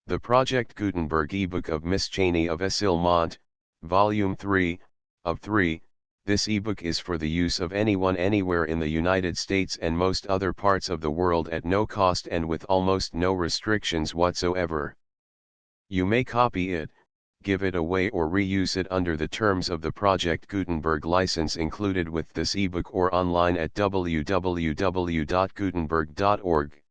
The Project Gutenberg ebook of Miss Cheyne of Essilmont, Volume 3, of 3. This ebook is for the use of anyone anywhere in the United States and most other parts of the world at no cost and with almost no restrictions whatsoever. You may copy it, give it away or reuse it under the terms of the Project Gutenberg license included with this ebook or online at www.gutenberg.org.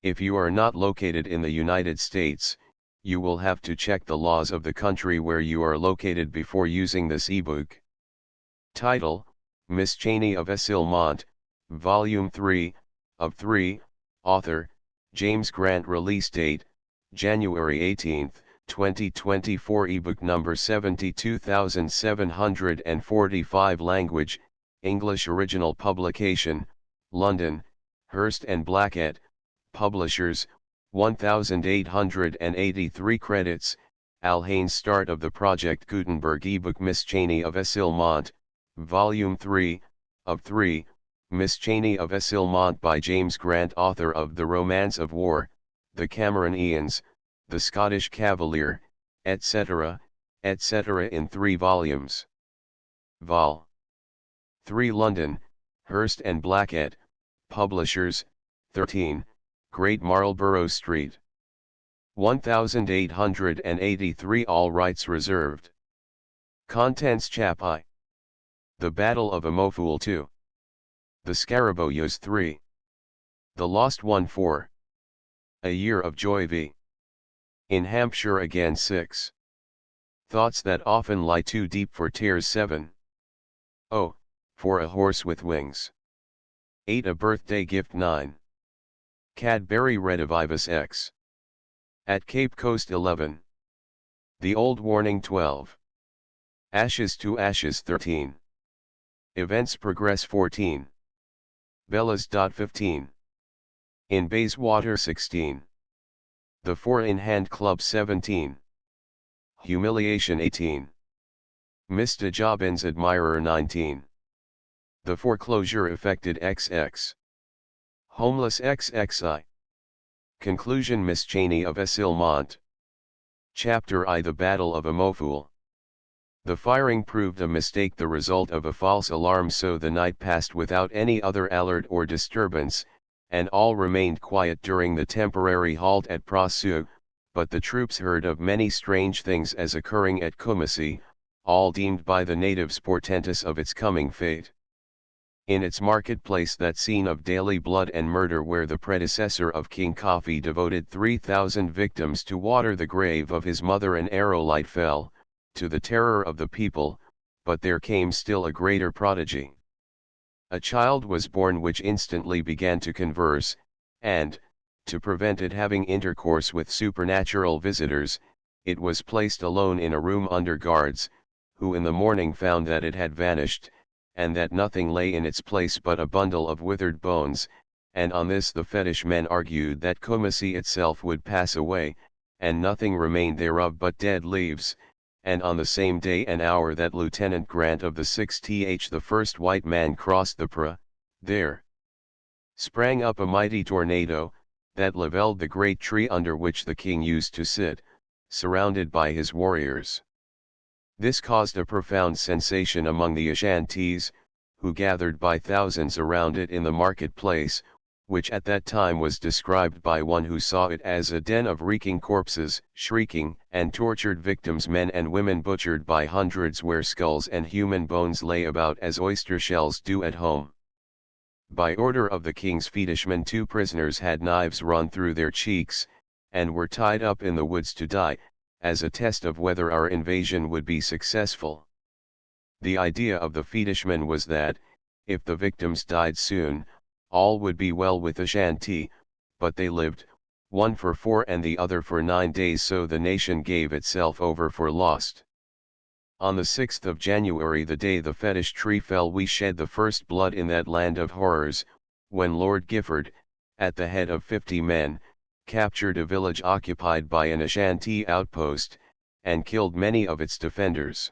If you are not located in the United States, you will have to check the laws of the country where you are located before using this ebook. Title: Miss Cheyne of Essilmont, Volume 3, of 3. Author: James Grant. Release date: January 18, 2024. Ebook number 72745. Language: English. Original publication: London, Hurst and Blackett. Publishers: 1883. Credits: Al Haynes. Start of the Project Gutenberg ebook. Miss Cheyne of Essilmont, Volume 3, of 3. Miss Cheyne of Essilmont by James Grant, author of The Romance of War, The Cameron-Eons, The Scottish Cavalier, etc., etc. in 3 volumes. Vol. 3. London, Hurst and Blackett. Publishers: 13, Great Marlborough Street. 1883. All rights reserved. Contents: Chap I. The Battle of Amofool 2. The Scarabaeus 3. The Lost One 4. A Year of Joy v. In Hampshire Again 6. Thoughts That Often Lie Too Deep for Tears 7. Oh, For a Horse with Wings. 8. A Birthday Gift 9. Cadbury Redivivus X. At Cape Coast 11. The Old Warning 12. Ashes to Ashes 13. Events Progress 14. Bellas. 15. In Bayswater 16. The Four in Hand Club 17. Humiliation 18. Mr. Jobbins Admirer 19. The Foreclosure Affected XX. Homeless XXI. Conclusion: Miss Cheyne of Essilmont. Chapter I. The Battle of Amofool. The firing proved a mistake, the result of a false alarm, so the night passed without any other alert or disturbance, and all remained quiet during the temporary halt at Prasu, but the troops heard of many strange things as occurring at Kumasi, all deemed by the natives portentous of its coming fate. In its marketplace, that scene of daily blood and murder where the predecessor of King Coffee devoted 3,000 victims to water the grave of his mother, an aerolite fell, to the terror of the people, but there came still a greater prodigy. A child was born which instantly began to converse, and, to prevent it having intercourse with supernatural visitors, it was placed alone in a room under guards, who in the morning found that it had vanished, and that nothing lay in its place but a bundle of withered bones, and on this the fetish men argued that Kumasi itself would pass away, and nothing remained thereof but dead leaves, and on the same day and hour that Lieutenant Grant of the 6th, the first white man, crossed the Pra, there sprang up a mighty tornado, that levelled the great tree under which the king used to sit, surrounded by his warriors. This caused a profound sensation among the Ashantis, who gathered by thousands around it in the marketplace, which at that time was described by one who saw it as a den of reeking corpses, shrieking and tortured victims, men and women butchered by hundreds, where skulls and human bones lay about as oyster shells do at home. By order of the king's fetishmen, 2 prisoners had knives run through their cheeks, and were tied up in the woods to die, as a test of whether our invasion would be successful. The idea of the fetishmen was that, if the victims died soon, all would be well with Ashanti, but they lived, one for 4 and the other for 9 days, so the nation gave itself over for lost. On the 6th of January, the day the fetish tree fell, we shed the first blood in that land of horrors, when Lord Gifford, at the head of 50 men, captured a village occupied by an Ashanti outpost, and killed many of its defenders.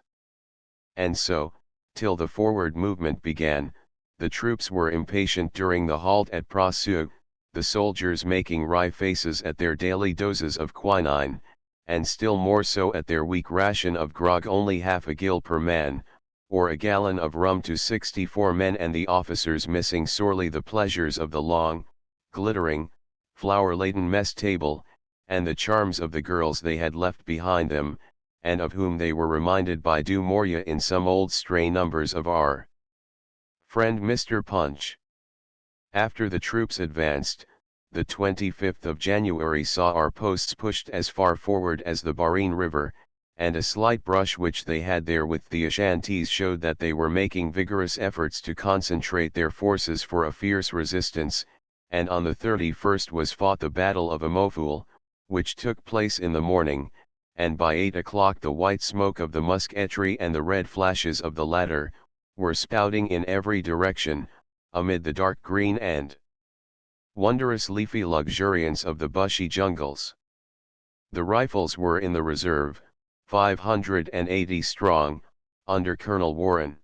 And so, till the forward movement began, the troops were impatient during the halt at Prasu, the soldiers making wry faces at their daily doses of quinine, and still more so at their weak ration of grog, only half a gill per man, or a gallon of rum to 64 men, and the officers missing sorely the pleasures of the long, glittering, flower-laden mess table, and the charms of the girls they had left behind them, and of whom they were reminded by Du Maurier in some old stray numbers of our friend Mr. Punch. After the troops advanced, the 25th of January saw our posts pushed as far forward as the Barine River, and a slight brush which they had there with the Ashantis showed that they were making vigorous efforts to concentrate their forces for a fierce resistance, and on the 31st was fought the Battle of Amofoul, which took place in the morning, and by 8 o'clock the white smoke of the musketry and the red flashes of the latter were spouting in every direction, amid the dark green and wondrous leafy luxuriance of the bushy jungles. The rifles were in the reserve, 580 strong, under Colonel Warren.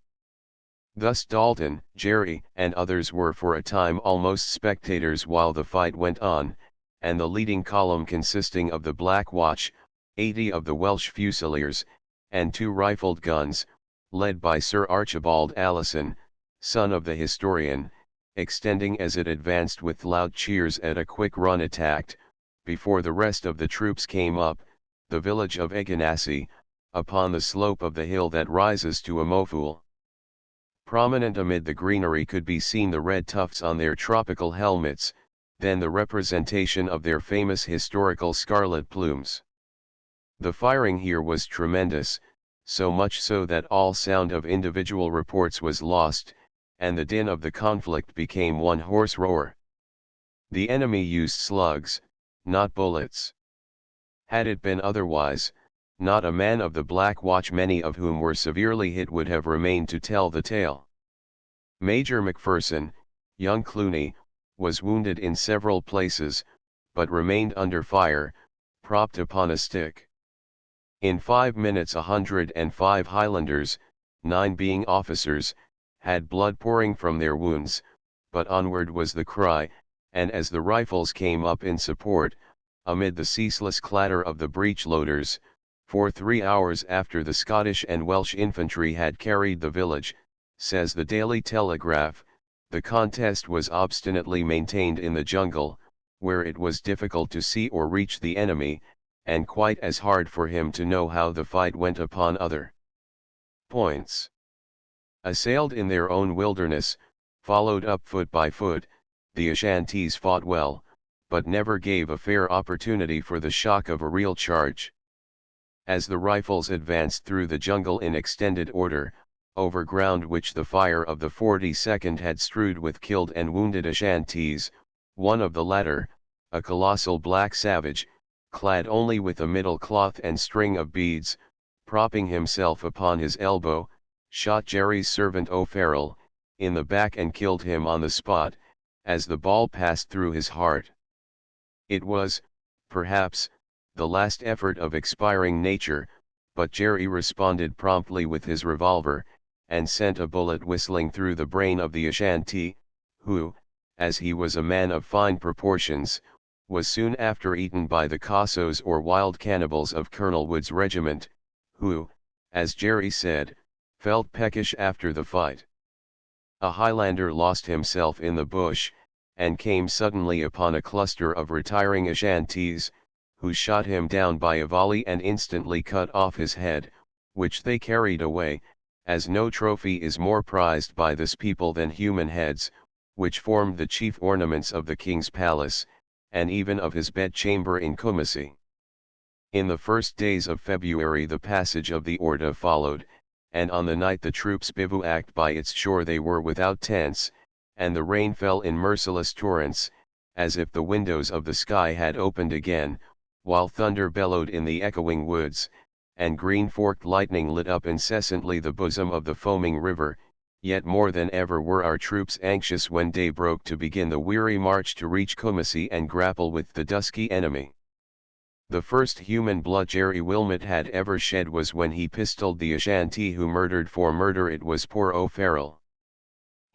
Thus Dalton, Jerry, and others were for a time almost spectators while the fight went on, and the leading column, consisting of the Black Watch, 80 of the Welsh Fusiliers, and 2 rifled guns, led by Sir Archibald Allison, son of the historian, extending as it advanced with loud cheers at a quick run, attacked, before the rest of the troops came up, the village of Eganassi, upon the slope of the hill that rises to Amofoul. Prominent amid the greenery could be seen the red tufts on their tropical helmets, then the representation of their famous historical scarlet plumes. The firing here was tremendous, so much so that all sound of individual reports was lost, and the din of the conflict became one hoarse roar. The enemy used slugs, not bullets. Had it been otherwise, not a man of the Black Watch, many of whom were severely hit, would have remained to tell the tale. Major Macpherson, young Cluny, was wounded in several places, but remained under fire, propped upon a stick. In 5 minutes 105 Highlanders, 9 being officers, had blood pouring from their wounds, but onward was the cry, and as the rifles came up in support, amid the ceaseless clatter of the breech-loaders, for 3 hours after the Scottish and Welsh infantry had carried the village, says the Daily Telegraph, the contest was obstinately maintained in the jungle, where it was difficult to see or reach the enemy, and quite as hard for him to know how the fight went upon other points. Assailed in their own wilderness, followed up foot by foot, the Ashantis fought well, but never gave a fair opportunity for the shock of a real charge. As the rifles advanced through the jungle in extended order, over ground which the fire of the 42nd had strewed with killed and wounded Ashantis, one of the latter, a colossal black savage, clad only with a middle cloth and string of beads, propping himself upon his elbow, shot Jerry's servant O'Farrell, in the back and killed him on the spot, as the ball passed through his heart. It was, perhaps, the last effort of expiring nature, but Jerry responded promptly with his revolver, and sent a bullet whistling through the brain of the Ashanti, who, as he was a man of fine proportions, was soon after eaten by the Cossos or wild cannibals of Colonel Wood's regiment, who, as Jerry said, felt peckish after the fight. A Highlander lost himself in the bush, and came suddenly upon a cluster of retiring Ashantis, who shot him down by a volley and instantly cut off his head, which they carried away, as no trophy is more prized by this people than human heads, which formed the chief ornaments of the king's palace, and even of his bedchamber in Kumasi. In the first days of February the passage of the Orda followed, and on the night the troops bivouacked by its shore they were without tents, and the rain fell in merciless torrents, as if the windows of the sky had opened again, while thunder bellowed in the echoing woods, and green forked lightning lit up incessantly the bosom of the foaming river. Yet more than ever were our troops anxious when day broke to begin the weary march to reach Kumasi and grapple with the dusky enemy. The first human blood Jerry Wilmot had ever shed was when he pistoled the Ashanti who murdered for murder. It was poor O'Farrell.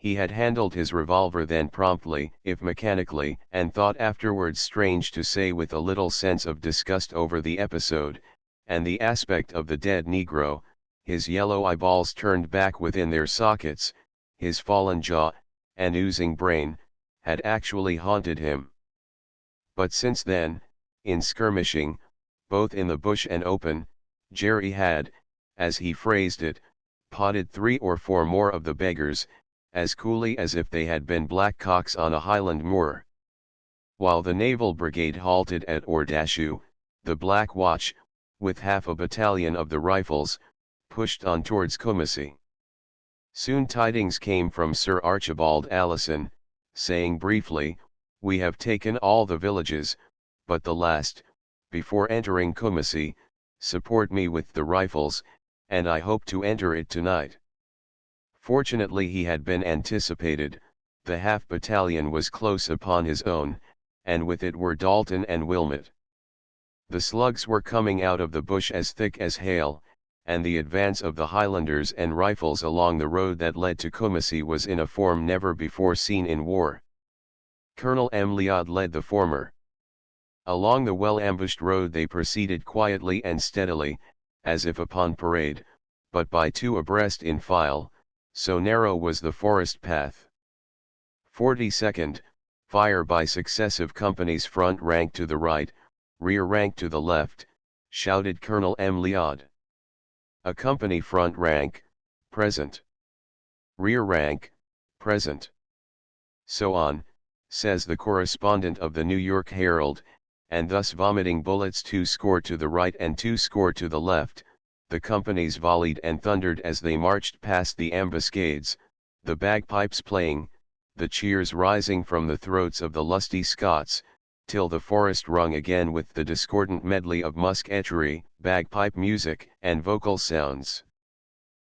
He had handled his revolver then promptly, if mechanically, and thought afterwards, strange to say, with a little sense of disgust over the episode, and the aspect of the dead negro, his yellow eyeballs turned back within their sockets, his fallen jaw, and oozing brain, had actually haunted him. But since then, in skirmishing, both in the bush and open, Jerry had, as he phrased it, potted 3 or 4 more of the beggars, as coolly as if they had been black cocks on a Highland moor. While the Naval Brigade halted at Ordashu, the Black Watch, with half a battalion of the Rifles, pushed on towards Kumasi. Soon tidings came from Sir Archibald Allison, saying briefly, "We have taken all the villages, but the last, before entering Kumasi, support me with the Rifles, and I hope to enter it tonight." Fortunately he had been anticipated, the half-battalion was close upon his own, and with it were Dalton and Wilmot. The slugs were coming out of the bush as thick as hail, and the advance of the Highlanders and Rifles along the road that led to Kumasi was in a form never before seen in war. Colonel M'Leod led the former. Along the well-ambushed road they proceeded quietly and steadily, as if upon parade, but by 2 abreast in file, so narrow was the forest path. 42nd, fire by successive companies, front rank to the right, rear rank to the left, shouted Colonel M'Leod. A company front rank, present. Rear rank, present. So on, says the correspondent of the New York Herald, and thus vomiting bullets 2 score to the right and 2 score to the left, the companies volleyed and thundered as they marched past the ambuscades, the bagpipes playing, the cheers rising from the throats of the lusty Scots, till the forest rung again with the discordant medley of musketry, bagpipe music, and vocal sounds.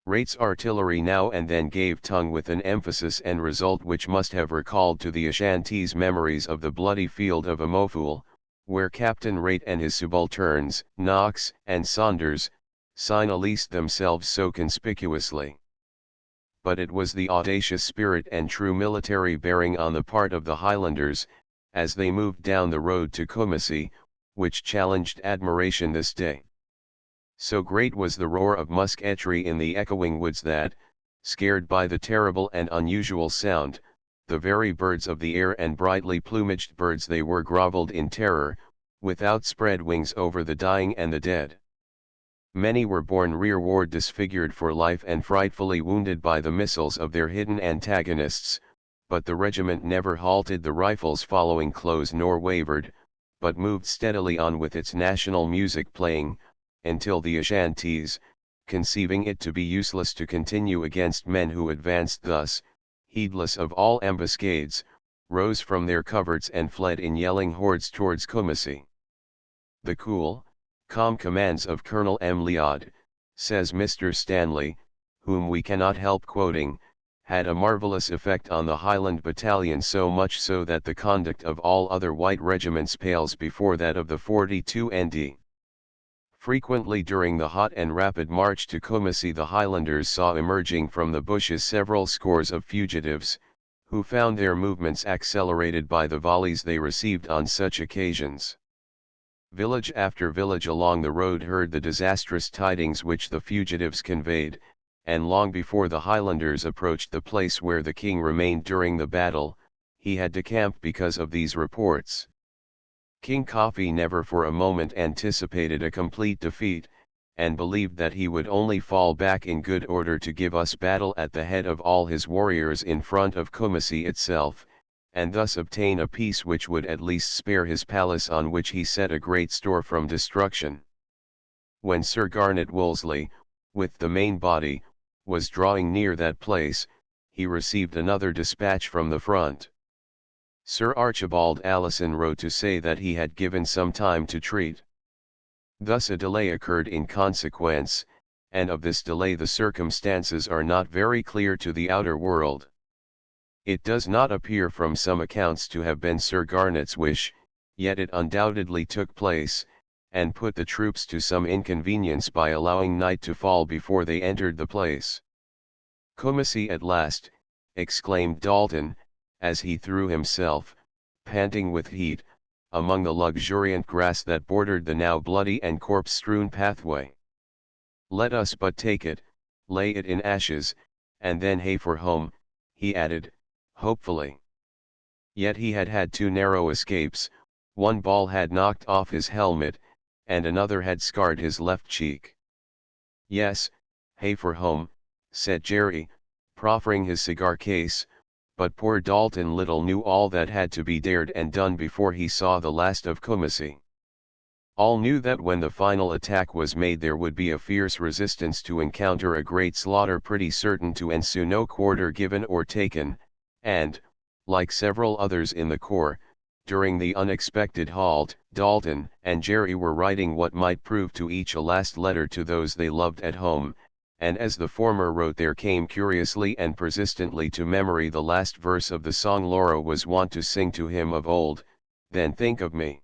Rate's artillery now and then gave tongue with an emphasis and result which must have recalled to the Ashantees memories of the bloody field of Amofool, where Captain Rate and his subalterns, Knox and Saunders, signalised themselves so conspicuously. But it was the audacious spirit and true military bearing on the part of the Highlanders, as they moved down the road to Kumasi, which challenged admiration this day. So great was the roar of musketry in the echoing woods that, scared by the terrible and unusual sound, the very birds of the air and brightly plumaged birds they were grovelled in terror, with outspread wings over the dying and the dead. Many were borne rearward disfigured for life and frightfully wounded by the missiles of their hidden antagonists, but the regiment never halted, the Rifles following close nor wavered, but moved steadily on with its national music playing, until the Ashantees, conceiving it to be useless to continue against men who advanced thus, heedless of all ambuscades, rose from their coverts and fled in yelling hordes towards Kumasi. The cool, calm commands of Colonel M'Leod, says Mr. Stanley, whom we cannot help quoting, had a marvelous effect on the Highland battalion, so much so that the conduct of all other white regiments pales before that of the 42 ND. Frequently during the hot and rapid march to Kumasi the Highlanders saw emerging from the bushes several scores of fugitives, who found their movements accelerated by the volleys they received on such occasions. Village after village along the road heard the disastrous tidings which the fugitives conveyed, and long before the Highlanders approached the place where the king remained during the battle, he had decamped because of these reports. King Kofi never for a moment anticipated a complete defeat, and believed that he would only fall back in good order to give us battle at the head of all his warriors in front of Kumasi itself, and thus obtain a peace which would at least spare his palace on which he set a great store from destruction. When Sir Garnet Wolseley, with the main body, was drawing near that place, he received another dispatch from the front. Sir Archibald Allison wrote to say that he had given some time to treat. Thus a delay occurred in consequence, and of this delay the circumstances are not very clear to the outer world. It does not appear from some accounts to have been Sir Garnet's wish, yet it undoubtedly took place, and put the troops to some inconvenience by allowing night to fall before they entered the place. Kumasi at last, exclaimed Dalton, as he threw himself, panting with heat, among the luxuriant grass that bordered the now bloody and corpse-strewn pathway. "Let us but take it, lay it in ashes, and then hey for home," he added, hopefully. Yet he had had two narrow escapes. One ball had knocked off his helmet, and another had scarred his left cheek. "Yes, hey for home," said Jerry, proffering his cigar case, but poor Dalton little knew all that had to be dared and done before he saw the last of Kumasi. All knew that when the final attack was made there would be a fierce resistance to encounter a great slaughter pretty certain to ensue, no quarter given or taken, and, like several others in the corps, during the unexpected halt, Dalton and Jerry were writing what might prove to each a last letter to those they loved at home, and as the former wrote there came curiously and persistently to memory the last verse of the song Laura was wont to sing to him of old, "Then think of me.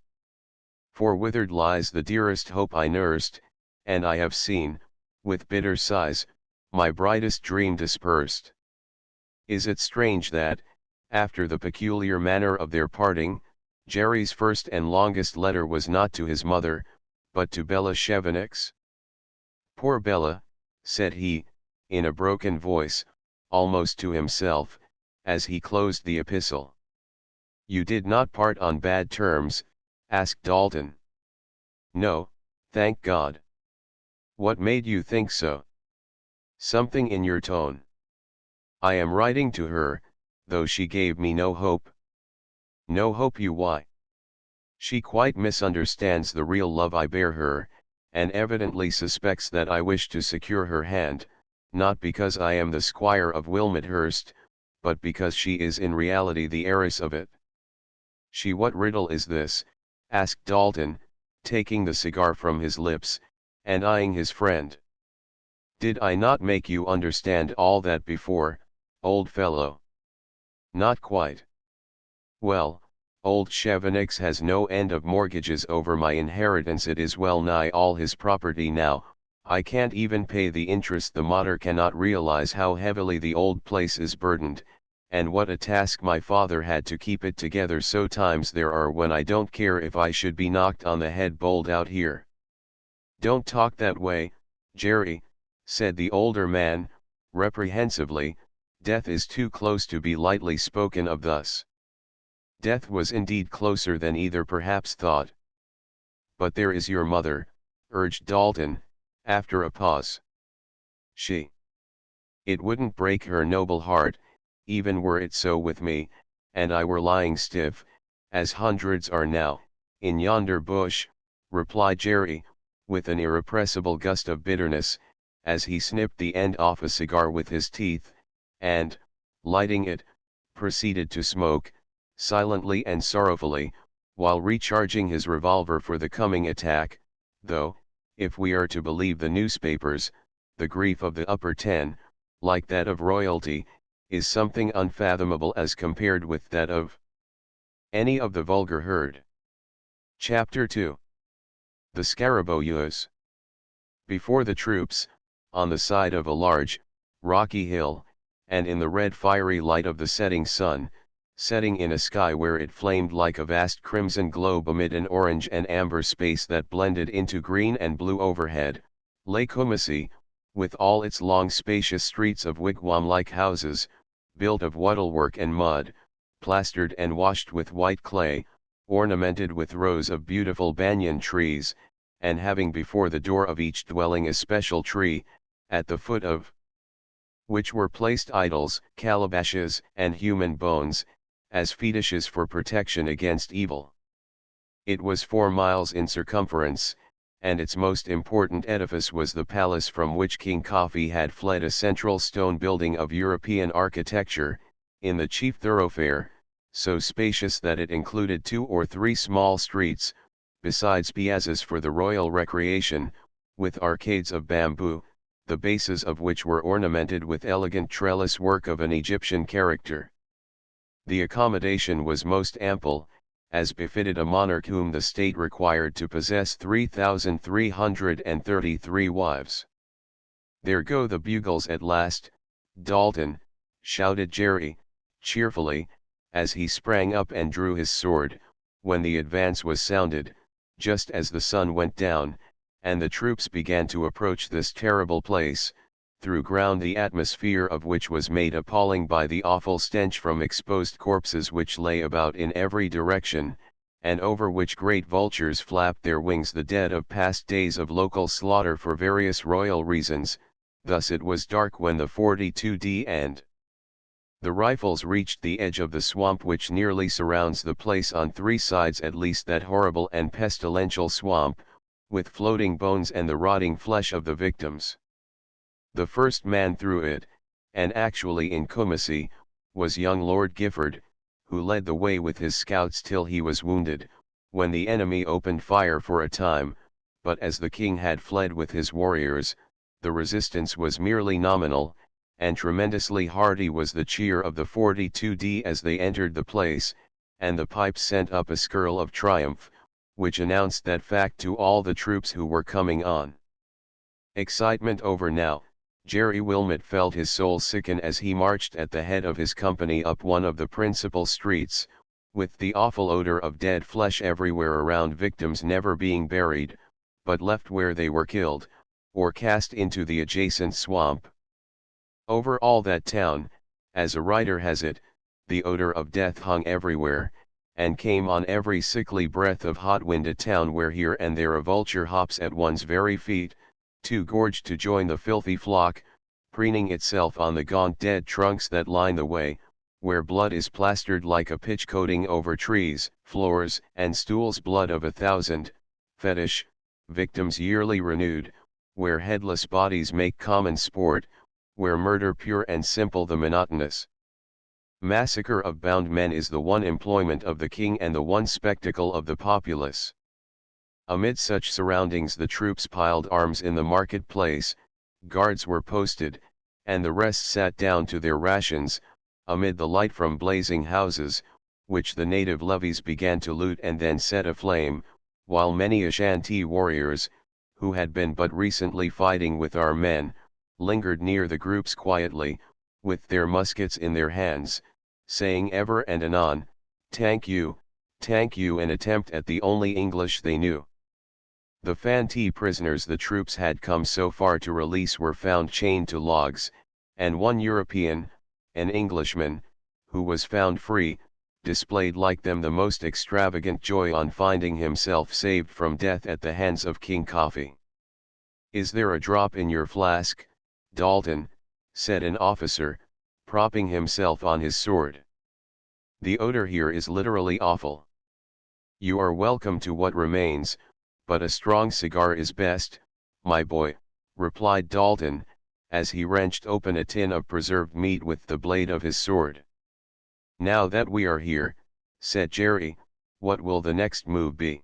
For withered lies the dearest hope I nursed, and I have seen, with bitter sighs, my brightest dream dispersed." Is it strange that, after the peculiar manner of their parting, Jerry's first and longest letter was not to his mother, but to Bella Chevenix? "Poor Bella," said he, in a broken voice, almost to himself, as he closed the epistle. "You did not part on bad terms?" asked Dalton. "No, thank God." "What made you think so?" "Something in your tone." "I am writing to her, though she gave me no hope." "No hope you why?" "She quite misunderstands the real love I bear her, and evidently suspects that I wish to secure her hand, not because I am the squire of Wilmethurst, but because she is in reality the heiress of it." "She, what riddle is this?" asked Dalton, taking the cigar from his lips, and eyeing his friend. "Did I not make you understand all that before, old fellow?" "Not quite." "Well, old Chevenix has no end of mortgages over my inheritance. It is well nigh all his property now. I can't even pay the interest. The mater cannot realize how heavily the old place is burdened, and what a task my father had to keep it together. So times there are when I don't care if I should be knocked on the head bowled out here." "Don't talk that way, Jerry," said the older man, reprehensively. "Death is too close to be lightly spoken of thus." Death was indeed closer than either perhaps thought. "But there is your mother," urged Dalton, after a pause. "She. It wouldn't break her noble heart, even were it so with me, and I were lying stiff, as hundreds are now, in yonder bush," replied Jerry, with an irrepressible gust of bitterness, as he snipped the end off a cigar with his teeth, and, lighting it, proceeded to smoke, silently and sorrowfully, while recharging his revolver for the coming attack, though, if we are to believe the newspapers, the grief of the upper ten, like that of royalty, is something unfathomable as compared with that of any of the vulgar herd. Chapter 2. The Scarabaeus. Before the troops, on the side of a large, rocky hill, and in the red fiery light of the setting sun, setting in a sky where it flamed like a vast crimson globe amid an orange and amber space that blended into green and blue overhead, lay Kumasi, with all its long spacious streets of wigwam-like houses, built of wattlework and mud, plastered and washed with white clay, ornamented with rows of beautiful banyan trees, and having before the door of each dwelling a special tree, at the foot of which were placed idols, calabashes, and human bones, as fetishes for protection against evil. It was 4 miles in circumference, and its most important edifice was the palace from which King Coffee had fled, a central stone building of European architecture, in the chief thoroughfare, so spacious that it included 2 or 3 small streets, besides piazzas for the royal recreation, with arcades of bamboo, the bases of which were ornamented with elegant trellis work of an Egyptian character. The accommodation was most ample, as befitted a monarch whom the state required to possess 3,333 wives. "There go the bugles at last, Dalton," shouted Jerry, cheerfully, as he sprang up and drew his sword, when the advance was sounded, just as the sun went down, and the troops began to approach this terrible place, through ground the atmosphere of which was made appalling by the awful stench from exposed corpses which lay about in every direction, and over which great vultures flapped their wings, the dead of past days of local slaughter for various royal reasons. Thus it was dark when the 42d and the rifles reached the edge of the swamp which nearly surrounds the place on three sides, at least that horrible and pestilential swamp, with floating bones and the rotting flesh of the victims. The first man through it, and actually in Kumassi, was young Lord Gifford, who led the way with his scouts till he was wounded, when the enemy opened fire for a time, but as the king had fled with his warriors, the resistance was merely nominal, and tremendously hearty was the cheer of the 42d as they entered the place, and the pipes sent up a skirl of triumph, which announced that fact to all the troops who were coming on. Excitement over now, Jerry Wilmot felt his soul sicken as he marched at the head of his company up one of the principal streets, with the awful odor of dead flesh everywhere around, victims never being buried, but left where they were killed, or cast into the adjacent swamp. Over all that town, as a writer has it, the odor of death hung everywhere, and came on every sickly breath of hot wind. A town where here and there a vulture hops at one's very feet, too gorged to join the filthy flock, preening itself on the gaunt dead trunks that line the way, where blood is plastered like a pitch coating over trees, floors, and stools, blood of 1,000 fetish victims yearly renewed, where headless bodies make common sport, where murder pure and simple, the monotonous massacre of bound men, is the one employment of the king and the one spectacle of the populace. Amid such surroundings the troops piled arms in the market-place, guards were posted, and the rest sat down to their rations, amid the light from blazing houses, which the native levies began to loot and then set aflame, while many Ashanti warriors, who had been but recently fighting with our men, lingered near the groups quietly, with their muskets in their hands, saying ever and anon, "Thank you, an attempt at the only English they knew." The Fanti prisoners the troops had come so far to release were found chained to logs, and one European, an Englishman, who was found free, displayed like them the most extravagant joy on finding himself saved from death at the hands of King Coffee. "Is there a drop in your flask, Dalton?" said an officer, propping himself on his sword. "The odor here is literally awful." "You are welcome to what remains, but a strong cigar is best, my boy," replied Dalton, as he wrenched open a tin of preserved meat with the blade of his sword. "Now that we are here," said Jerry, "what will the next move be?"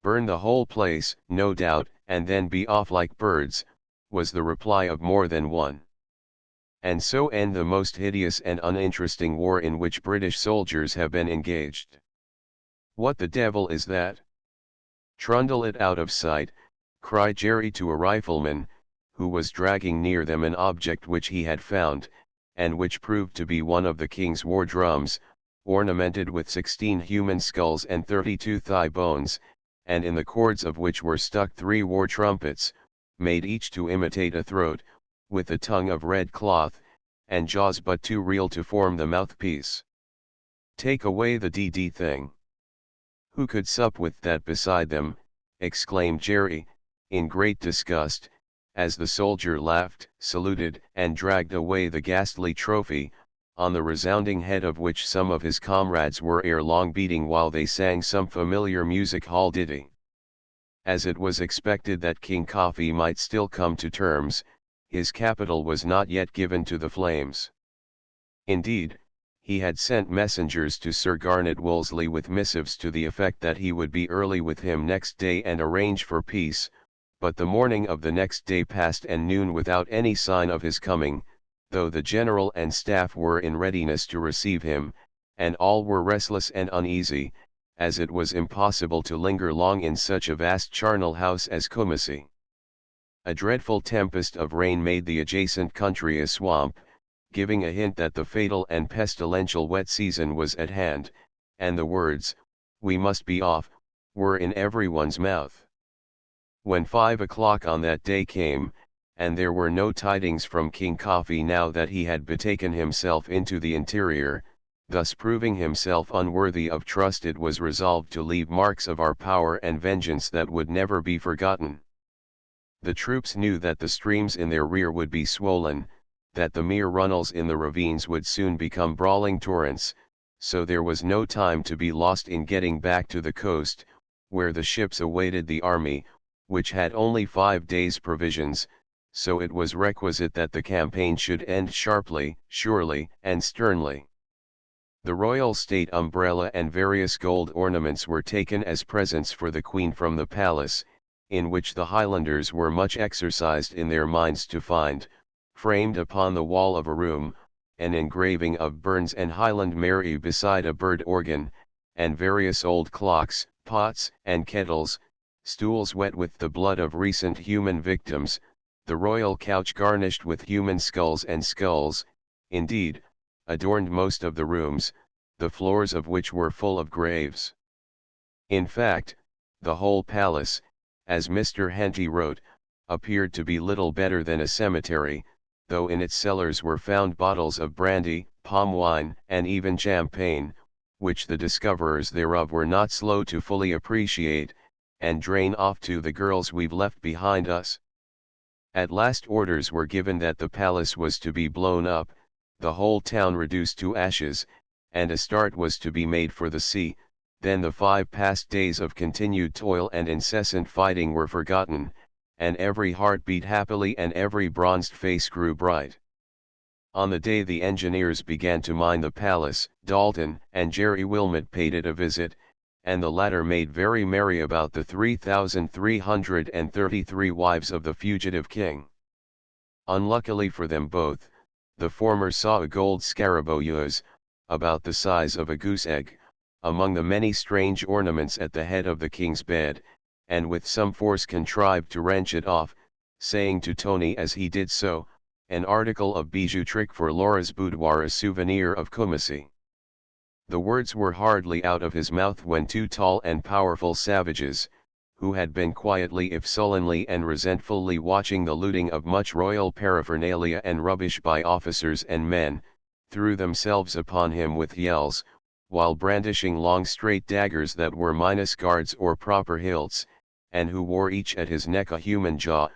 "Burn the whole place, no doubt, and then be off like birds," was the reply of more than one. And so end the most hideous and uninteresting war in which British soldiers have been engaged. "What the devil is that? Trundle it out of sight," cried Jerry to a rifleman, who was dragging near them an object which he had found, and which proved to be one of the king's war drums, ornamented with 16 human skulls and 32 thigh bones, and in the cords of which were stuck 3 war trumpets, made each to imitate a throat, with a tongue of red cloth, and jaws but too real to form the mouthpiece. "Take away the d thing." "Who could sup with that beside them?" exclaimed Jerry, in great disgust, as the soldier laughed, saluted, and dragged away the ghastly trophy, on the resounding head of which some of his comrades were ere long beating while they sang some familiar music hall ditty. As it was expected that King Coffee might still come to terms, his capital was not yet given to the flames. Indeed, he had sent messengers to Sir Garnet Wolseley with missives to the effect that he would be early with him next day and arrange for peace, but the morning of the next day passed and noon without any sign of his coming, though the general and staff were in readiness to receive him, and all were restless and uneasy, as it was impossible to linger long in such a vast charnel house as Kumassi. A dreadful tempest of rain made the adjacent country a swamp, giving a hint that the fatal and pestilential wet season was at hand, and the words, "We must be off," were in everyone's mouth. When 5 o'clock on that day came, and there were no tidings from King Coffee now that he had betaken himself into the interior, thus proving himself unworthy of trust, it was resolved to leave marks of our power and vengeance that would never be forgotten. The troops knew that the streams in their rear would be swollen, that the mere runnels in the ravines would soon become brawling torrents, so there was no time to be lost in getting back to the coast, where the ships awaited the army, which had only 5 days' provisions, so it was requisite that the campaign should end sharply, surely, and sternly. The royal state umbrella and various gold ornaments were taken as presents for the Queen from the palace, in which the Highlanders were much exercised in their minds to find, framed upon the wall of a room, an engraving of Burns and Highland Mary beside a bird organ, and various old clocks, pots, and kettles, stools wet with the blood of recent human victims, the royal couch garnished with human skulls and skulls, indeed, adorned most of the rooms, the floors of which were full of graves. In fact, the whole palace, as Mr. Henty wrote, appeared to be little better than a cemetery, though in its cellars were found bottles of brandy, palm wine, and even champagne, which the discoverers thereof were not slow to fully appreciate, and drain off to the girls we've left behind us. At last orders were given that the palace was to be blown up, the whole town reduced to ashes, and a start was to be made for the sea. Then the 5 past days of continued toil and incessant fighting were forgotten, and every heart beat happily and every bronzed face grew bright. On the day the engineers began to mine the palace, Dalton and Jerry Wilmot paid it a visit, and the latter made very merry about the 3,333 wives of the fugitive king. Unluckily for them both, the former saw a gold scarabæus, about the size of a goose egg, among the many strange ornaments at the head of the king's bed, and with some force contrived to wrench it off, saying to Tony as he did so, "An article of bijou trick for Laura's boudoir, a souvenir of Kumasi." The words were hardly out of his mouth when 2 tall and powerful savages, who had been quietly if sullenly and resentfully watching the looting of much royal paraphernalia and rubbish by officers and men, threw themselves upon him with yells, while brandishing long straight daggers that were minus guards or proper hilts, and who wore each at his neck a human jaw,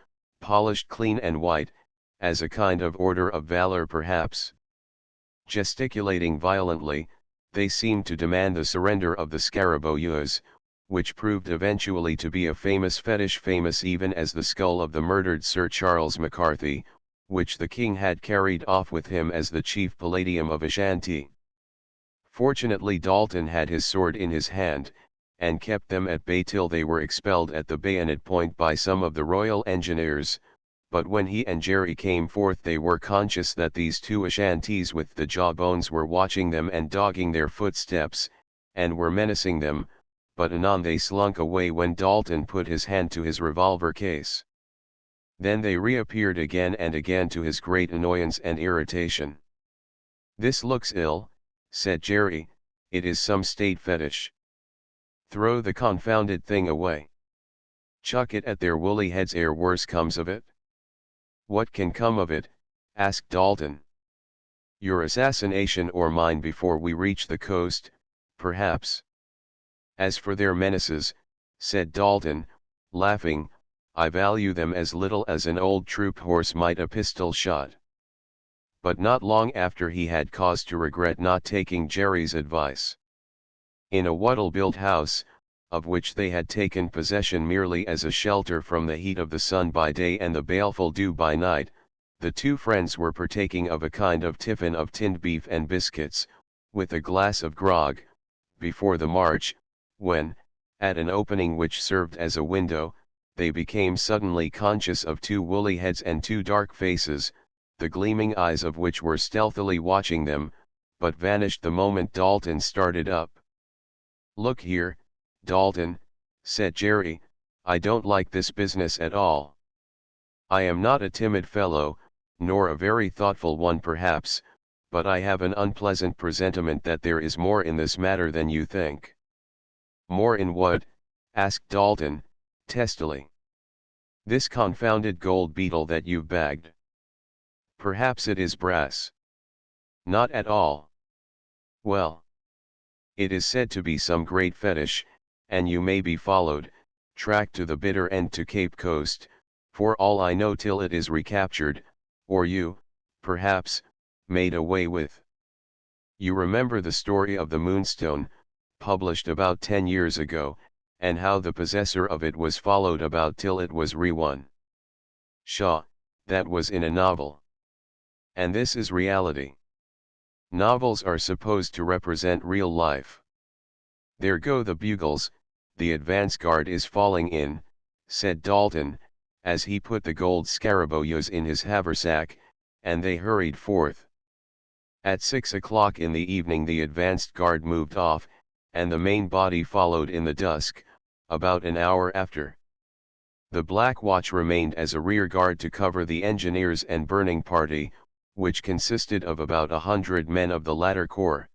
polished clean and white, as a kind of order of valor perhaps. Gesticulating violently, they seemed to demand the surrender of the scarabæus, which proved eventually to be a famous fetish, famous even as the skull of the murdered Sir Charles Macarthy, which the king had carried off with him as the chief palladium of Ashanti. Fortunately Dalton had his sword in his hand, and kept them at bay till they were expelled at the bayonet point by some of the royal engineers, but when he and Jerry came forth they were conscious that these 2 Ashantis with the jawbones were watching them and dogging their footsteps, and were menacing them, but anon they slunk away when Dalton put his hand to his revolver case. Then they reappeared again and again to his great annoyance and irritation. "This looks ill," said Jerry, "it is some state fetish. Throw the confounded thing away. Chuck it at their woolly heads ere worse comes of it." "What can come of it?" asked Dalton. "Your assassination or mine before we reach the coast, perhaps. As for their menaces," said Dalton, laughing, "I value them as little as an old troop horse might a pistol shot." But not long after he had cause to regret not taking Jerry's advice. In a wattle-built house, of which they had taken possession merely as a shelter from the heat of the sun by day and the baleful dew by night, the 2 friends were partaking of a kind of tiffin of tinned beef and biscuits, with a glass of grog, before the march, when, at an opening which served as a window, they became suddenly conscious of 2 woolly heads and 2 dark faces, the gleaming eyes of which were stealthily watching them, but vanished the moment Dalton started up. "Look here, Dalton," said Jerry, "I don't like this business at all. I am not a timid fellow, nor a very thoughtful one perhaps, but I have an unpleasant presentiment that there is more in this matter than you think." "More in what?" asked Dalton, testily. "This confounded gold beetle that you've bagged." "Perhaps it is brass." "Not at all." "Well, it is said to be some great fetish, and you may be followed, tracked to the bitter end to Cape Coast, for all I know till it is recaptured, or you, perhaps, made away with. You remember the story of the Moonstone, published about 10 years ago, and how the possessor of it was followed about till it was re-won. Pshaw, that was in a novel. And this is reality. Novels are supposed to represent real life." "There go the bugles, the advance guard is falling in," said Dalton, as he put the gold scarabæus in his haversack, and they hurried forth. At 6 o'clock in the evening the advanced guard moved off, and the main body followed in the dusk, about an hour after. The Black Watch remained as a rear guard to cover the engineers and burning party, which consisted of about 100 men of the latter corps.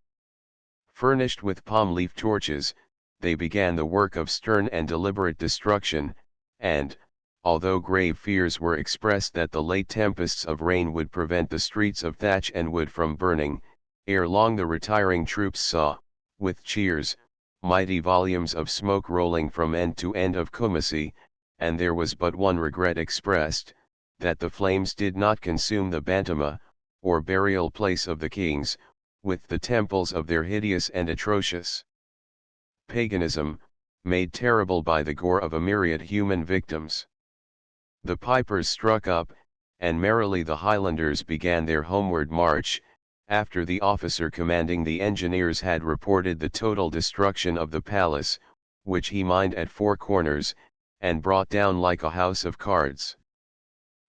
Furnished with palm leaf torches, they began the work of stern and deliberate destruction, and, although grave fears were expressed that the late tempests of rain would prevent the streets of thatch and wood from burning, ere long the retiring troops saw, with cheers, mighty volumes of smoke rolling from end to end of Kumasi, and there was but one regret expressed, that the flames did not consume the Bantama, or burial place of the kings, with the temples of their hideous and atrocious paganism, made terrible by the gore of a myriad human victims. The pipers struck up, and merrily the Highlanders began their homeward march, after the officer commanding the engineers had reported the total destruction of the palace, which he mined at four corners, and brought down like a house of cards.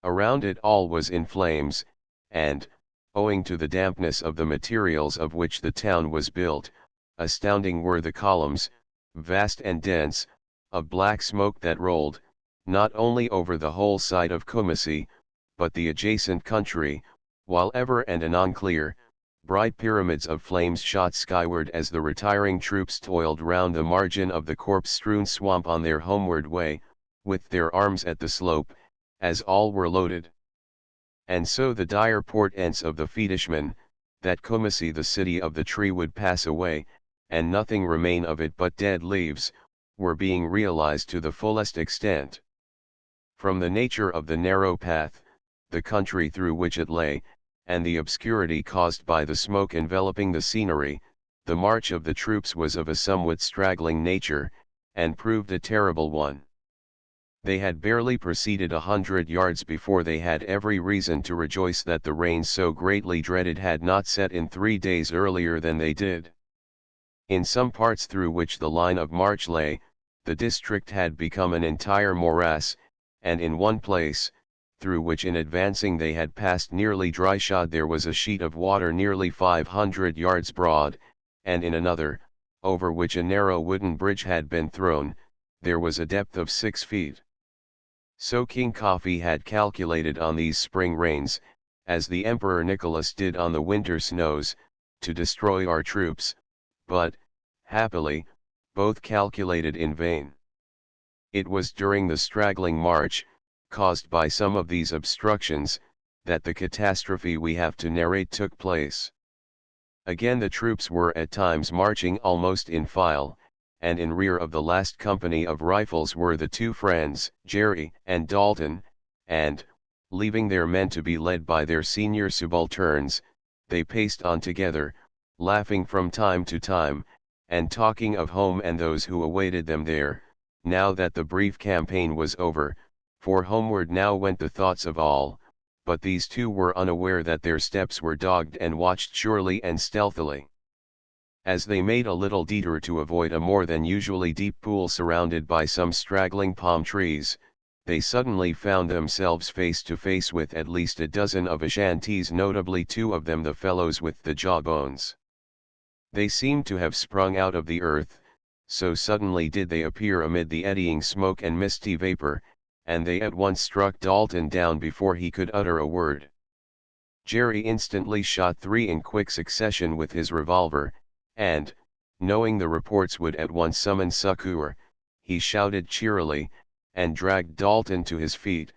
Around it all was in flames, and, owing to the dampness of the materials of which the town was built, astounding were the columns, vast and dense, of black smoke that rolled, not only over the whole site of Kumasi, but the adjacent country, while ever and anon clear, bright pyramids of flames shot skyward as the retiring troops toiled round the margin of the corpse-strewn swamp on their homeward way, with their arms at the slope, as all were loaded. And so the dire portents of the fetishman, that Kumasi the city of the tree would pass away, and nothing remain of it but dead leaves, were being realized to the fullest extent. From the nature of the narrow path, the country through which it lay, and the obscurity caused by the smoke enveloping the scenery, the march of the troops was of a somewhat straggling nature, and proved a terrible one. They had barely proceeded 100 yards before they had every reason to rejoice that the rain so greatly dreaded had not set in 3 days earlier than they did. In some parts through which the line of march lay, the district had become an entire morass, and in one place, through which in advancing they had passed nearly dry-shod, there was a sheet of water nearly 500 yards broad, and in another, over which a narrow wooden bridge had been thrown, there was a depth of 6 feet. So King Coffee had calculated on these spring rains, as the Emperor Nicholas did on the winter snows, to destroy our troops, but, happily, both calculated in vain. It was during the straggling march, caused by some of these obstructions, that the catastrophe we have to narrate took place. Again the troops were at times marching almost in file, and in rear of the last company of rifles were the two friends, Jerry and Dalton, and, leaving their men to be led by their senior subalterns, they paced on together, laughing from time to time, and talking of home and those who awaited them there, now that the brief campaign was over, for homeward now went the thoughts of all, but these two were unaware that their steps were dogged and watched surely and stealthily. As they made a little detour to avoid a more than usually deep pool surrounded by some straggling palm trees, they suddenly found themselves face to face with at least a dozen of Ashantis, notably two of them the fellows with the jawbones. They seemed to have sprung out of the earth, so suddenly did they appear amid the eddying smoke and misty vapor, and they at once struck Dalton down before he could utter a word. Jerry instantly shot 3 in quick succession with his revolver, and, knowing the reports would at once summon succor, he shouted cheerily, and dragged Dalton to his feet,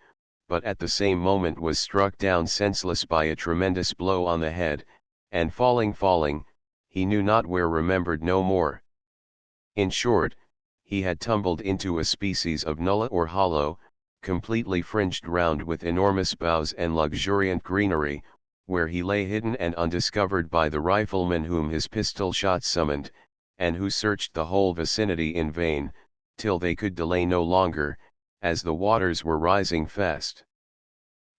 but at the same moment was struck down senseless by a tremendous blow on the head, and falling, he knew not where, remembered no more. In short, he had tumbled into a species of nullah or hollow, completely fringed round with enormous boughs and luxuriant greenery, where he lay hidden and undiscovered by the riflemen whom his pistol shot summoned, and who searched the whole vicinity in vain, till they could delay no longer, as the waters were rising fast.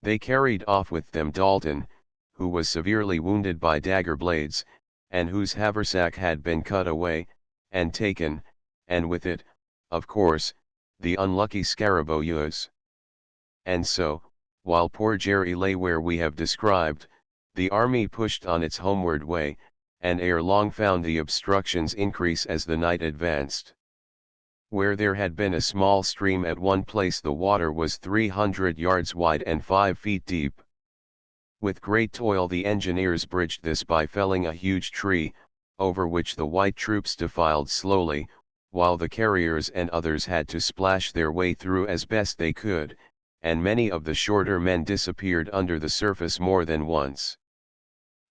They carried off with them Dalton, who was severely wounded by dagger blades, and whose haversack had been cut away, and taken, and with it, of course, the unlucky Scarabouillos. And so, while poor Jerry lay where we have described, the army pushed on its homeward way, and ere long found the obstructions increase as the night advanced. Where there had been a small stream at one place, the water was 300 yards wide and 5 feet deep. With great toil the engineers bridged this by felling a huge tree, over which the white troops defiled slowly, while the carriers and others had to splash their way through as best they could, and many of the shorter men disappeared under the surface more than once.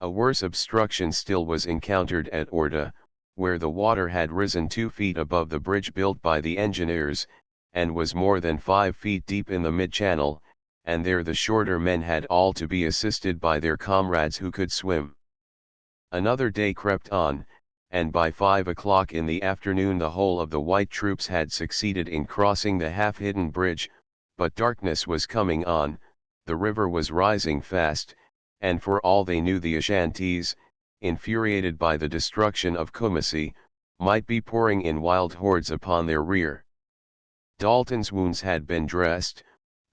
A worse obstruction still was encountered at Orta, where the water had risen 2 feet above the bridge built by the engineers, and was more than 5 feet deep in the mid-channel, and there the shorter men had all to be assisted by their comrades who could swim. Another day crept on, and by 5 o'clock in the afternoon the whole of the white troops had succeeded in crossing the half-hidden bridge, but darkness was coming on, the river was rising fast, and for all they knew the Ashantees, infuriated by the destruction of Kumasi, might be pouring in wild hordes upon their rear. Dalton's wounds had been dressed,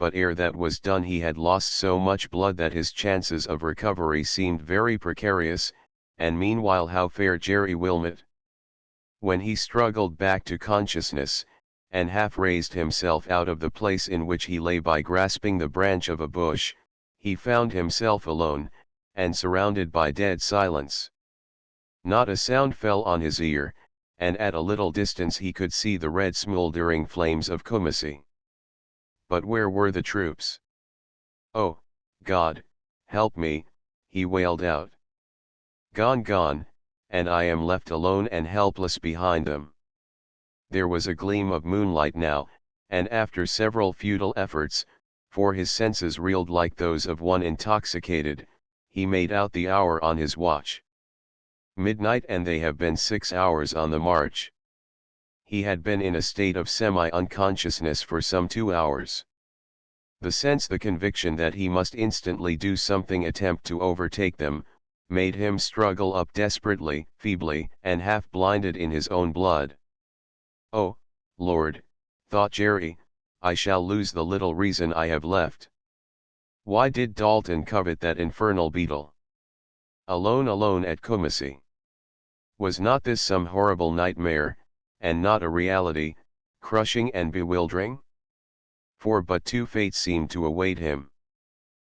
but ere that was done he had lost so much blood that his chances of recovery seemed very precarious, and meanwhile how fared Jerry Wilmot? When he struggled back to consciousness, and half raised himself out of the place in which he lay by grasping the branch of a bush, he found himself alone, and surrounded by dead silence. Not a sound fell on his ear, and at a little distance he could see the red smouldering flames of Kumasi. But where were the troops? "Oh, God, help me," he wailed out. Gone, and I am left alone and helpless behind them." There was a gleam of moonlight now, and after several futile efforts, for his senses reeled like those of one intoxicated, he made out the hour on his watch. Midnight, and they have been 6 hours on the march. He had been in a state of semi-unconsciousness for some 2 hours. The conviction that he must instantly do something, attempt to overtake them, made him struggle up desperately, feebly, and half blinded in his own blood. "Oh, Lord," thought Jerry, "I shall lose the little reason I have left." Why did Dalton covet that infernal beetle? Alone at Kumasi. Was not this some horrible nightmare, and not a reality, crushing and bewildering? For but 2 fates seemed to await him.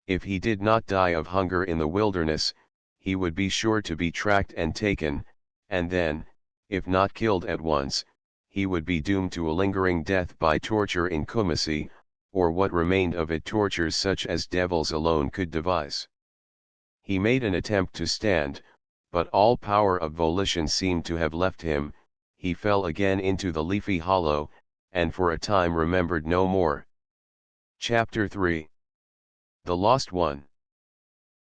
If he did not die of hunger in the wilderness, he would be sure to be tracked and taken, and then, if not killed at once, he would be doomed to a lingering death by torture in Kumasi, or what remained of it, tortures such as devils alone could devise. He made an attempt to stand, but all power of volition seemed to have left him. He fell again into the leafy hollow, and for a time remembered no more. Chapter 3. The Lost One.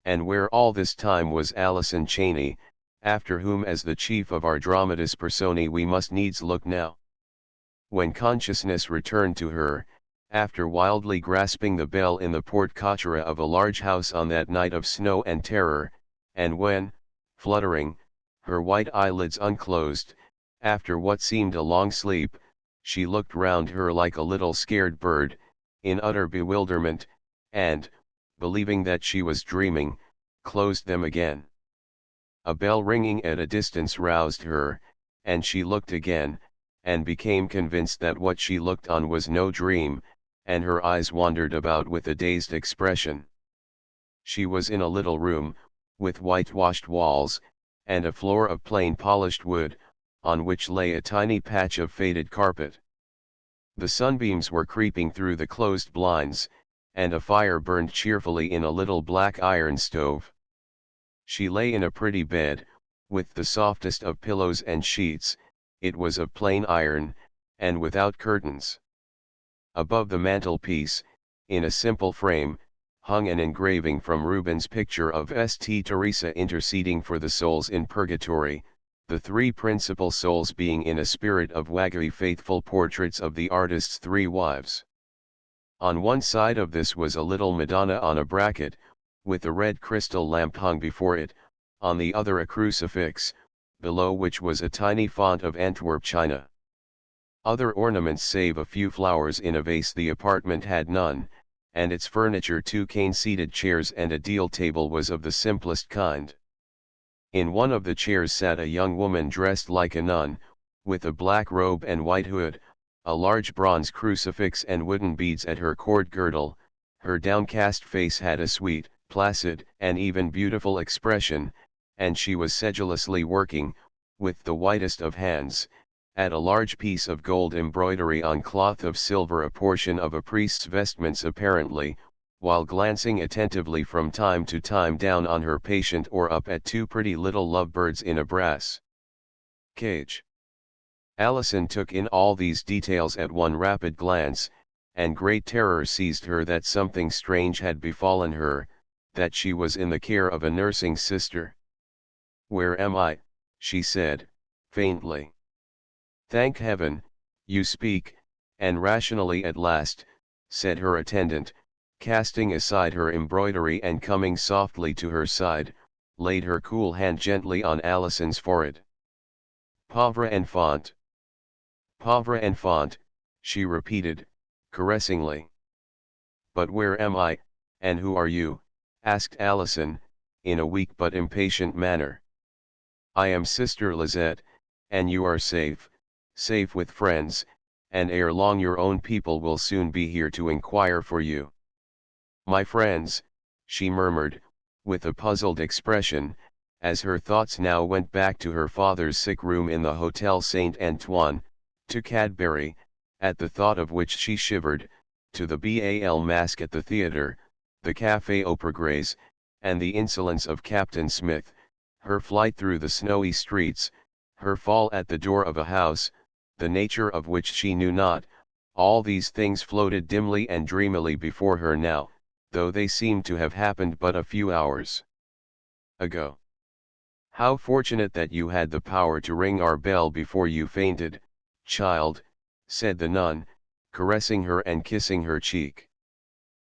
And where all this time was Alison Cheyne, after whom as the chief of our dramatis personae we must needs look now? When consciousness returned to her, after wildly grasping the bell in the porte-cochere of a large house on that night of snow and terror, and when, fluttering, her white eyelids unclosed, after what seemed a long sleep, she looked round her like a little scared bird, in utter bewilderment, and, believing that she was dreaming, closed them again. A bell ringing at a distance roused her, and she looked again, and became convinced that what she looked on was no dream, and her eyes wandered about with a dazed expression. She was in a little room, with whitewashed walls, and a floor of plain polished wood, on which lay a tiny patch of faded carpet. The sunbeams were creeping through the closed blinds, and a fire burned cheerfully in a little black iron stove. She lay in a pretty bed, with the softest of pillows and sheets. It was of plain iron, and without curtains. Above the mantelpiece, in a simple frame, hung an engraving from Rubens' picture of St. Teresa interceding for the souls in purgatory, the three principal souls being in a spirit of waggly faithful portraits of the artist's three wives. On one side of this was a little Madonna on a bracket, with a red crystal lamp hung before it, on the other a crucifix, below which was a tiny font of Antwerp china. Other ornaments save a few flowers in a vase the apartment had none, and its furniture, two cane-seated chairs and a deal table, was of the simplest kind. In one of the chairs sat a young woman dressed like a nun, with a black robe and white hood, a large bronze crucifix and wooden beads at her cord girdle. Her downcast face had a sweet, placid, and even beautiful expression, and she was sedulously working, with the whitest of hands, at a large piece of gold embroidery on cloth of silver, a portion of a priest's vestments apparently, while glancing attentively from time to time down on her patient or up at two pretty little lovebirds in a brass cage. Allison took in all these details at one rapid glance, and great terror seized her that something strange had befallen her, that she was in the care of a nursing sister. "Where am I?" she said, faintly. "Thank heaven, you speak, and rationally at last," said her attendant, casting aside her embroidery and coming softly to her side, laid her cool hand gently on Allison's forehead. "Pauvre enfant! Pauvre enfant!" she repeated, caressingly. "But where am I, and who are you?" asked Allison, in a weak but impatient manner. "I am Sister Lizette, and you are safe, safe with friends, and ere long your own people will soon be here to inquire for you." "My friends," she murmured, with a puzzled expression, as her thoughts now went back to her father's sick room in the Hotel Saint Antoine, to Cadbury, at the thought of which she shivered, to the Bal Masque at the theatre, the Café Opera Grace, and the insolence of Captain Smith, her flight through the snowy streets, her fall at the door of a house, the nature of which she knew not. All these things floated dimly and dreamily before her now, though they seemed to have happened but a few hours ago. "How fortunate that you had the power to ring our bell before you fainted, child," said the nun, caressing her and kissing her cheek.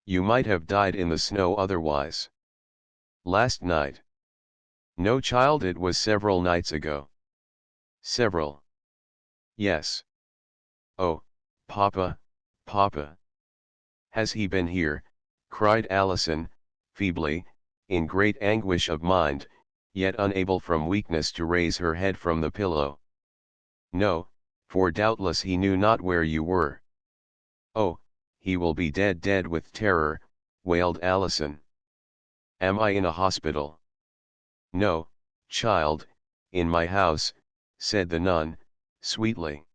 "You might have died in the snow otherwise." "Last night?" "No, child, it was several nights ago." "Several?" "Yes." "Oh, Papa, Papa! Has he been here?" cried Allison, feebly, in great anguish of mind, yet unable from weakness to raise her head from the pillow. "No, for doubtless he knew not where you were." "Oh, he will be dead, dead with terror," wailed Allison. "Am I in a hospital?" "No, child, in my house," said the nun, sweetly.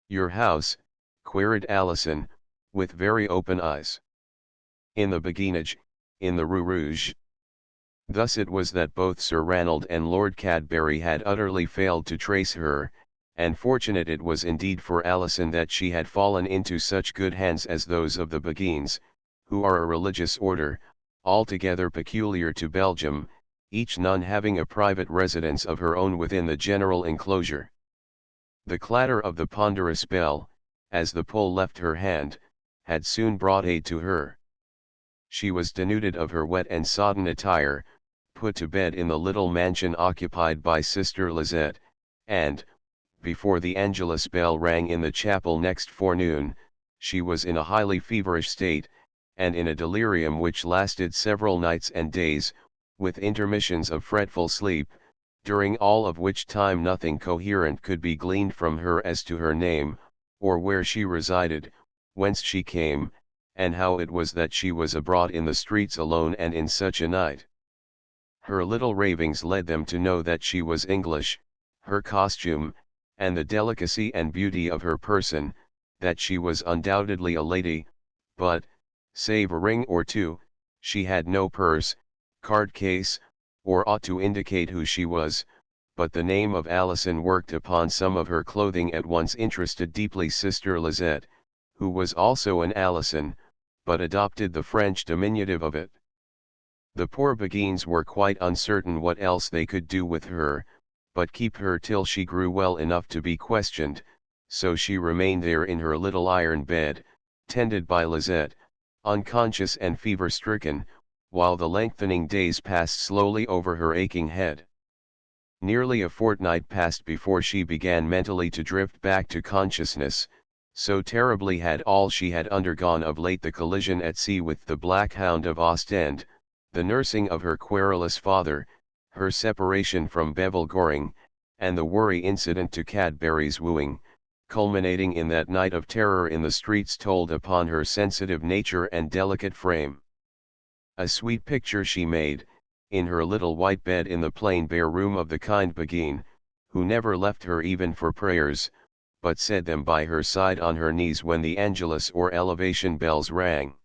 "Your house?" queried Allison, with very open eyes. "In the Beguinage, in the Rue Rouge." Thus it was that both Sir Ranald and Lord Cadbury had utterly failed to trace her, and fortunate it was indeed for Allison that she had fallen into such good hands as those of the Beguines, who are a religious order, altogether peculiar to Belgium, each nun having a private residence of her own within the general enclosure. The clatter of the ponderous bell, as the pull left her hand, had soon brought aid to her. She was denuded of her wet and sodden attire, put to bed in the little mansion occupied by Sister Lizette, and, before the Angelus bell rang in the chapel next forenoon, she was in a highly feverish state, and in a delirium which lasted several nights and days, with intermissions of fretful sleep, during all of which time nothing coherent could be gleaned from her as to her name, or where she resided, whence she came, and how it was that she was abroad in the streets alone and in such a night. Her little ravings led them to know that she was English, her costume, and the delicacy and beauty of her person, that she was undoubtedly a lady, but, save a ring or two, she had no purse, card case, or aught to indicate who she was, but the name of Alison worked upon some of her clothing at once interested deeply Sister Lisette, who was also an Alison, but adopted the French diminutive of it. The poor Beguines were quite uncertain what else they could do with her, but keep her till she grew well enough to be questioned, so she remained there in her little iron bed, tended by Lisette, unconscious and fever-stricken, while the lengthening days passed slowly over her aching head. Nearly a fortnight passed before she began mentally to drift back to consciousness, so terribly had all she had undergone of late, the collision at sea with the Black Hound of Ostend, the nursing of her querulous father, her separation from Bevil Goring, and the worry incident to Cadbury's wooing, culminating in that night of terror in the streets, told upon her sensitive nature and delicate frame. A sweet picture she made, in her little white bed in the plain bare room of the kind Beguine, who never left her even for prayers, but said them by her side on her knees when the Angelus or Elevation bells rang.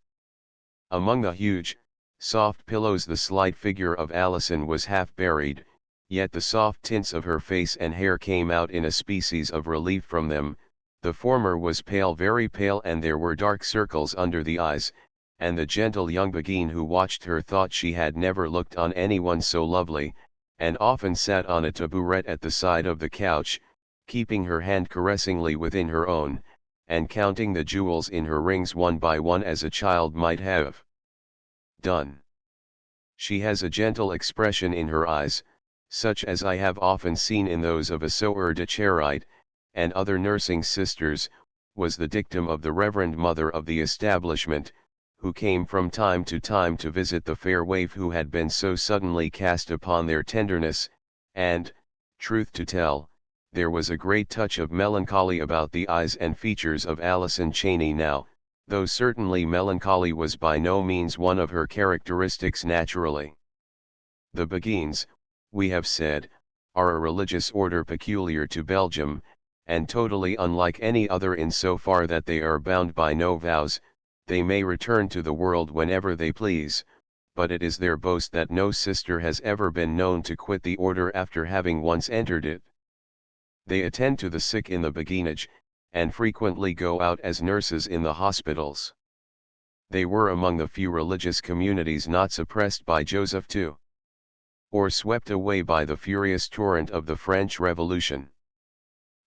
Among the huge, soft pillows the slight figure of Alison was half buried, yet the soft tints of her face and hair came out in a species of relief from them. The former was pale, very pale, and there were dark circles under the eyes, and the gentle young Beguine who watched her thought she had never looked on anyone so lovely, and often sat on a tabouret at the side of the couch, keeping her hand caressingly within her own, and counting the jewels in her rings one by one as a child might have done. She has a gentle expression in her eyes, such as I have often seen in those of a Soeur de Charite, and other nursing sisters, was the dictum of the Reverend Mother of the establishment, who came from time to time to visit the fair waif who had been so suddenly cast upon their tenderness, and, truth to tell, there was a great touch of melancholy about the eyes and features of Alison Cheyne now, though certainly melancholy was by no means one of her characteristics naturally. The Beguines, we have said, are a religious order peculiar to Belgium, and totally unlike any other in so far that they are bound by no vows. They may return to the world whenever they please, but it is their boast that no sister has ever been known to quit the order after having once entered it. They attend to the sick in the Beguinage, and frequently go out as nurses in the hospitals. They were among the few religious communities not suppressed by Joseph II, or swept away by the furious torrent of the French Revolution.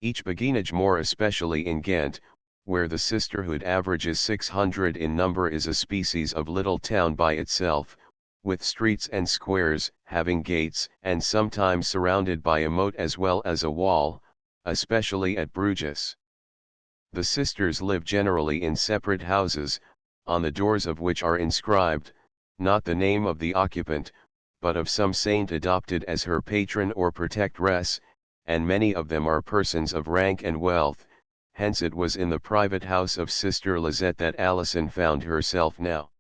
Each Beguinage, more especially in Ghent, where the sisterhood averages 600 in number, is a species of little town by itself, with streets and squares, having gates, and sometimes surrounded by a moat as well as a wall, especially at Bruges. The sisters live generally in separate houses, on the doors of which are inscribed, not the name of the occupant, but of some saint adopted as her patron or protectress, and many of them are persons of rank and wealth. Hence it was in the private house of Sister Lisette that Alison found herself now.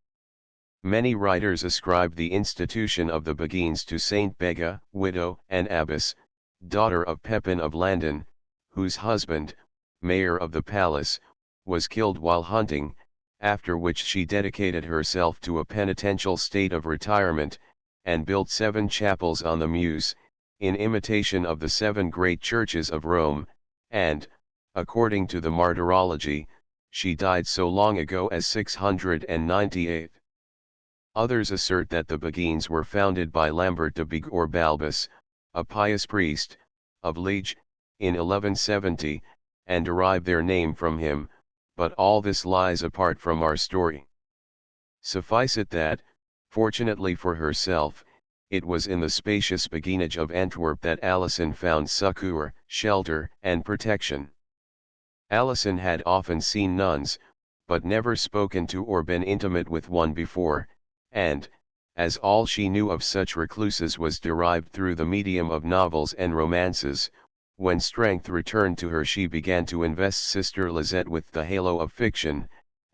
Many writers ascribe the institution of the Beguines to Saint Bega, widow and abbess, daughter of Pepin of Landen, whose husband, mayor of the palace, was killed while hunting, after which she dedicated herself to a penitential state of retirement, and built 7 chapels on the Meuse, in imitation of the 7 great churches of Rome, and, according to the martyrology, she died so long ago as 698. Others assert that the Beguines were founded by Lambert de Big or Balbus, a pious priest, of Liege, in 1170, and derive their name from him, but all this lies apart from our story. Suffice it that, fortunately for herself, it was in the spacious Beguinage of Antwerp that Alison found succour, shelter, and protection. Alison had often seen nuns, but never spoken to or been intimate with one before, and, as all she knew of such recluses was derived through the medium of novels and romances, when strength returned to her she began to invest Sister Lisette with the halo of fiction,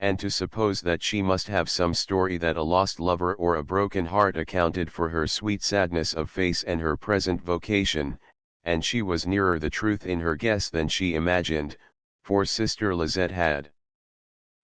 and to suppose that she must have some story that a lost lover or a broken heart accounted for her sweet sadness of face and her present vocation, and she was nearer the truth in her guess than she imagined, for Sister Lizette had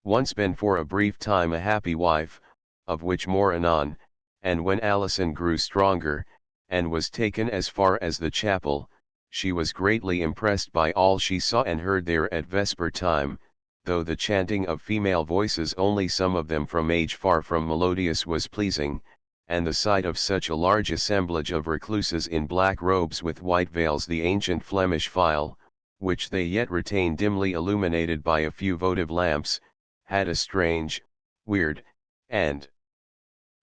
once been for a brief time a happy wife, of which more anon, and when Allison grew stronger, and was taken as far as the chapel, she was greatly impressed by all she saw and heard there at vesper time, though the chanting of female voices, only some of them from age far from melodious, was pleasing, and the sight of such a large assemblage of recluses in black robes with white veils, the ancient Flemish file, which they yet retained dimly illuminated by a few votive lamps, had a strange, weird, and,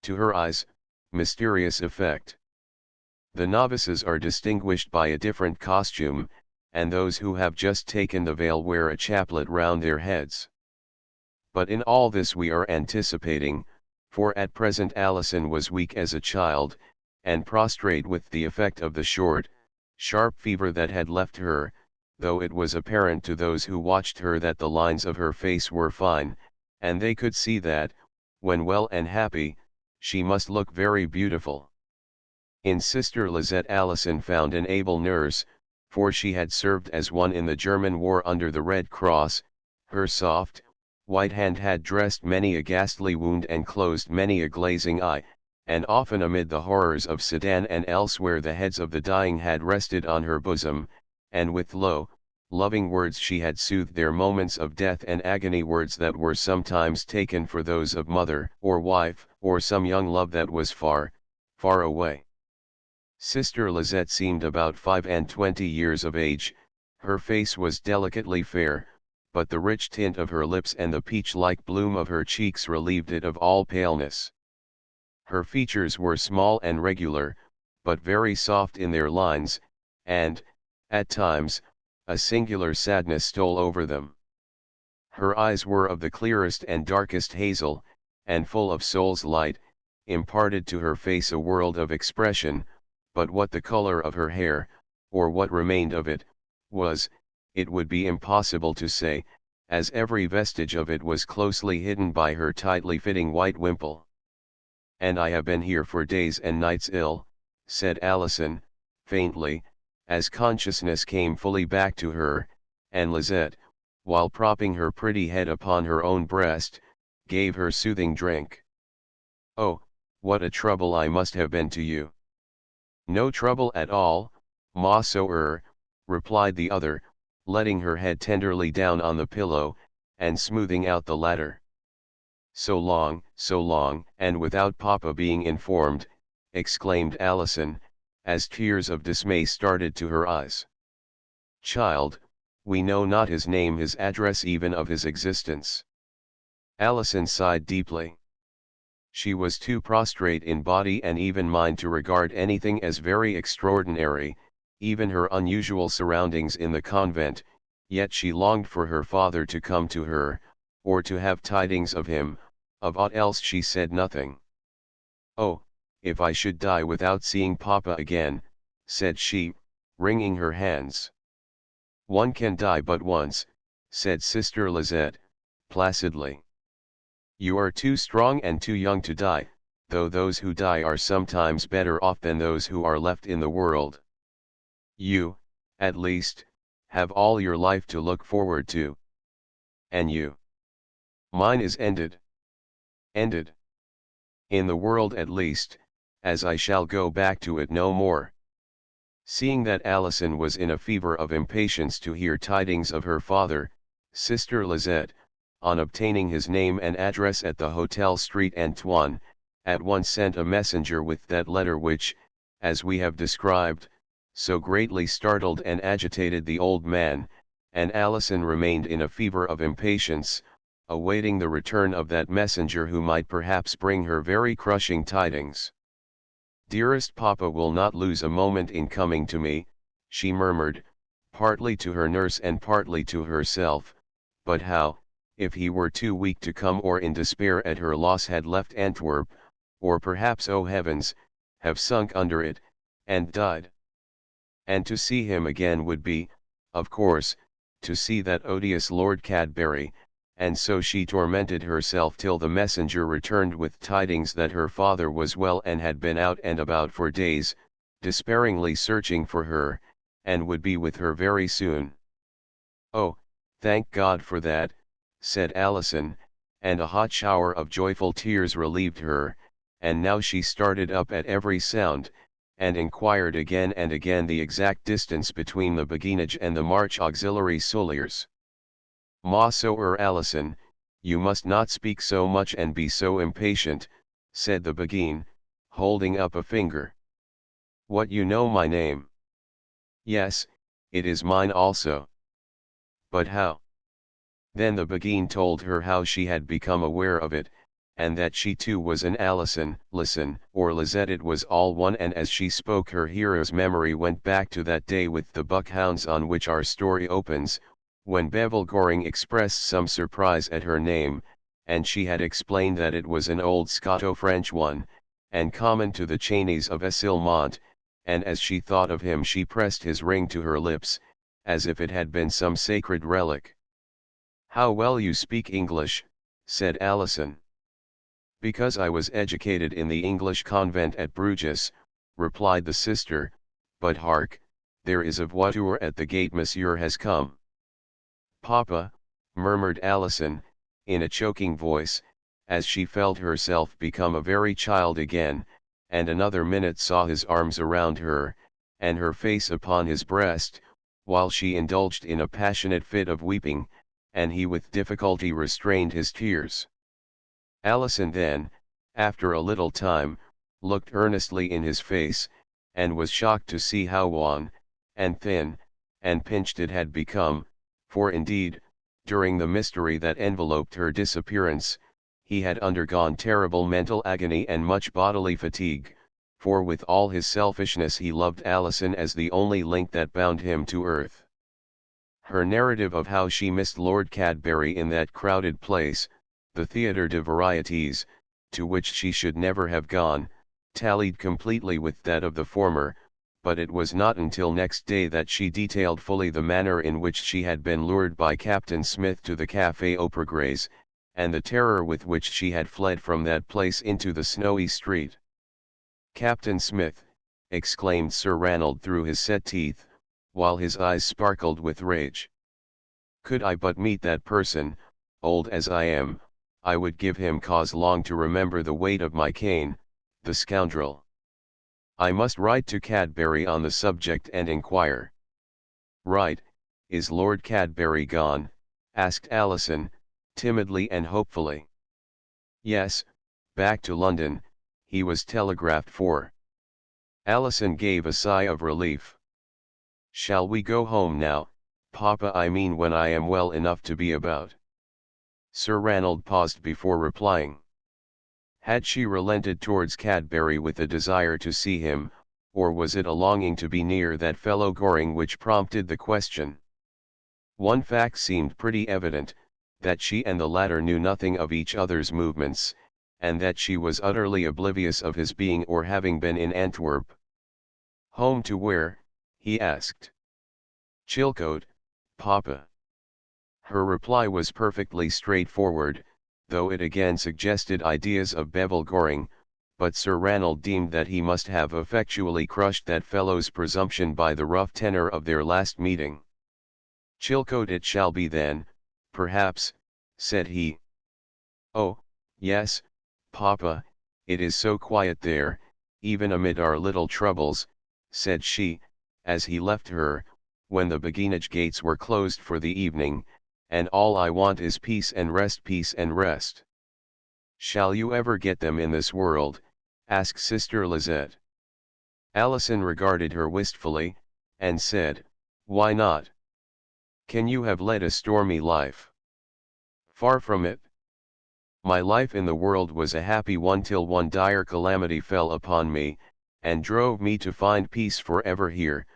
to her eyes, mysterious effect. The novices are distinguished by a different costume, and those who have just taken the veil wear a chaplet round their heads. But in all this we are anticipating, for at present Allison was weak as a child, and prostrate with the effect of the short, sharp fever that had left her, though it was apparent to those who watched her that the lines of her face were fine, and they could see that, when well and happy, she must look very beautiful. In Sister Lizette Allison found an able nurse, for she had served as one in the German war under the Red Cross. Her soft, white hand had dressed many a ghastly wound and closed many a glazing eye, and often amid the horrors of Sedan and elsewhere the heads of the dying had rested on her bosom, and with low, loving words she had soothed their moments of death and agony, words that were sometimes taken for those of mother or wife or some young love that was far, far away. Sister Lizette seemed about 25 years of age. Her face was delicately fair, but the rich tint of her lips and the peach-like bloom of her cheeks relieved it of all paleness. Her features were small and regular, but very soft in their lines, and, at times, a singular sadness stole over them. Her eyes were of the clearest and darkest hazel, and full of soul's light, imparted to her face a world of expression, but what the color of her hair, or what remained of it, was, it would be impossible to say, as every vestige of it was closely hidden by her tightly fitting white wimple. "And I have been here for days and nights ill," said Allison, faintly, as consciousness came fully back to her, and Lizette, while propping her pretty head upon her own breast, gave her soothing drink. "Oh, what a trouble I must have been to you." "No trouble at all, ma soeur," replied the other, letting her head tenderly down on the pillow, and smoothing out the latter. So long, and without Papa being informed," exclaimed Allison, as tears of dismay started to her eyes. "Child, we know not his name, his address, even of his existence." Allison sighed deeply. She was too prostrate in body and even mind to regard anything as very extraordinary, even her unusual surroundings in the convent, yet she longed for her father to come to her, or to have tidings of him. Of aught else she said nothing. "Oh, if I should die without seeing Papa again," said she, wringing her hands. "One can die but once," said Sister Lizette, placidly. "You are too strong and too young to die, though those who die are sometimes better off than those who are left in the world. You, at least, have all your life to look forward to. And you? Mine is ended. Ended. In the world at least, as I shall go back to it no more." Seeing that Allison was in a fever of impatience to hear tidings of her father, Sister Lizette, on obtaining his name and address at the Hotel Street Antoine, at once sent a messenger with that letter which, as we have described, so greatly startled and agitated the old man, and Allison remained in a fever of impatience, awaiting the return of that messenger who might perhaps bring her very crushing tidings. "Dearest Papa will not lose a moment in coming to me," she murmured, partly to her nurse and partly to herself, but how, if he were too weak to come or in despair at her loss had left Antwerp, or perhaps, oh heavens, have sunk under it, and died? And to see him again would be, of course, to see that odious Lord Cadbury, and so she tormented herself till the messenger returned with tidings that her father was well and had been out and about for days, despairingly searching for her, and would be with her very soon. "Oh, thank God for that," said Allison, and a hot shower of joyful tears relieved her, and now she started up at every sound, and inquired again and again the exact distance between the beguinage and the March Auxiliary Souliers. "Ma Soeur Allison, you must not speak so much and be so impatient," said the Beguine, holding up a finger. "What, you know my name?" "Yes, it is mine also." "But how?" Then the Beguine told her how she had become aware of it, and that she too was an Allison, Listen, or Lizette, it was all one, and as she spoke her hearer's memory went back to that day with the buckhounds on which our story opens, when Bevel Goring expressed some surprise at her name, and she had explained that it was an old Scoto-French one, and common to the Cheyennes of Essilmont, and as she thought of him she pressed his ring to her lips, as if it had been some sacred relic. "How well you speak English," said Allison. "Because I was educated in the English convent at Bruges," replied the sister, "but hark, there is a voiture at the gate, monsieur has come." "Papa," murmured Allison, in a choking voice, as she felt herself become a very child again, and another minute saw his arms around her, and her face upon his breast, while she indulged in a passionate fit of weeping, and he with difficulty restrained his tears. Allison then, after a little time, looked earnestly in his face, and was shocked to see how wan, and thin, and pinched it had become, for indeed, during the mystery that enveloped her disappearance, he had undergone terrible mental agony and much bodily fatigue, for with all his selfishness he loved Allison as the only link that bound him to earth. Her narrative of how she missed Lord Cadbury in that crowded place, the Theatre de Varietés, to which she should never have gone, tallied completely with that of the former, but it was not until next day that she detailed fully the manner in which she had been lured by Captain Smith to the Café Au Progrès, and the terror with which she had fled from that place into the snowy street. "Captain Smith!" exclaimed Sir Ranald through his set teeth, while his eyes sparkled with rage. "Could I but meet that person, old as I am, I would give him cause long to remember the weight of my cane, the scoundrel. I must write to Cadbury on the subject and inquire." "Right, is Lord Cadbury gone?" asked Allison, timidly and hopefully. "Yes, back to London, he was telegraphed for." Allison gave a sigh of relief. "Shall we go home now, Papa? I mean when I am well enough to be about." Sir Ranald paused before replying. Had she relented towards Cadbury with a desire to see him, or was it a longing to be near that fellow Goring which prompted the question? One fact seemed pretty evident, that she and the latter knew nothing of each other's movements, and that she was utterly oblivious of his being or having been in Antwerp. "Home to where?" he asked. "Chilcote, Papa." Her reply was perfectly straightforward, though it again suggested ideas of Bevel Goring, but Sir Ranald deemed that he must have effectually crushed that fellow's presumption by the rough tenor of their last meeting. "Chilcote it shall be then, perhaps," said he. "Oh, yes, Papa, it is so quiet there, even amid our little troubles," said she, as he left her, when the beguinage gates were closed for the evening, "and all I want is peace and rest, peace and rest." "Shall you ever get them in this world?" asked Sister Lizette. Allison regarded her wistfully, and said, "Why not? Can you have led a stormy life?" "Far from it. My life in the world was a happy one till one dire calamity fell upon me, and drove me to find peace forever here,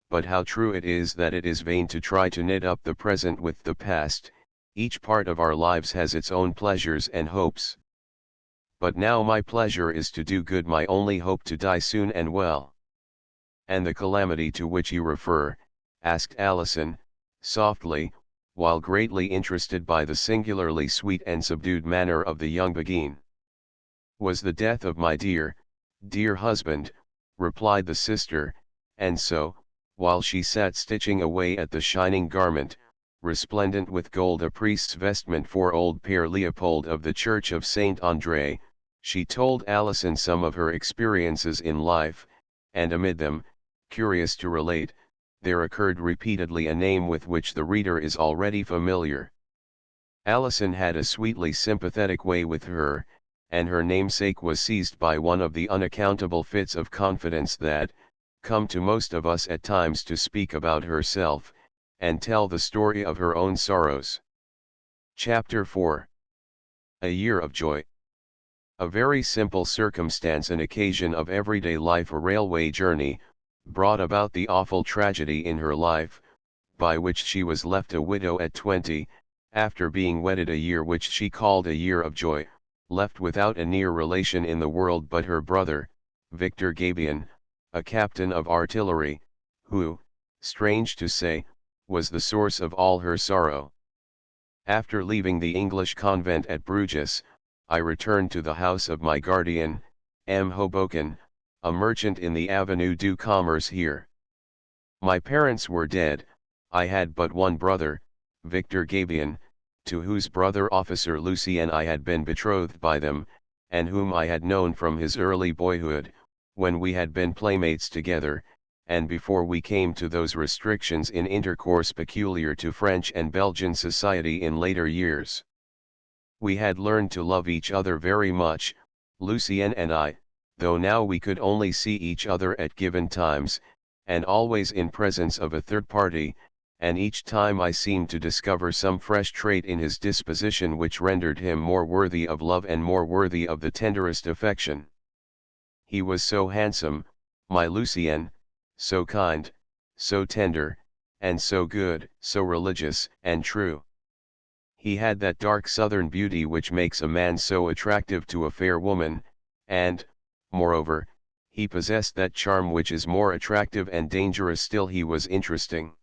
but how true it is that it is vain to try to knit up the present with the past. Each part of our lives has its own pleasures and hopes. But now my pleasure is to do good, my only hope to die soon and well." "And the calamity to which you refer," asked Allison, softly, while greatly interested by the singularly sweet and subdued manner of the young beguine. "Was the death of my dear, dear husband," replied the sister, and so, while she sat stitching away at the shining garment, resplendent with gold, a priest's vestment for old Père Leopold of the Church of Saint André, she told Alison some of her experiences in life, and amid them, curious to relate, there occurred repeatedly a name with which the reader is already familiar. Alison had a sweetly sympathetic way with her, and her namesake was seized by one of the unaccountable fits of confidence that come to most of us at times to speak about herself, and tell the story of her own sorrows. Chapter 4. A Year of Joy. A very simple circumstance, an occasion of everyday life, a railway journey, brought about the awful tragedy in her life, by which she was left a widow at 20, after being wedded a year, which she called a year of joy, left without a near relation in the world but her brother, Victor Gabian, a captain of artillery, who, strange to say, was the source of all her sorrow. After leaving the English convent at Bruges, I returned to the house of my guardian, M. Hoboken, a merchant in the Avenue du Commerce here. My parents were dead. I had but one brother, Victor Gabian, to whose brother officer Lucien I had been betrothed by them, and whom I had known from his early boyhood, when we had been playmates together, and before we came to those restrictions in intercourse peculiar to French and Belgian society in later years. We had learned to love each other very much, Lucien and I, though now we could only see each other at given times, and always in presence of a third party, and each time I seemed to discover some fresh trait in his disposition which rendered him more worthy of love and more worthy of the tenderest affection. He was so handsome, my Lucien, so kind, so tender, and so good, so religious and true. He had that dark southern beauty which makes a man so attractive to a fair woman, and, moreover, he possessed that charm which is more attractive and dangerous still. He was interesting.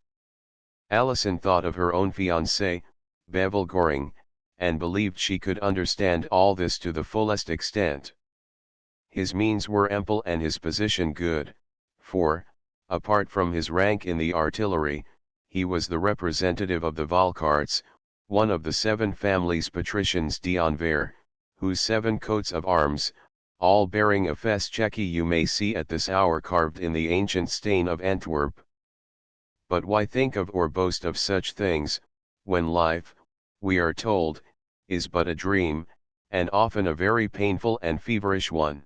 Alison thought of her own fiancé, Bevel Goring, and believed she could understand all this to the fullest extent. His means were ample and his position good, for, apart from his rank in the artillery, he was the representative of the Valcarts, one of the 7 families patricians d'Anvers, whose 7 coats of arms, all bearing a fess chequy, you may see at this hour carved in the ancient stone of Antwerp. But why think of or boast of such things, when life, we are told, is but a dream, and often a very painful and feverish one?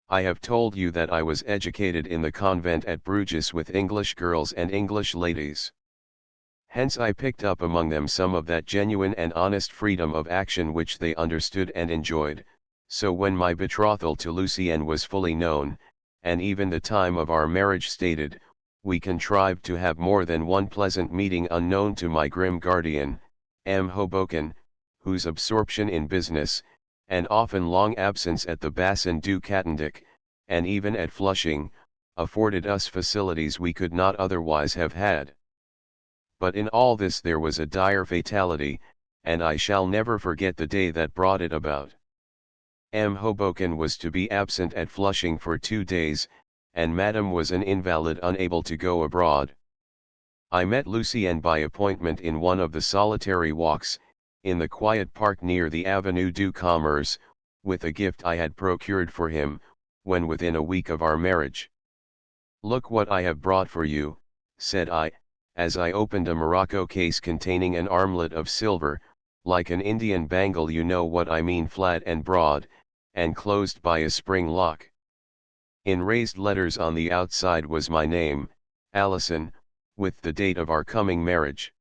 I have told you that I was educated in the convent at Bruges with English girls and English ladies. Hence I picked up among them some of that genuine and honest freedom of action which they understood and enjoyed, so when my betrothal to Lucien was fully known, and even the time of our marriage stated, we contrived to have more than one pleasant meeting unknown to my grim guardian, M. Hoboken, whose absorption in business, and often long absence at the Bassin du Catendic, and even at Flushing, afforded us facilities we could not otherwise have had. But in all this there was a dire fatality, and I shall never forget the day that brought it about. M. Hoboken was to be absent at Flushing for 2 days, and Madame was an invalid unable to go abroad. I met Lucien by appointment in one of the solitary walks, in the quiet park near the Avenue du Commerce, with a gift I had procured for him, when within a week of our marriage. "Look what I have brought for you," said I, as I opened a morocco case containing an armlet of silver, like an Indian bangle, you know what I mean, flat and broad, and closed by a spring lock. In raised letters on the outside was my name, Alison, with the date of our coming marriage.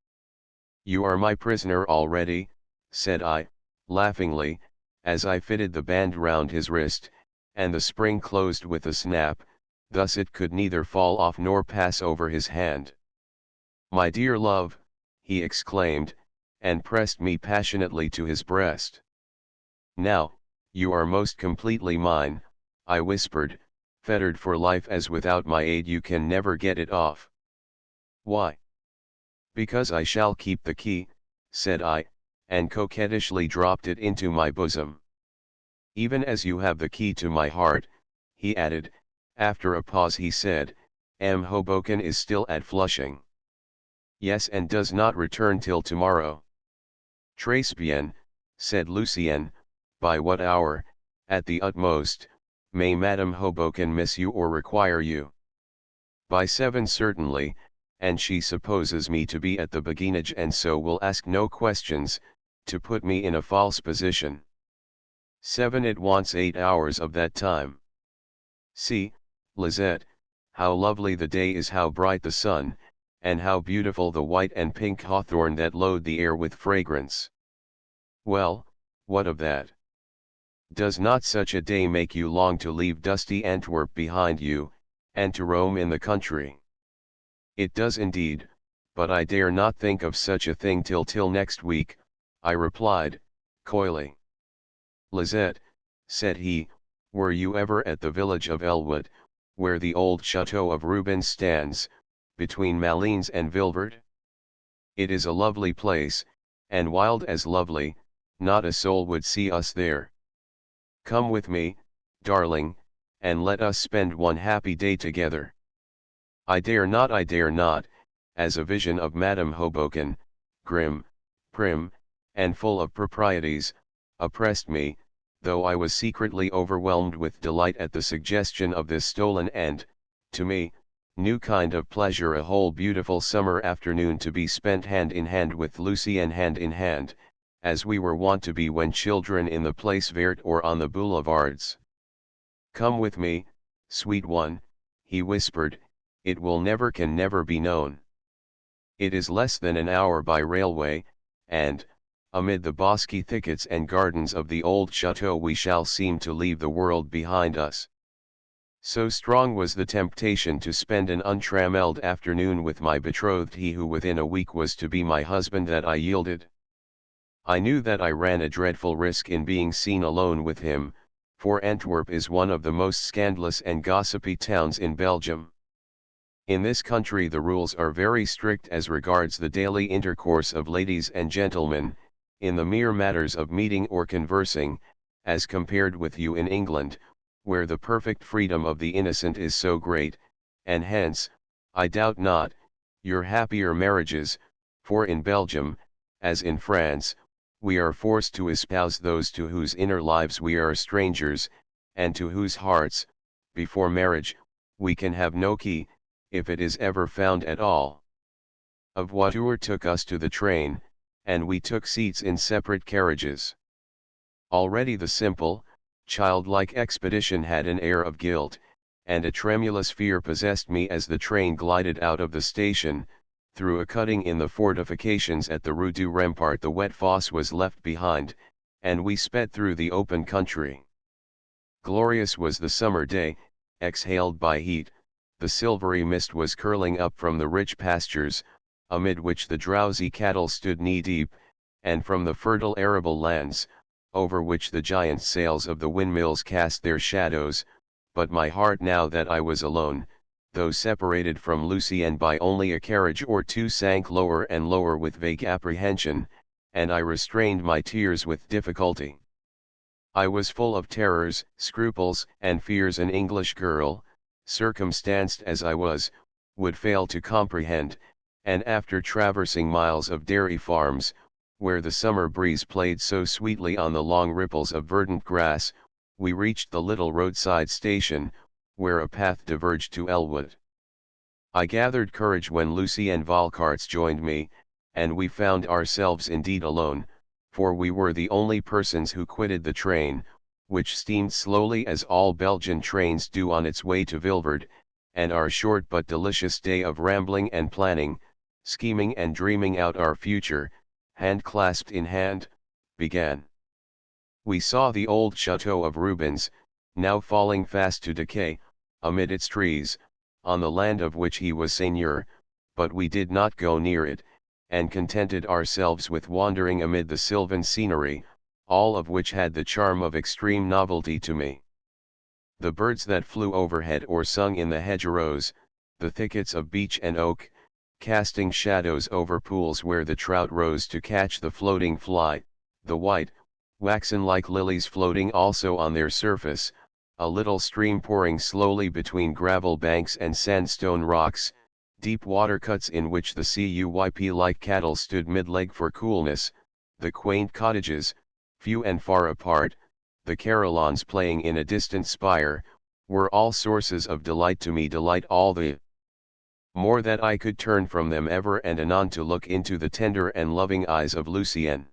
"You are my prisoner already," said I, laughingly, as I fitted the band round his wrist, and the spring closed with a snap, thus it could neither fall off nor pass over his hand. "My dear love," he exclaimed, and pressed me passionately to his breast. "Now, you are most completely mine," I whispered, "fettered for life, as without my aid you can never get it off." "Why?" Because I shall keep the key, said I, and coquettishly dropped it into my bosom. Even as you have the key to my heart, he added. After a pause he said, M. Hoboken is still at Flushing. Yes, and does not return till tomorrow. Très bien, said Lucien, by what hour, at the utmost, may Madame Hoboken miss you or require you? By 7 certainly, and she supposes me to be at the beguinage and so will ask no questions, to put me in a false position. 7 it wants 8 hours of that time. See, Lisette, how lovely the day is, how bright the sun, and how beautiful the white and pink hawthorn that load the air with fragrance. Well, what of that? Does not such a day make you long to leave dusty Antwerp behind you, and to roam in the country? It does indeed, but I dare not think of such a thing till next week, I replied, coyly. Lisette, said he, were you ever at the village of Elwood, where the old chateau of Rubens stands, between Malines and Vilverde? It is a lovely place, and wild as lovely, not a soul would see us there. Come with me, darling, and let us spend one happy day together. I dare not, as a vision of Madame Hoboken, grim, prim, and full of proprieties, oppressed me, though I was secretly overwhelmed with delight at the suggestion of this stolen and, to me, new kind of pleasure, a whole beautiful summer afternoon to be spent hand in hand with Lucien, hand in hand, as we were wont to be when children in the Place Verte or on the boulevards. Come with me, sweet one, he whispered, it will never can never be known. It is less than an hour by railway, and, amid the bosky thickets and gardens of the old chateau we shall seem to leave the world behind us. So strong was the temptation to spend an untrammelled afternoon with my betrothed, he who within a week was to be my husband, that I yielded. I knew that I ran a dreadful risk in being seen alone with him, for Antwerp is one of the most scandalous and gossipy towns in Belgium. In this country the rules are very strict as regards the daily intercourse of ladies and gentlemen, in the mere matters of meeting or conversing, as compared with you in England, where the perfect freedom of the innocent is so great, and hence, I doubt not, your happier marriages, for in Belgium, as in France, we are forced to espouse those to whose inner lives we are strangers, and to whose hearts, before marriage, we can have no key, if it is ever found at all. A voiture took us to the train, and we took seats in separate carriages. Already the simple, childlike expedition had an air of guilt, and a tremulous fear possessed me as the train glided out of the station. Through a cutting in the fortifications at the Rue du Rempart the wet fosse was left behind, and we sped through the open country. Glorious was the summer day, exhaled by heat, the silvery mist was curling up from the rich pastures, amid which the drowsy cattle stood knee-deep, and from the fertile arable lands, over which the giant sails of the windmills cast their shadows, but my heart, now that I was alone, though separated from Lucien by only a carriage or two, sank lower and lower with vague apprehension, and I restrained my tears with difficulty. I was full of terrors, scruples, and fears an English girl, circumstanced as I was, would fail to comprehend, and after traversing miles of dairy farms, where the summer breeze played so sweetly on the long ripples of verdant grass, we reached the little roadside station, where a path diverged to Elwood. I gathered courage when Lucien Valcarts joined me, and we found ourselves indeed alone, for we were the only persons who quitted the train, which steamed slowly as all Belgian trains do on its way to Vilverde, and our short but delicious day of rambling and planning, scheming and dreaming out our future, hand clasped in hand, began. We saw the old chateau of Rubens, now falling fast to decay, amid its trees, on the land of which he was seigneur, but we did not go near it, and contented ourselves with wandering amid the sylvan scenery, all of which had the charm of extreme novelty to me. The birds that flew overhead or sung in the hedgerows, the thickets of beech and oak, casting shadows over pools where the trout rose to catch the floating fly, the white, waxen-like lilies floating also on their surface, a little stream pouring slowly between gravel banks and sandstone rocks, deep water cuts in which the cuyp-like cattle stood mid-leg for coolness, the quaint cottages, few and far apart, the carillons playing in a distant spire, were all sources of delight to me, delight all the more that I could turn from them ever and anon to look into the tender and loving eyes of Lucienne.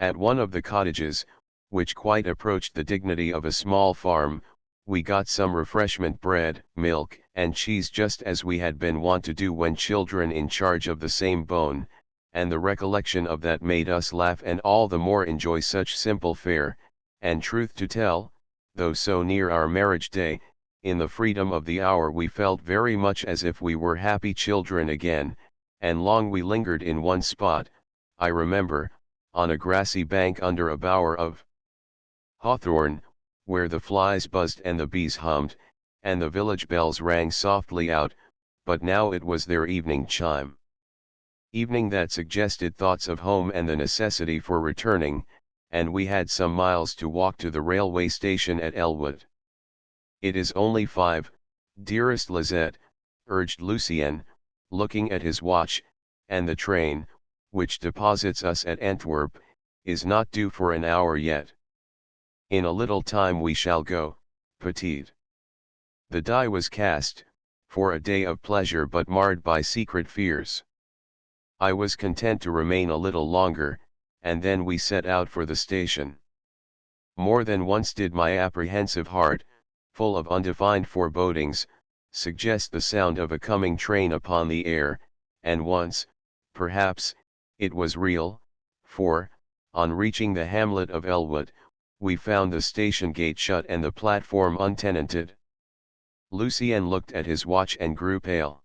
At one of the cottages, which quite approached the dignity of a small farm, we got some refreshment, bread, milk, and cheese, just as we had been wont to do when children in charge of the same bone, and the recollection of that made us laugh and all the more enjoy such simple fare, and truth to tell, though so near our marriage day, in the freedom of the hour we felt very much as if we were happy children again, and long we lingered in one spot, I remember, on a grassy bank under a bower of hawthorn, where the flies buzzed and the bees hummed, and the village bells rang softly out, but now it was their evening chime. Evening that suggested thoughts of home and the necessity for returning, and we had some miles to walk to the railway station at Elwood. "It is only 5, dearest Lisette," urged Lucien, looking at his watch, "and the train, which deposits us at Antwerp, is not due for an hour yet. In a little time we shall go, petite." The die was cast, for a day of pleasure but marred by secret fears. I was content to remain a little longer, and then we set out for the station. More than once did my apprehensive heart, full of undefined forebodings, suggest the sound of a coming train upon the air, and once, perhaps, it was real, for, on reaching the hamlet of Elwood, we found the station gate shut and the platform untenanted. Lucien looked at his watch and grew pale.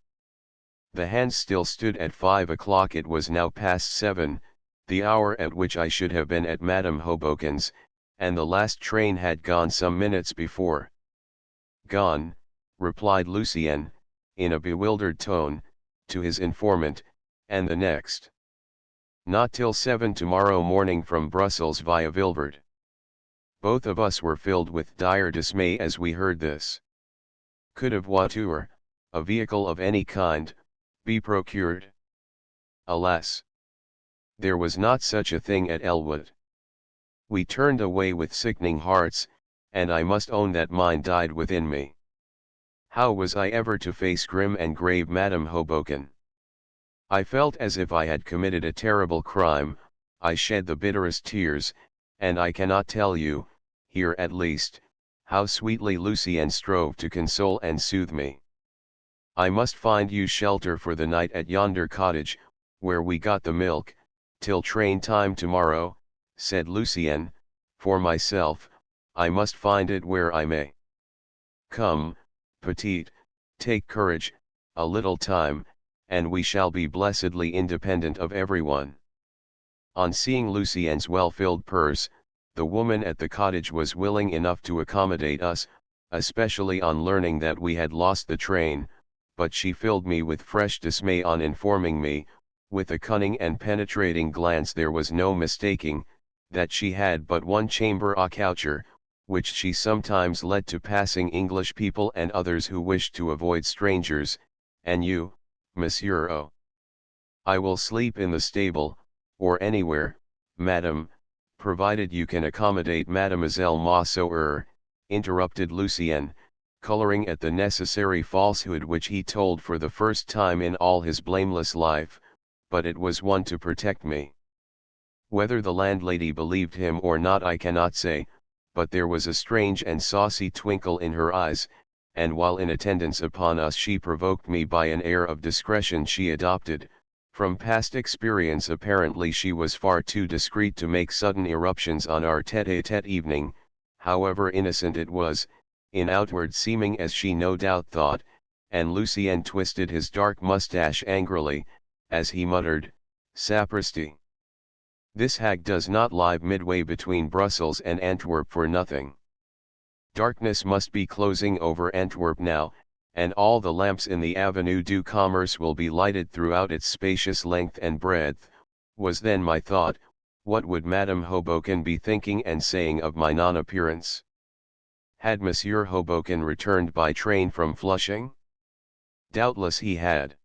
The hands still stood at 5 o'clock. It was now past 7, the hour at which I should have been at Madame Hoboken's, and the last train had gone some minutes before. "Gone," replied Lucien, in a bewildered tone, to his informant, "and the next?" "Not till 7 tomorrow morning from Brussels via Vilvoorde." Both of us were filled with dire dismay as we heard this. Could a voiture, a vehicle of any kind, be procured? Alas! There was not such a thing at Elwood. We turned away with sickening hearts, and I must own that mine died within me. How was I ever to face grim and grave Madame Hoboken? I felt as if I had committed a terrible crime, I shed the bitterest tears, and I cannot tell you, here at least, how sweetly Lucien strove to console and soothe me. "I must find you shelter for the night at yonder cottage, where we got the milk, till train time tomorrow," said Lucien. "For myself, I must find it where I may. Come, petite, take courage, a little time, and we shall be blessedly independent of everyone." On seeing Lucien's well-filled purse, the woman at the cottage was willing enough to accommodate us, especially on learning that we had lost the train, but she filled me with fresh dismay on informing me, with a cunning and penetrating glance there was no mistaking, that she had but one chamber à coucher, which she sometimes let to passing English people and others who wished to avoid strangers, and you, Monsieur O. "I will sleep in the stable, or anywhere, madame, provided you can accommodate Mademoiselle Massour," interrupted Lucien, coloring at the necessary falsehood which he told for the first time in all his blameless life, "but it was one to protect me." Whether the landlady believed him or not I cannot say, but there was a strange and saucy twinkle in her eyes, and while in attendance upon us she provoked me by an air of discretion she adopted. From past experience apparently she was far too discreet to make sudden irruptions on our tête-à-tête evening, however innocent it was, in outward seeming as she no doubt thought, and Lucien twisted his dark moustache angrily, as he muttered, "Sapristi! This hag does not lie midway between Brussels and Antwerp for nothing. Darkness must be closing over Antwerp now, and all the lamps in the Avenue du Commerce will be lighted throughout its spacious length and breadth, was then my thought. What would Madame Hoboken be thinking and saying of my non-appearance? Had Monsieur Hoboken returned by train from Flushing? Doubtless he had.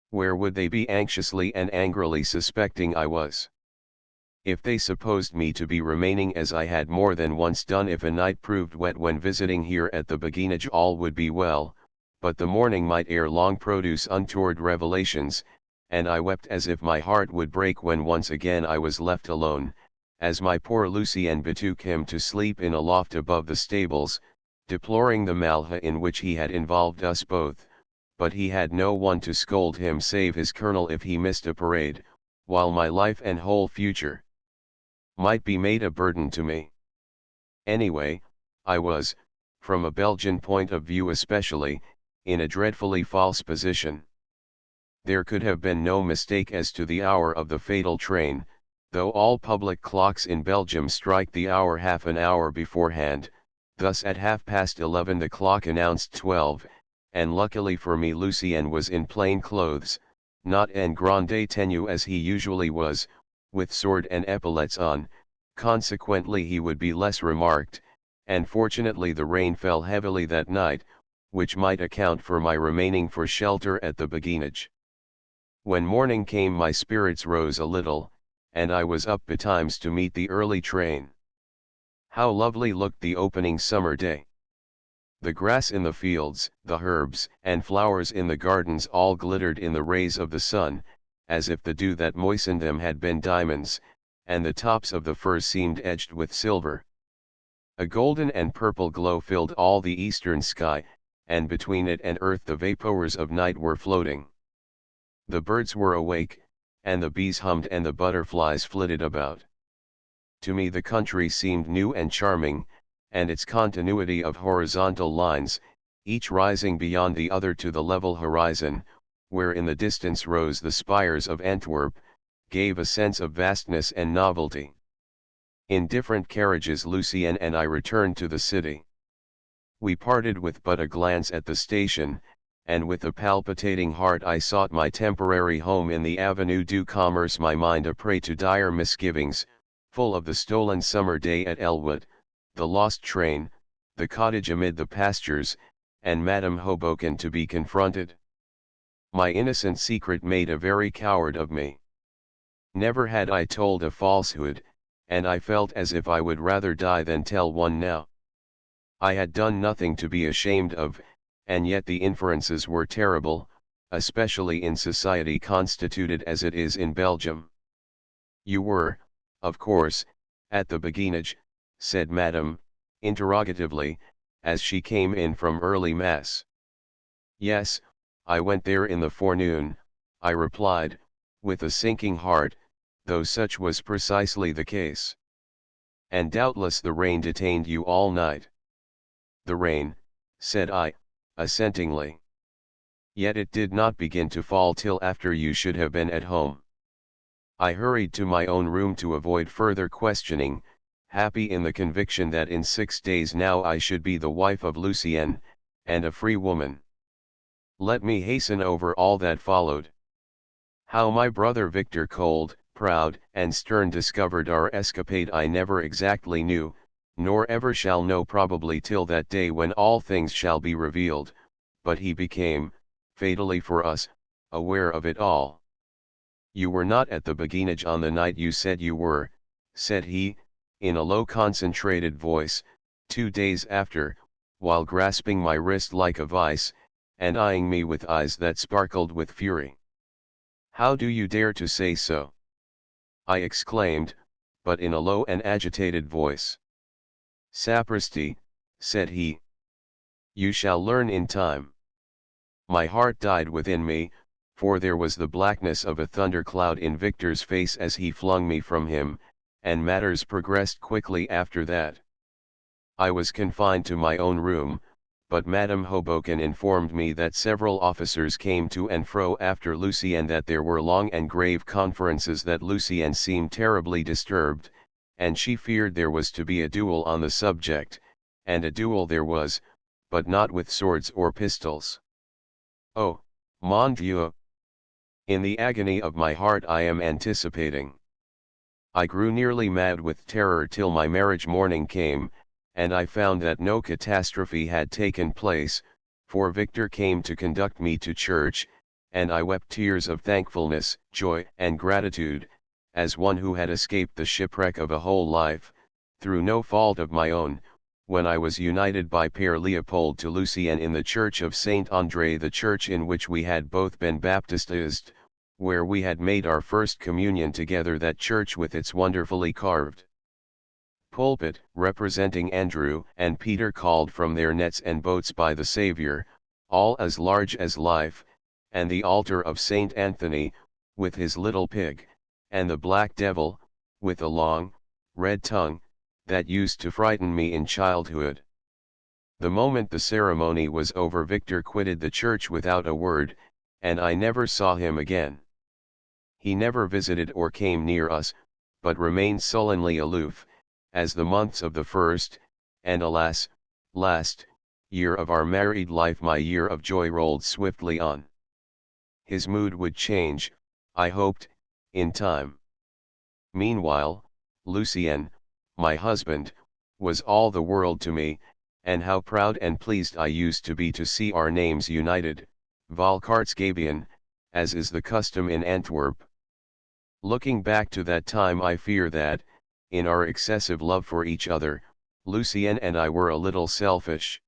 Where would they be anxiously and angrily suspecting I was? If they supposed me to be remaining as I had more than once done if a night proved wet when visiting here at the Beguinage, all would be well, but the morning might ere long produce untoward revelations, and I wept as if my heart would break when once again I was left alone, as my poor Lucien betook him to sleep in a loft above the stables, deploring the malha in which he had involved us both, but he had no one to scold him save his colonel if he missed a parade, while my life and whole future might be made a burden to me. Anyway, I was, from a Belgian point of view especially, in a dreadfully false position. There could have been no mistake as to the hour of the fatal train, though all public clocks in Belgium strike the hour half an hour beforehand. Thus at 11:30 the clock announced 12, and luckily for me Lucien was in plain clothes, not en grande tenue as he usually was, with sword and epaulets on, consequently he would be less remarked, and fortunately the rain fell heavily that night, which might account for my remaining for shelter at the Beguinage. When morning came my spirits rose a little, and I was up betimes to meet the early train. How lovely looked the opening summer day! The grass in the fields, the herbs and flowers in the gardens all glittered in the rays of the sun, as if the dew that moistened them had been diamonds, and the tops of the firs seemed edged with silver. A golden and purple glow filled all the eastern sky, and between it and earth the vapours of night were floating. The birds were awake, and the bees hummed and the butterflies flitted about. To me the country seemed new and charming, and its continuity of horizontal lines, each rising beyond the other to the level horizon, where in the distance rose the spires of Antwerp, gave a sense of vastness and novelty. In different carriages Lucien and I returned to the city. We parted with but a glance at the station, and with a palpitating heart I sought my temporary home in the Avenue du Commerce, my mind a prey to dire misgivings, full of the stolen summer day at Elwood, the lost train, the cottage amid the pastures, and Madame Hoboken to be confronted. My innocent secret made a very coward of me. Never had I told a falsehood, and I felt as if I would rather die than tell one now. I had done nothing to be ashamed of, and yet the inferences were terrible, especially in society constituted as it is in Belgium. You were, of course, at the Beguinage, said Madame, interrogatively, as she came in from early mass. Yes, I went there in the forenoon, I replied, with a sinking heart, though such was precisely the case. And doubtless the rain detained you all night. The rain, said I, assentingly. Yet it did not begin to fall till after you should have been at home. I hurried to my own room to avoid further questioning, happy in the conviction that in 6 days now I should be the wife of Lucien, and a free woman. Let me hasten over all that followed. How my brother Victor, cold, proud, and stern, discovered our escapade I never exactly knew, nor ever shall know probably till that day when all things shall be revealed, but he became, fatally for us, aware of it all. You were not at the Beguinage on the night you said you were, said he, in a low concentrated voice, 2 days after, while grasping my wrist like a vice, and eyeing me with eyes that sparkled with fury. How do you dare to say so? I exclaimed, but in a low and agitated voice. Sapristi, said he. You shall learn in time. My heart died within me, for there was the blackness of a thundercloud in Victor's face as he flung me from him, and matters progressed quickly after that. I was confined to my own room, but Madame Hoboken informed me that several officers came to and fro after Lucien, that there were long and grave conferences, that Lucien seemed terribly disturbed, and she feared there was to be a duel on the subject, and a duel there was, but not with swords or pistols. Oh, mon Dieu! In the agony of my heart I am anticipating. I grew nearly mad with terror till my marriage morning came, and I found that no catastrophe had taken place, for Victor came to conduct me to church, and I wept tears of thankfulness, joy, and gratitude, as one who had escaped the shipwreck of a whole life, through no fault of my own, when I was united by Père Leopold to Lucien in the church of Saint André, the church in which we had both been baptized, where we had made our first communion together, that church with its wonderfully carved pulpit, representing Andrew and Peter called from their nets and boats by the Saviour, all as large as life, and the altar of Saint Anthony, with his little pig, and the black devil, with a long, red tongue, that used to frighten me in childhood. The moment the ceremony was over, Victor quitted the church without a word, and I never saw him again. He never visited or came near us, but remained sullenly aloof, as the months of the first, and alas, last, year of our married life, my year of joy, rolled swiftly on. His mood would change, I hoped, in time. Meanwhile, Lucien, my husband, was all the world to me, and how proud and pleased I used to be to see our names united, Valkartsgabian, as is the custom in Antwerp. Looking back to that time, I fear that, in our excessive love for each other, Lucien and I were a little selfish.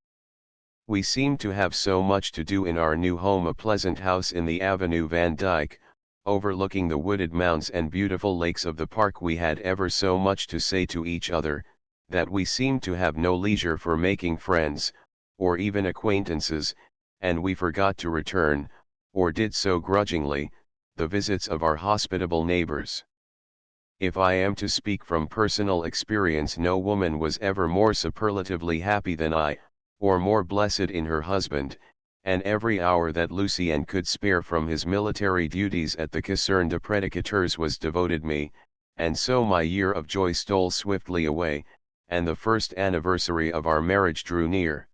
We seemed to have so much to do in our new home, a pleasant house in the Avenue Van Dyck, overlooking the wooded mounds and beautiful lakes of the park. We had ever so much to say to each other, that we seemed to have no leisure for making friends, or even acquaintances, and we forgot to return, or did so grudgingly, the visits of our hospitable neighbors. If I am to speak from personal experience, no woman was ever more superlatively happy than I, or more blessed in her husband, and every hour that Lucien could spare from his military duties at the Caserne de Prédicateurs was devoted me, and so my year of joy stole swiftly away, and the first anniversary of our marriage drew near.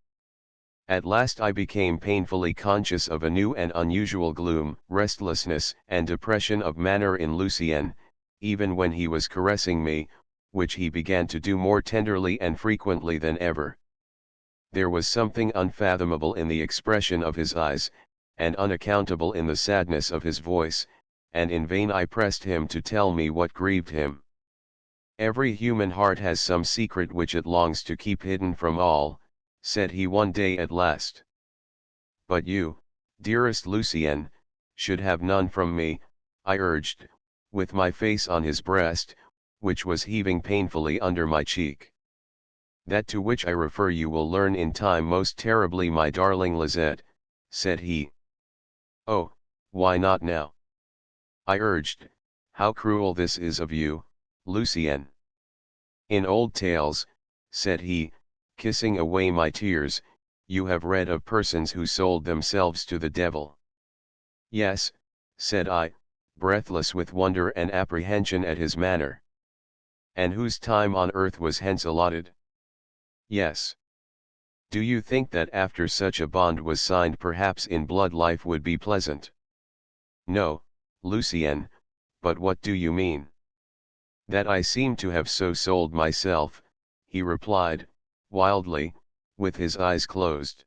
At last I became painfully conscious of a new and unusual gloom, restlessness, and depression of manner in Lucien, even when he was caressing me, which he began to do more tenderly and frequently than ever. There was something unfathomable in the expression of his eyes, and unaccountable in the sadness of his voice, and in vain I pressed him to tell me what grieved him. Every human heart has some secret which it longs to keep hidden from all, said he one day at last. But you, dearest Lucien, should have none from me, I urged, with my face on his breast, which was heaving painfully under my cheek. That to which I refer you will learn in time most terribly, my darling Lisette, said he. Oh, why not now? I urged, how cruel this is of you, Lucien. In old tales, said he, kissing away my tears, you have read of persons who sold themselves to the devil. Yes, said I, breathless with wonder and apprehension at his manner. And whose time on earth was hence allotted? Yes. Do you think that after such a bond was signed, perhaps in blood, life would be pleasant? No, Lucien, but what do you mean? That I seem to have so sold myself, he replied, wildly, with his eyes closed.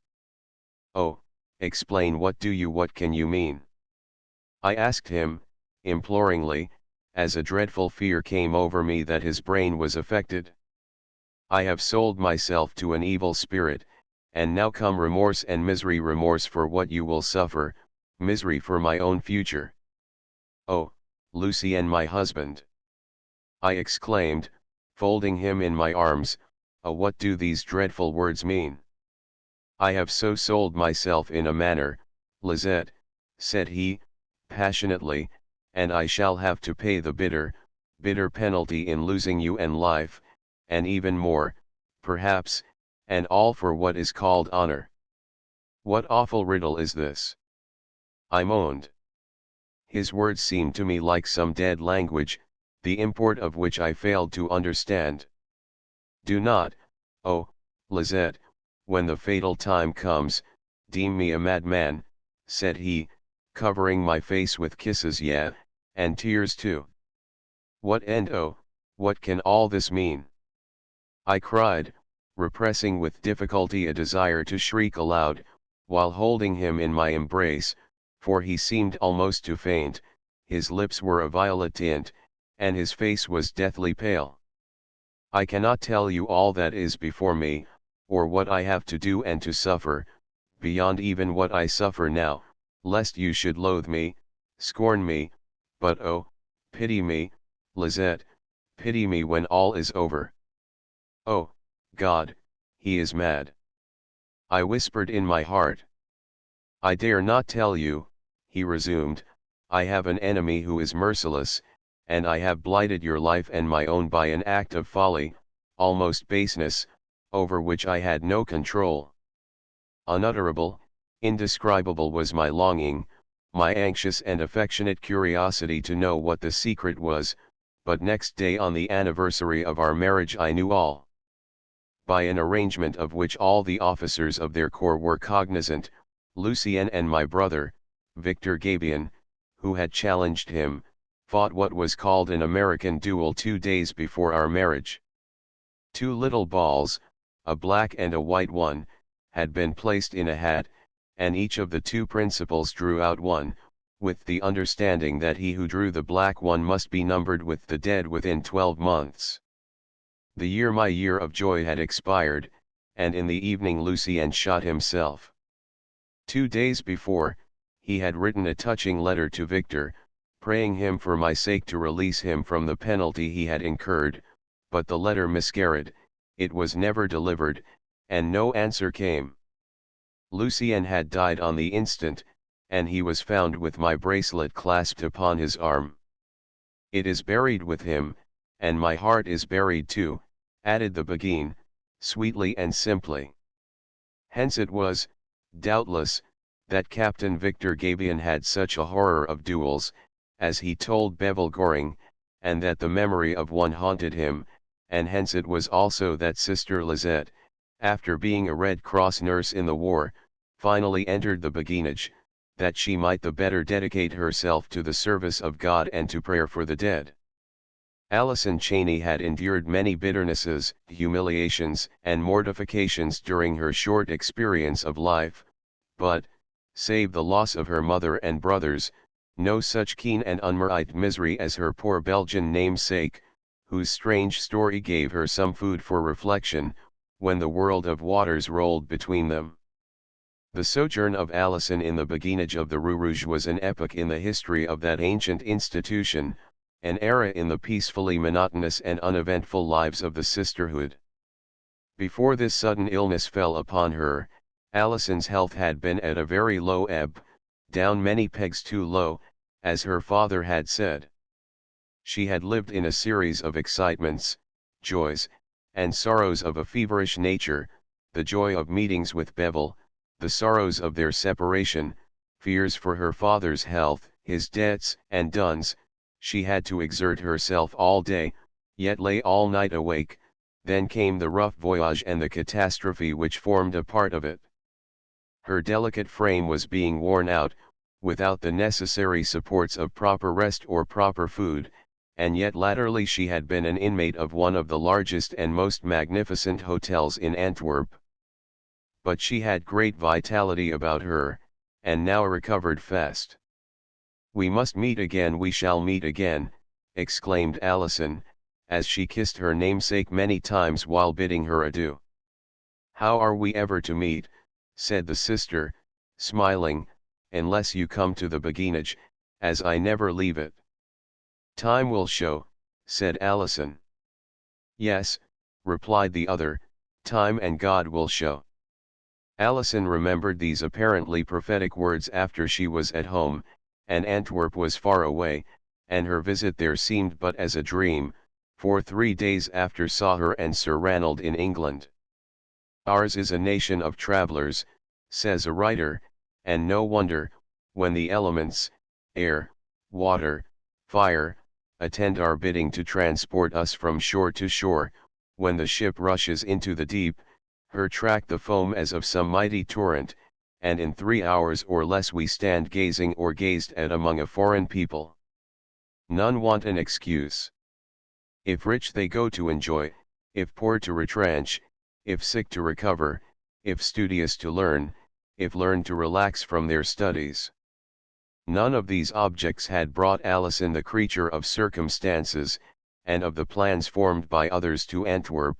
Oh, explain, what can you mean? I asked him, imploringly, as a dreadful fear came over me that his brain was affected. I have sold myself to an evil spirit, and now come remorse and misery, remorse for what you will suffer, misery for my own future. Oh, Lucien, my husband! I exclaimed, folding him in my arms, oh, what do these dreadful words mean? I have so sold myself in a manner, Lisette, said he, passionately, and I shall have to pay the bitter, bitter penalty in losing you and life, and even more, perhaps, and all for what is called honor. What awful riddle is this? I moaned. His words seemed to me like some dead language, the import of which I failed to understand. Do not, oh, Lisette, when the fatal time comes, deem me a madman, said he, covering my face with kisses, yeah, and tears too. What end, oh, what can all this mean? I cried, repressing with difficulty a desire to shriek aloud, while holding him in my embrace, for he seemed almost to faint, his lips were a violet tint, and his face was deathly pale. I cannot tell you all that is before me, or what I have to do and to suffer, beyond even what I suffer now, lest you should loathe me, scorn me, but oh, pity me, Lisette, pity me when all is over. Oh, God, he is mad. I whispered in my heart. I dare not tell you, he resumed, I have an enemy who is merciless, and I have blighted your life and my own by an act of folly, almost baseness, over which I had no control. Unutterable, indescribable was my longing, my anxious and affectionate curiosity to know what the secret was, but next day on the anniversary of our marriage I knew all. By an arrangement of which all the officers of their corps were cognizant, Lucien and my brother, Victor Gabian, who had challenged him, fought what was called an American duel 2 days before our marriage. 2 little balls, a black and a white one, had been placed in a hat, and each of the 2 principals drew out one, with the understanding that he who drew the black one must be numbered with the dead within 12 months. My year of joy had expired, and in the evening Lucien shot himself. 2 days before, he had written a touching letter to Victor, praying him for my sake to release him from the penalty he had incurred, but the letter miscarried, it was never delivered, and no answer came. Lucien had died on the instant, and he was found with my bracelet clasped upon his arm. It is buried with him, and my heart is buried too, added the Beguine, sweetly and simply. Hence it was, doubtless, that Captain Victor Gabian had such a horror of duels, as he told Bevel Goring, and that the memory of one haunted him, and hence it was also that Sister Lisette, after being a Red Cross nurse in the war, finally entered the Beguinage, that she might the better dedicate herself to the service of God and to prayer for the dead. Alison Cheyne had endured many bitternesses, humiliations, and mortifications during her short experience of life, but, save the loss of her mother and brothers, no such keen and unmeasured misery as her poor Belgian namesake, whose strange story gave her some food for reflection, when the world of waters rolled between them. The sojourn of Alison in the Beguinage of the Rue Rouge was an epoch in the history of that ancient institution, an era in the peacefully monotonous and uneventful lives of the sisterhood. Before this sudden illness fell upon her, Alison's health had been at a very low ebb, down many pegs too low, as her father had said. She had lived in a series of excitements, joys, and sorrows of a feverish nature, the joy of meetings with Bevel, the sorrows of their separation, fears for her father's health, his debts and duns. She had to exert herself all day, yet lay all night awake, then came the rough voyage and the catastrophe which formed a part of it. Her delicate frame was being worn out, without the necessary supports of proper rest or proper food, and yet latterly she had been an inmate of one of the largest and most magnificent hotels in Antwerp. But she had great vitality about her, and now recovered fast. "We must meet again, we shall meet again," exclaimed Alison, as she kissed her namesake many times while bidding her adieu. "How are we ever to meet," said the sister, smiling, "unless you come to the Beguinage, as I never leave it?" "Time will show," said Alison. "Yes," replied the other, "time and God will show." Alison remembered these apparently prophetic words after she was at home, and Antwerp was far away, and her visit there seemed but as a dream, for 3 days after saw her and Sir Ranald in England. "Ours is a nation of travellers," says a writer, and no wonder, when the elements, air, water, fire, attend our bidding to transport us from shore to shore, when the ship rushes into the deep, her track the foam as of some mighty torrent, and in 3 hours or less we stand gazing or gazed at among a foreign people. None want an excuse. If rich they go to enjoy, if poor to retrench, if sick to recover, if studious to learn, if learned to relax from their studies. None of these objects had brought Alison the creature of circumstances, and of the plans formed by others to Antwerp,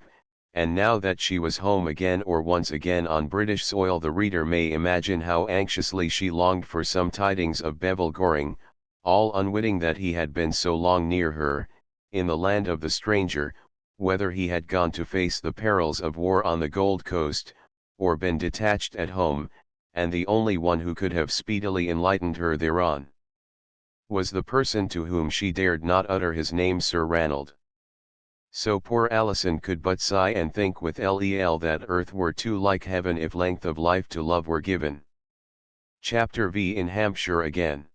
and now that she was home again or once again on British soil, the reader may imagine how anxiously she longed for some tidings of Bevil Goring, all unwitting that he had been so long near her, in the land of the stranger, whether he had gone to face the perils of war on the Gold Coast, or been detached at home, and the only one who could have speedily enlightened her thereon was the person to whom she dared not utter his name, Sir Ranald. So poor Alison could but sigh and think with Lel that earth were too like heaven if length of life to love were given. Chapter V. In Hampshire again.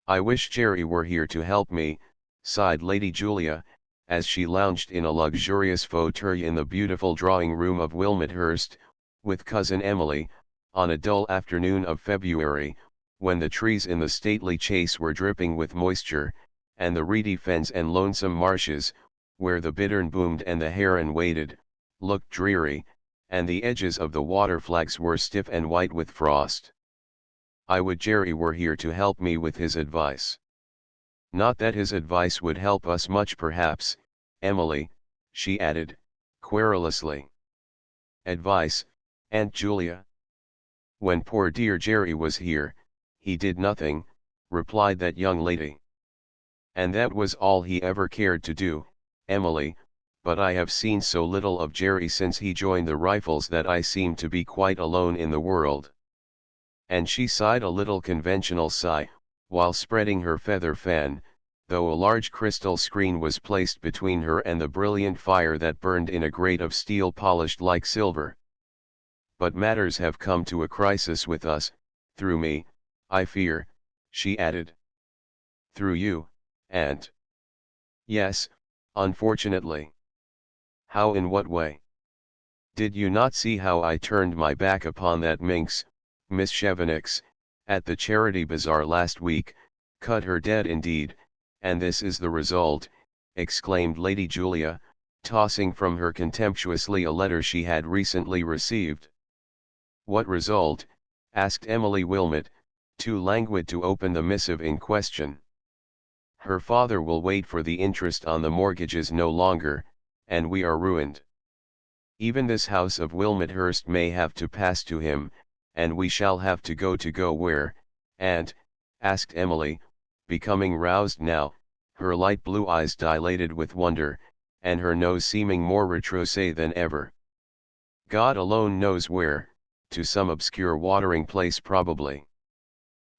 I wish Jerry were here to help me, sighed Lady Julia, as she lounged in a luxurious fauteuil in the beautiful drawing-room of Wilmethurst, with cousin Emily, on a dull afternoon of February, when the trees in the stately chase were dripping with moisture, and the reedy fens and lonesome marshes, where the bittern boomed and the heron waded, looked dreary, and the edges of the water-flags were stiff and white with frost. I would Jerry were here to help me with his advice. Not that his advice would help us much perhaps, Emily, she added, querulously. Advice, Aunt Julia? When poor dear Jerry was here, he did nothing, replied that young lady. And that was all he ever cared to do, Emily, but I have seen so little of Jerry since he joined the Rifles that I seem to be quite alone in the world. And she sighed a little conventional sigh, while spreading her feather fan, though a large crystal screen was placed between her and the brilliant fire that burned in a grate of steel polished like silver. But matters have come to a crisis with us, through me, I fear, she added. Through you, Aunt? Yes, unfortunately. How, in what way? Did you not see how I turned my back upon that minx, Miss Chevenix, at the charity bazaar last week, cut her dead indeed, and this is the result, exclaimed Lady Julia, tossing from her contemptuously a letter she had recently received. What result? Asked Emily Wilmot, too languid to open the missive in question. Her father will wait for the interest on the mortgages no longer, and we are ruined. Even this house of Wilmethurst may have to pass to him, and we shall have to go where, Aunt? Asked Emily, becoming roused now, her light blue eyes dilated with wonder, and her nose seeming more retroussé than ever. God alone knows where, to some obscure watering place probably.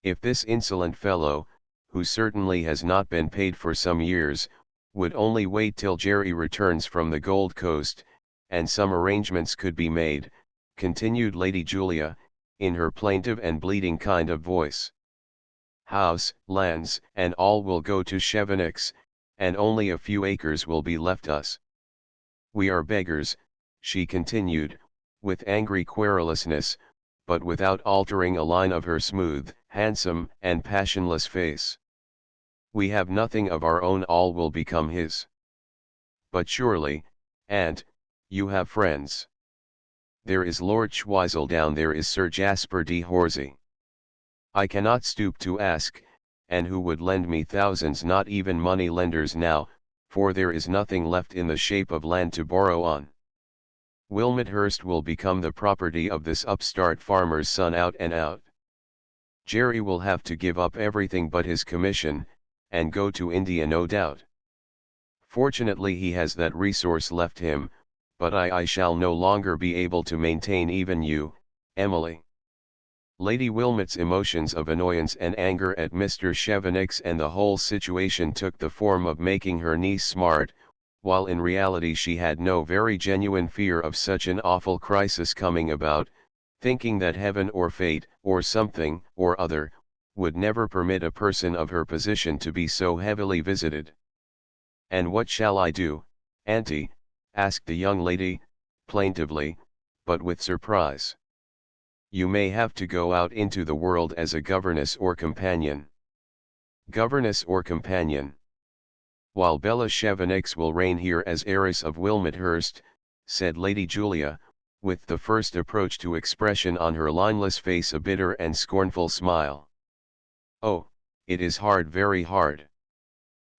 If this insolent fellow, who certainly has not been paid for some years, would only wait till Jerry returns from the Gold Coast, and some arrangements could be made, continued Lady Julia, in her plaintive and bleating kind of voice. House, lands, and all will go to Chevenix, and only a few acres will be left us. We are beggars, she continued, with angry querulousness, but without altering a line of her smooth, handsome, and passionless face. We have nothing of our own, all will become his. But surely, Aunt, you have friends. There is Lord Schweizle, there is Sir Jasper de Horsey. I cannot stoop to ask, and who would lend me thousands, not even money lenders now, for there is nothing left in the shape of land to borrow on. Wilmethurst will become the property of this upstart farmer's son out and out. Jerry will have to give up everything but his commission, and go to India no doubt. Fortunately he has that resource left him, but I shall no longer be able to maintain even you, Emily. Lady Wilmot's emotions of annoyance and anger at Mr. Chevenix and the whole situation took the form of making her niece smart, while in reality she had no very genuine fear of such an awful crisis coming about, thinking that heaven or fate, or something or other, would never permit a person of her position to be so heavily visited. And what shall I do, Auntie? Asked the young lady, plaintively, but with surprise. You may have to go out into the world as a governess or companion. Governess or companion. While Bella Chevenix will reign here as heiress of Wilmethurst, said Lady Julia, with the first approach to expression on her lineless face, a bitter and scornful smile. Oh, it is hard, very hard.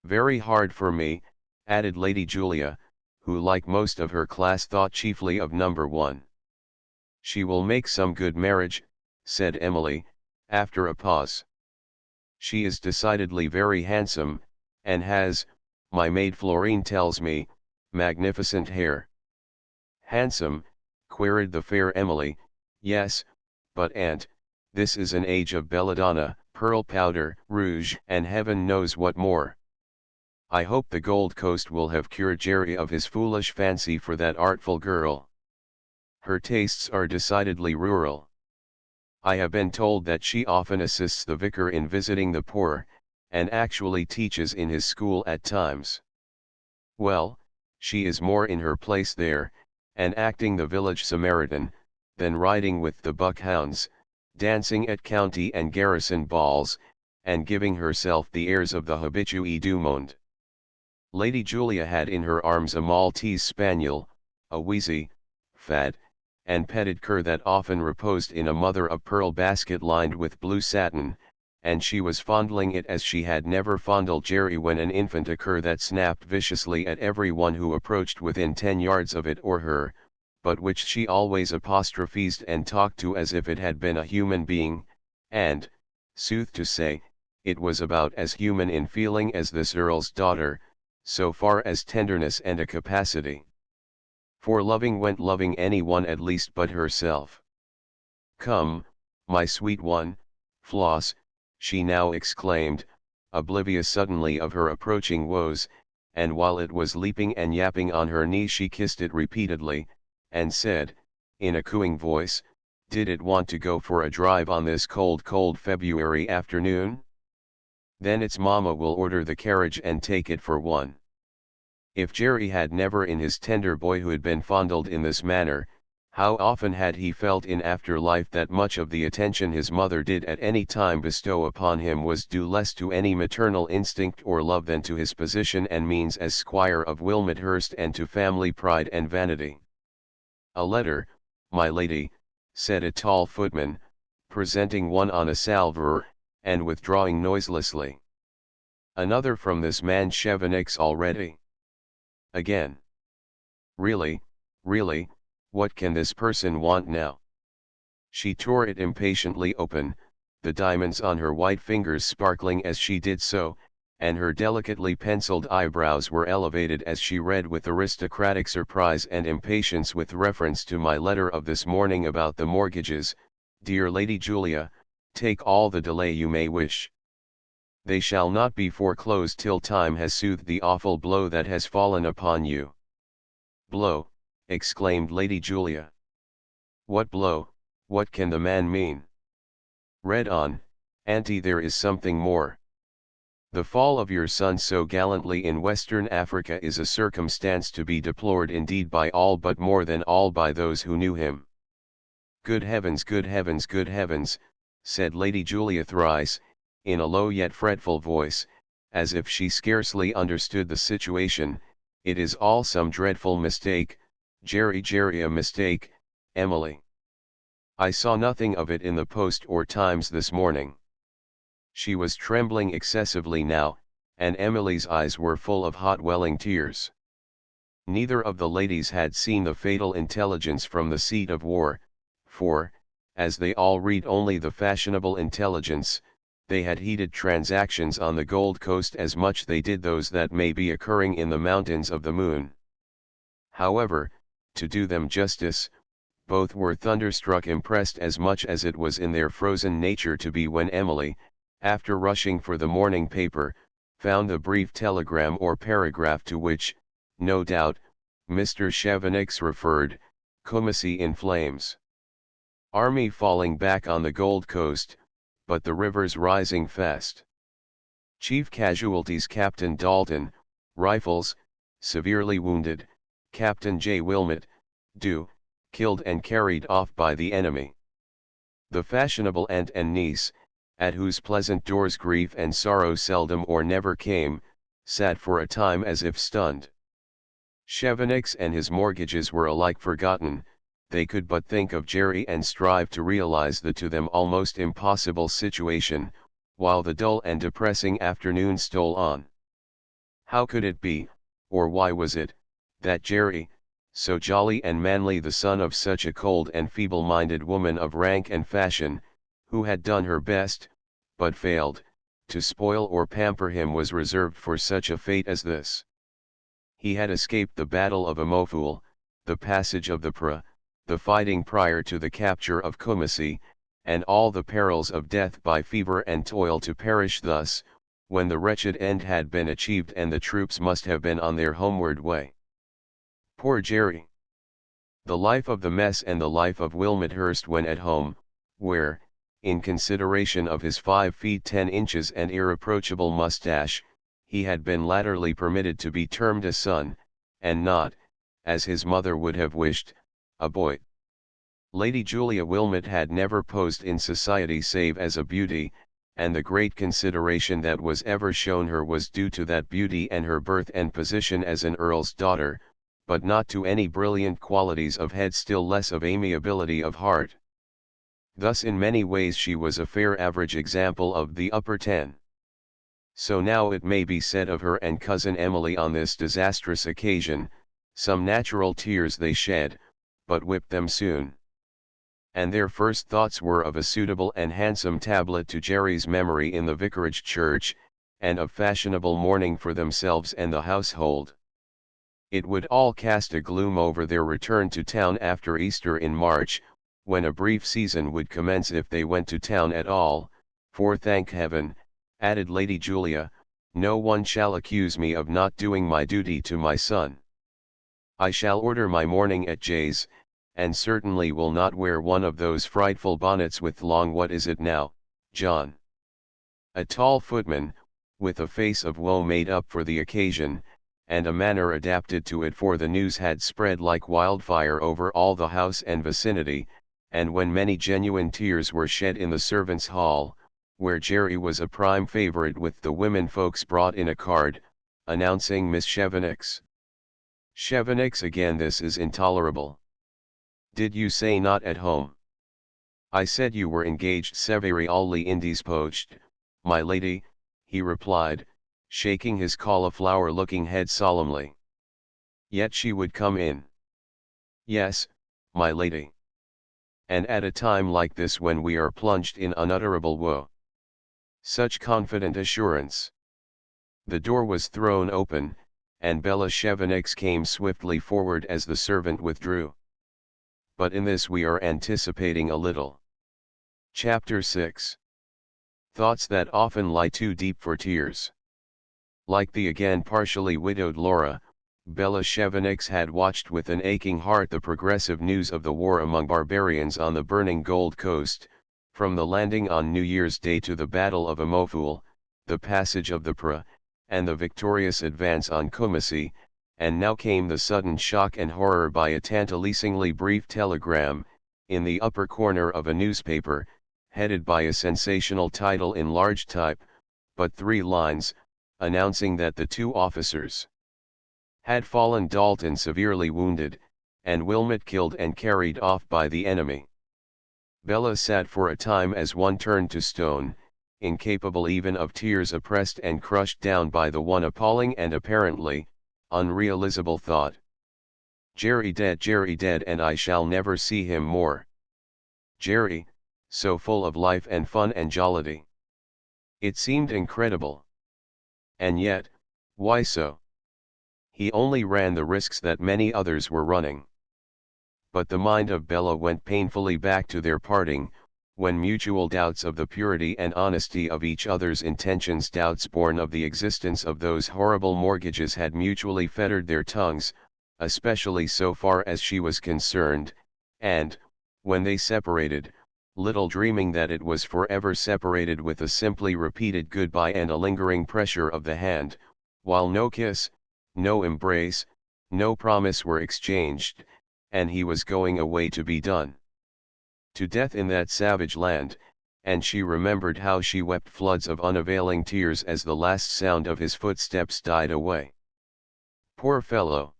Very hard for me, added Lady Julia, who like most of her class thought chiefly of number one. She will make some good marriage, said Emily, after a pause. She is decidedly very handsome, and has, my maid Florine tells me, magnificent hair. Handsome, queried the fair Emily. Yes, but aunt, this is an age of belladonna, pearl powder, rouge, and heaven knows what more. I hope the Gold Coast will have cured Jerry of his foolish fancy for that artful girl. Her tastes are decidedly rural. I have been told that she often assists the vicar in visiting the poor, and actually teaches in his school at times. Well, she is more in her place there, and acting the village Samaritan, than riding with the buckhounds, dancing at county and garrison balls, and giving herself the airs of the habitue du monde. Lady Julia had in her arms a Maltese spaniel, a wheezy, fat, and petted cur that often reposed in a mother-of-pearl basket lined with blue satin, and she was fondling it as she had never fondled Jerry when an infant, a cur that snapped viciously at every one who approached within 10 yards of it or her, but which she always apostrophized and talked to as if it had been a human being, and, sooth to say, it was about as human in feeling as this Earl's daughter, so far as tenderness and a capacity for loving went, loving any one at least but herself. Come, my sweet one, Floss, she now exclaimed, oblivious suddenly of her approaching woes, and while it was leaping and yapping on her knee she kissed it repeatedly, and said, in a cooing voice, did it want to go for a drive on this cold February afternoon? Then its mamma will order the carriage and take it for one. If Jerry had never in his tender boyhood been fondled in this manner, how often had he felt in after life that much of the attention his mother did at any time bestow upon him was due less to any maternal instinct or love than to his position and means as Squire of Wilmethurst and to family pride and vanity. A letter, my lady, said a tall footman, presenting one on a salver, and withdrawing noiselessly. Another from this man Chevenix already. Again. Really, what can this person want now? She tore it impatiently open, the diamonds on her white fingers sparkling as she did so, and her delicately penciled eyebrows were elevated as she read with aristocratic surprise and impatience. With reference to my letter of this morning about the mortgages, dear Lady Julia, take all the delay you may wish. They shall not be foreclosed till time has soothed the awful blow that has fallen upon you. Blow, exclaimed Lady Julia. What blow? What can the man mean? Read on, Auntie, there is something more. The fall of your son so gallantly in Western Africa is a circumstance to be deplored indeed by all, but more than all by those who knew him. Good heavens, good heavens, good heavens, said Lady Julia thrice, in a low yet fretful voice, as if she scarcely understood the situation. It is all some dreadful mistake, Jerry, a mistake, Emily. I saw nothing of it in the Post or Times this morning. She was trembling excessively now, and Emily's eyes were full of hot welling tears. Neither of the ladies had seen the fatal intelligence from the seat of war, for, as they all read only the fashionable intelligence, they had heeded transactions on the Gold Coast as much they did those that may be occurring in the mountains of the moon. However, to do them justice, both were thunderstruck, impressed as much as it was in their frozen nature to be, when Emily, after rushing for the morning paper, found the brief telegram or paragraph to which, no doubt, Mr. Chevenix referred, Commercy in flames. Army falling back on the Gold Coast, but the rivers rising fast. Chief casualties Captain Dalton, rifles, severely wounded, Captain J. Wilmot, do, killed and carried off by the enemy. The fashionable aunt and niece, at whose pleasant doors grief and sorrow seldom or never came, sat for a time as if stunned. Chevenix and his mortgages were alike forgotten, they could but think of Jerry and strive to realize the to them almost impossible situation, while the dull and depressing afternoon stole on. How could it be, or why was it, that Jerry, so jolly and manly, the son of such a cold and feeble-minded woman of rank and fashion, who had done her best, but failed, to spoil or pamper him, was reserved for such a fate as this? He had escaped the battle of Amofoul, the passage of the Pra, the fighting prior to the capture of Kumasi, and all the perils of death by fever and toil, to perish thus, when the wretched end had been achieved and the troops must have been on their homeward way. Poor Jerry! The life of the mess and the life of Wilmot Hurst when at home, where, in consideration of his 5 feet 10 inches and irreproachable moustache, he had been latterly permitted to be termed a son, and not, as his mother would have wished, a boy. Lady Julia Wilmot had never posed in society save as a beauty, and the great consideration that was ever shown her was due to that beauty and her birth and position as an earl's daughter, but not to any brilliant qualities of head, still less of amiability of heart. Thus in many ways she was a fair average example of the upper 10. So now it may be said of her and cousin Emily on this disastrous occasion, some natural tears they shed, but whipped them soon. And their first thoughts were of a suitable and handsome tablet to Jerry's memory in the vicarage church, and of fashionable mourning for themselves and the household. It would all cast a gloom over their return to town after Easter in March, when a brief season would commence if they went to town at all, for thank heaven, added Lady Julia, no one shall accuse me of not doing my duty to my son. I shall order my mourning at Jay's, and certainly will not wear one of those frightful bonnets with long, what is it now, John? A tall footman, with a face of woe made up for the occasion, and a manner adapted to it, for the news had spread like wildfire over all the house and vicinity, and when many genuine tears were shed in the servants' hall, where Jerry was a prime favorite with the women folks, brought in a card, announcing Miss Chevenix. Chevenix again, this is intolerable. Did you say not at home? I said you were engaged severely indisposed, my lady, he replied, shaking his cauliflower-looking head solemnly. Yet she would come in. Yes, my lady. And at a time like this, when we are plunged in unutterable woe. Such confident assurance. The door was thrown open, and Bella Chevenix came swiftly forward as the servant withdrew. But in this we are anticipating a little. Chapter 6. Thoughts that often lie too deep for tears. Like the again partially widowed Laura, Bella Chevenix had watched with an aching heart the progressive news of the war among barbarians on the burning Gold Coast, from the landing on New Year's Day to the Battle of Amofoul, the passage of the Pra, and the victorious advance on Kumasi, and now came the sudden shock and horror by a tantalizingly brief telegram, in the upper corner of a newspaper, headed by a sensational title in large type, but 3 lines, announcing that the 2 officers had fallen, Dalton severely wounded, and Wilmot killed and carried off by the enemy. Bella sat for a time as one turned to stone, incapable even of tears, oppressed and crushed down by the one appalling and apparently unrealizable thought. Jerry dead, and I shall never see him more. Jerry, so full of life and fun and jollity. It seemed incredible. And yet, why so? He only ran the risks that many others were running. But the mind of Bella went painfully back to their parting, when mutual doubts of the purity and honesty of each other's intentions, doubts born of the existence of those horrible mortgages, had mutually fettered their tongues, especially so far as she was concerned, and, when they separated, little dreaming that it was forever separated with a simply repeated goodbye and a lingering pressure of the hand, while no kiss, no embrace, no promise were exchanged, and he was going away to be done to death in that savage land, and she remembered how she wept floods of unavailing tears as the last sound of his footsteps died away. Poor fellow!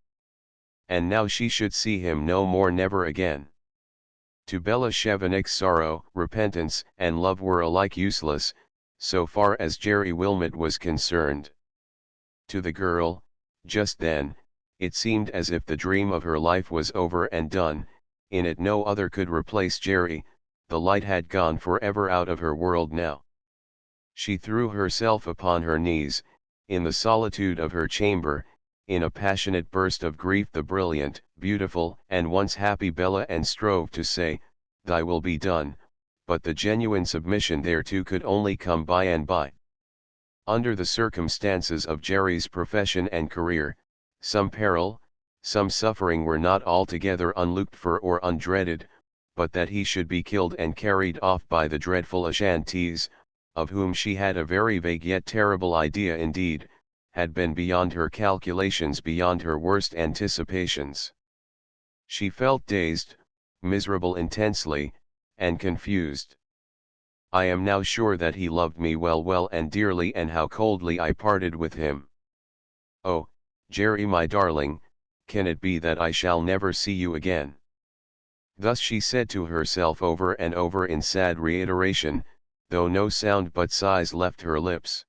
And now she should see him no more, never again. To Bella Chevenix's sorrow, repentance, and love were alike useless, so far as Jerry Wilmot was concerned. To the girl, just then, it seemed as if the dream of her life was over and done. In it no other could replace Jerry, the light had gone forever out of her world now. She threw herself upon her knees, in the solitude of her chamber, in a passionate burst of grief the brilliant, beautiful, and once happy Bella, and strove to say, "Thy will be done," but the genuine submission thereto could only come by and by. Under the circumstances of Jerry's profession and career, some peril, some suffering were not altogether unlooked for or undreaded, but that he should be killed and carried off by the dreadful Ashantees, of whom she had a very vague yet terrible idea indeed, had been beyond her calculations, beyond her worst anticipations. She felt dazed, miserable intensely, and confused. I am now sure that he loved me well and dearly, and how coldly I parted with him. Oh, Jerry, my darling, can it be that I shall never see you again? Thus she said to herself over and over in sad reiteration, though no sound but sighs left her lips.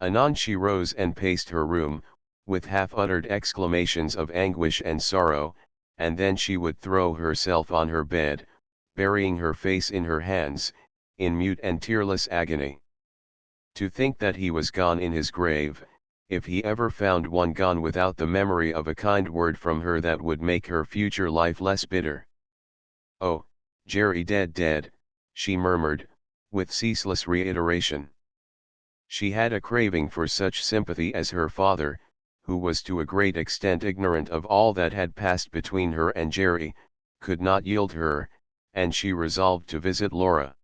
Anon she rose and paced her room, with half-uttered exclamations of anguish and sorrow, and then she would throw herself on her bed, burying her face in her hands, in mute and tearless agony. To think that he was gone in his grave, if he ever found one, gone without the memory of a kind word from her that would make her future life less bitter. Oh, Jerry dead, she murmured, with ceaseless reiteration. She had a craving for such sympathy as her father, who was to a great extent ignorant of all that had passed between her and Jerry, could not yield her, and she resolved to visit Laura.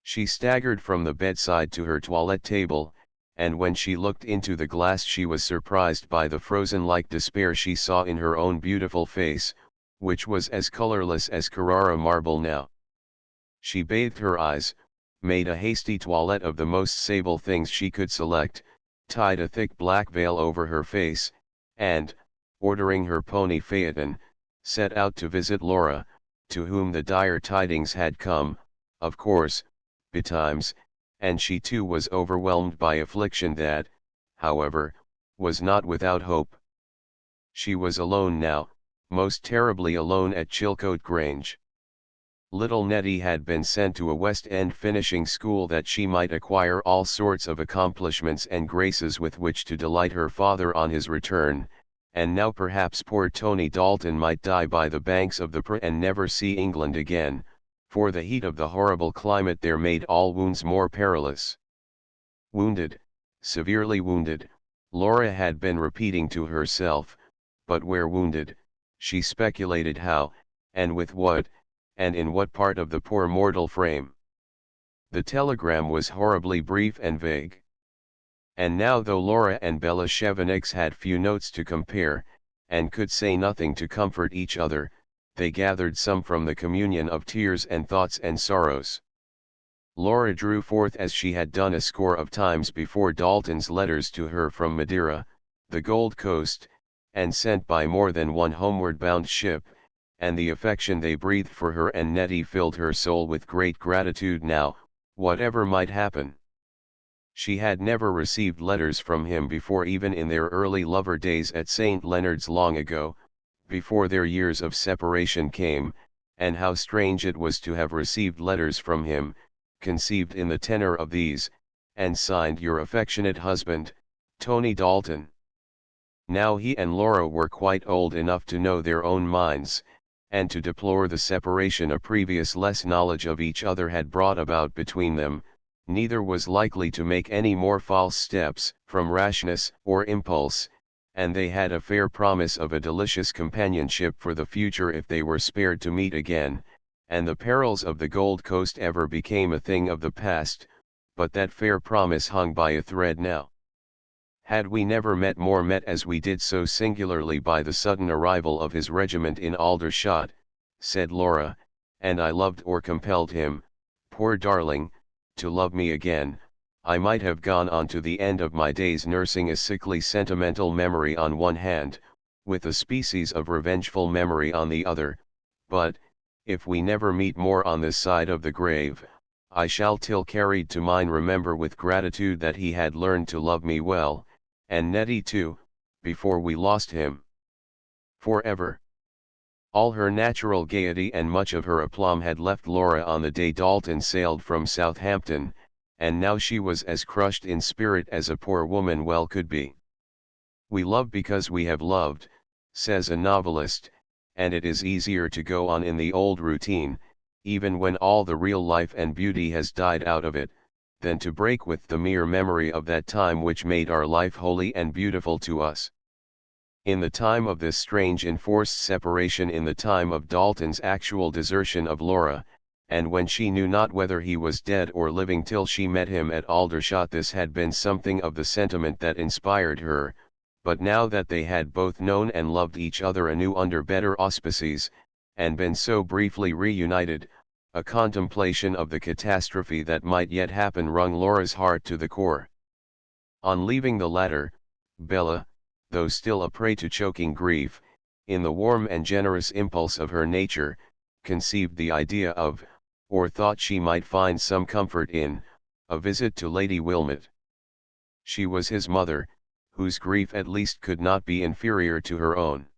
She staggered from the bedside to her toilette table, and when she looked into the glass she was surprised by the frozen-like despair she saw in her own beautiful face, which was as colorless as Carrara marble now. She bathed her eyes, made a hasty toilette of the most sable things she could select, tied a thick black veil over her face, and, ordering her pony phaeton, set out to visit Laura, to whom the dire tidings had come, of course, betimes, and she too was overwhelmed by affliction that, however, was not without hope. She was alone now, most terribly alone at Chilcote Grange. Little Nettie had been sent to a West End finishing school that she might acquire all sorts of accomplishments and graces with which to delight her father on his return, and now perhaps poor Tony Dalton might die by the banks of the Pr and never see England again, for the heat of the horrible climate there made all wounds more perilous. Wounded, severely wounded, Laura had been repeating to herself, but where wounded, she speculated how, and with what, and in what part of the poor mortal frame. The telegram was horribly brief and vague. And now, though Laura and Bella Chevenix had few notes to compare, and could say nothing to comfort each other, they gathered some from the communion of tears and thoughts and sorrows. Laura drew forth, as she had done a score of times before, Dalton's letters to her from Madeira, the Gold Coast, and sent by more than one homeward bound ship, and the affection they breathed for her and Nettie filled her soul with great gratitude now, whatever might happen. She had never received letters from him before, even in their early lover days at St. Leonard's long ago, before their years of separation came, and how strange it was to have received letters from him, conceived in the tenor of these, and signed "Your affectionate husband, Tony Dalton." Now he and Laura were quite old enough to know their own minds, and to deplore the separation a previous less knowledge of each other had brought about between them. Neither was likely to make any more false steps, from rashness or impulse, and they had a fair promise of a delicious companionship for the future if they were spared to meet again, and the perils of the Gold Coast ever became a thing of the past, but that fair promise hung by a thread now. Had we never met as we did so singularly by the sudden arrival of his regiment in Aldershot, said Laura, and I loved or compelled him, poor darling, to love me again, I might have gone on to the end of my days nursing a sickly sentimental memory on one hand, with a species of revengeful memory on the other, but, if we never meet more on this side of the grave, I shall till carried to mind remember with gratitude that he had learned to love me well, and Nettie too, before we lost him. Forever. All her natural gaiety and much of her aplomb had left Laura on the day Dalton sailed from Southampton, and now she was as crushed in spirit as a poor woman well could be. We love because we have loved, says a novelist, and it is easier to go on in the old routine, even when all the real life and beauty has died out of it, than to break with the mere memory of that time which made our life holy and beautiful to us. In the time of this strange enforced separation, in the time of Dalton's actual desertion of Laura, and when she knew not whether he was dead or living till she met him at Aldershot, this had been something of the sentiment that inspired her, but now that they had both known and loved each other anew under better auspices, and been so briefly reunited, a contemplation of the catastrophe that might yet happen wrung Laura's heart to the core. On leaving the latter, Bella, though still a prey to choking grief, in the warm and generous impulse of her nature, conceived the idea of, or thought she might find some comfort in, a visit to Lady Wilmot. She was his mother, whose grief at least could not be inferior to her own.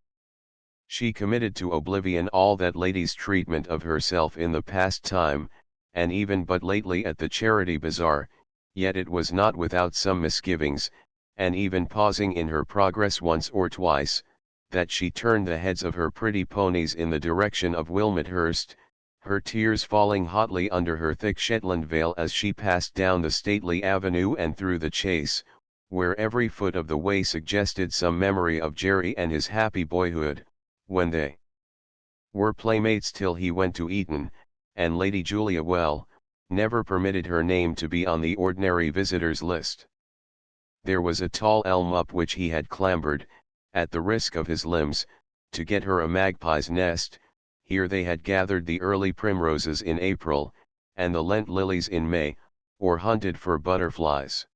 She committed to oblivion all that lady's treatment of herself in the past time, and even but lately at the Charity Bazaar, yet it was not without some misgivings, and even pausing in her progress once or twice, that she turned the heads of her pretty ponies in the direction of Wilmethurst, her tears falling hotly under her thick Shetland veil as she passed down the stately avenue and through the Chase, where every foot of the way suggested some memory of Jerry and his happy boyhood, when they were playmates till he went to Eton, and Lady Julia never permitted her name to be on the ordinary visitors' list. There was a tall elm up which he had clambered, at the risk of his limbs, to get her a magpie's nest. Here they had gathered the early primroses in April, and the Lent lilies in May, or hunted for butterflies.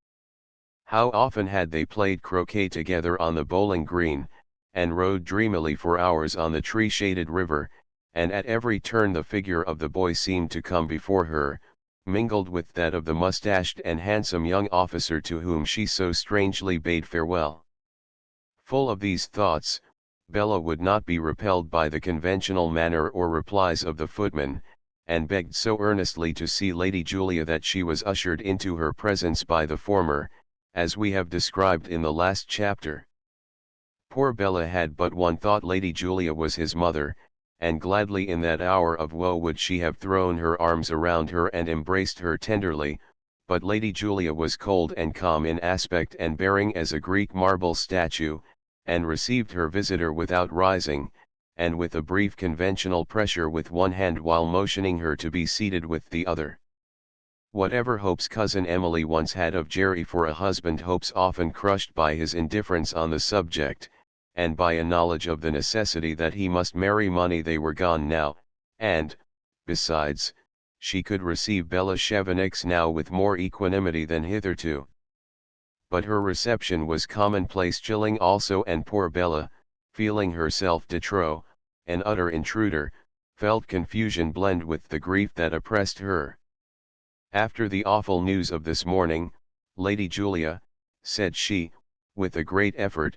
How often had they played croquet together on the bowling green, and rowed dreamily for hours on the tree-shaded river, and at every turn the figure of the boy seemed to come before her, mingled with that of the mustached and handsome young officer to whom she so strangely bade farewell. Full of these thoughts, Bella would not be repelled by the conventional manner or replies of the footman, and begged so earnestly to see Lady Julia that she was ushered into her presence by the former, as we have described in the last chapter. Poor Bella had but one thought: Lady Julia was his mother, and gladly in that hour of woe would she have thrown her arms around her and embraced her tenderly, but Lady Julia was cold and calm in aspect and bearing as a Greek marble statue, and received her visitor without rising, and with a brief conventional pressure with one hand while motioning her to be seated with the other. Whatever hopes cousin Emily once had of Jerry for a husband, hopes often crushed by his indifference on the subject, and by a knowledge of the necessity that he must marry money, they were gone now, and, besides, she could receive Bella Chevenix now with more equanimity than hitherto. But her reception was commonplace, chilling also, and poor Bella, feeling herself de trop, an utter intruder, felt confusion blend with the grief that oppressed her. After the awful news of this morning, Lady Julia, said she, with a great effort,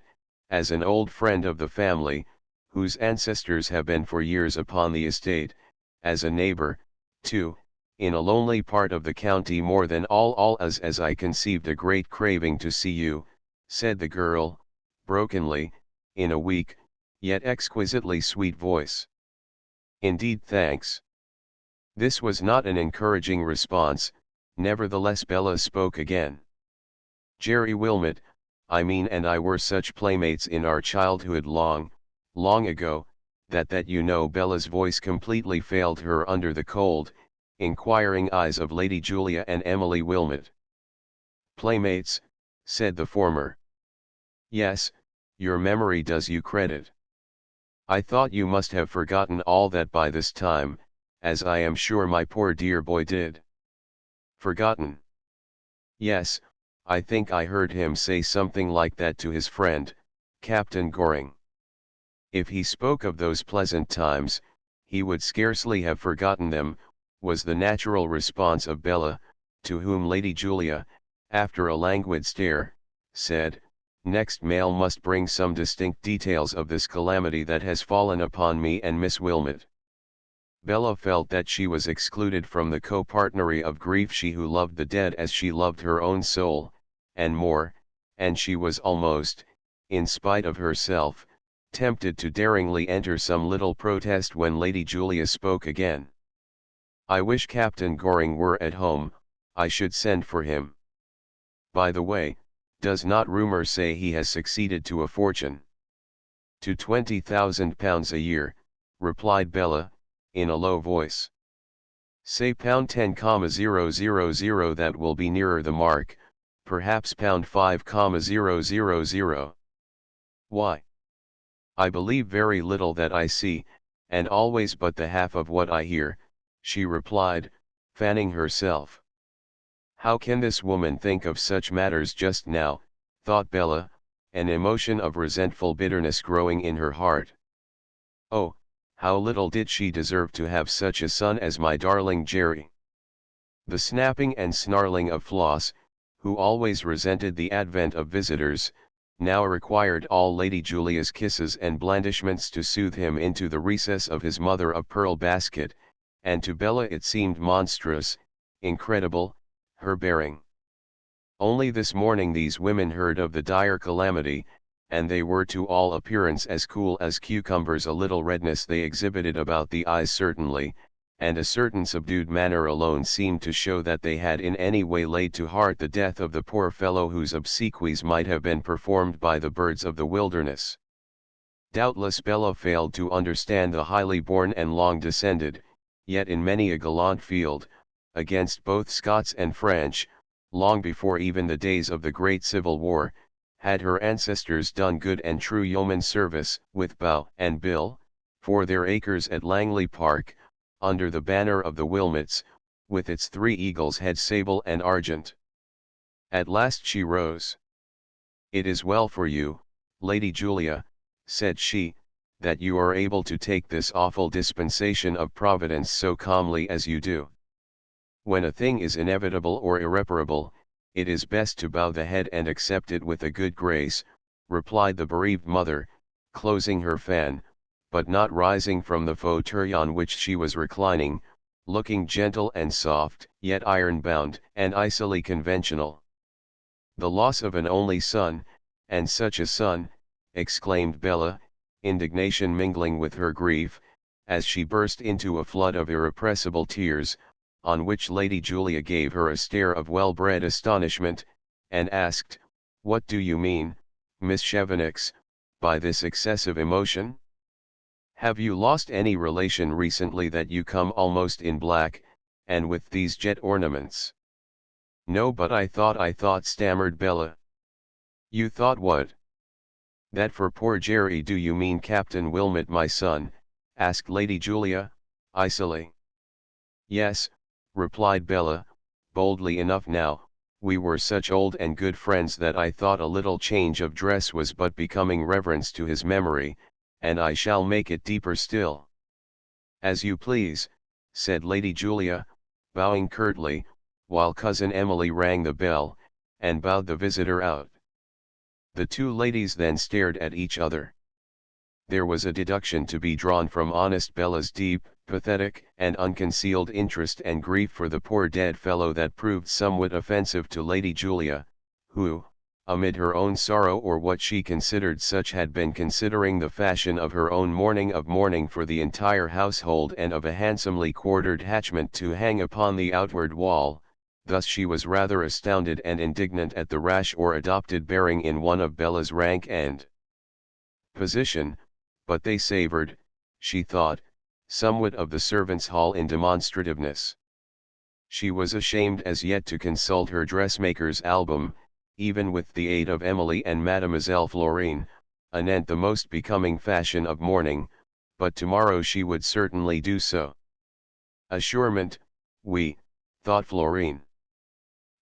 as an old friend of the family, whose ancestors have been for years upon the estate, as a neighbor, too, in a lonely part of the county, more than all as I conceived a great craving to see you, said the girl, brokenly, in a weak, yet exquisitely sweet voice. Indeed, thanks. This was not an encouraging response, nevertheless Bella spoke again. Jerry Wilmot, I mean, and I were such playmates in our childhood long ago, that you know. Bella's voice completely failed her under the cold, inquiring eyes of Lady Julia and Emily Wilmot. Playmates, said the former. Yes, your memory does you credit. I thought you must have forgotten all that by this time, as I am sure my poor dear boy did. Forgotten? Yes, I think I heard him say something like that to his friend, Captain Goring. If he spoke of those pleasant times, he would scarcely have forgotten them, was the natural response of Bella, to whom Lady Julia, after a languid stare, said, "Next mail must bring some distinct details of this calamity that has fallen upon me and Miss Wilmot." Bella felt that she was excluded from the co-partnery of grief, she who loved the dead as she loved her own soul, and more, and she was almost, in spite of herself, tempted to daringly enter some little protest when Lady Julia spoke again. "I wish Captain Goring were at home, I should send for him. By the way, does not rumour say he has succeeded to a fortune?" "To £20,000 a year," replied Bella, in a low voice. "Say £10,000, that will be nearer the mark, perhaps £5,000. Why? I believe very little that I see, and always but the half of what I hear," she replied, fanning herself. "How can this woman think of such matters just now?" thought Bella, an emotion of resentful bitterness growing in her heart. "Oh, how little did she deserve to have such a son as my darling Jerry." The snapping and snarling of Floss, who always resented the advent of visitors, now required all Lady Julia's kisses and blandishments to soothe him into the recess of his mother-of-pearl basket, and to Bella it seemed monstrous, incredible, her bearing. Only this morning these women heard of the dire calamity, and they were to all appearance as cool as cucumbers. A little redness they exhibited about the eyes certainly, and a certain subdued manner alone seemed to show that they had in any way laid to heart the death of the poor fellow whose obsequies might have been performed by the birds of the wilderness. Doubtless Bella failed to understand the highly born and long descended, yet in many a gallant field, against both Scots and French, long before even the days of the great Civil War, had her ancestors done good and true yeoman service, with bow and bill, for their acres at Langley Park, under the banner of the Wilmots, with its 3 eagles' head sable and argent. At last she rose. "It is well for you, Lady Julia," said she, "that you are able to take this awful dispensation of Providence so calmly as you do. When a thing is inevitable or irreparable, it is best to bow the head and accept it with a good grace," replied the bereaved mother, closing her fan, but not rising from the fauteuil on which she was reclining, looking gentle and soft, yet iron-bound and icily conventional. "The loss of an only son, and such a son," exclaimed Bella, indignation mingling with her grief, as she burst into a flood of irrepressible tears, on which Lady Julia gave her a stare of well-bred astonishment, and asked, "What do you mean, Miss Chevenix, by this excessive emotion? Have you lost any relation recently that you come almost in black, and with these jet ornaments?" "No, but I thought," stammered Bella. "You thought what?" "That for poor Jerry." "Do you mean Captain Wilmot, my son?" asked Lady Julia, icily. "Yes," replied Bella, boldly enough now, "we were such old and good friends that I thought a little change of dress was but becoming reverence to his memory, and I shall make it deeper still." "As you please," said Lady Julia, bowing curtly, while Cousin Emily rang the bell, and bowed the visitor out. The two ladies then stared at each other. There was a deduction to be drawn from honest Bella's deep, pathetic, and unconcealed interest and grief for the poor dead fellow that proved somewhat offensive to Lady Julia, who, amid her own sorrow or what she considered such, had been considering the fashion of her own mourning for the entire household and of a handsomely quartered hatchment to hang upon the outward wall. Thus she was rather astounded and indignant at the rash or adopted bearing in one of Bella's rank and position, but they savoured, she thought, somewhat of the servants' hall in demonstrativeness. She was ashamed as yet to consult her dressmaker's album, even with the aid of Emily and Mademoiselle Florine, anent the most becoming fashion of mourning, but tomorrow she would certainly do so. Assurement, oui, thought Florine.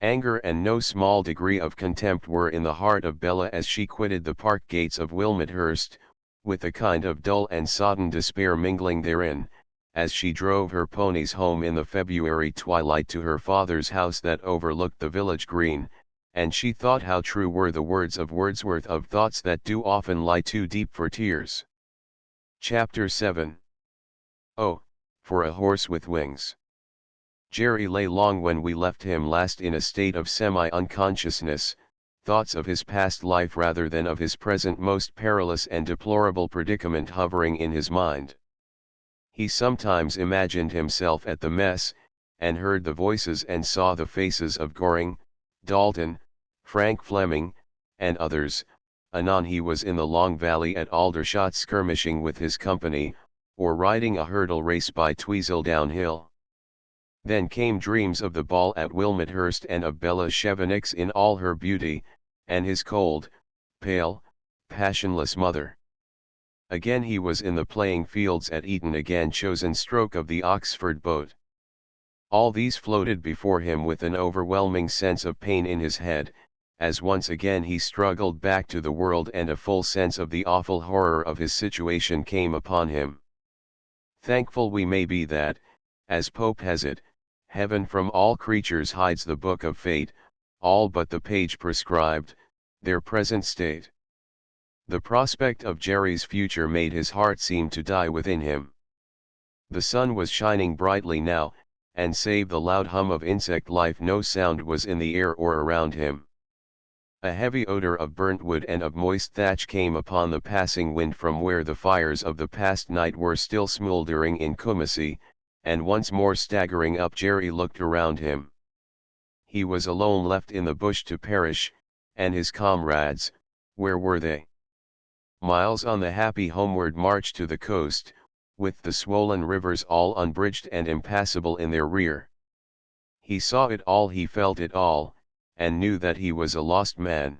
Anger and no small degree of contempt were in the heart of Bella as she quitted the park gates of Wilmethurst, with a kind of dull and sodden despair mingling therein, as she drove her ponies home in the February twilight to her father's house that overlooked the village green, and she thought how true were the words of Wordsworth of thoughts that do often lie too deep for tears. Chapter 7. Oh, for a horse with wings. Jerry lay long when we left him last in a state of semi-unconsciousness, thoughts of his past life rather than of his present most perilous and deplorable predicament hovering in his mind. He sometimes imagined himself at the mess, and heard the voices and saw the faces of Goring, Dalton, Frank Fleming, and others. Anon he was in the Long Valley at Aldershot skirmishing with his company, or riding a hurdle race by Tweezel downhill. Then came dreams of the ball at Wilmethurst and of Bella Chevenix in all her beauty, and his cold, pale, passionless mother. Again he was in the playing fields at Eton, again chosen stroke of the Oxford boat. All these floated before him with an overwhelming sense of pain in his head, as once again he struggled back to the world and a full sense of the awful horror of his situation came upon him. Thankful we may be that, as Pope has it, heaven from all creatures hides the book of fate, all but the page prescribed, their present state. The prospect of Jerry's future made his heart seem to die within him. The sun was shining brightly now, and save the loud hum of insect life no sound was in the air or around him. A heavy odor of burnt wood and of moist thatch came upon the passing wind from where the fires of the past night were still smouldering in Kumasi, and once more staggering up Jerry looked around him. He was alone left in the bush to perish, and his comrades, where were they? Miles on the happy homeward march to the coast, with the swollen rivers all unbridged and impassable in their rear. He saw it all, he felt it all, and knew that he was a lost man.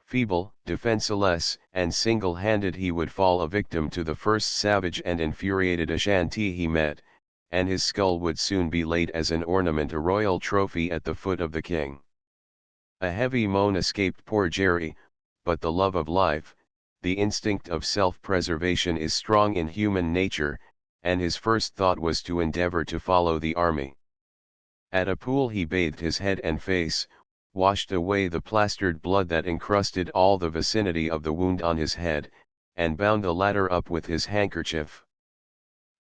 Feeble, defenseless, and single-handed he would fall a victim to the first savage and infuriated Ashanti he met, and his skull would soon be laid as an ornament, a royal trophy at the foot of the king. A heavy moan escaped poor Jerry, but the love of life, the instinct of self-preservation is strong in human nature, and his first thought was to endeavor to follow the army. At a pool he bathed his head and face, washed away the plastered blood that encrusted all the vicinity of the wound on his head, and bound the latter up with his handkerchief.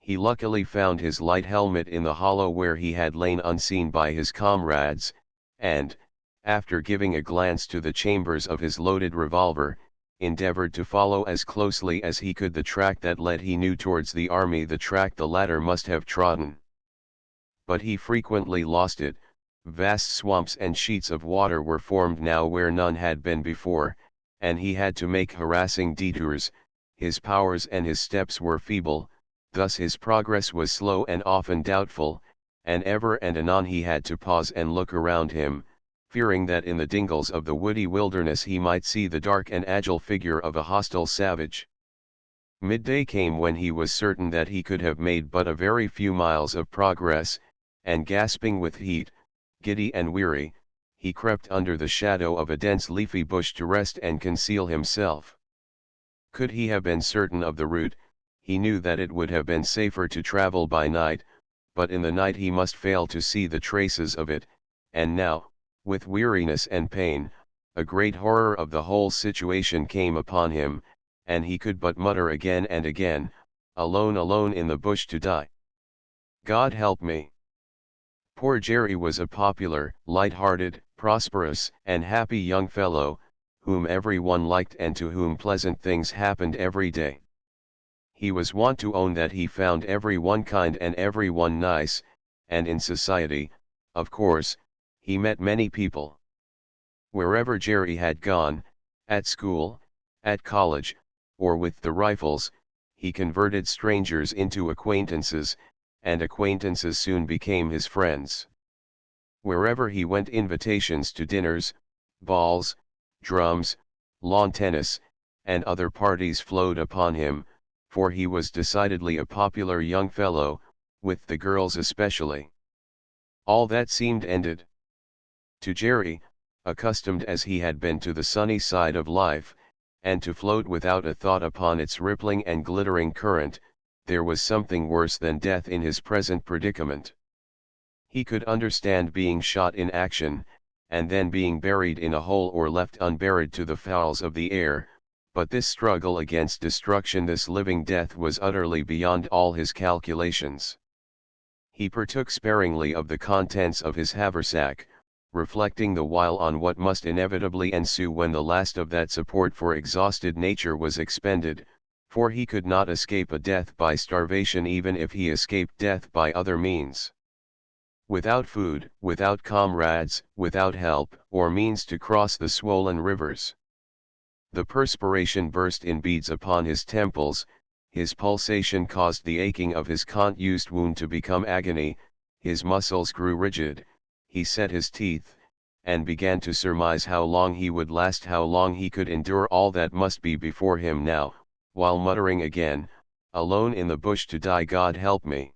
He luckily found his light helmet in the hollow where he had lain unseen by his comrades, and, after giving a glance to the chambers of his loaded revolver, endeavored to follow as closely as he could the track that led he knew towards the army, the track the latter must have trodden. But he frequently lost it. Vast swamps and sheets of water were formed now where none had been before, and he had to make harassing detours. His powers and his steps were feeble, thus his progress was slow and often doubtful, and ever and anon he had to pause and look around him, fearing that in the dingles of the woody wilderness he might see the dark and agile figure of a hostile savage. Midday came when he was certain that he could have made but a very few miles of progress, and gasping with heat, giddy and weary, he crept under the shadow of a dense leafy bush to rest and conceal himself. Could he have been certain of the route, he knew that it would have been safer to travel by night, but in the night he must fail to see the traces of it, and now, with weariness and pain, a great horror of the whole situation came upon him, and he could but mutter again and again, alone, alone in the bush to die. God help me! Poor Jerry was a popular, light-hearted, prosperous, and happy young fellow, whom every one liked and to whom pleasant things happened every day. He was wont to own that he found every one kind and every one nice, and in society, of course, he met many people. Wherever Jerry had gone, at school, at college, or with the rifles, he converted strangers into acquaintances, and acquaintances soon became his friends. Wherever he went, invitations to dinners, balls, drums, lawn tennis, and other parties flowed upon him, for he was decidedly a popular young fellow, with the girls especially. All that seemed ended. To Jerry, accustomed as he had been to the sunny side of life, and to float without a thought upon its rippling and glittering current, there was something worse than death in his present predicament. He could understand being shot in action, and then being buried in a hole or left unburied to the fowls of the air, but this struggle against destruction, this living death, was utterly beyond all his calculations. He partook sparingly of the contents of his haversack, reflecting the while on what must inevitably ensue when the last of that support for exhausted nature was expended, for he could not escape a death by starvation even if he escaped death by other means. Without food, without comrades, without help or means to cross the swollen rivers. The perspiration burst in beads upon his temples, his pulsation caused the aching of his contused wound to become agony, his muscles grew rigid, he set his teeth, and began to surmise how long he would last, how long he could endure all that must be before him now, while muttering again, "Alone in the bush to die, God help me."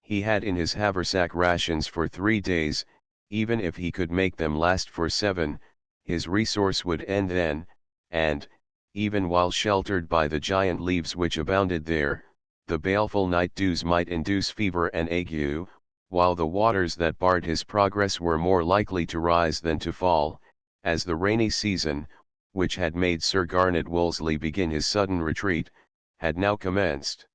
He had in his haversack rations for 3 days, even if he could make them last for 7, his resource would end then, and, even while sheltered by the giant leaves which abounded there, the baleful night dews might induce fever and ague, while the waters that barred his progress were more likely to rise than to fall, as the rainy season, which had made Sir Garnet Wolseley begin his sudden retreat, had now commenced.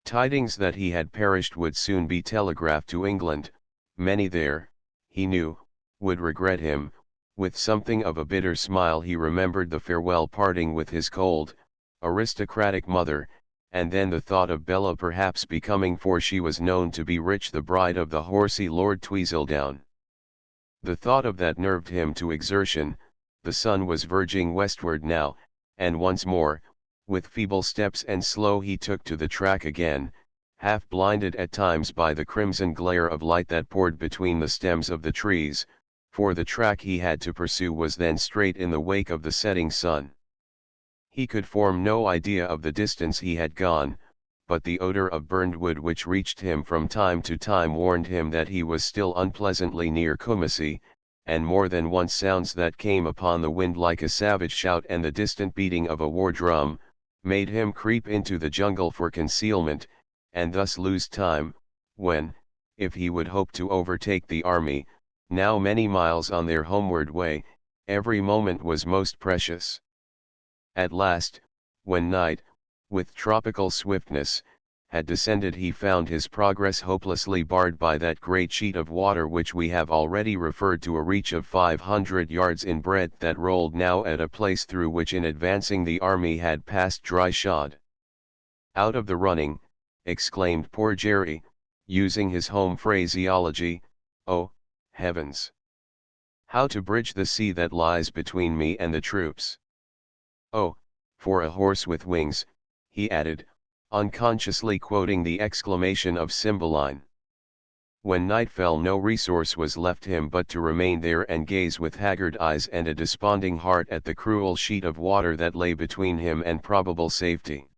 Tidings that he had perished would soon be telegraphed to England. Many there, he knew, would regret him. With something of a bitter smile he remembered the farewell parting with his cold, aristocratic mother, and then the thought of Bella perhaps becoming, for she was known to be rich, the bride of the horsey Lord Tweaseldown. The thought of that nerved him to exertion. The sun was verging westward now, and once more, with feeble steps and slow, he took to the track again, half blinded at times by the crimson glare of light that poured between the stems of the trees, for the track he had to pursue was then straight in the wake of the setting sun. He could form no idea of the distance he had gone, but the odor of burned wood which reached him from time to time warned him that he was still unpleasantly near Kumasi, and more than once sounds that came upon the wind like a savage shout and the distant beating of a war drum, made him creep into the jungle for concealment, and thus lose time, when, if he would hope to overtake the army, now many miles on their homeward way, every moment was most precious. At last, when night, with tropical swiftness, had descended, he found his progress hopelessly barred by that great sheet of water which we have already referred to, a reach of 500 yards in breadth that rolled now at a place through which in advancing the army had passed dry shod. "Out of the running," exclaimed poor Jerry, using his home phraseology. "Oh, heavens! How to bridge the sea that lies between me and the troops? Oh, for a horse with wings," he added, unconsciously quoting the exclamation of Cymbeline. When night fell, no resource was left him but to remain there and gaze with haggard eyes and a desponding heart at the cruel sheet of water that lay between him and probable safety.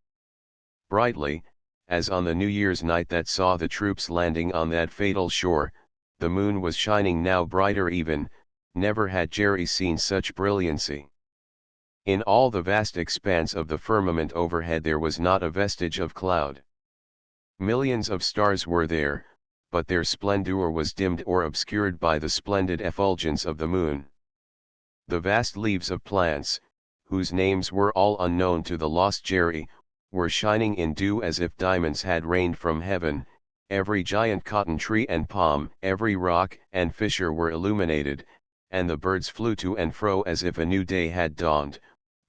Brightly, as on the New Year's night that saw the troops landing on that fatal shore, the moon was shining now brighter even. Never had Jerry seen such brilliancy. In all the vast expanse of the firmament overhead there was not a vestige of cloud. Millions of stars were there, but their splendor was dimmed or obscured by the splendid effulgence of the moon. The vast leaves of plants, whose names were all unknown to the lost Jerry, were shining in dew as if diamonds had rained from heaven. Every giant cotton tree and palm, every rock and fissure were illuminated, and the birds flew to and fro as if a new day had dawned,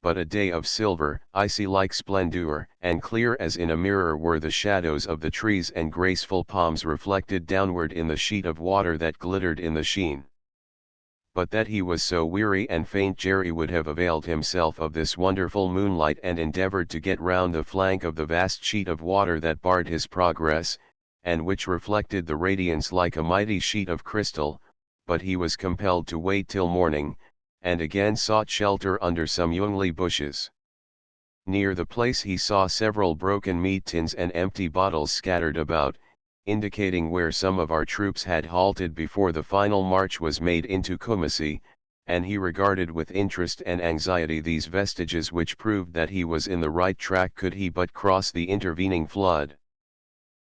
but a day of silver, icy-like splendor, and clear as in a mirror were the shadows of the trees and graceful palms reflected downward in the sheet of water that glittered in the sheen. But that he was so weary and faint, Jerry would have availed himself of this wonderful moonlight and endeavored to get round the flank of the vast sheet of water that barred his progress, and which reflected the radiance like a mighty sheet of crystal, but he was compelled to wait till morning, and again sought shelter under some youngly bushes. Near the place he saw several broken meat tins and empty bottles scattered about, indicating where some of our troops had halted before the final march was made into Kumasi, and he regarded with interest and anxiety these vestiges which proved that he was in the right track could he but cross the intervening flood.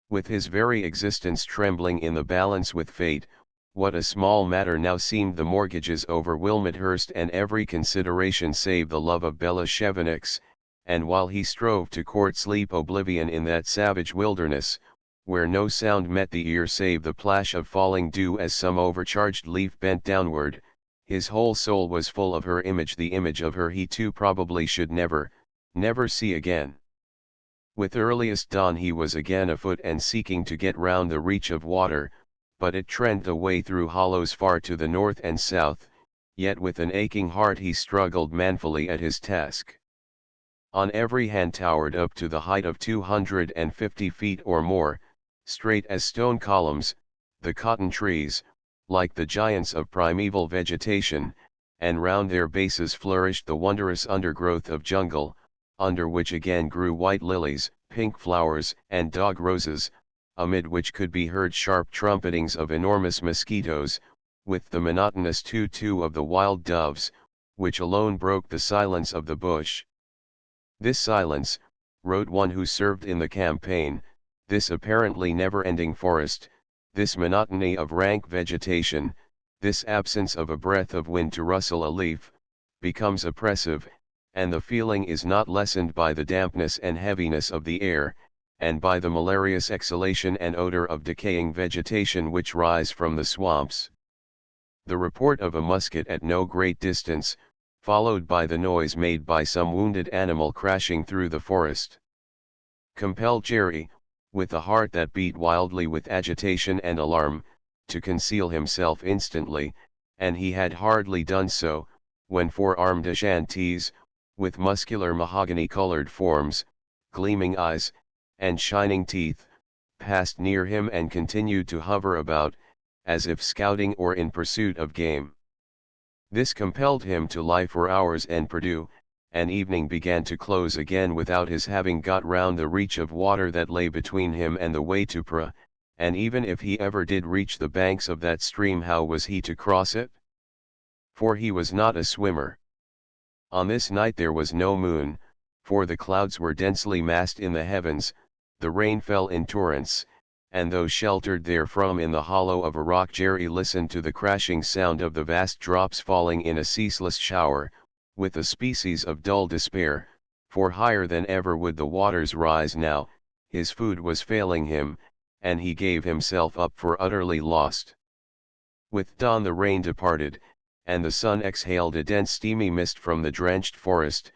With his very existence trembling in the balance with fate, what a small matter now seemed the mortgages over Wilmethurst and every consideration save the love of Bella Chevenix, and while he strove to court sleep oblivion in that savage wilderness, where no sound met the ear save the plash of falling dew as some overcharged leaf bent downward, his whole soul was full of her image, the image of her he too probably should never, never see again. With earliest dawn he was again afoot and seeking to get round the reach of water, but it trended away through hollows far to the north and south, yet with an aching heart he struggled manfully at his task. On every hand towered up to the height of 250 feet or more, straight as stone columns, the cotton trees, like the giants of primeval vegetation, and round their bases flourished the wondrous undergrowth of jungle, under which again grew white lilies, pink flowers, and dog roses, amid which could be heard sharp trumpetings of enormous mosquitoes, with the monotonous toot-toot of the wild doves, which alone broke the silence of the bush. This silence, wrote one who served in the campaign, this apparently never-ending forest, this monotony of rank vegetation, this absence of a breath of wind to rustle a leaf, becomes oppressive, and the feeling is not lessened by the dampness and heaviness of the air, and by the malarious exhalation and odor of decaying vegetation which rise from the swamps. The report of a musket at no great distance, followed by the noise made by some wounded animal crashing through the forest, compelled Jerry, with a heart that beat wildly with agitation and alarm, to conceal himself instantly, and he had hardly done so, when 4 armed Ashantees, with muscular mahogany-colored forms, gleaming eyes, and shining teeth, passed near him and continued to hover about, as if scouting or in pursuit of game. This compelled him to lie for hours en perdue, and evening began to close again without his having got round the reach of water that lay between him and the way to Pra, and even if he ever did reach the banks of that stream, how was he to cross it? For he was not a swimmer. On this night there was no moon, for the clouds were densely massed in the heavens, the rain fell in torrents, and though sheltered therefrom in the hollow of a rock, Jerry listened to the crashing sound of the vast drops falling in a ceaseless shower, with a species of dull despair, for higher than ever would the waters rise now, his food was failing him, and he gave himself up for utterly lost. With dawn the rain departed, and the sun exhaled a dense steamy mist from the drenched forest,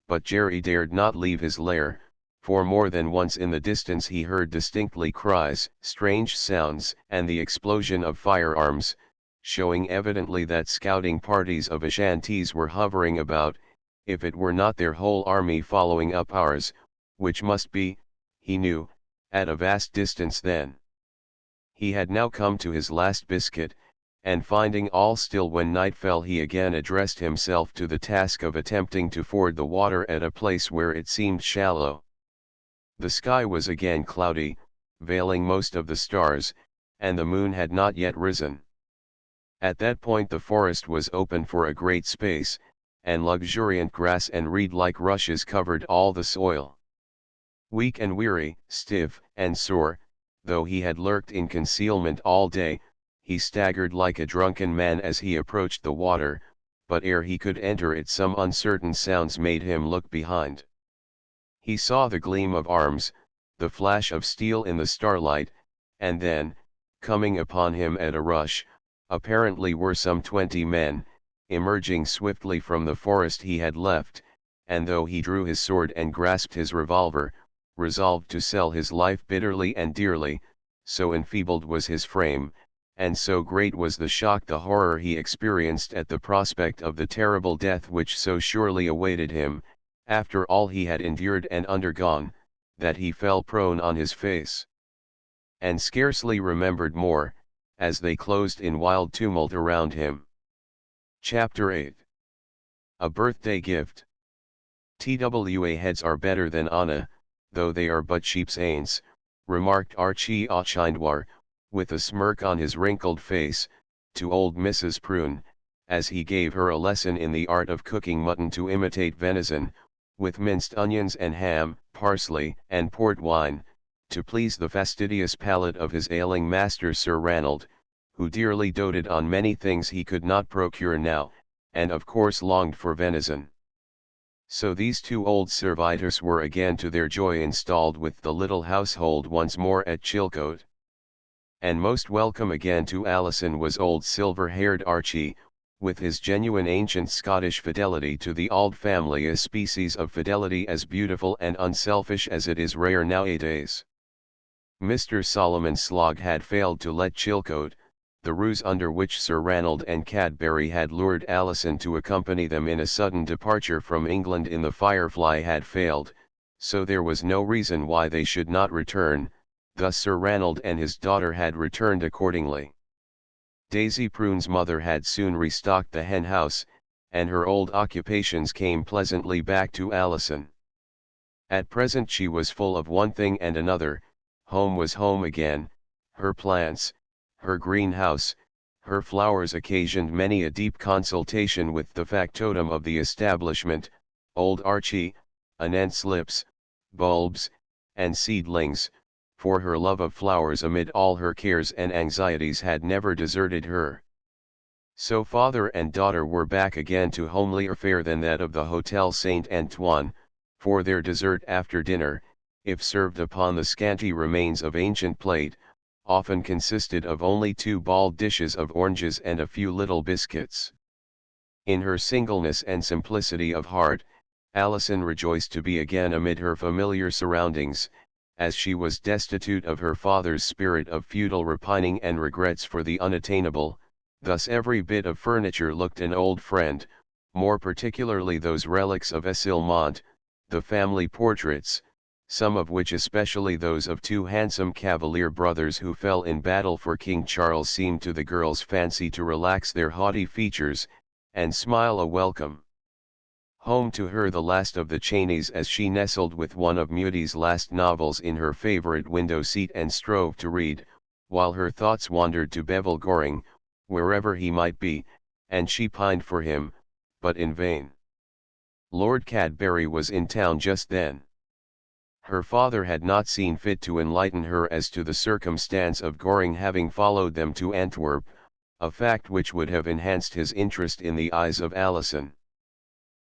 but Jerry dared not leave his lair, for more than once in the distance he heard distinctly cries, strange sounds, and the explosion of firearms, showing evidently that scouting parties of Ashantees were hovering about, if it were not their whole army following up ours, which must be, he knew, at a vast distance then. He had now come to his last biscuit, and finding all still when night fell, he again addressed himself to the task of attempting to ford the water at a place where it seemed shallow. The sky was again cloudy, veiling most of the stars, and the moon had not yet risen. At that point the forest was open for a great space, and luxuriant grass and reed-like rushes covered all the soil. Weak and weary, stiff and sore, though he had lurked in concealment all day, he staggered like a drunken man as he approached the water, but ere he could enter it some uncertain sounds made him look behind. He saw the gleam of arms, the flash of steel in the starlight, and then, coming upon him at a rush, apparently were some 20 men, emerging swiftly from the forest he had left, and though he drew his sword and grasped his revolver, resolved to sell his life bitterly and dearly, so enfeebled was his frame, and so great was the shock, the horror he experienced at the prospect of the terrible death which so surely awaited him, after all he had endured and undergone, that he fell prone on his face, and scarcely remembered more, as they closed in wild tumult around him. Chapter 8 A birthday gift. Twa heads are better than Anna, though they are but sheep's ains, remarked Archie Auchindwar, with a smirk on his wrinkled face, to old Mrs. Prune, as he gave her a lesson in the art of cooking mutton to imitate venison, with minced onions and ham, parsley and port wine, to please the fastidious palate of his ailing master Sir Ranald, who dearly doted on many things he could not procure now, and of course longed for venison. So these two old servitors were again to their joy installed with the little household once more at Chilcote. And most welcome again to Alison was old silver-haired Archie, with his genuine ancient Scottish fidelity to the Auld family, a species of fidelity as beautiful and unselfish as it is rare nowadays. Mr. Solomon Slogg had failed to let Chilcote, the ruse under which Sir Ranald and Cadbury had lured Alison to accompany them in a sudden departure from England in the Firefly had failed, so there was no reason why they should not return, thus Sir Ranald and his daughter had returned accordingly. Daisy Prune's mother had soon restocked the hen house, and her old occupations came pleasantly back to Alison. At present she was full of one thing and another. Home was home again, her plants, her greenhouse, her flowers occasioned many a deep consultation with the factotum of the establishment, old Archie, anent slips, bulbs, and seedlings, for her love of flowers amid all her cares and anxieties had never deserted her. So father and daughter were back again to homelier fare than that of the Hotel Saint Antoine, for their dessert after dinner, if served upon the scanty remains of ancient plate, often consisted of only 2 bald dishes of oranges and a few little biscuits. In her singleness and simplicity of heart, Alison rejoiced to be again amid her familiar surroundings, as she was destitute of her father's spirit of feudal repining and regrets for the unattainable. Thus every bit of furniture looked an old friend, more particularly those relics of Essilmont, the family portraits, some of which, especially those of 2 handsome Cavalier brothers who fell in battle for King Charles, seemed to the girl's fancy to relax their haughty features, and smile a welcome. Home to her the last of the Cheneys, as she nestled with one of Mudie's last novels in her favourite window seat and strove to read, while her thoughts wandered to Bevil Goring, wherever he might be, and she pined for him, but in vain. Lord Cadbury was in town just then. Her father had not seen fit to enlighten her as to the circumstance of Goring having followed them to Antwerp, a fact which would have enhanced his interest in the eyes of Alison.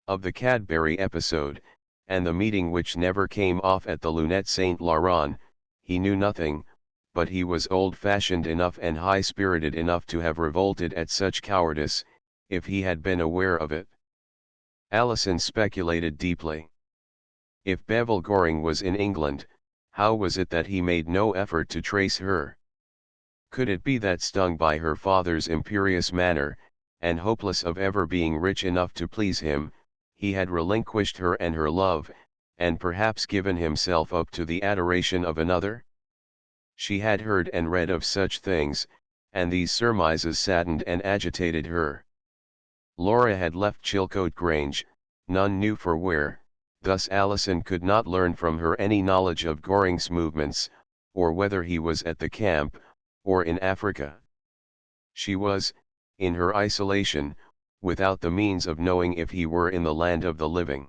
Of the Cadbury episode, and the meeting which never came off at the Lunette Saint Laurent, he knew nothing, but he was old-fashioned enough and high-spirited enough to have revolted at such cowardice, if he had been aware of it. Alison speculated deeply. If Bevil Goring was in England, how was it that he made no effort to trace her? Could it be that, stung by her father's imperious manner, and hopeless of ever being rich enough to please him, he had relinquished her and her love, and perhaps given himself up to the adoration of another? She had heard and read of such things, and these surmises saddened and agitated her. Laura had left Chilcote Grange, none knew for where. Thus Alison could not learn from her any knowledge of Goring's movements, or whether he was at the camp, or in Africa. She was, in her isolation, without the means of knowing if he were in the land of the living.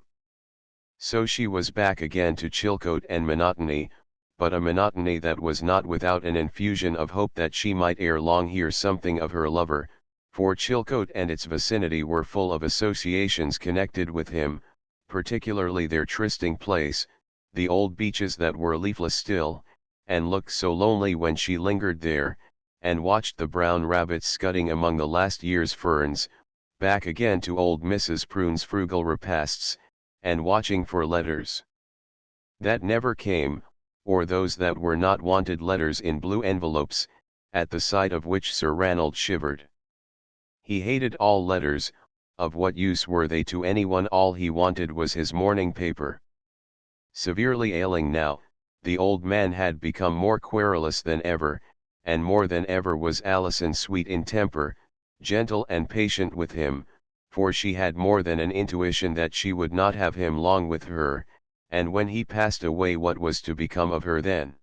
So she was back again to Chilcote and monotony, but a monotony that was not without an infusion of hope that she might ere long hear something of her lover, for Chilcote and its vicinity were full of associations connected with him, particularly their trysting place, the old beeches that were leafless still, and looked so lonely when she lingered there, and watched the brown rabbits scudding among the last year's ferns, back again to old Mrs. Prune's frugal repasts, and watching for letters that never came, or those that were not wanted letters in blue envelopes, at the sight of which Sir Ranald shivered. He hated all letters. Of what use were they to anyone? All he wanted was his morning paper. Severely ailing now, the old man had become more querulous than ever, and more than ever was Alison sweet in temper, gentle and patient with him, for she had more than an intuition that she would not have him long with her, and when he passed away what was to become of her then?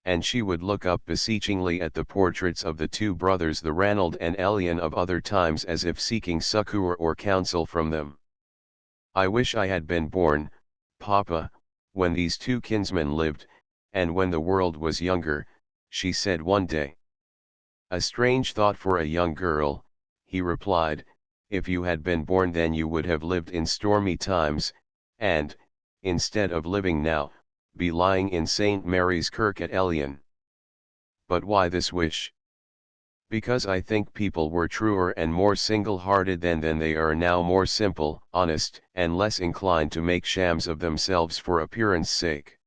And she would look up beseechingly at the portraits of the two brothers, the Ranald and Elian of other times, as if seeking succour or counsel from them. "I wish I had been born, Papa, when these two kinsmen lived, and when the world was younger," she said one day. "A strange thought for a young girl," he replied. "If you had been born then you would have lived in stormy times, and, instead of living now, be lying in St. Mary's Kirk at Elian." "But why this wish?" "Because I think people were truer and more single-hearted then than they are now, more simple, honest, and less inclined to make shams of themselves for appearance sake."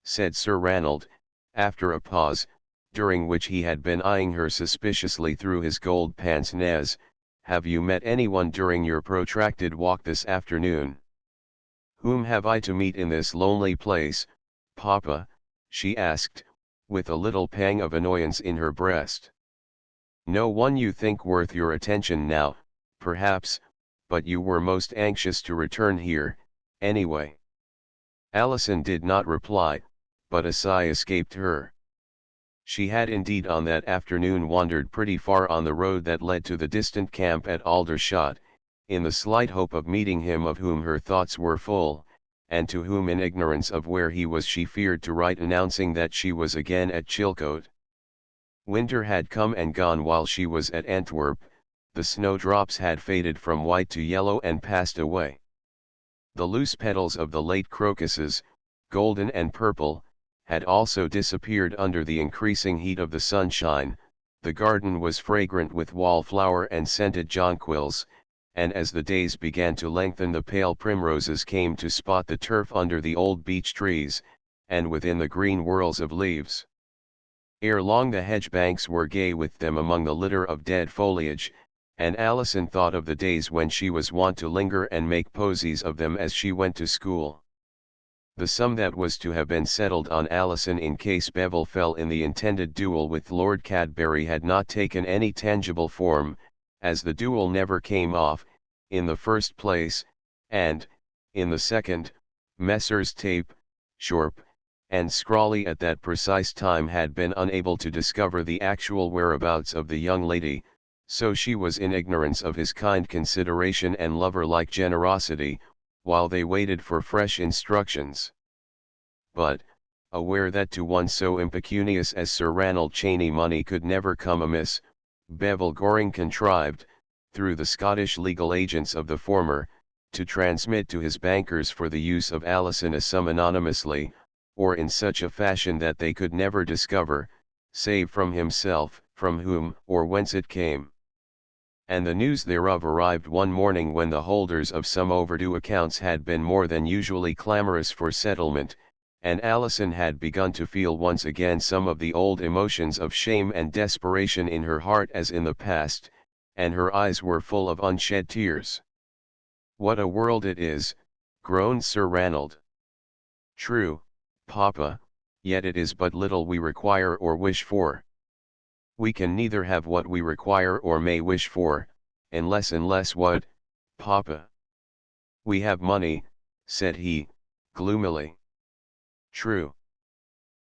Said Sir Ranald, after a pause, during which he had been eyeing her suspiciously through his gold pince-nez. "Have you met anyone during your protracted walk this afternoon?" "Whom have I to meet in this lonely place, Papa?" she asked, with a little pang of annoyance in her breast. "No one you think worth your attention now, perhaps, but you were most anxious to return here, anyway." Alison did not reply, but a sigh escaped her. She had indeed on that afternoon wandered pretty far on the road that led to the distant camp at Aldershot, in the slight hope of meeting him of whom her thoughts were full, and to whom in ignorance of where he was she feared to write announcing that she was again at Chilcote. Winter had come and gone while she was at Antwerp, the snowdrops had faded from white to yellow and passed away. The loose petals of the late crocuses, golden and purple, had also disappeared under the increasing heat of the sunshine. The garden was fragrant with wallflower and scented jonquils, and as the days began to lengthen the pale primroses came to spot the turf under the old beech trees, and within the green whirls of leaves. Ere long the hedge banks were gay with them among the litter of dead foliage, and Alison thought of the days when she was wont to linger and make posies of them as she went to school. The sum that was to have been settled on Alison in case Bevil fell in the intended duel with Lord Cadbury had not taken any tangible form, as the duel never came off, in the first place, and, in the second, Messrs. Tape, Shorp, and Scrawley at that precise time had been unable to discover the actual whereabouts of the young lady, so she was in ignorance of his kind consideration and lover-like generosity, while they waited for fresh instructions. But, aware that to one so impecunious as Sir Ranald Cheyne money could never come amiss, Bevil Goring contrived, through the Scottish legal agents of the former, to transmit to his bankers for the use of Alison a sum anonymously, or in such a fashion that they could never discover, save from himself, from whom or whence it came. And the news thereof arrived one morning when the holders of some overdue accounts had been more than usually clamorous for settlement, and Alison had begun to feel once again some of the old emotions of shame and desperation in her heart as in the past, and her eyes were full of unshed tears. "What a world it is," groaned Sir Ranald. "True, Papa, yet it is but little we require or wish for. We can neither have what we require or may wish for, unless what, Papa?" "We have money," said he, gloomily. "True."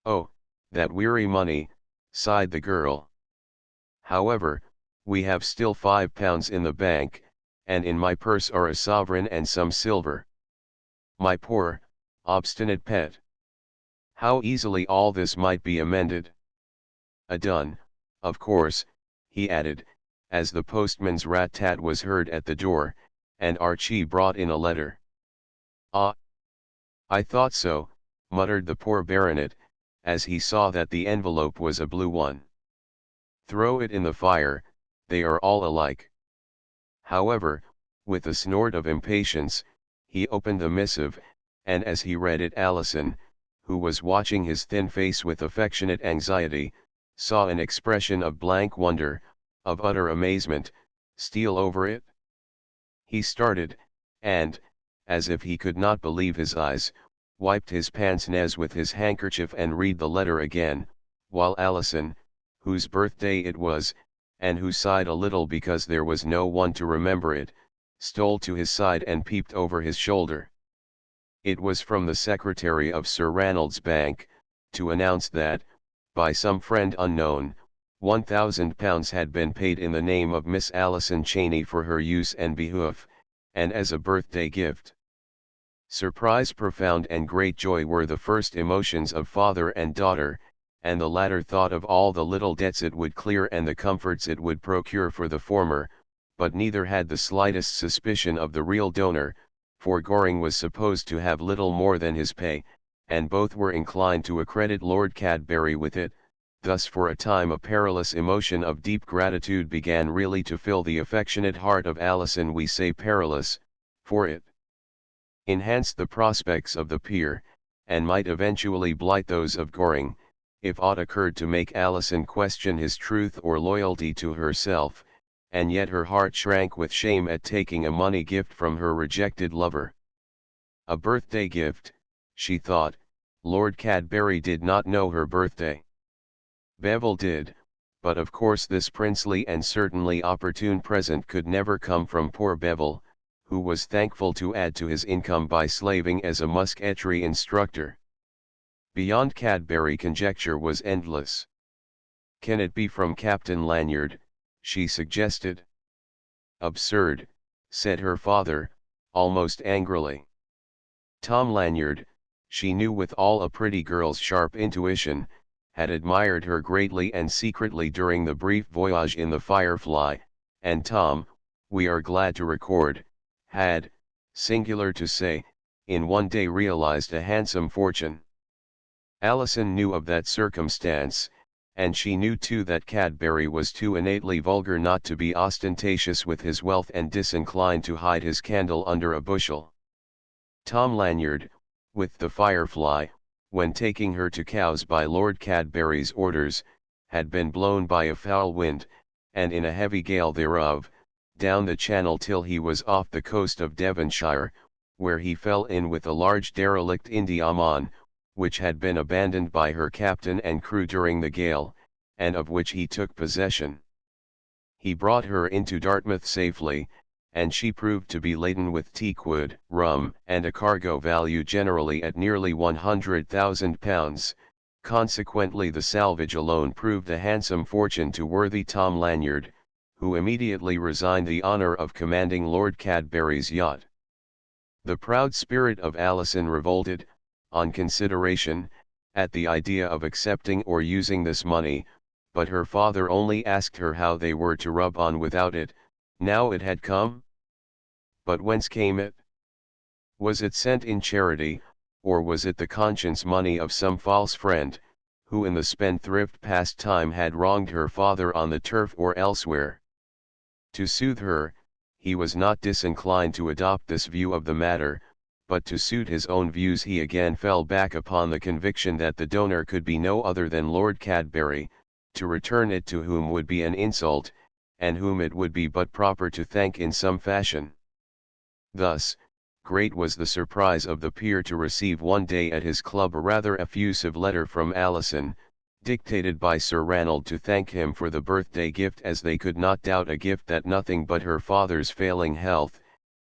"Oh, that weary money," sighed the girl. "However, we have still £5 in the bank, and in my purse are a sovereign and some silver. My poor, obstinate pet! How easily all this might be amended. Done, of course," he added, as the postman's rat-tat was heard at the door, and Archie brought in a letter. "Ah! I thought so," muttered the poor baronet, as he saw that the envelope was a blue one. "Throw it in the fire, they are all alike." However, with a snort of impatience, he opened the missive, and as he read it Alison, who was watching his thin face with affectionate anxiety, saw an expression of blank wonder, of utter amazement, steal over it. He started, and, as if he could not believe his eyes, wiped his pince-nez with his handkerchief and read the letter again, while Alison, whose birthday it was, and who sighed a little because there was no one to remember it, stole to his side and peeped over his shoulder. It was from the secretary of Sir Ranald's bank, to announce that, by some friend unknown, £1,000 had been paid in the name of Miss Alison Cheyne for her use and behoof, and as a birthday gift. Surprise profound and great joy were the first emotions of father and daughter, and the latter thought of all the little debts it would clear and the comforts it would procure for the former, but neither had the slightest suspicion of the real donor, for Goring was supposed to have little more than his pay, and both were inclined to accredit Lord Cadbury with it. Thus for a time a perilous emotion of deep gratitude began really to fill the affectionate heart of Alison. We say perilous, for it enhanced the prospects of the peer, and might eventually blight those of Goring, if aught occurred to make Alison question his truth or loyalty to herself, and yet her heart shrank with shame at taking a money gift from her rejected lover. A birthday gift, she thought. Lord Cadbury did not know her birthday. Bevil did, but of course this princely and certainly opportune present could never come from poor Bevil, who was thankful to add to his income by slaving as a musketry instructor. Beyond Cadbury conjecture was endless. "Can it be from Captain Lanyard?" she suggested. "Absurd," said her father, almost angrily. Tom Lanyard, she knew with all a pretty girl's sharp intuition, had admired her greatly and secretly during the brief voyage in the Firefly, and Tom, we are glad to record, had, singular to say, in one day realized a handsome fortune. Alison knew of that circumstance, and she knew too that Cadbury was too innately vulgar not to be ostentatious with his wealth and disinclined to hide his candle under a bushel. Tom Lanyard, with the Firefly, when taking her to Cowes by Lord Cadbury's orders, had been blown by a foul wind, and in a heavy gale thereof, down the channel till he was off the coast of Devonshire, where he fell in with a large derelict Indiaman, which had been abandoned by her captain and crew during the gale, and of which he took possession. He brought her into Dartmouth safely, and she proved to be laden with teakwood, rum, and a cargo value generally at nearly £100,000, consequently the salvage alone proved a handsome fortune to worthy Tom Lanyard, who immediately resigned the honour of commanding Lord Cadbury's yacht. The proud spirit of Alison revolted, on consideration, at the idea of accepting or using this money, but her father only asked her how they were to rub on without it, now it had come? But whence came it? Was it sent in charity, or was it the conscience money of some false friend, who in the spendthrift pastime had wronged her father on the turf or elsewhere? To soothe her, he was not disinclined to adopt this view of the matter, but to suit his own views he again fell back upon the conviction that the donor could be no other than Lord Cadbury, to return it to whom would be an insult, and whom it would be but proper to thank in some fashion. Thus, great was the surprise of the peer to receive one day at his club a rather effusive letter from Alison, dictated by Sir Ranald to thank him for the birthday gift, as they could not doubt a gift that nothing but her father's failing health,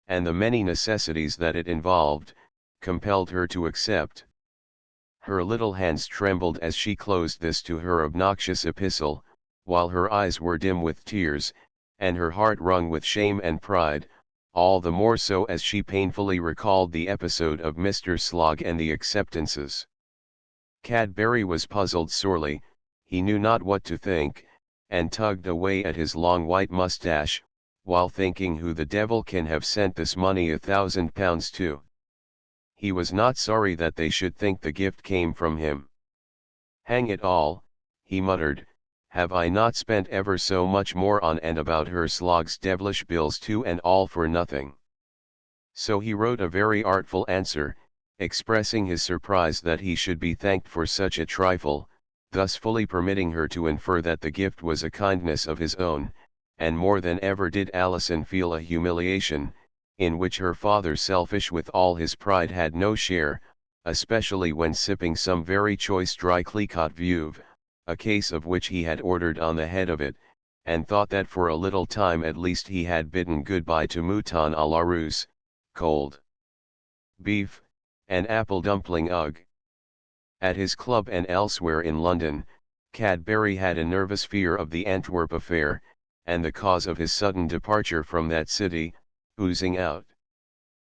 and the many necessities that it involved, compelled her to accept. Her little hands trembled as she closed this to her obnoxious epistle, while her eyes were dim with tears, and her heart wrung with shame and pride, all the more so as she painfully recalled the episode of Mr. Slog and the acceptances. Cadbury was puzzled sorely, he knew not what to think, and tugged away at his long white moustache, while thinking who the devil can have sent this money £1,000 to. He was not sorry that they should think the gift came from him. "Hang it all," he muttered, "have I not spent ever so much more on and about her Slog's devilish bills too, and all for nothing?" So he wrote a very artful answer, expressing his surprise that he should be thanked for such a trifle, thus fully permitting her to infer that the gift was a kindness of his own, and more than ever did Alison feel a humiliation, in which her father, selfish with all his pride, had no share, especially when sipping some very choice dry Clicquot Veuve, a case of which he had ordered on the head of it, and thought that for a little time at least he had bidden goodbye to mouton à la Russe, cold beef, and apple dumpling ugh. At his club and elsewhere in London, Cadbury had a nervous fear of the Antwerp affair, and the cause of his sudden departure from that city, oozing out.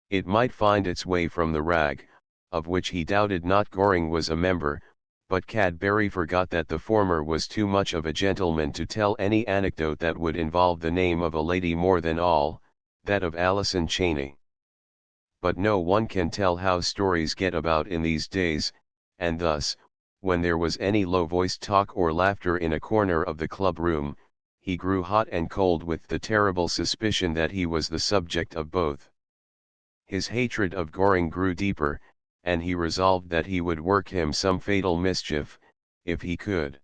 It might find its way from the rag, of which he doubted not Goring was a member, but Cadbury forgot that the former was too much of a gentleman to tell any anecdote that would involve the name of a lady more than all, that of Alison Cheney. But no one can tell how stories get about in these days, and thus, when there was any low-voiced talk or laughter in a corner of the club room, he grew hot and cold with the terrible suspicion that he was the subject of both. His hatred of Goring grew deeper, and he resolved that he would work him some fatal mischief, if he could.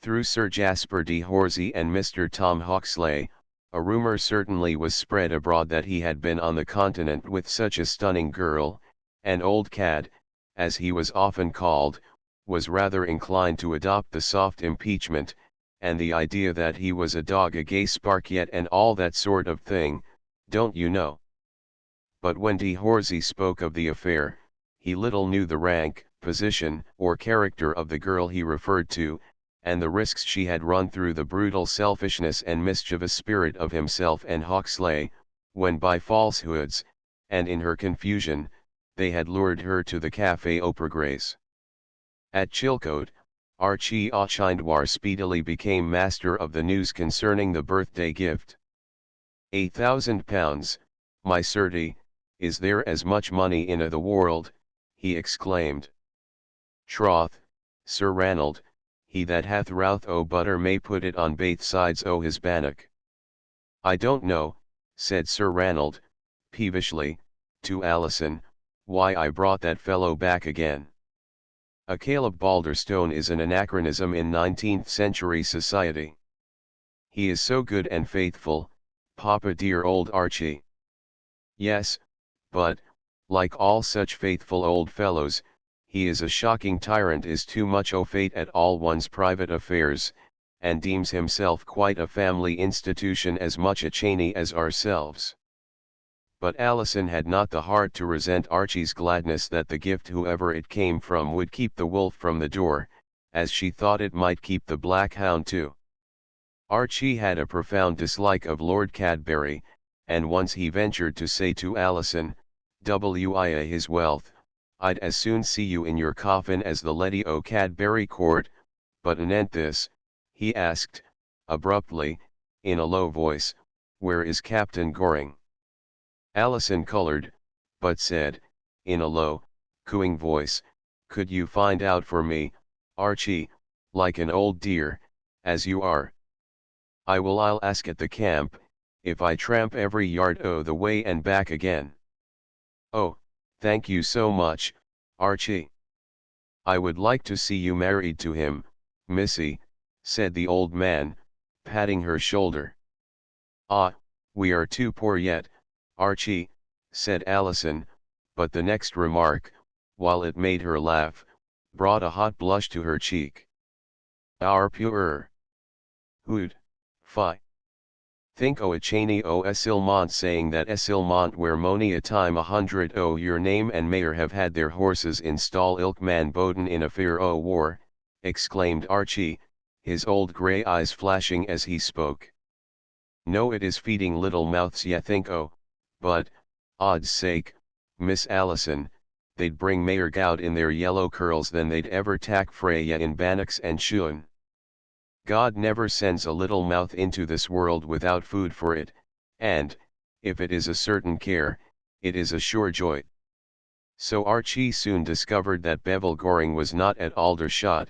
Through Sir Jasper de Horsey and Mr. Tom Hawksley, a rumour certainly was spread abroad that he had been on the continent with such a stunning girl, and old Cad, as he was often called, was rather inclined to adopt the soft impeachment, and the idea that he was a dog a gay spark yet and all that sort of thing, don't you know. But when de Horsey spoke of the affair, he little knew the rank, position, or character of the girl he referred to, and the risks she had run through the brutal selfishness and mischievous spirit of himself and Hawksley, when by falsehoods, and in her confusion, they had lured her to the Café Opera Grace. At Chilcote, Archie Auchindwar speedily became master of the news concerning the birthday gift. £8,000, my certie, is there as much money in the world? He exclaimed. Troth, Sir Ranald, he that hath routh o' butter may put it on baith sides o' his bannock. I don't know, said Sir Ranald, peevishly, to Alison, why I brought that fellow back again. A Caleb Balderstone is an anachronism in 19th century society. He is so good and faithful, Papa dear old Archie. Yes, but, like all such faithful old fellows, he is a shocking tyrant, is too much au fait at all one's private affairs, and deems himself quite a family institution, as much a Cheney as ourselves. But Alison had not the heart to resent Archie's gladness that the gift, whoever it came from, would keep the wolf from the door, as she thought it might keep the black hound too. Archie had a profound dislike of Lord Cadbury, and once he ventured to say to Alison, "Wia his wealth, I'd as soon see you in your coffin as the Lady o' Cadbury Court," but anent this, he asked, abruptly, in a low voice, "Where is Captain Goring?" Alison coloured, but said, in a low, cooing voice, "Could you find out for me, Archie, like an old dear, as you are? I'll ask at the camp, if I tramp every yard o' the way and back again." "Oh, thank you so much, Archie. I would like to see you married to him, missy," said the old man, patting her shoulder. "Ah, we are too poor yet, Archie," said Alison, but the next remark, while it made her laugh, brought a hot blush to her cheek. "Our purer. Hood, fi. Think o' a Cheyne o' Essilmont saying that Essilmont where mony a time 100 o' your name and mayor have had their horses in stall ilk man boden in a fear o' war," exclaimed Archie, his old grey eyes flashing as he spoke. "No, it is feeding little mouths ye think o', but, odds sake, Miss Alison, they'd bring mair gout in their yellow curls than they'd ever tak frae ye in bannocks and shoon. God never sends a little mouth into this world without food for it, and, if it is a certain care, it is a sure joy." So Archie soon discovered that Bevil Goring was not at Aldershot,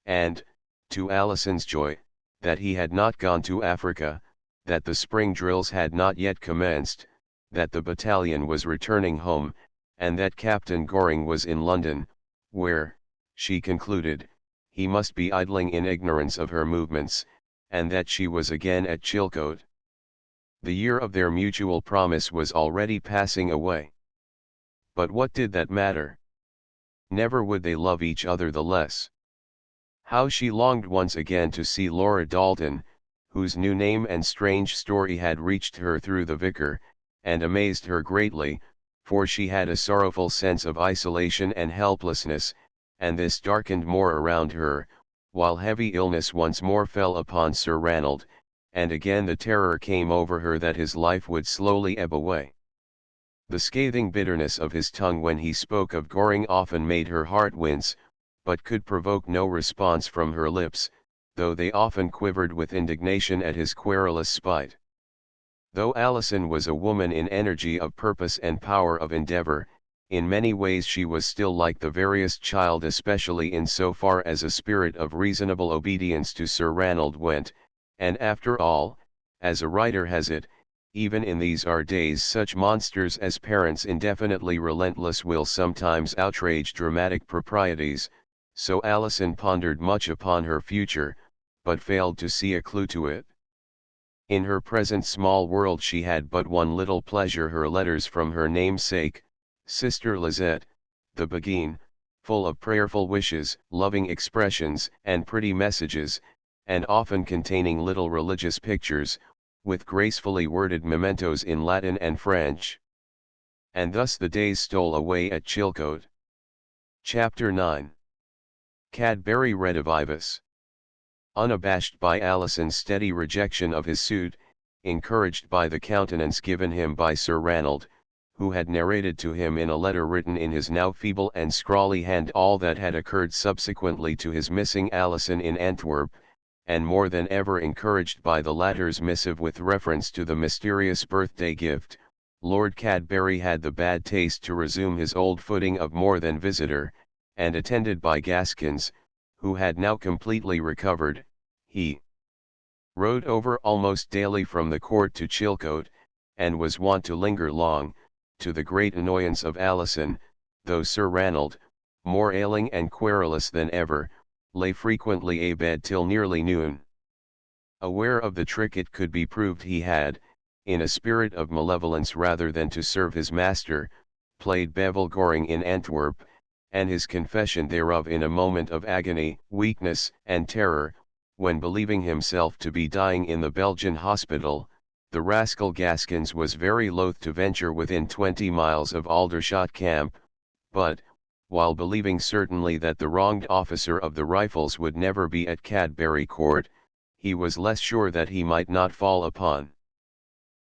and, to Alison's joy, that he had not gone to Africa, that the spring drills had not yet commenced, that the battalion was returning home, and that Captain Goring was in London, where, she concluded, he must be idling in ignorance of her movements, and that she was again at Chilcote. The year of their mutual promise was already passing away. But what did that matter? Never would they love each other the less. How she longed once again to see Laura Dalton, whose new name and strange story had reached her through the vicar, and amazed her greatly, for she had a sorrowful sense of isolation and helplessness, and this darkened more around her, while heavy illness once more fell upon Sir Ranald, and again the terror came over her that his life would slowly ebb away. The scathing bitterness of his tongue when he spoke of Goring often made her heart wince, but could provoke no response from her lips, though they often quivered with indignation at his querulous spite. Though Alison was a woman in energy of purpose and power of endeavour, in many ways she was still like the veriest child, especially in so far as a spirit of reasonable obedience to Sir Ranald went, and after all, as a writer has it, even in these our days such monsters as parents indefinitely relentless will sometimes outrage dramatic proprieties, so Alison pondered much upon her future, but failed to see a clue to it. In her present small world she had but one little pleasure: her letters from her namesake, Sister Lizette, the Beguine, full of prayerful wishes, loving expressions, and pretty messages, and often containing little religious pictures, with gracefully worded mementos in Latin and French. And thus the days stole away at Chilcote. Chapter 9. Cadbury Redivivus. Unabashed by Alison's steady rejection of his suit, encouraged by the countenance given him by Sir Ranald, who had narrated to him in a letter written in his now feeble and scrawly hand all that had occurred subsequently to his missing Alison in Antwerp, and more than ever encouraged by the latter's missive with reference to the mysterious birthday gift, Lord Cadbury had the bad taste to resume his old footing of more than visitor, and attended by Gaskins, who had now completely recovered, he rode over almost daily from the court to Chilcote, and was wont to linger long, to the great annoyance of Alison, though Sir Ranald, more ailing and querulous than ever, lay frequently abed till nearly noon. Aware of the trick, it could be proved he had, in a spirit of malevolence rather than to serve his master, played Bevil Goring in Antwerp, and his confession thereof in a moment of agony, weakness, and terror, when believing himself to be dying in the Belgian hospital, the rascal Gaskins was very loath to venture within 20 miles of Aldershot camp, but, while believing certainly that the wronged officer of the Rifles would never be at Cadbury Court, he was less sure that he might not fall upon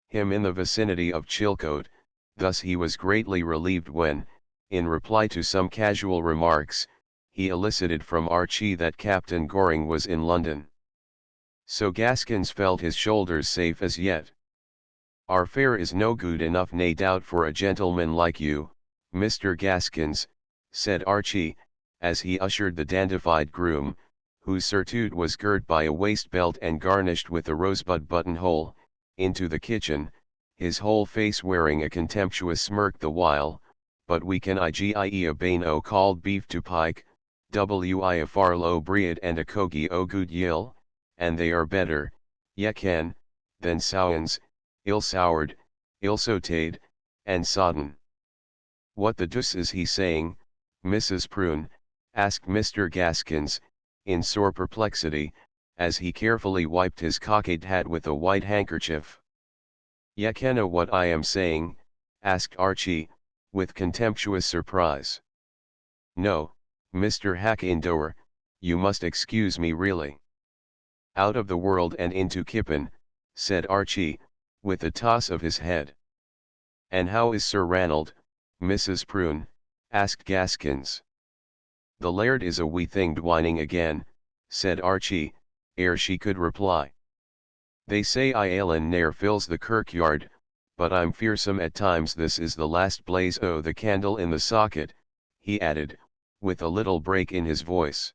him in the vicinity of Chilcote. Thus he was greatly relieved when, in reply to some casual remarks, he elicited from Archie that Captain Goring was in London. So Gaskins felt his shoulders safe as yet. "Our fare is no good enough, nae doubt, for a gentleman like you, Mr. Gaskins," said Archie, as he ushered the dandified groom, whose surtout was girt by a waist belt and garnished with a rosebud buttonhole, into the kitchen, his whole face wearing a contemptuous smirk the while. "But we can gie a bane o' called beef to pike, wi a farlow bread and a cogie o' good yill, and they are better, ye ken, than sowens, ill-soured, ill-sautéed, and sodden." "What the deuce is he saying, Mrs. Prune?" asked Mr. Gaskins, in sore perplexity, as he carefully wiped his cockade hat with a white handkerchief. "Ye kenna what I am saying?" asked Archie, with contemptuous surprise. "No, Mr. Hack-Indoor, you must excuse me really." "Out of the world and into Kippen," said Archie, with a toss of his head. "And how is Sir Ranald, Mrs. Prune?" asked Gaskins. "The laird is a wee thing dwining again," said Archie, ere she could reply. "They say Ialen ne'er fills the kirkyard, but I'm fearsome at times this is the last blaze o' the candle in the socket," he added, with a little break in his voice.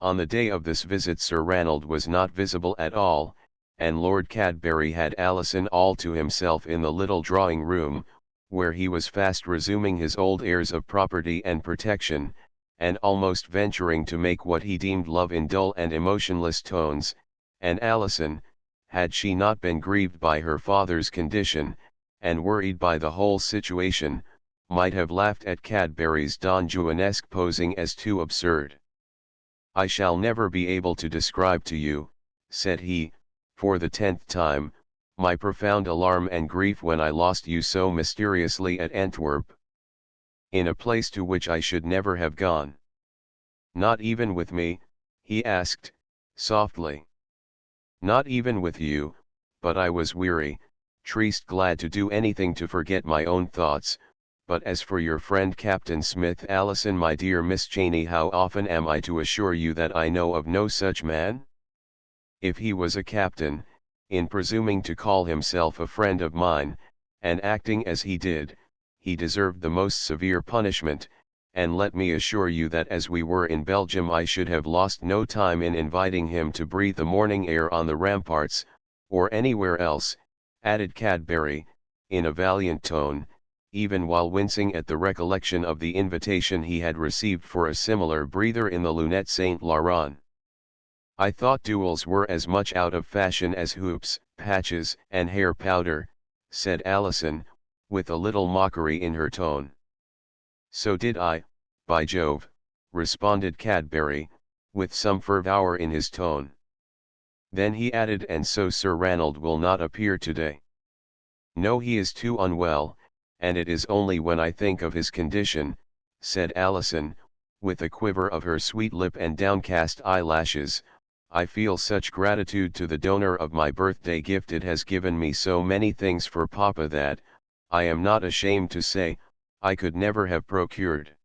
On the day of this visit Sir Ranald was not visible at all, and Lord Cadbury had Alison all to himself in the little drawing-room, where he was fast resuming his old airs of property and protection, and almost venturing to make what he deemed love in dull and emotionless tones, and Alison, had she not been grieved by her father's condition, and worried by the whole situation, might have laughed at Cadbury's Don Juanesque posing as too absurd. "I shall never be able to describe to you," said he, for the 10th time, my profound alarm and grief when I lost you so mysteriously at Antwerp. In a place to which I should never have gone. Not even with me, he asked, softly. Not even with you, but I was weary, triste glad to do anything to forget my own thoughts. But as for your friend Captain Smith, Alison, my dear Miss Cheyne, how often am I to assure you that I know of no such man? If he was a captain, in presuming to call himself a friend of mine, and acting as he did, he deserved the most severe punishment, and let me assure you that as we were in Belgium I should have lost no time in inviting him to breathe the morning air on the ramparts, or anywhere else, added Cadbury, in a valiant tone, even while wincing at the recollection of the invitation he had received for a similar breather in the Lunette Saint Laurent. I thought duels were as much out of fashion as hoops, patches, and hair powder, said Alison, with a little mockery in her tone. So did I, by Jove, responded Cadbury, with some fervour in his tone. Then he added, and so Sir Ranald will not appear today. No, he is too unwell, and it is only when I think of his condition, said Alison, with a quiver of her sweet lip and downcast eyelashes, I feel such gratitude to the donor of my birthday gift. It has given me so many things for Papa that, I am not ashamed to say, I could never have procured.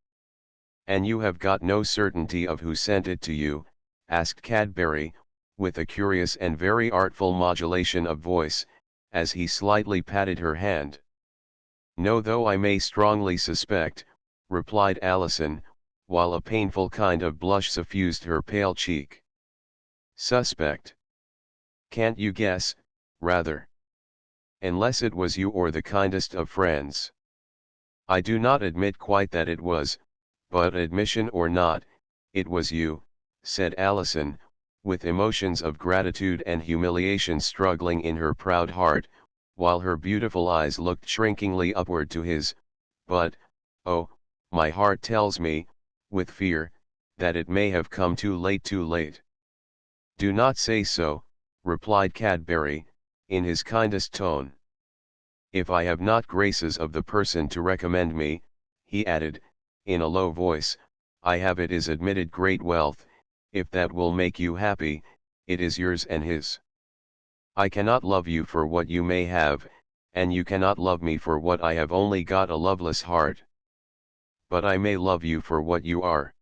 And you have got no certainty of who sent it to you? Asked Cadbury, with a curious and very artful modulation of voice, as he slightly patted her hand. No, though I may strongly suspect, replied Alison, while a painful kind of blush suffused her pale cheek. Suspect? Can't you guess, rather? Unless it was you or the kindest of friends. I do not admit quite that it was, but admission or not, it was you, said Alison, with emotions of gratitude and humiliation struggling in her proud heart, while her beautiful eyes looked shrinkingly upward to his, but, oh, my heart tells me, with fear, that it may have come too late, too late. Do not say so, replied Cadbury, in his kindest tone. If I have not graces of the person to recommend me, he added, in a low voice, I have, it is admitted, great wealth. If that will make you happy, it is yours and his. I cannot love you for what you may have, and you cannot love me for what I have, only got a loveless heart. But I may love you for what you are.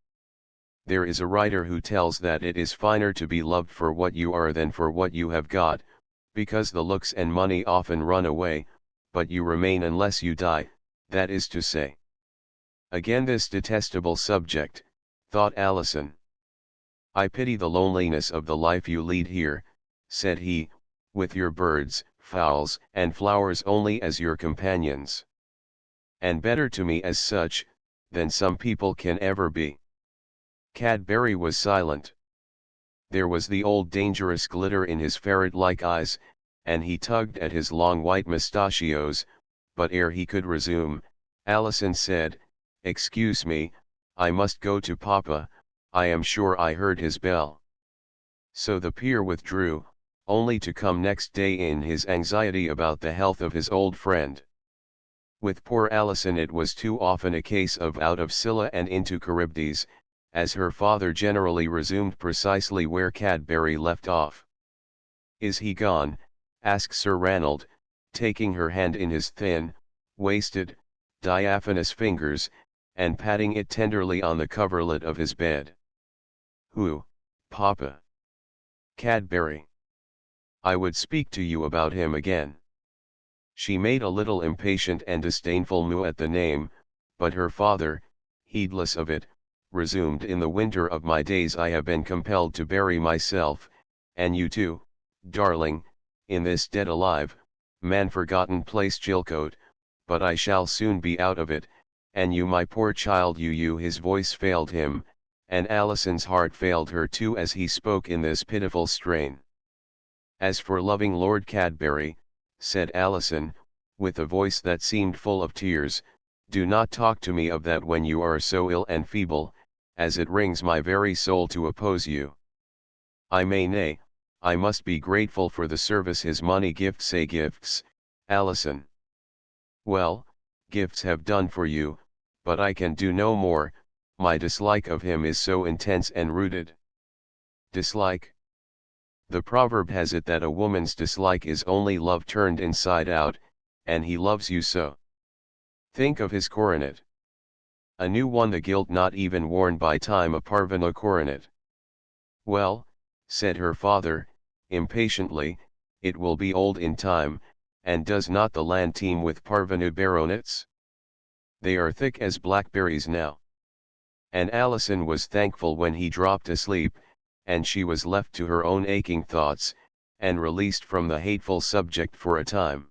There is a writer who tells that it is finer to be loved for what you are than for what you have got, because the looks and money often run away, but you remain unless you die, that is to say. Again this detestable subject, thought Alison. I pity the loneliness of the life you lead here, said he, with your birds, fowls, and flowers only as your companions. And better to me as such, than some people can ever be. Cadbury was silent. There was the old dangerous glitter in his ferret-like eyes, and he tugged at his long white mustachios, but ere he could resume, Alison said, Excuse me, I must go to Papa, I am sure I heard his bell. So the peer withdrew, only to come next day in his anxiety about the health of his old friend. With poor Alison it was too often a case of out of Scylla and into Charybdis, as her father generally resumed precisely where Cadbury left off. Is he gone? Asked Sir Ranald, taking her hand in his thin, wasted, diaphanous fingers, and patting it tenderly on the coverlet of his bed. Who, Papa? Cadbury. I would speak to you about him again. She made a little impatient and disdainful moue at the name, but her father, heedless of it, resumed, In the winter of my days I have been compelled to bury myself, and you too, darling, in this dead alive, man-forgotten place Chilcote, but I shall soon be out of it, and you, my poor child, you. His voice failed him, and Alison's heart failed her too as he spoke in this pitiful strain. As for loving Lord Cadbury, said Alison, with a voice that seemed full of tears, do not talk to me of that when you are so ill and feeble, as it wrings my very soul to oppose you. I may, nay, I must be grateful for the service his money gifts say gifts, Alison. Well, gifts have done for you, but I can do no more, my dislike of him is so intense and rooted. Dislike? The proverb has it that a woman's dislike is only love turned inside out, and he loves you so. Think of his coronet. A new one, the gilt not even worn by time, a parvenu coronet. Well, said her father, impatiently, it will be old in time, and does not the land teem with parvenu baronets? They are thick as blackberries now. And Alison was thankful when he dropped asleep, and she was left to her own aching thoughts, and released from the hateful subject for a time.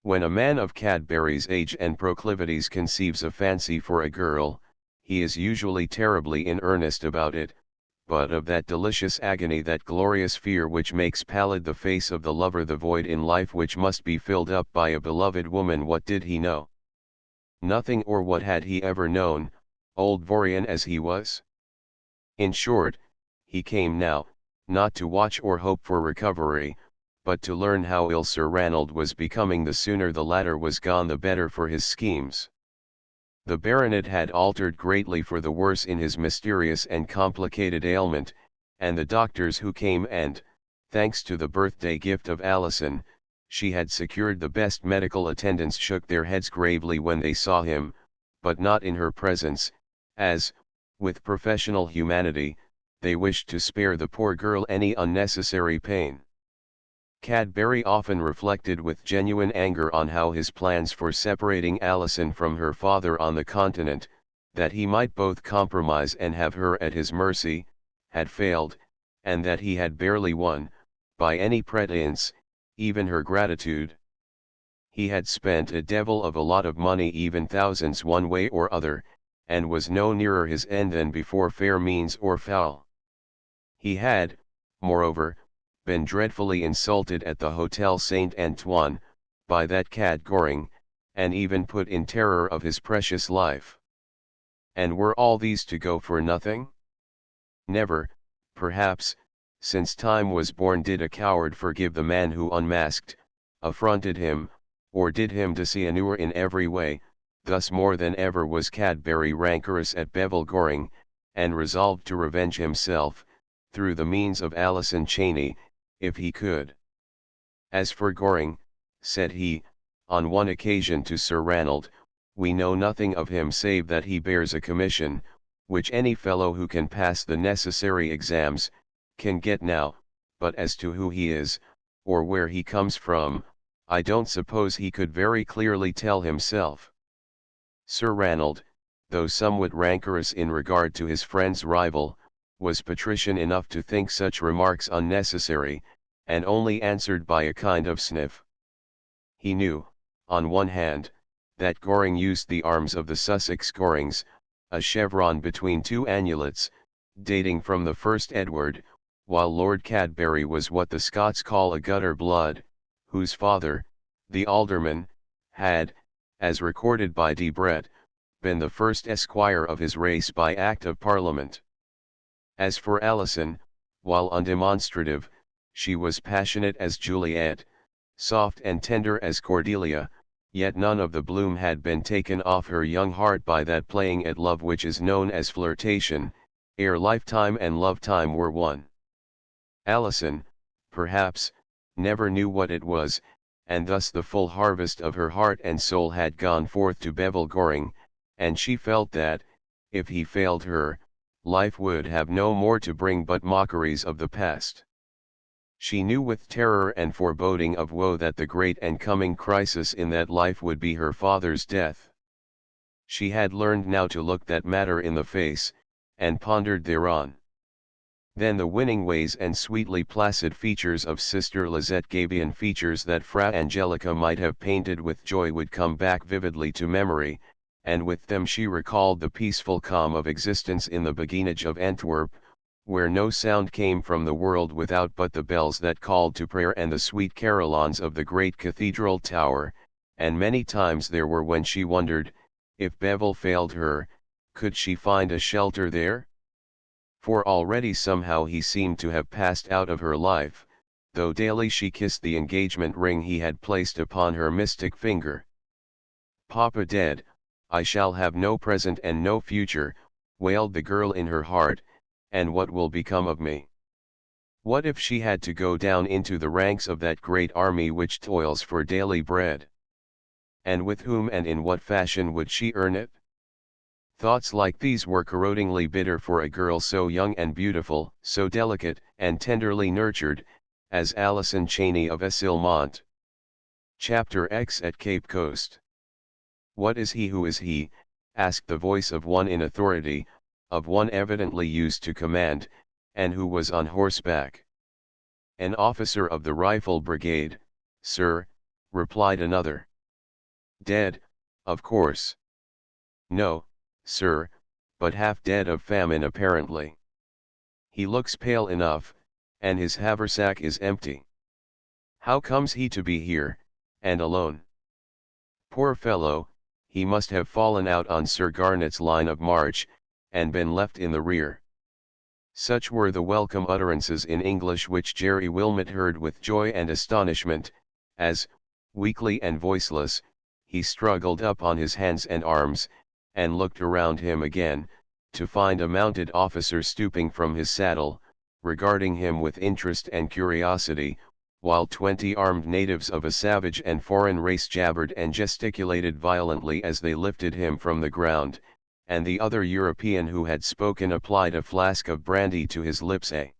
When a man of Cadbury's age and proclivities conceives a fancy for a girl, he is usually terribly in earnest about it, but of that delicious agony, that glorious fear which makes pallid the face of the lover, the void in life which must be filled up by a beloved woman, what did he know? Nothing. Or what had he ever known, old Vorian as he was? In short, he came now, not to watch or hope for recovery, but to learn how ill Sir Ranald was becoming. The sooner the latter was gone the better for his schemes. The baronet had altered greatly for the worse in his mysterious and complicated ailment, and the doctors who came and, thanks to the birthday gift of Alison, she had secured the best medical attendance, shook their heads gravely when they saw him, but not in her presence, as, with professional humanity, they wished to spare the poor girl any unnecessary pain. Cadbury often reflected with genuine anger on how his plans for separating Alison from her father on the continent, that he might both compromise and have her at his mercy, had failed, and that he had barely won, by any pretense, even her gratitude. He had spent a devil of a lot of money, even thousands, one way or other, and was no nearer his end than before, fair means or foul. He had, moreover, been dreadfully insulted at the Hotel Saint Antoine, by that cad Goring, and even put in terror of his precious life. And were all these to go for nothing? Never, perhaps, since time was born, did a coward forgive the man who unmasked, affronted him, or did him dishonor in every way. Thus more than ever was Cadbury rancorous at Bevil Goring, and resolved to revenge himself, through the means of Alison Cheyne, if he could. As for Goring, said he, on one occasion to Sir Ranald, we know nothing of him save that he bears a commission, which any fellow who can pass the necessary exams, can get now, but as to who he is, or where he comes from, I don't suppose he could very clearly tell himself. Sir Ranald, though somewhat rancorous in regard to his friend's rival, was patrician enough to think such remarks unnecessary, and only answered by a kind of sniff. He knew, on one hand, that Goring used the arms of the Sussex Gorings, a chevron between two annulets, dating from the first Edward, while Lord Cadbury was what the Scots call a gutter blood, whose father, the alderman, had, as recorded by de Brett, been the first esquire of his race by Act of Parliament. As for Alison, while undemonstrative, she was passionate as Juliet, soft and tender as Cordelia, yet none of the bloom had been taken off her young heart by that playing at love which is known as flirtation, ere lifetime and love time were one. Alison, perhaps, never knew what it was, and thus the full harvest of her heart and soul had gone forth to Bevil Goring, and she felt that, if he failed her, life would have no more to bring but mockeries of the past. She knew with terror and foreboding of woe that the great and coming crisis in that life would be her father's death. She had learned now to look that matter in the face, and pondered thereon. Then the winning ways and sweetly placid features of Sister Lizette Gabion, features that Fra Angelica might have painted with joy, would come back vividly to memory, and with them she recalled the peaceful calm of existence in the beguinage of Antwerp, where no sound came from the world without but the bells that called to prayer and the sweet carillons of the great cathedral tower, and many times there were when she wondered, if Bevil failed her, could she find a shelter there? For already somehow he seemed to have passed out of her life, though daily she kissed the engagement ring he had placed upon her mystic finger. "Papa dead, I shall have no present and no future," wailed the girl in her heart, "and what will become of me? What if she had to go down into the ranks of that great army which toils for daily bread? And with whom and in what fashion would she earn it?" Thoughts like these were corrodingly bitter for a girl so young and beautiful, so delicate and tenderly nurtured, as Alison Cheyne of Essilmont. Chapter X at Cape Coast. "What is he? Who is he?" asked the voice of one in authority, of one evidently used to command, and who was on horseback. "An officer of the Rifle Brigade, sir," replied another. "Dead, of course." "No, sir, but half dead of famine apparently. He looks pale enough, and his haversack is empty. How comes he to be here, and alone? Poor fellow, he must have fallen out on Sir Garnet's line of march, and been left in the rear." Such were the welcome utterances in English which Jerry Wilmot heard with joy and astonishment, as, weakly and voiceless, he struggled up on his hands and arms, and looked around him again, to find a mounted officer stooping from his saddle, regarding him with interest and curiosity, while 20 armed natives of a savage and foreign race jabbered and gesticulated violently as they lifted him from the ground, and the other European who had spoken applied a flask of brandy to his lips, a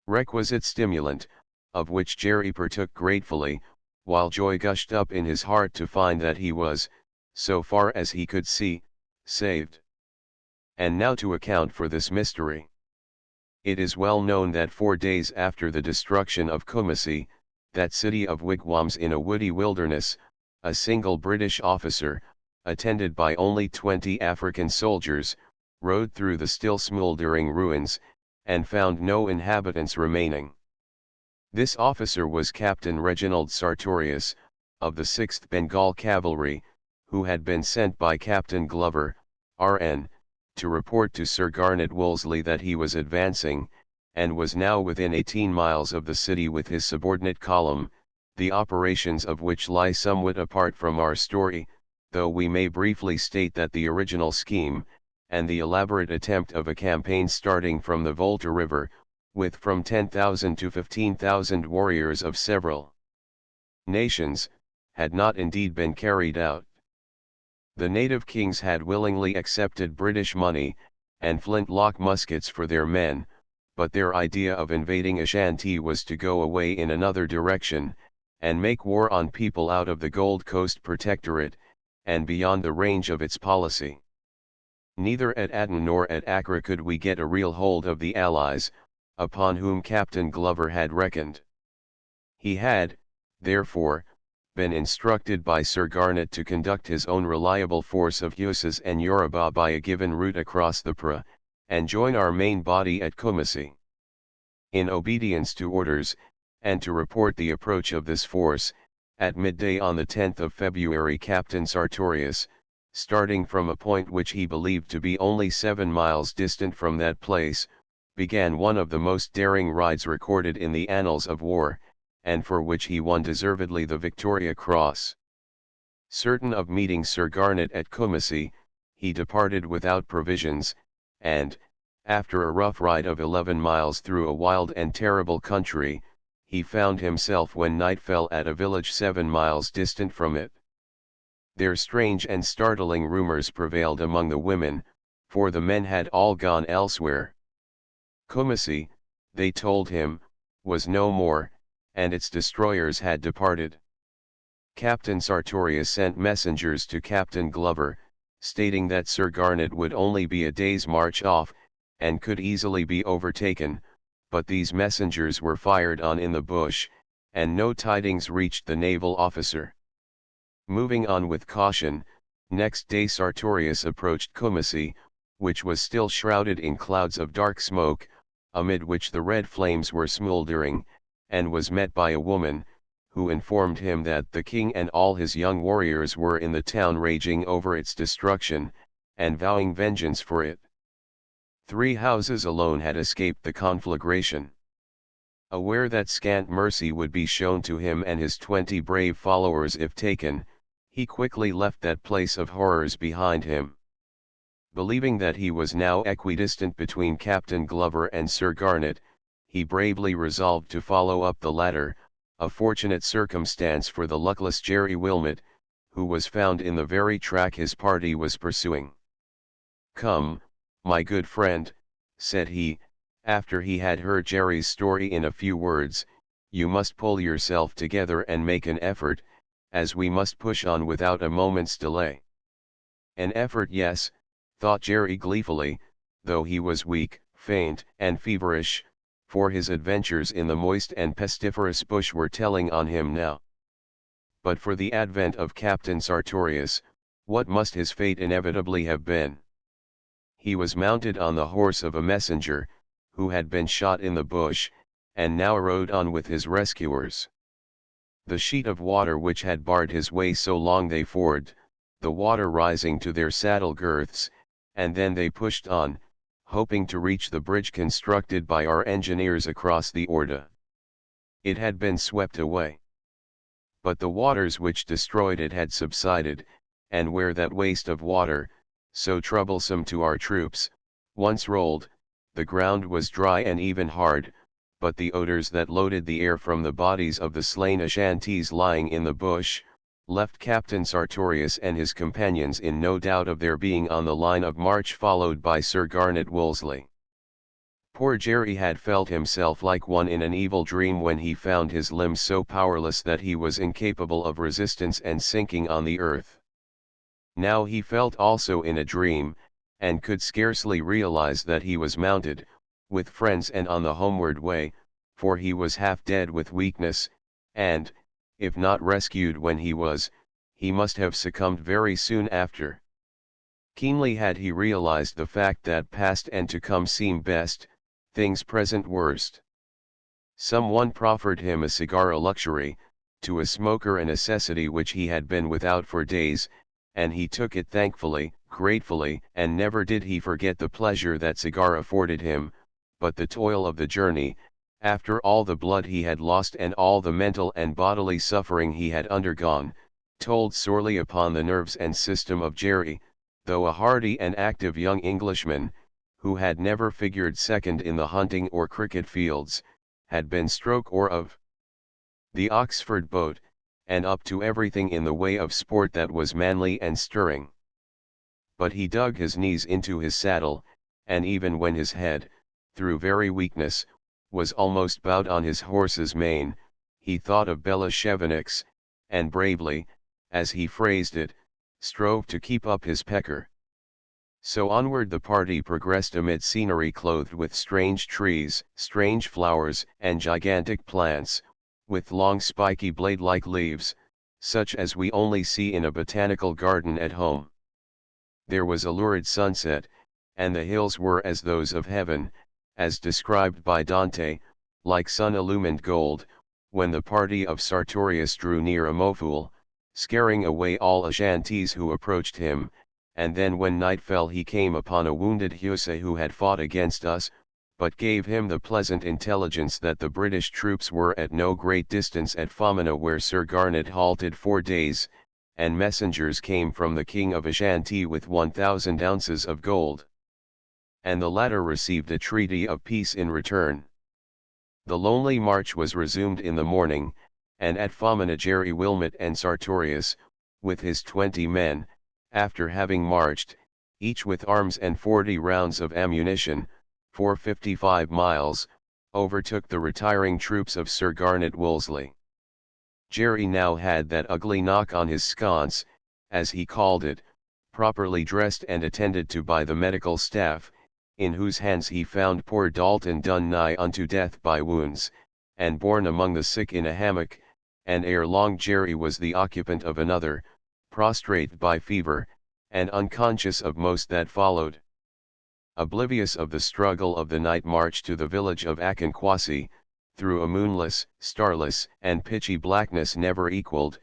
requisite stimulant, of which Jerry partook gratefully, while joy gushed up in his heart to find that he was, so far as he could see, saved. And now to account for this mystery. It is well known that 4 days after the destruction of Kumasi, that city of wigwams in a woody wilderness, a single British officer, attended by only 20 African soldiers, rode through the still smoldering ruins, and found no inhabitants remaining. This officer was Captain Reginald Sartorius, of the 6th Bengal Cavalry, who had been sent by Captain Glover, R.N., to report to Sir Garnet Wolseley that he was advancing, and was now within 18 miles of the city with his subordinate column, the operations of which lie somewhat apart from our story, though we may briefly state that the original scheme, and the elaborate attempt of a campaign starting from the Volta River, with from 10,000 to 15,000 warriors of several nations, had not indeed been carried out. The native kings had willingly accepted British money, and flintlock muskets for their men, but their idea of invading Ashanti was to go away in another direction, and make war on people out of the Gold Coast Protectorate, and beyond the range of its policy. Neither at Aden nor at Accra could we get a real hold of the Allies, upon whom Captain Glover had reckoned. He had, therefore, been instructed by Sir Garnet to conduct his own reliable force of Haussas and Yoruba by a given route across the Pra, and join our main body at Kumasi. In obedience to orders, and to report the approach of this force, at midday on the 10th of February Captain Sartorius, starting from a point which he believed to be only 7 miles distant from that place, began one of the most daring rides recorded in the annals of war, and for which he won deservedly the Victoria Cross. Certain of meeting Sir Garnet at Kumasi, he departed without provisions, and, after a rough ride of 11 miles through a wild and terrible country, he found himself when night fell at a village 7 miles distant from it. There strange and startling rumors prevailed among the women, for the men had all gone elsewhere. Kumasi, they told him, was no more, and its destroyers had departed. Captain Sartorius sent messengers to Captain Glover, stating that Sir Garnet would only be a day's march off, and could easily be overtaken, but these messengers were fired on in the bush, and no tidings reached the naval officer. Moving on with caution, next day Sartorius approached Kumasi, which was still shrouded in clouds of dark smoke, amid which the red flames were smouldering, and was met by a woman, who informed him that the king and all his young warriors were in the town raging over its destruction, and vowing vengeance for it. 3 houses alone had escaped the conflagration. Aware that scant mercy would be shown to him and his 20 brave followers if taken, he quickly left that place of horrors behind him. Believing that he was now equidistant between Captain Glover and Sir Garnet, he bravely resolved to follow up the latter, a fortunate circumstance for the luckless Jerry Wilmot, who was found in the very track his party was pursuing. "Come, my good friend," said he, after he had heard Jerry's story in a few words, "you must pull yourself together and make an effort, as we must push on without a moment's delay." An effort, yes, thought Jerry gleefully, though he was weak, faint, and feverish, for his adventures in the moist and pestiferous bush were telling on him now. But for the advent of Captain Sartorius, what must his fate inevitably have been? He was mounted on the horse of a messenger, who had been shot in the bush, and now rode on with his rescuers. The sheet of water which had barred his way so long they forded, the water rising to their saddle girths, and then they pushed on, hoping to reach the bridge constructed by our engineers across the Orda. It had been swept away. But the waters which destroyed it had subsided, and where that waste of water, so troublesome to our troops, once rolled, the ground was dry and even hard, but the odors that loaded the air from the bodies of the slain Ashantees lying in the bush, left Captain Sartorius and his companions in no doubt of their being on the line of march followed by Sir Garnet Wolseley. Poor Jerry had felt himself like one in an evil dream when he found his limbs so powerless that he was incapable of resistance and sinking on the earth. Now he felt also in a dream, and could scarcely realize that he was mounted, with friends and on the homeward way, for he was half dead with weakness, and, if not rescued when he was, he must have succumbed very soon after. Keenly had he realized the fact that past and to come seem best, things present worst. Someone proffered him a cigar, a luxury, to a smoker a necessity which he had been without for days, and he took it thankfully, gratefully, and never did he forget the pleasure that cigar afforded him, but the toil of the journey, after all the blood he had lost and all the mental and bodily suffering he had undergone, told sorely upon the nerves and system of Jerry, though a hardy and active young Englishman, who had never figured second in the hunting or cricket fields, had been stroke or of the Oxford boat, and up to everything in the way of sport that was manly and stirring. But he dug his knees into his saddle, and even when his head, through very weakness, was almost bowed on his horse's mane, he thought of Belashevinik's, and bravely, as he phrased it, strove to keep up his pecker. So onward the party progressed amid scenery clothed with strange trees, strange flowers, and gigantic plants, with long spiky blade-like leaves, such as we only see in a botanical garden at home. There was a lurid sunset, and the hills were as those of heaven, as described by Dante, like sun-illumined gold, when the party of Sartorius drew near Amoful, scaring away all Ashantees who approached him, and then when night fell he came upon a wounded Hussar who had fought against us, but gave him the pleasant intelligence that the British troops were at no great distance at Famina where Sir Garnet halted 4 days, and messengers came from the King of Ashanti with 1,000 ounces of gold. And the latter received a treaty of peace in return. The lonely march was resumed in the morning, and at Famina Jerry Wilmot and Sartorius, with his 20 men, after having marched, each with arms and 40 rounds of ammunition, for 55 miles, overtook the retiring troops of Sir Garnet Wolseley. Jerry now had that ugly knock on his sconce, as he called it, properly dressed and attended to by the medical staff, in whose hands he found poor Dalton done nigh unto death by wounds, and borne among the sick in a hammock, and ere long Jerry was the occupant of another, prostrate by fever, and unconscious of most that followed. Oblivious of the struggle of the night march to the village of Akinkwasi, through a moonless, starless, and pitchy blackness never equalled,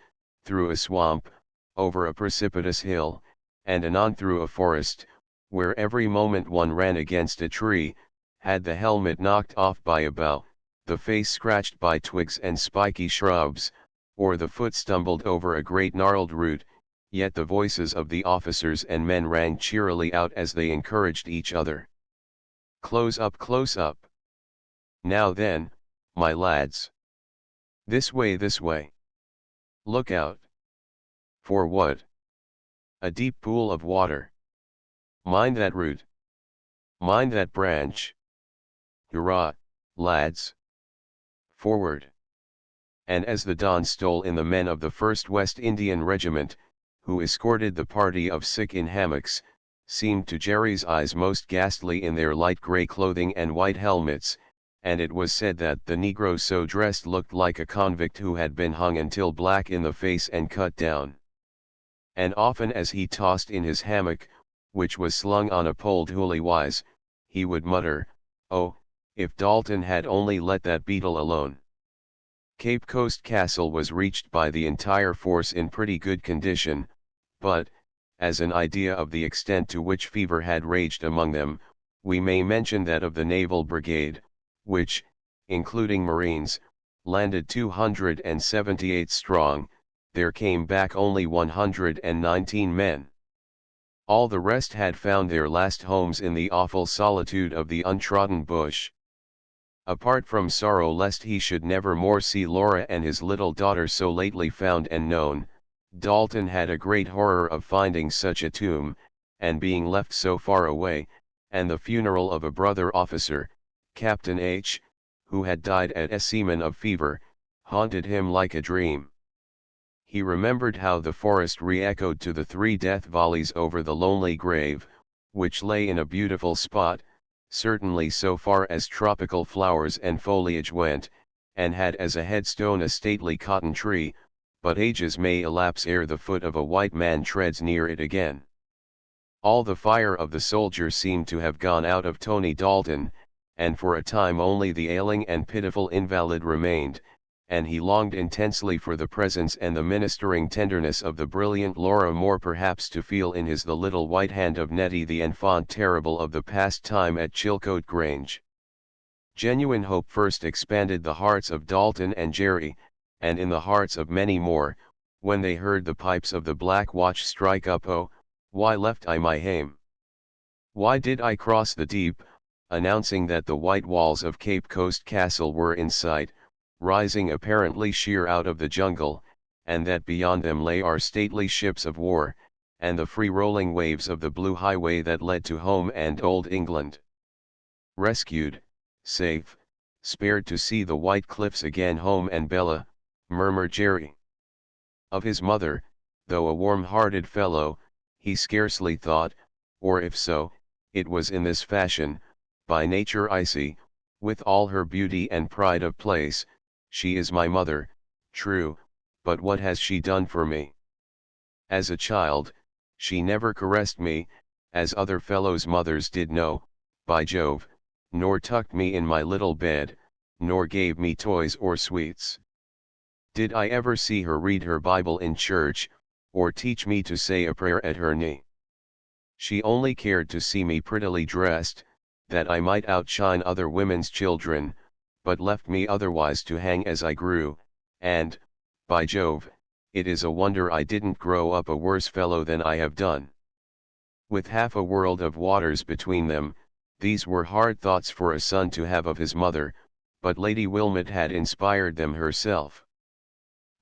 through a swamp, over a precipitous hill, and anon through a forest, where every moment one ran against a tree, had the helmet knocked off by a bough, the face scratched by twigs and spiky shrubs, or the foot stumbled over a great gnarled root, yet the voices of the officers and men rang cheerily out as they encouraged each other. Close up, close up. Now then, my lads. This way, this way. Look out. For what? A deep pool of water. Mind that root. Mind that branch. Hurrah, lads. Forward. And as the dawn stole in, the men of the 1st West Indian Regiment, who escorted the party of sick in hammocks, seemed to Jerry's eyes most ghastly in their light grey clothing and white helmets, and it was said that the Negro so dressed looked like a convict who had been hung until black in the face and cut down. And often as he tossed in his hammock, which was slung on a pole pulley-wise, he would mutter, "Oh, if Dalton had only let that beetle alone." Cape Coast Castle was reached by the entire force in pretty good condition, but, as an idea of the extent to which fever had raged among them, we may mention that of the Naval Brigade, which, including Marines, landed 278 strong, there came back only 119 men. All the rest had found their last homes in the awful solitude of the untrodden bush. Apart from sorrow lest he should never more see Laura and his little daughter so lately found and known, Dalton had a great horror of finding such a tomb, and being left so far away, and the funeral of a brother officer, Captain H., who had died at Essilmont of fever, haunted him like a dream. He remembered how the forest re-echoed to the 3 death volleys over the lonely grave, which lay in a beautiful spot, certainly so far as tropical flowers and foliage went, and had as a headstone a stately cotton tree, but ages may elapse ere the foot of a white man treads near it again. All the fire of the soldier seemed to have gone out of Tony Dalton, and for a time only the ailing and pitiful invalid remained, and he longed intensely for the presence and the ministering tenderness of the brilliant Laura, more perhaps to feel in his the little white hand of Nettie, the enfant terrible of the past time at Chilcote Grange. Genuine hope first expanded the hearts of Dalton and Jerry, and in the hearts of many more, when they heard the pipes of the Black Watch strike up. "Oh, why left I my hame? Why did I cross the deep?" announcing that the white walls of Cape Coast Castle were in sight, rising apparently sheer out of the jungle, and that beyond them lay our stately ships of war, and the free rolling waves of the blue highway that led to home and old England. Rescued, safe, spared to see the white cliffs again, home and Bella, murmured Jerry. Of his mother, though a warm-hearted fellow, he scarcely thought, or if so, it was in this fashion, by nature icy, with all her beauty and pride of place. She is my mother, true, but what has she done for me? As a child, she never caressed me, as other fellows' mothers did, no, by Jove, nor tucked me in my little bed, nor gave me toys or sweets. Did I ever see her read her Bible in church, or teach me to say a prayer at her knee? She only cared to see me prettily dressed, that I might outshine other women's children, but left me otherwise to hang as I grew, and, by Jove, it is a wonder I didn't grow up a worse fellow than I have done. With half a world of waters between them, these were hard thoughts for a son to have of his mother, but Lady Wilmot had inspired them herself.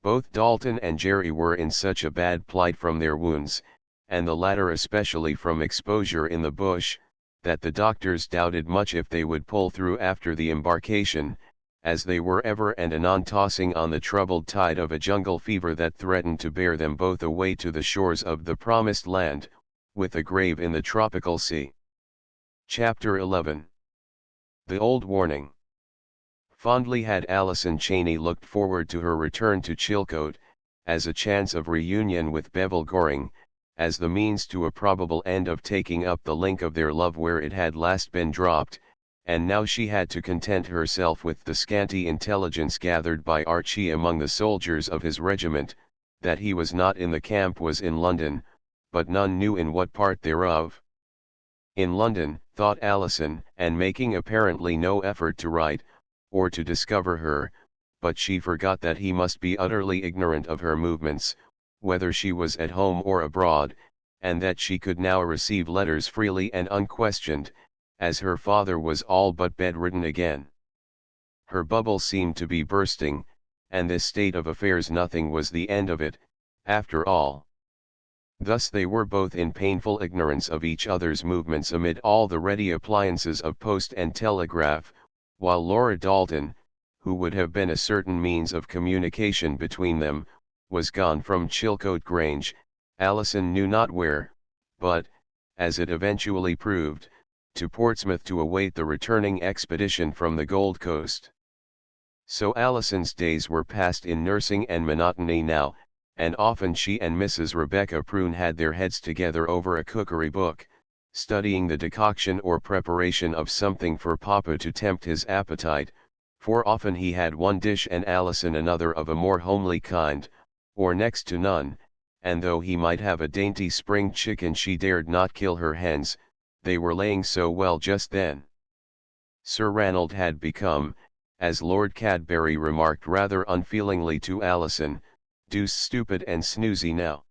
Both Dalton and Jerry were in such a bad plight from their wounds, and the latter especially from exposure in the bush, that the doctors doubted much if they would pull through after the embarkation, as they were ever and anon tossing on the troubled tide of a jungle fever that threatened to bear them both away to the shores of the promised land, with a grave in the tropical sea. Chapter 11. The Old Warning. Fondly had Alison Cheney looked forward to her return to Chilcote, as a chance of reunion with Bevil Goring, as the means to a probable end of taking up the link of their love where it had last been dropped, and now she had to content herself with the scanty intelligence gathered by Archie among the soldiers of his regiment, that he was not in the camp, was in London, but none knew in what part thereof. In London, thought Alison, and making apparently no effort to write, or to discover her, but she forgot that he must be utterly ignorant of her movements, whether she was at home or abroad, and that she could now receive letters freely and unquestioned, as her father was all but bedridden again. Her bubble seemed to be bursting, and this state of affairs nothing was the end of it, after all. Thus they were both in painful ignorance of each other's movements amid all the ready appliances of post and telegraph, while Laura Dalton, who would have been a certain means of communication between them, was gone from Chilcote Grange, Alison knew not where, but, as it eventually proved, to Portsmouth to await the returning expedition from the Gold Coast. So Alison's days were passed in nursing and monotony now, and often she and Mrs. Rebecca Prune had their heads together over a cookery book, studying the decoction or preparation of something for Papa to tempt his appetite, for often he had one dish and Alison another of a more homely kind, or next to none, and though he might have a dainty spring chicken she dared not kill her hens, they were laying so well just then. Sir Ranald had become, as Lord Cadbury remarked rather unfeelingly to Alison, deuced stupid and snoozy now.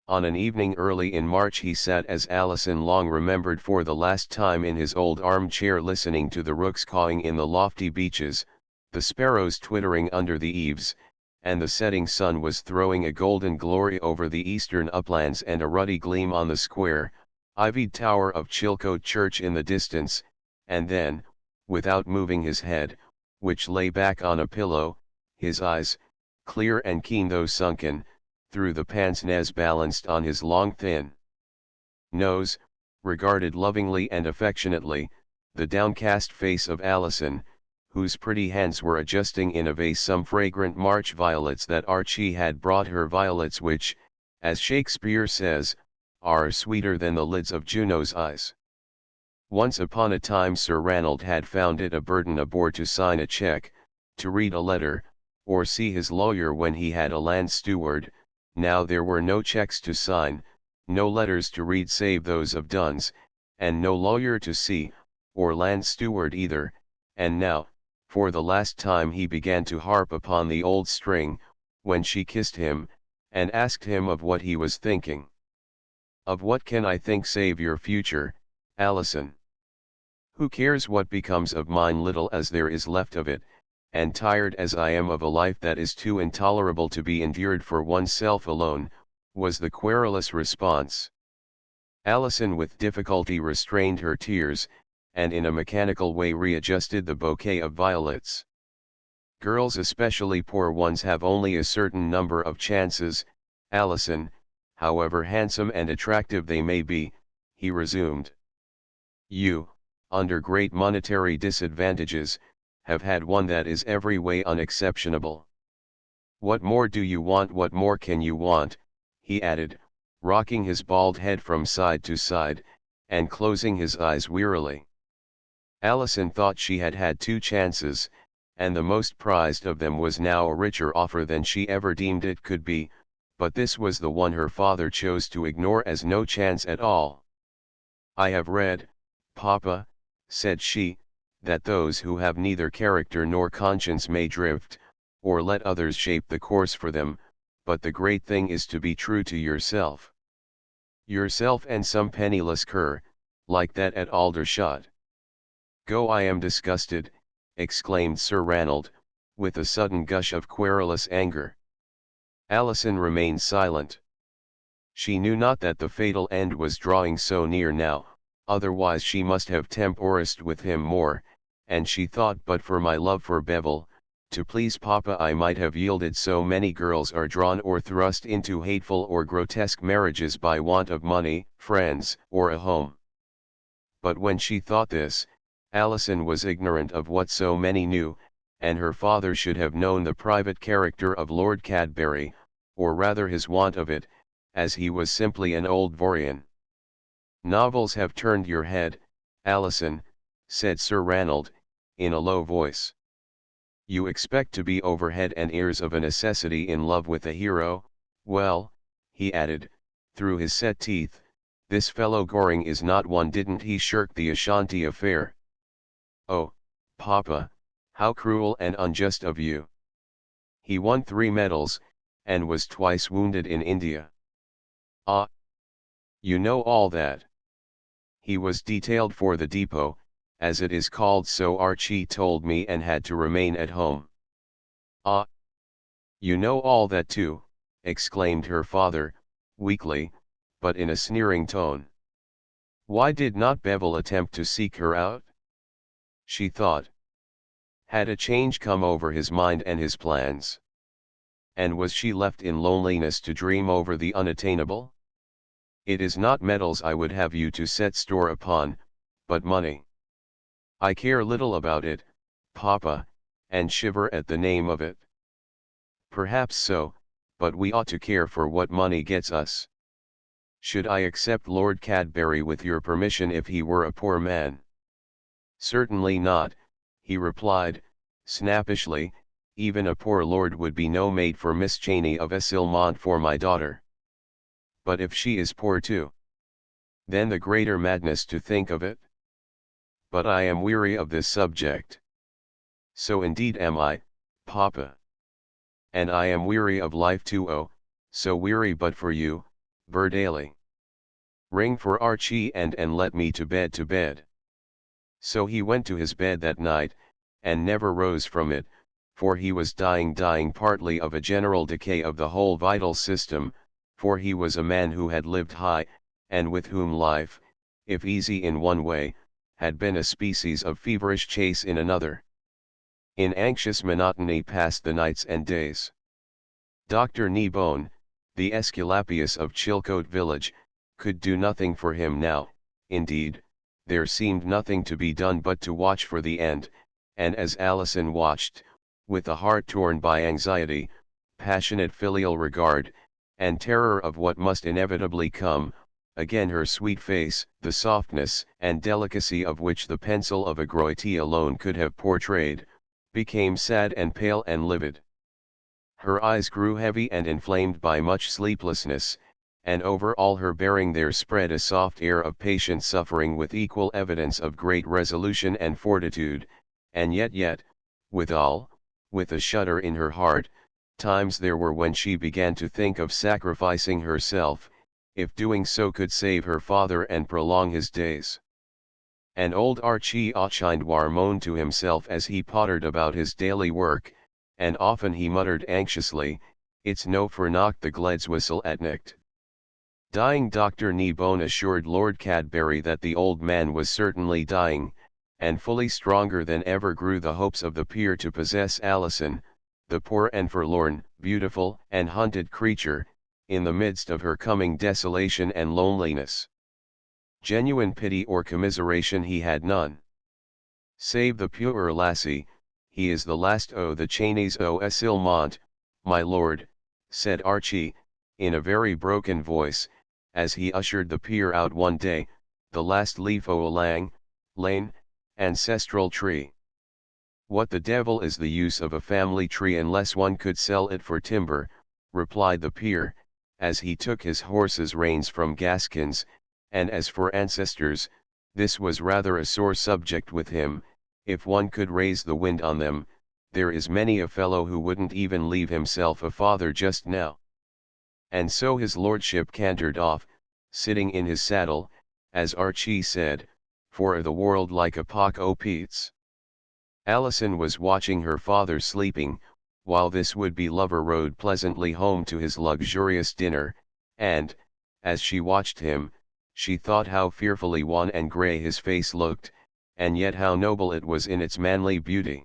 On an evening early in March he sat as Alison long remembered for the last time in his old armchair listening to the rooks cawing in the lofty beeches, the sparrows twittering under the eaves, and the setting sun was throwing a golden glory over the eastern uplands and a ruddy gleam on the square, ivied tower of Chilcote Church in the distance, and then, without moving his head, which lay back on a pillow, his eyes, clear and keen though sunken, through the pince-nez balanced on his long thin nose, regarded lovingly and affectionately, the downcast face of Alison, whose pretty hands were adjusting in a vase some fragrant March violets that Archie had brought her, violets which, as Shakespeare says, are sweeter than the lids of Juno's eyes. Once upon a time Sir Ranald had found it a burden a bore to sign a cheque, to read a letter, or see his lawyer when he had a land steward. Now there were no cheques to sign, no letters to read save those of Duns, and no lawyer to see, or land steward either, and now, for the last time he began to harp upon the old string, when she kissed him, and asked him of what he was thinking. "Of what can I think save your future, Alison? Who cares what becomes of mine little as there is left of it, and tired as I am of a life that is too intolerable to be endured for oneself alone," was the querulous response. Alison with difficulty restrained her tears, and in a mechanical way readjusted the bouquet of violets. "Girls, especially poor ones, have only a certain number of chances, Alison, however handsome and attractive they may be," he resumed. "You, under great monetary disadvantages, have had one that is every way unexceptionable. What more do you want? What more can you want?" he added, rocking his bald head from side to side, and closing his eyes wearily. Alison thought she had had two chances, and the most prized of them was now a richer offer than she ever deemed it could be, but this was the one her father chose to ignore as no chance at all. "I have read, Papa," said she, "that those who have neither character nor conscience may drift, or let others shape the course for them, but the great thing is to be true to yourself. Yourself and some penniless cur, like that at Aldershot." "Go, I am disgusted," exclaimed Sir Ranald, with a sudden gush of querulous anger. Alison remained silent. She knew not that the fatal end was drawing so near now, otherwise she must have temporised with him more, and she thought, but for my love for Bevil, to please Papa I might have yielded. So many girls are drawn or thrust into hateful or grotesque marriages by want of money, friends, or a home. But when she thought this, Alison was ignorant of what so many knew, and her father should have known the private character of Lord Cadbury, or rather his want of it, as he was simply an old Vorian. "Novels have turned your head, Alison," said Sir Ranald, in a low voice. "You expect to be over head and ears of a necessity in love with a hero. Well," he added, through his set teeth, This fellow Goring is not one, didn't he shirk the Ashanti affair? Oh, Papa, how cruel and unjust of you. He won 3 medals, and was twice wounded in India. Ah, you know all that. He was detailed for the depot, as it is called, so Archie told me, and had to remain at home. Ah, you know all that too, exclaimed her father, weakly, but in a sneering tone. Why did not Bevel attempt to seek her out? She thought. Had a change come over his mind and his plans? And was she left in loneliness to dream over the unattainable? It is not medals I would have you to set store upon, but money. I care little about it, Papa, and shiver at the name of it. Perhaps so, but we ought to care for what money gets us. Should I accept Lord Cadbury with your permission if he were a poor man? Certainly not, he replied, snappishly. Even a poor lord would be no mate for Miss Cheyne of Essilmont for my daughter. But if she is poor too, then the greater madness to think of it. But I am weary of this subject. So indeed am I, Papa. And I am weary of life too, oh, so weary but for you, Verdaley. Ring for Archie and let me to bed. So he went to his bed that night, and never rose from it, for he was dying partly of a general decay of the whole vital system, for he was a man who had lived high, and with whom life, if easy in one way, had been a species of feverish chase in another. In anxious monotony passed the nights and days. Dr. Kneebone, the Aesculapius of Chilcote village, could do nothing for him now. Indeed, there seemed nothing to be done but to watch for the end, and as Alison watched, with a heart torn by anxiety, passionate filial regard, and terror of what must inevitably come, again her sweet face, the softness and delicacy of which the pencil of a Groite alone could have portrayed, became sad and pale and livid. Her eyes grew heavy and inflamed by much sleeplessness, and over all her bearing there spread a soft air of patient suffering with equal evidence of great resolution and fortitude, and yet, withal, with a shudder in her heart, times there were when she began to think of sacrificing herself, if doing so could save her father and prolong his days. And old Archie Auchindwar moaned to himself as he pottered about his daily work, and often he muttered anxiously, "It's no for knock the Gled's whistle at night." Dying Dr. Kneebone assured Lord Cadbury that the old man was certainly dying, and fully stronger than ever grew the hopes of the peer to possess Alison, the poor and forlorn, beautiful and hunted creature, in the midst of her coming desolation and loneliness. Genuine pity or commiseration he had none. Save the puir lassie, he is the last o' the Cheynes o' Essilmont, my lord, said Archie, in a very broken voice, as he ushered the peer out one day, the last leaf o' a lane, ancestral tree. What the devil is the use of a family tree unless one could sell it for timber, replied the peer, as he took his horse's reins from Gaskins, and as for ancestors, this was rather a sore subject with him. If one could raise the wind on them, there is many a fellow who wouldn't even leave himself a father just now. And so his lordship cantered off, sitting in his saddle, as Archie said, for the world like a pock o' peats. Alison was watching her father sleeping, while this would-be lover rode pleasantly home to his luxurious dinner, and, as she watched him, she thought how fearfully wan and grey his face looked, and yet how noble it was in its manly beauty.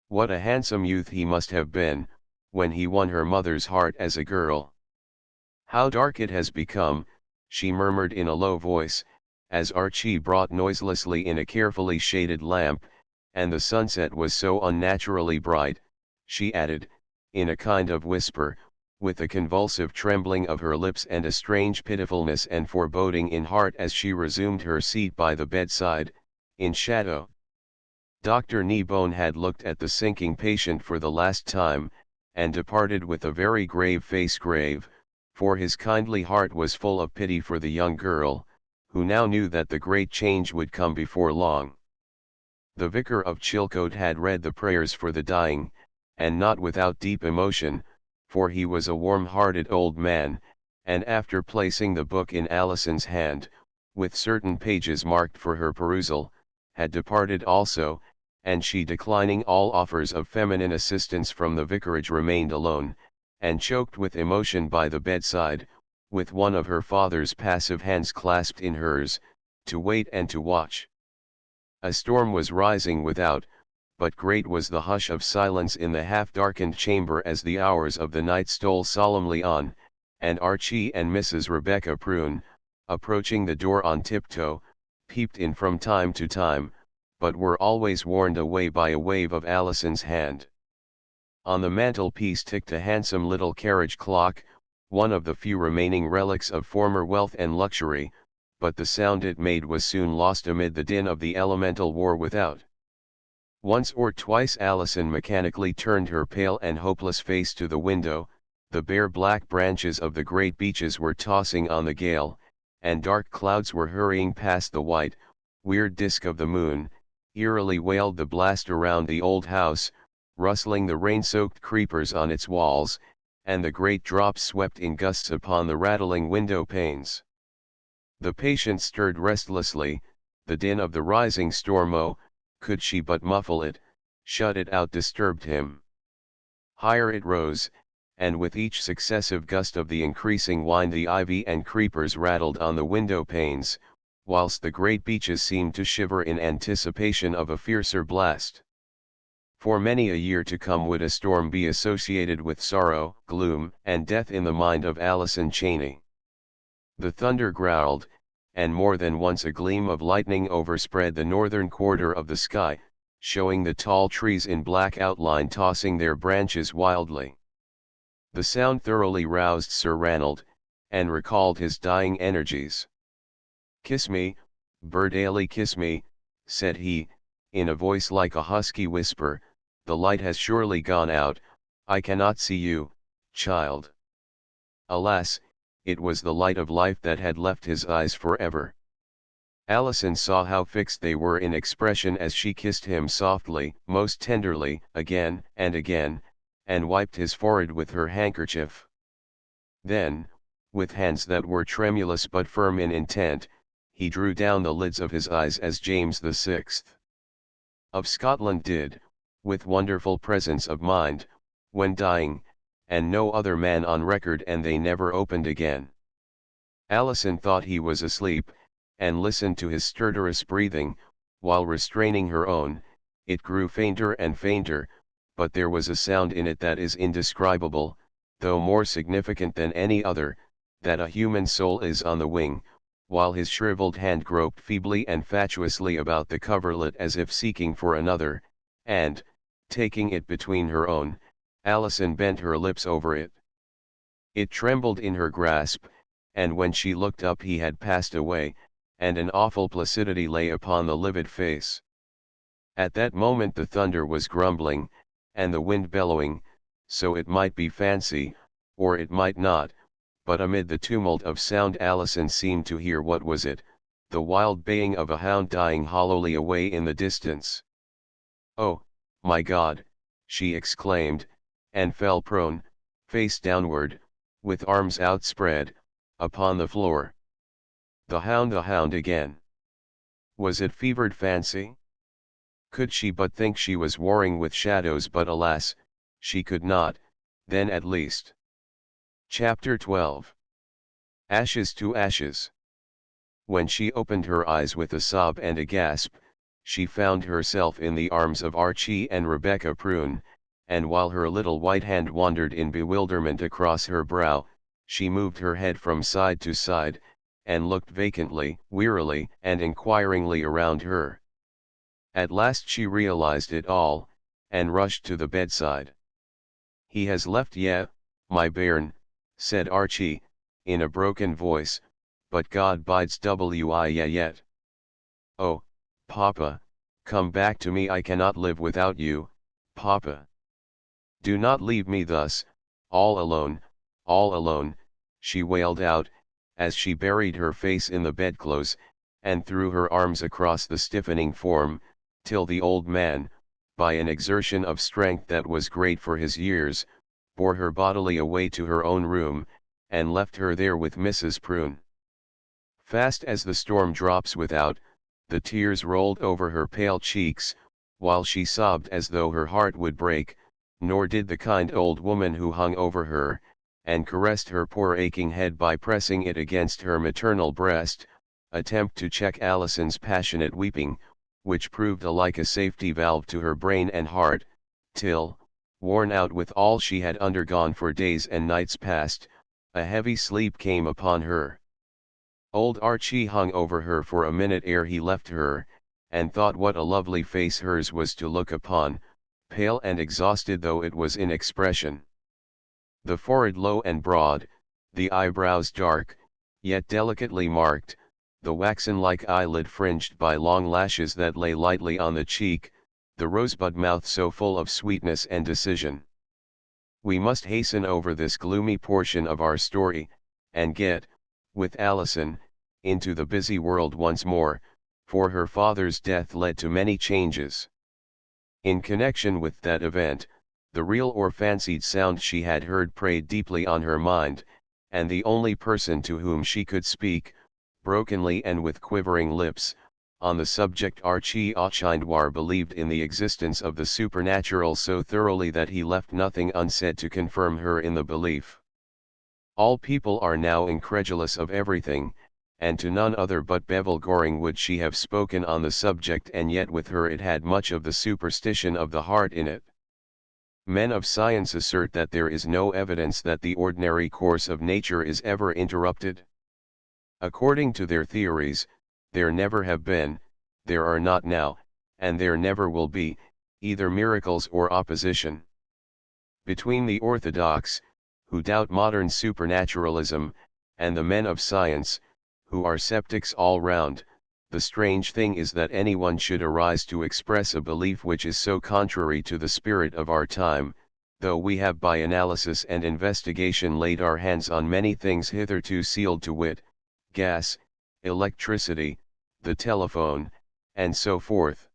What a handsome youth he must have been, when he won her mother's heart as a girl. How dark it has become, she murmured in a low voice, as Archie brought noiselessly in a carefully shaded lamp, and the sunset was so unnaturally bright, she added, in a kind of whisper, with a convulsive trembling of her lips and a strange pitifulness and foreboding in heart as she resumed her seat by the bedside, in shadow. Dr. Kneebone had looked at the sinking patient for the last time, and departed with a very grave face, grave, for his kindly heart was full of pity for the young girl, who now knew that the great change would come before long. The vicar of Chilcote had read the prayers for the dying, and not without deep emotion, for he was a warm-hearted old man, and after placing the book in Alison's hand, with certain pages marked for her perusal, had departed also, and she, declining all offers of feminine assistance from the vicarage, remained alone, and choked with emotion by the bedside, with one of her father's passive hands clasped in hers, to wait and to watch. A storm was rising without, but great was the hush of silence in the half-darkened chamber as the hours of the night stole solemnly on, and Archie and Mrs. Rebecca Prune, approaching the door on tiptoe, peeped in from time to time, but were always warned away by a wave of Alison's hand. On the mantelpiece ticked a handsome little carriage clock, one of the few remaining relics of former wealth and luxury, but the sound it made was soon lost amid the din of the elemental war without. Once or twice Alison mechanically turned her pale and hopeless face to the window. The bare black branches of the great beeches were tossing on the gale, and dark clouds were hurrying past the white, weird disk of the moon. Eerily wailed the blast around the old house, rustling the rain-soaked creepers on its walls, and the great drops swept in gusts upon the rattling window panes. The patient stirred restlessly. The din of the rising storm, oh, could she but muffle it, shut it out, disturbed him. Higher it rose, and with each successive gust of the increasing wind the ivy and creepers rattled on the window panes, whilst the great beeches seemed to shiver in anticipation of a fiercer blast. For many a year to come would a storm be associated with sorrow, gloom, and death in the mind of Alison Cheyne. The thunder growled, and more than once a gleam of lightning overspread the northern quarter of the sky, showing the tall trees in black outline tossing their branches wildly. The sound thoroughly roused Sir Ranald, and recalled his dying energies. "Kiss me, Burdale, kiss me," said he, in a voice like a husky whisper. "The light has surely gone out, I cannot see you, child." Alas, it was the light of life that had left his eyes forever. Alison saw how fixed they were in expression as she kissed him softly, most tenderly, again and again, and wiped his forehead with her handkerchief. Then, with hands that were tremulous but firm in intent, he drew down the lids of his eyes as James VI. Of Scotland did, with wonderful presence of mind, when dying, and no other man on record, and they never opened again. Alison thought he was asleep, and listened to his stertorous breathing, while restraining her own. It grew fainter and fainter, but there was a sound in it that is indescribable, though more significant than any other, that a human soul is on the wing, while his shriveled hand groped feebly and fatuously about the coverlet as if seeking for another, and, taking it between her own, Alison bent her lips over it. It trembled in her grasp, and when she looked up he had passed away, and an awful placidity lay upon the livid face. At that moment the thunder was grumbling, and the wind bellowing, so it might be fancy, or it might not, but amid the tumult of sound Alison seemed to hear what was it, the wild baying of a hound dying hollowly away in the distance. "Oh, my God!" she exclaimed, and fell prone, face downward, with arms outspread, upon the floor. The hound again. Was it fevered fancy? Could she but think she was warring with shadows, but alas, she could not, then at least. Chapter 12. Ashes to Ashes. When she opened her eyes with a sob and a gasp, she found herself in the arms of Archie and Rebecca Prune, and while her little white hand wandered in bewilderment across her brow, she moved her head from side to side, and looked vacantly, wearily, and inquiringly around her. At last she realized it all, and rushed to the bedside. "He has left ye, my bairn," said Archie, in a broken voice, "but God bides wi ye yet. Oh, Papa, come back to me, I cannot live without you, Papa. Do not leave me thus, all alone, she wailed out, as she buried her face in the bedclothes, and threw her arms across the stiffening form, till the old man, by an exertion of strength that was great for his years, bore her bodily away to her own room, and left her there with Mrs. Prune. Fast as the storm drops without, the tears rolled over her pale cheeks, while she sobbed as though her heart would break, nor did the kind old woman who hung over her, and caressed her poor aching head by pressing it against her maternal breast, attempt to check Alison's passionate weeping, which proved alike a safety valve to her brain and heart, till, worn out with all she had undergone for days and nights past, a heavy sleep came upon her. Old Archie hung over her for a minute ere he left her, and thought what a lovely face hers was to look upon, pale and exhausted though it was in expression. The forehead low and broad, the eyebrows dark, yet delicately marked, the waxen-like eyelid fringed by long lashes that lay lightly on the cheek, the rosebud mouth so full of sweetness and decision. We must hasten over this gloomy portion of our story, and get, with Alison, into the busy world once more, for her father's death led to many changes. In connection with that event, the real or fancied sound she had heard preyed deeply on her mind, and the only person to whom she could speak, brokenly and with quivering lips, on the subject Archie Auchindoir believed in the existence of the supernatural so thoroughly that he left nothing unsaid to confirm her in the belief. All people are now incredulous of everything, and to none other but Bevil Goring would she have spoken on the subject, and yet with her it had much of the superstition of the heart in it. Men of science assert that there is no evidence that the ordinary course of nature is ever interrupted. According to their theories, there never have been, there are not now, and there never will be, either miracles or opposition. Between the orthodox, who doubt modern supernaturalism, and the men of science, who are skeptics all round, the strange thing is that anyone should arise to express a belief which is so contrary to the spirit of our time, though we have by analysis and investigation laid our hands on many things hitherto sealed, to wit, gas, electricity, the telephone, and so forth.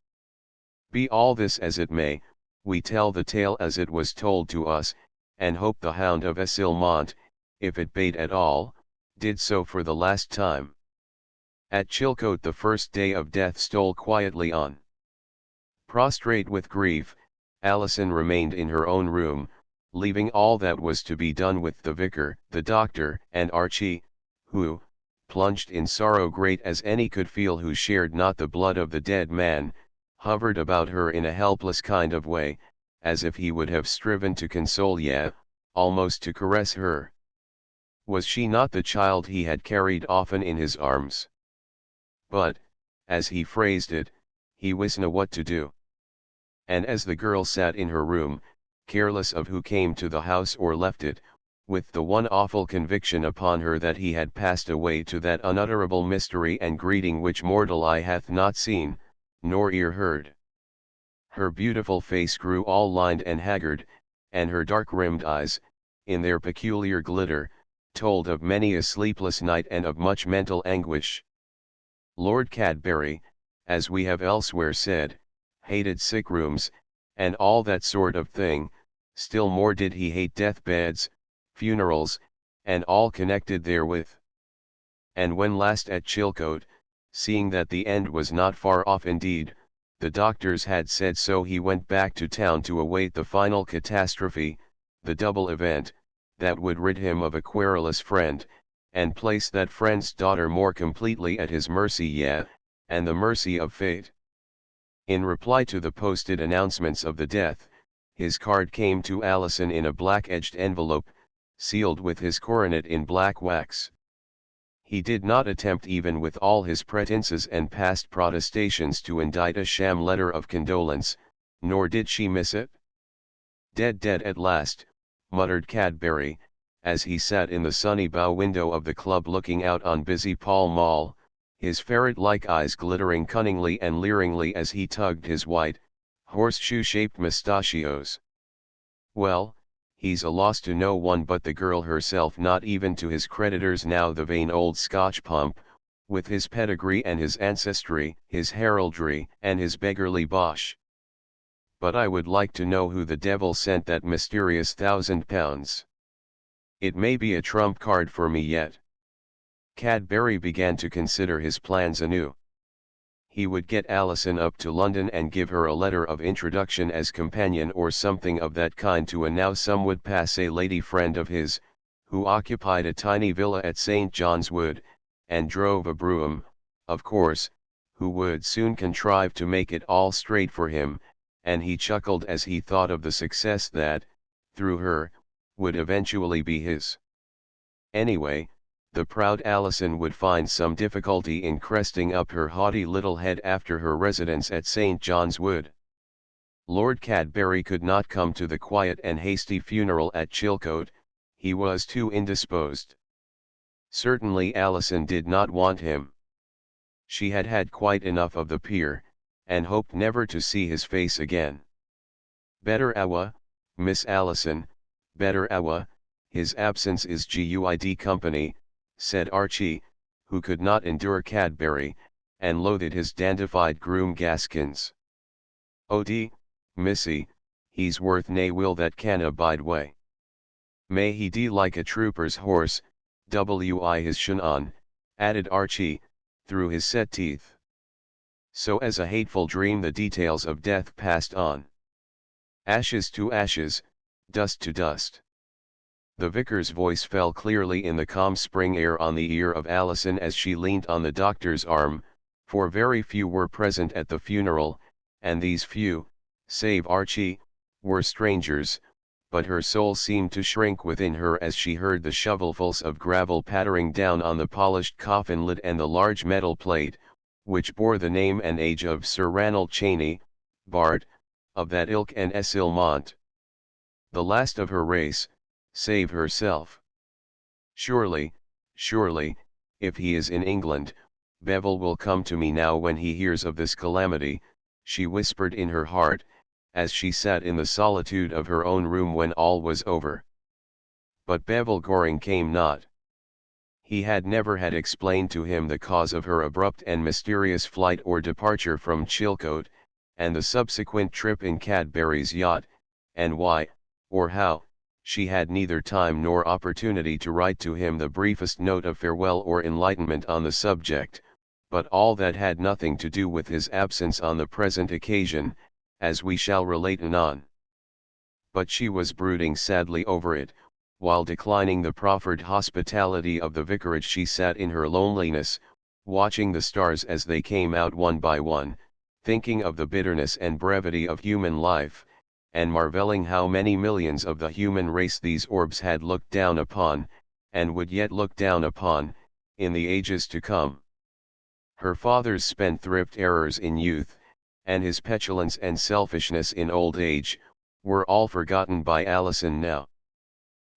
Be all this as it may, we tell the tale as it was told to us, and hope the Hound of Essilmont, if it bade at all, did so for the last time. At Chilcote the first day of death stole quietly on. Prostrate with grief, Alison remained in her own room, leaving all that was to be done with the vicar, the doctor, and Archie, who, plunged in sorrow great as any could feel who shared not the blood of the dead man, hovered about her in a helpless kind of way, as if he would have striven to console, yea, almost to caress her. Was she not the child he had carried often in his arms? But, as he phrased it, he wisna what to do. And as the girl sat in her room, careless of who came to the house or left it, with the one awful conviction upon her that he had passed away to that unutterable mystery and greeting which mortal eye hath not seen, nor ear heard. Her beautiful face grew all lined and haggard, and her dark-rimmed eyes, in their peculiar glitter, told of many a sleepless night and of much mental anguish. Lord Cadbury, as we have elsewhere said, hated sick rooms, and all that sort of thing, still more did he hate deathbeds, funerals, and all connected therewith. And when last at Chilcote, seeing that the end was not far off indeed, the doctors had said so, he went back to town to await the final catastrophe, the double event, that would rid him of a querulous friend, and place that friend's daughter more completely at his mercy, yea, and the mercy of fate. In reply to the posted announcements of the death, his card came to Alison in a black-edged envelope, sealed with his coronet in black wax. He did not attempt, even with all his pretences and past protestations, to indite a sham letter of condolence, nor did she miss it. "Dead, dead at last," muttered Cadbury, as he sat in the sunny bow window of the club looking out on busy Pall Mall, his ferret-like eyes glittering cunningly and leeringly as he tugged his white, horseshoe-shaped mustachios. "Well, he's a loss to no one but the girl herself, not even to his creditors. Now the vain old Scotch pump, with his pedigree and his ancestry, his heraldry and his beggarly bosh. But I would like to know who the devil sent that mysterious £1,000. It may be a trump card for me yet. Cadbury began to consider his plans anew. He would get Alison up to London and give her a letter of introduction as companion or something of that kind to a now somewhat passé lady friend of his, who occupied a tiny villa at St. John's Wood, and drove a brougham, of course, who would soon contrive to make it all straight for him, and he chuckled as he thought of the success that, through her, would eventually be his. Anyway, the proud Alison would find some difficulty in cresting up her haughty little head after her residence at St. John's Wood. Lord Cadbury could not come to the quiet and hasty funeral at Chilcote, he was too indisposed. Certainly Alison did not want him. She had had quite enough of the peer, and hoped never to see his face again. Better awa, Miss Alison, better awa, his absence is good company, said Archie, who could not endure Cadbury, and loathed his dandified groom Gaskins. Oh dee, missy, he's worth nae will that can abide way. May he dee like a trooper's horse, wi his shun on, added Archie, through his set teeth. So as a hateful dream the details of death passed on. Ashes to ashes, dust to dust. The vicar's voice fell clearly in the calm spring air on the ear of Alison as she leant on the doctor's arm, for very few were present at the funeral, and these few, save Archie, were strangers, but her soul seemed to shrink within her as she heard the shovelfuls of gravel pattering down on the polished coffin lid and the large metal plate, which bore the name and age of Sir Ranald Cheyne, Bart, of that ilk and Essilmont. The last of her race, save herself. Surely, if he is in England, Bevel will come to me now when he hears of this calamity, she whispered in her heart, as she sat in the solitude of her own room when all was over. But Bevel Goring came not. He had never had explained to him the cause of her abrupt and mysterious flight or departure from Chilcote, and the subsequent trip in Cadbury's yacht, and why, or how, she had neither time nor opportunity to write to him the briefest note of farewell or enlightenment on the subject, but all that had nothing to do with his absence on the present occasion, as we shall relate anon. But she was brooding sadly over it, while declining the proffered hospitality of the vicarage she sat in her loneliness, watching the stars as they came out one by one, thinking of the bitterness and brevity of human life, and marvelling how many millions of the human race these orbs had looked down upon, and would yet look down upon, in the ages to come. Her father's spendthrift errors in youth, and his petulance and selfishness in old age, were all forgotten by Alison now.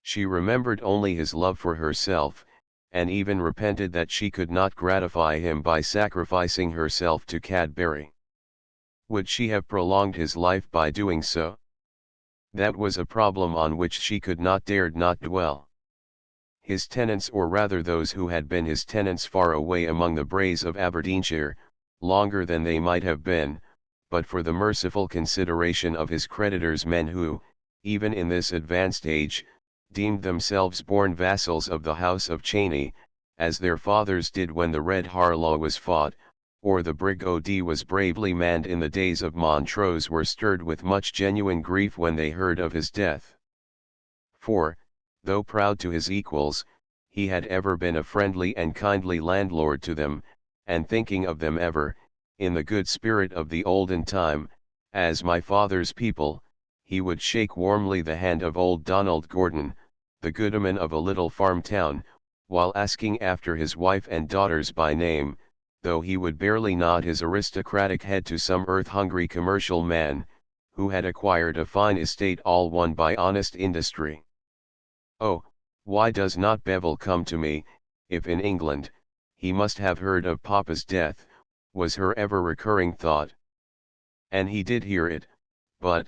She remembered only his love for herself, and even repented that she could not gratify him by sacrificing herself to Cadbury. Would she have prolonged his life by doing so? That was a problem on which she could not dared not dwell. His tenants, or rather those who had been his tenants far away among the braes of Aberdeenshire, longer than they might have been, but for the merciful consideration of his creditors, men who, even in this advanced age, deemed themselves born vassals of the house of Cheyne, as their fathers did when the Red Harlaw was fought, or the Brig O'D was bravely manned in the days of Montrose, were stirred with much genuine grief when they heard of his death. For, though proud to his equals, he had ever been a friendly and kindly landlord to them, and thinking of them ever, in the good spirit of the olden time, as my father's people, he would shake warmly the hand of old Donald Gordon, the goodman of a little farm town, while asking after his wife and daughters by name, though he would barely nod his aristocratic head to some earth-hungry commercial man, who had acquired a fine estate all won by honest industry. Oh, why does not Bevel come to me, if in England, he must have heard of Papa's death, was her ever-recurring thought. And he did hear it, but,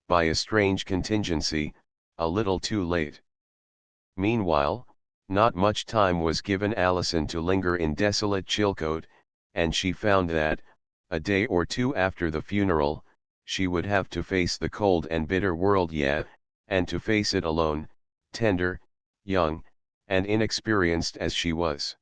by a strange contingency, a little too late. Meanwhile, not much time was given Alison to linger in desolate Chilcote, and she found that, a day or two after the funeral, she would have to face the cold and bitter world yet, and to face it alone, tender, young, and inexperienced as she was.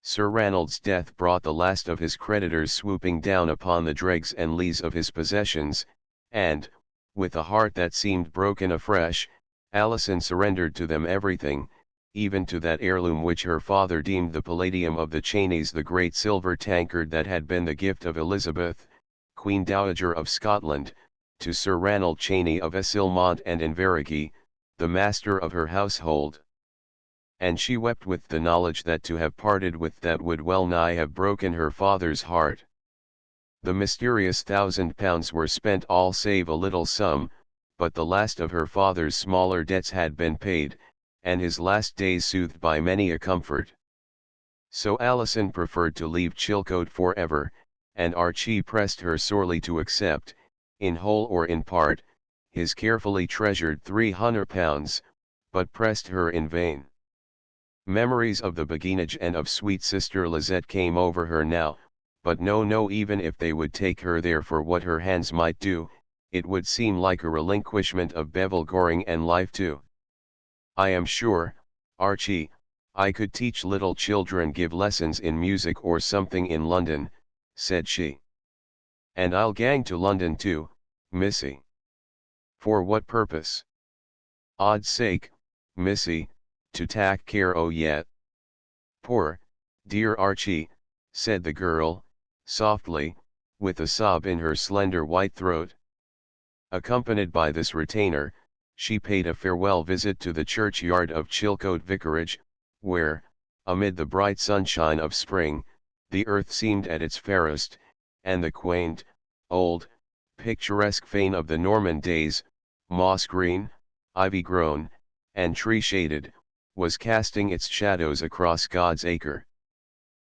Sir Ranald's death brought the last of his creditors swooping down upon the dregs and lees of his possessions, and, with a heart that seemed broken afresh, Alison surrendered to them everything, even to that heirloom which her father deemed the palladium of the Cheneys, the great silver tankard that had been the gift of Elizabeth, Queen Dowager of Scotland, to Sir Ranald Cheyne of Essilmont and Inverrighy, the master of her household. And she wept with the knowledge that to have parted with that would well nigh have broken her father's heart. The mysterious £1,000 were spent all save a little sum, but the last of her father's smaller debts had been paid, and his last days soothed by many a comfort. So Alison preferred to leave Chilcote for ever, and Archie pressed her sorely to accept, in whole or in part, his carefully treasured £300, but pressed her in vain. Memories of the beguinage and of sweet sister Lizette came over her now, but no, even if they would take her there for what her hands might do, it would seem like a relinquishment of Bevil Goring and life too. I am sure, Archie, I could teach little children, give lessons in music or something in London, said she. And I'll gang to London too, missy. For what purpose? Odd's sake, missy, to tak care o' yet. Poor, dear Archie, said the girl, softly, with a sob in her slender white throat. Accompanied by this retainer, she paid a farewell visit to the churchyard of Chilcote Vicarage, where, amid the bright sunshine of spring, the earth seemed at its fairest, and the quaint, old, picturesque fane of the Norman days, moss-green, ivy-grown, and tree-shaded, was casting its shadows across God's acre.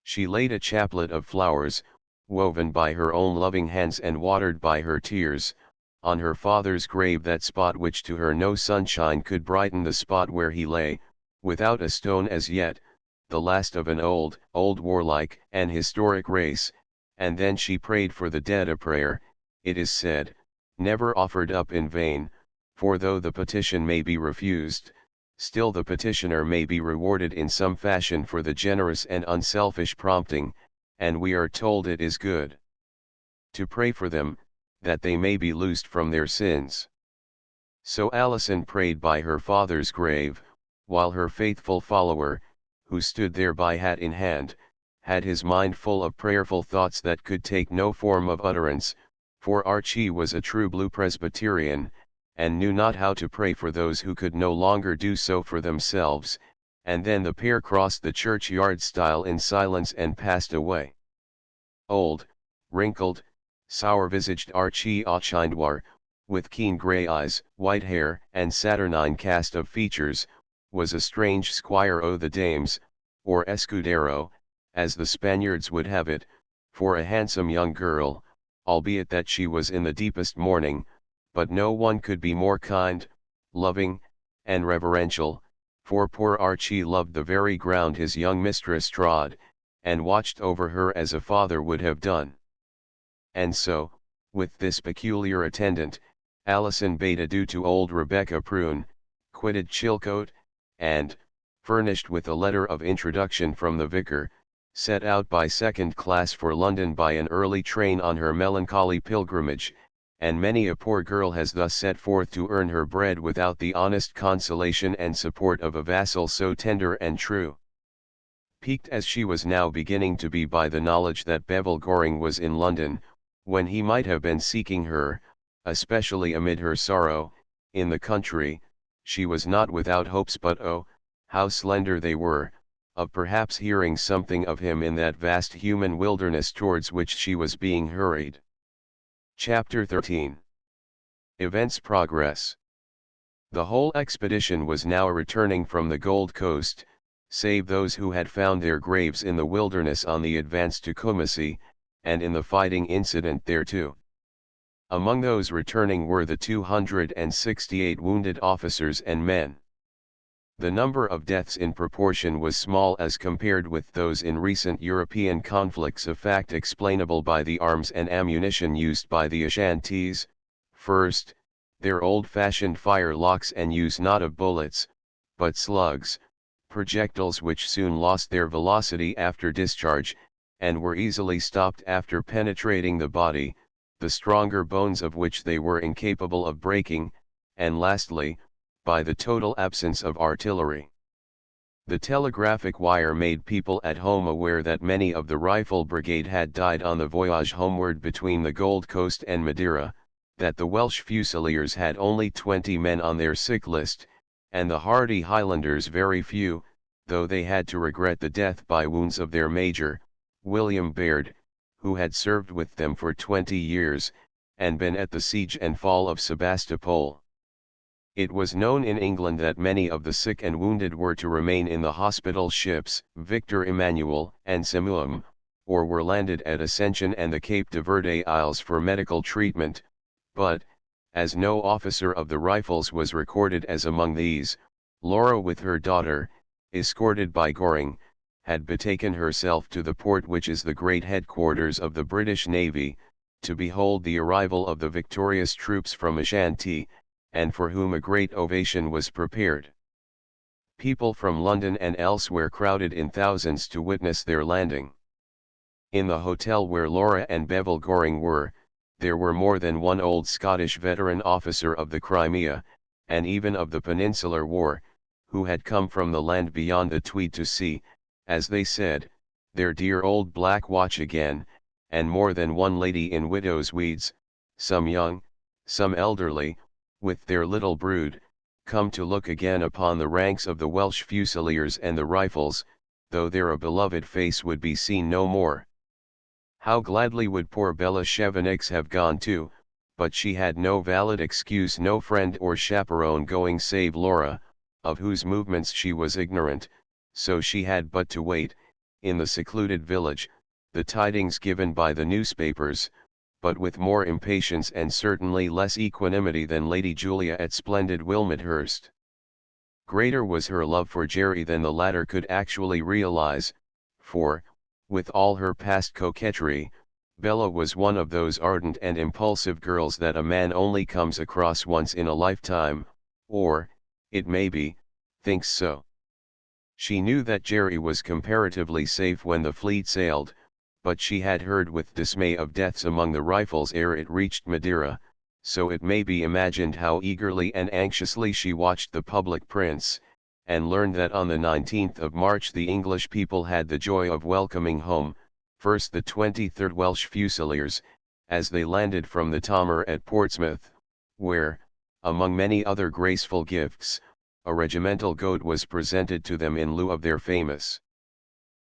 She laid a chaplet of flowers, woven by her own loving hands and watered by her tears, on her father's grave, that spot which to her no sunshine could brighten, the spot where he lay, without a stone as yet, the last of an old warlike and historic race, and then she prayed for the dead, a prayer, it is said, never offered up in vain, for though the petition may be refused, still the petitioner may be rewarded in some fashion for the generous and unselfish prompting, and we are told it is good to pray for them, that they may be loosed from their sins. So Alison prayed by her father's grave, while her faithful follower, who stood there by hat in hand, had his mind full of prayerful thoughts that could take no form of utterance, for Archie was a true blue Presbyterian, and knew not how to pray for those who could no longer do so for themselves, and then the pair crossed the churchyard stile in silence and passed away. Old, wrinkled, sour-visaged Archie Auchindoir, with keen grey eyes, white hair, and saturnine cast of features, was a strange squire o' the dames, or escudero, as the Spaniards would have it, for a handsome young girl, albeit that she was in the deepest mourning, but no one could be more kind, loving, and reverential, for poor Archie loved the very ground his young mistress trod, and watched over her as a father would have done. And so, with this peculiar attendant, Alison bade adieu to old Rebecca Prune, quitted Chilcote, and, furnished with a letter of introduction from the vicar, set out by second class for London by an early train on her melancholy pilgrimage, and many a poor girl has thus set forth to earn her bread without the honest consolation and support of a vassal so tender and true. Piqued as she was now beginning to be by the knowledge that Bevil Goring was in London, when he might have been seeking her, especially amid her sorrow, in the country, she was not without hopes, but oh, how slender they were, of perhaps hearing something of him in that vast human wilderness towards which she was being hurried. Chapter 13. Events Progress. The whole expedition was now returning from the Gold Coast, save those who had found their graves in the wilderness on the advance to Kumasi, and in the fighting incident thereto. Among those returning were the 268 wounded officers and men. The number of deaths in proportion was small as compared with those in recent European conflicts, a fact explainable by the arms and ammunition used by the Ashantis. First, their old-fashioned firelocks and use not of bullets, but slugs, projectiles which soon lost their velocity after discharge, and were easily stopped after penetrating the body, the stronger bones of which they were incapable of breaking, and lastly, by the total absence of artillery. The telegraphic wire made people at home aware that many of the rifle brigade had died on the voyage homeward between the Gold Coast and Madeira, that the Welsh Fusiliers had only 20 men on their sick list, and the hardy Highlanders very few, though they had to regret the death by wounds of their major, William Baird, who had served with them for 20 years, and been at the siege and fall of Sebastopol. It was known in England that many of the sick and wounded were to remain in the hospital ships Victor Emmanuel and Simuum, or were landed at Ascension and the Cape de Verde Isles for medical treatment, but, as no officer of the Rifles was recorded as among these, Laura with her daughter, escorted by Goring, had betaken herself to the port which is the great headquarters of the British Navy, to behold the arrival of the victorious troops from Ashanti, and for whom a great ovation was prepared. People from London and elsewhere crowded in thousands to witness their landing. In the hotel where Laura and Bevil Goring were, there were more than one old Scottish veteran officer of the Crimea, and even of the Peninsular War, who had come from the land beyond the Tweed to see, as they said, their dear old Black Watch again, and more than one lady in widow's weeds, some young, some elderly, with their little brood, come to look again upon the ranks of the Welsh Fusiliers and the Rifles, though their beloved face would be seen no more. How gladly would poor Bella Chevenix have gone too, but she had no valid excuse, no friend or chaperone going save Laura, of whose movements she was ignorant, so she had but to wait, in the secluded village, the tidings given by the newspapers, but with more impatience and certainly less equanimity than Lady Julia at splendid Wilmethurst. Greater was her love for Jerry than the latter could actually realize, for, with all her past coquetry, Bella was one of those ardent and impulsive girls that a man only comes across once in a lifetime, or, it may be, thinks so. She knew that Jerry was comparatively safe when the fleet sailed, but she had heard with dismay of deaths among the Rifles ere it reached Madeira, so it may be imagined how eagerly and anxiously she watched the public prints, and learned that on the 19th of March the English people had the joy of welcoming home, first the 23rd Welsh Fusiliers, as they landed from the Tamar at Portsmouth, where, among many other graceful gifts, a regimental goat was presented to them in lieu of their famous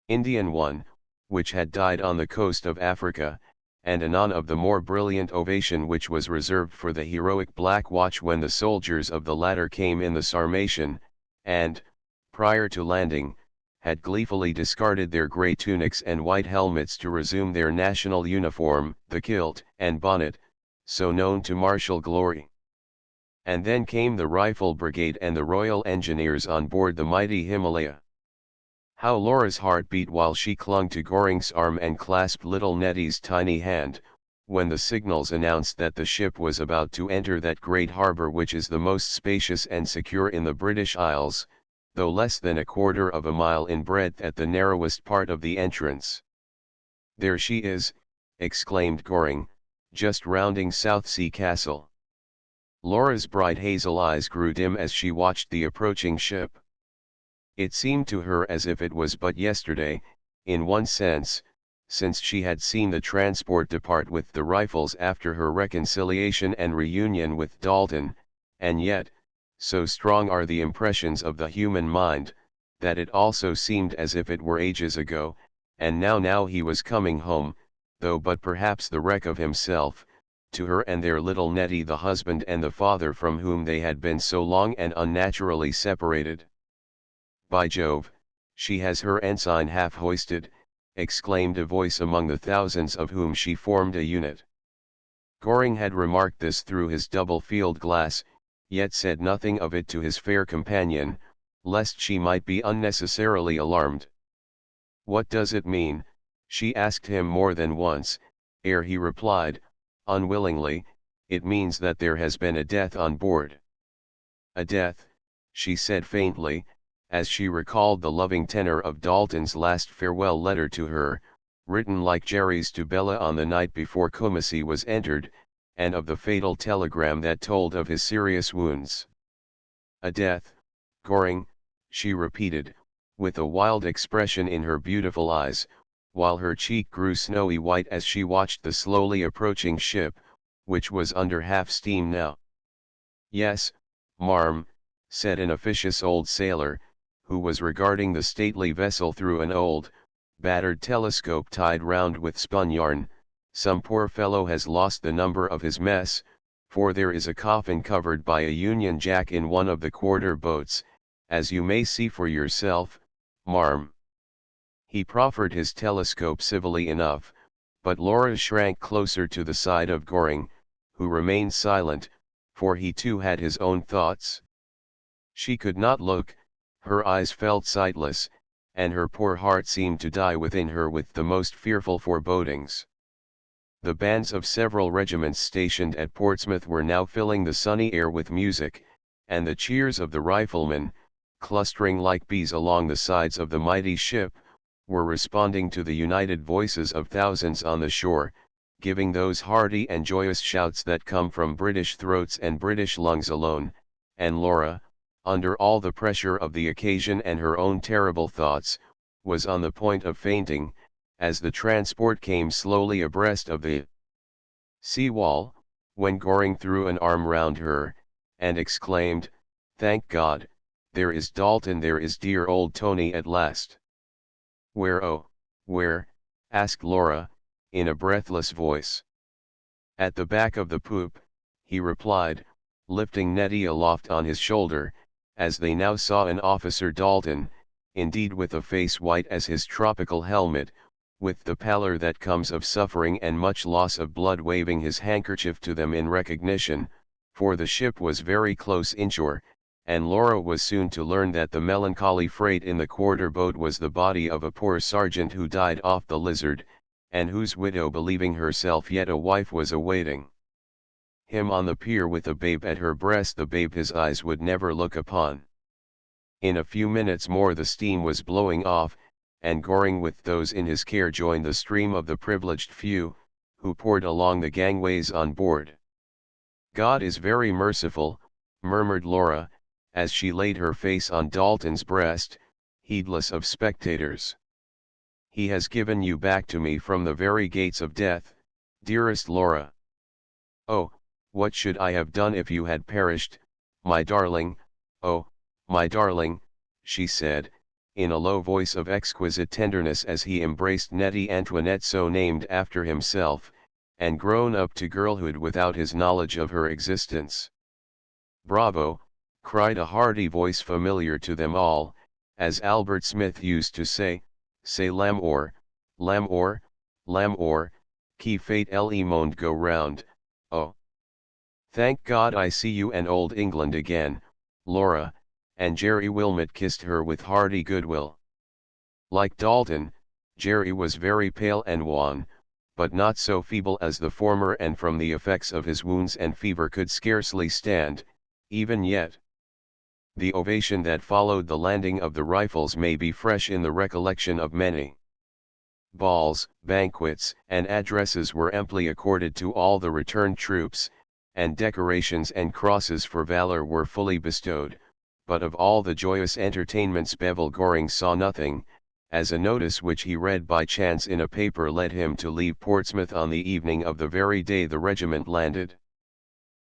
Indian one, which had died on the coast of Africa, and anon of the more brilliant ovation which was reserved for the heroic Black Watch when the soldiers of the latter came in the Sarmatian, and, prior to landing, had gleefully discarded their grey tunics and white helmets to resume their national uniform, the kilt and bonnet, so known to martial glory. And then came the Rifle Brigade and the Royal Engineers on board the mighty Himalaya. How Laura's heart beat while she clung to Goring's arm and clasped little Nettie's tiny hand, when the signals announced that the ship was about to enter that great harbour which is the most spacious and secure in the British Isles, though less than a quarter of a mile in breadth at the narrowest part of the entrance. "There she is," exclaimed Goring, "just rounding Southsea Castle." Laura's bright hazel eyes grew dim as she watched the approaching ship. It seemed to her as if it was but yesterday, in one sense, since she had seen the transport depart with the Rifles after her reconciliation and reunion with Dalton, and yet, so strong are the impressions of the human mind, that it also seemed as if it were ages ago, and now he was coming home, though but perhaps the wreck of himself, to her and their little Nettie, the husband and the father from whom they had been so long and unnaturally separated. "By Jove, she has her ensign half hoisted," exclaimed a voice among the thousands of whom she formed a unit. Goring had remarked this through his double field glass, yet said nothing of it to his fair companion, lest she might be unnecessarily alarmed. "What does it mean?" she asked him more than once, ere he replied, unwillingly, "It means that there has been a death on board." "A death," she said faintly, as she recalled the loving tenor of Dalton's last farewell letter to her, written like Jerry's to Bella on the night before Kumasi was entered, and of the fatal telegram that told of his serious wounds. "A death, Goring," she repeated, with a wild expression in her beautiful eyes, while her cheek grew snowy white as she watched the slowly approaching ship, which was under half steam now. "Yes, marm," said an officious old sailor, who was regarding the stately vessel through an old, battered telescope tied round with spun yarn. "Some poor fellow has lost the number of his mess, for there is a coffin covered by a Union Jack in one of the quarter boats, as you may see for yourself, marm." He proffered his telescope civilly enough, but Laura shrank closer to the side of Goring, who remained silent, for he too had his own thoughts. She could not look, her eyes felt sightless, and her poor heart seemed to die within her with the most fearful forebodings. The bands of several regiments stationed at Portsmouth were now filling the sunny air with music, and the cheers of the riflemen, clustering like bees along the sides of the mighty ship, were responding to the united voices of thousands on the shore, giving those hearty and joyous shouts that come from British throats and British lungs alone, and Laura, under all the pressure of the occasion and her own terrible thoughts, was on the point of fainting, as the transport came slowly abreast of the sea wall, when Goring threw an arm round her, and exclaimed, "Thank God, there is Dalton, there is dear old Tony at last." "Where, oh, where?" asked Laura, in a breathless voice. "At the back of the poop," he replied, lifting Nettie aloft on his shoulder, as they now saw an officer Dalton, indeed with a face white as his tropical helmet, with the pallor that comes of suffering and much loss of blood, waving his handkerchief to them in recognition, for the ship was very close inshore, and Laura was soon to learn that the melancholy freight in the quarter boat was the body of a poor sergeant who died off the Lizard, and whose widow, believing herself yet a wife, was awaiting him on the pier with a babe at her breast, the babe his eyes would never look upon. In a few minutes more the steam was blowing off, and Goring with those in his care joined the stream of the privileged few, who poured along the gangways on board. "God is very merciful," murmured Laura, as she laid her face on Dalton's breast, heedless of spectators. "He has given you back to me from the very gates of death, dearest Laura. Oh, what should I have done if you had perished, my darling, oh, my darling," she said, in a low voice of exquisite tenderness, as he embraced Nettie Antoinette, so named after himself, and grown up to girlhood without his knowledge of her existence. "Bravo!" cried a hearty voice familiar to them all, as Albert Smith used to say, "C'est l'amour, l'amour, l'amour, qui fait le monde go round, oh." "Thank God I see you and old England again, Laura," and Jerry Wilmot kissed her with hearty goodwill. Like Dalton, Jerry was very pale and wan, but not so feeble as the former, and from the effects of his wounds and fever could scarcely stand, even yet. The ovation that followed the landing of the rifles may be fresh in the recollection of many. Balls, banquets, and addresses were amply accorded to all the returned troops, and decorations and crosses for valor were fully bestowed, but of all the joyous entertainments Bevil Goring saw nothing, as a notice which he read by chance in a paper led him to leave Portsmouth on the evening of the very day the regiment landed.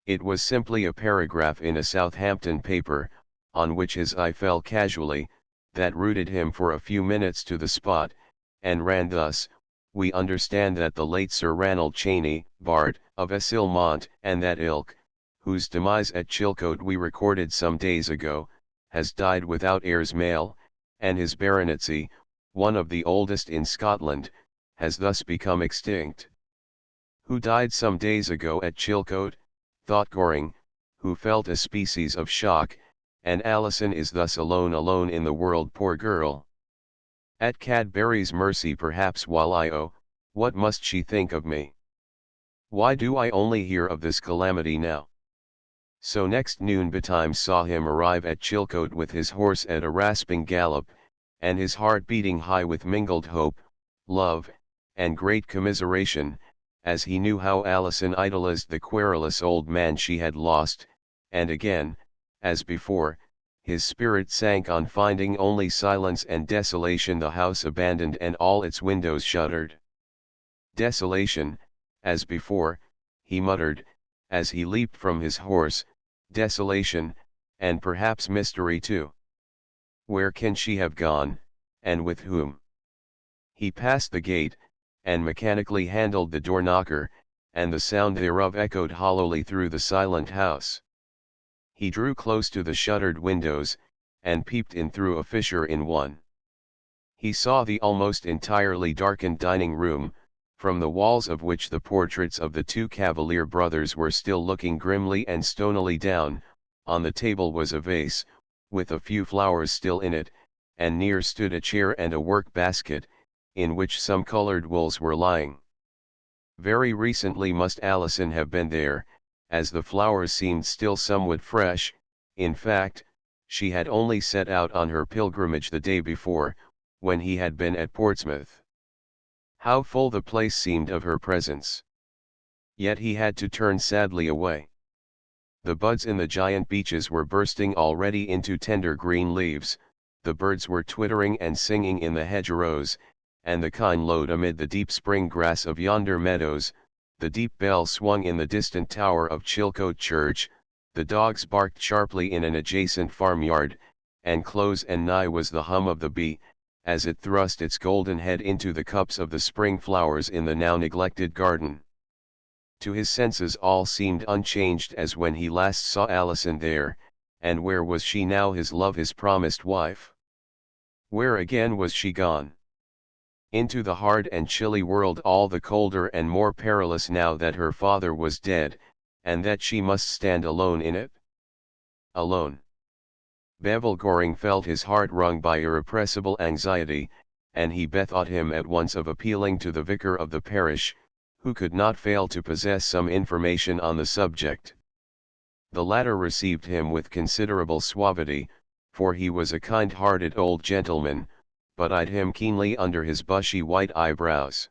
It was simply a paragraph in a Southampton paper, on which his eye fell casually, that rooted him for a few minutes to the spot, and ran thus: "We understand that the late Sir Ranald Cheyne, Bart, of Essilmont, and that ilk, whose demise at Chilcote we recorded some days ago, has died without heirs male, and his baronetcy, one of the oldest in Scotland, has thus become extinct. Who died some days ago at Chilcote, thought Goring, who felt a species of shock, and Alison is thus alone in the world, poor girl. At Cadbury's mercy perhaps while what must she think of me? Why do I only hear of this calamity now? So next noon betimes saw him arrive at Chilcote with his horse at a rasping gallop, and his heart beating high with mingled hope, love, and great commiseration, as he knew how Alison idolized the querulous old man she had lost, and again, as before, his spirit sank on finding only silence and desolation, the house abandoned and all its windows shuttered. Desolation, as before, he muttered, as he leaped from his horse, desolation, and perhaps mystery too. Where can she have gone, and with whom? He passed the gate, and mechanically handled the door knocker, and the sound thereof echoed hollowly through the silent house. He drew close to the shuttered windows, and peeped in through a fissure in one. He saw the almost entirely darkened dining room, from the walls of which the portraits of the two Cavalier brothers were still looking grimly and stonily down. On the table was a vase, with a few flowers still in it, and near stood a chair and a work basket, in which some colored wools were lying. Very recently must Alison have been there, as the flowers seemed still somewhat fresh. In fact, she had only set out on her pilgrimage the day before, when he had been at Portsmouth. How full the place seemed of her presence! Yet he had to turn sadly away. The buds in the giant beeches were bursting already into tender green leaves, the birds were twittering and singing in the hedgerows, and the kine lowed amid the deep spring grass of yonder meadows, the deep bell swung in the distant tower of Chilcote Church, the dogs barked sharply in an adjacent farmyard, and close and nigh was the hum of the bee, as it thrust its golden head into the cups of the spring flowers in the now neglected garden. To his senses all seemed unchanged as when he last saw Alison there, and where was she now, his love, his promised wife? Where again was she gone? Into the hard and chilly world, all the colder and more perilous now that her father was dead, and that she must stand alone in it? Alone. Bevil Goring felt his heart wrung by irrepressible anxiety, and he bethought him at once of appealing to the vicar of the parish, who could not fail to possess some information on the subject. The latter received him with considerable suavity, for he was a kind-hearted old gentleman, but eyed him keenly under his bushy white eyebrows.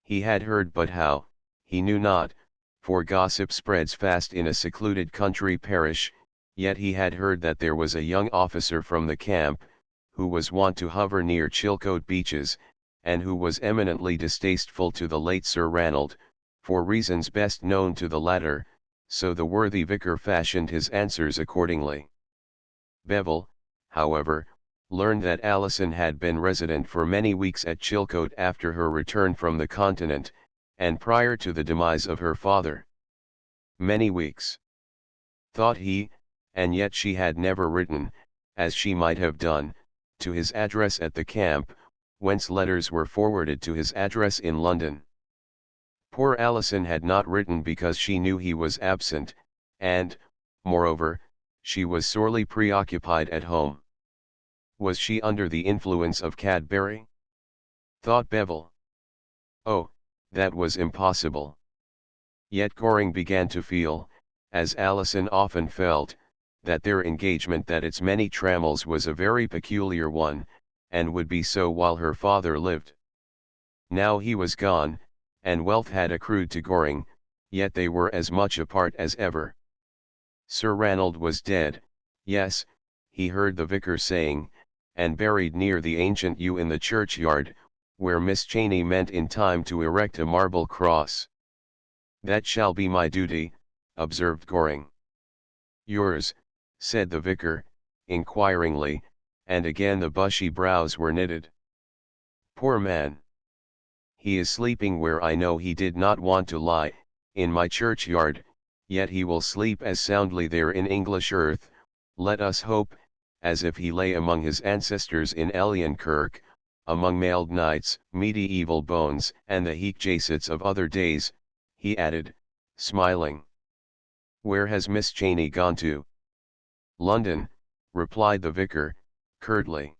He had heard, but how, he knew not, for gossip spreads fast in a secluded country parish, yet he had heard that there was a young officer from the camp, who was wont to hover near Chilcote beaches, and who was eminently distasteful to the late Sir Ranald, for reasons best known to the latter, so the worthy vicar fashioned his answers accordingly. Bevil, however, learned that Alison had been resident for many weeks at Chilcote after her return from the continent, and prior to the demise of her father. Many weeks, thought he, and yet she had never written, as she might have done, to his address at the camp, whence letters were forwarded to his address in London. Poor Alison had not written because she knew he was absent, and, moreover, she was sorely preoccupied at home. Was she under the influence of Cadbury? Thought Bevil. Oh, that was impossible. Yet Goring began to feel, as Alison often felt, that their engagement, that its many trammels, was a very peculiar one, and would be so while her father lived. Now he was gone, and wealth had accrued to Goring, yet they were as much apart as ever. Sir Ranald was dead, yes, he heard the vicar saying, and buried near the ancient yew in the churchyard, where Miss Cheyne meant in time to erect a marble cross. That shall be my duty, observed Goring. Yours, said the vicar, inquiringly, and again the bushy brows were knitted. Poor man! He is sleeping where I know he did not want to lie, in my churchyard, yet he will sleep as soundly there in English earth, let us hope, as if he lay among his ancestors in Elian Kirk, among mailed knights, mediaeval bones, and the heat jacettes of other days, he added, smiling. "Where has Miss Cheyne gone to?" "London," replied the vicar, curtly.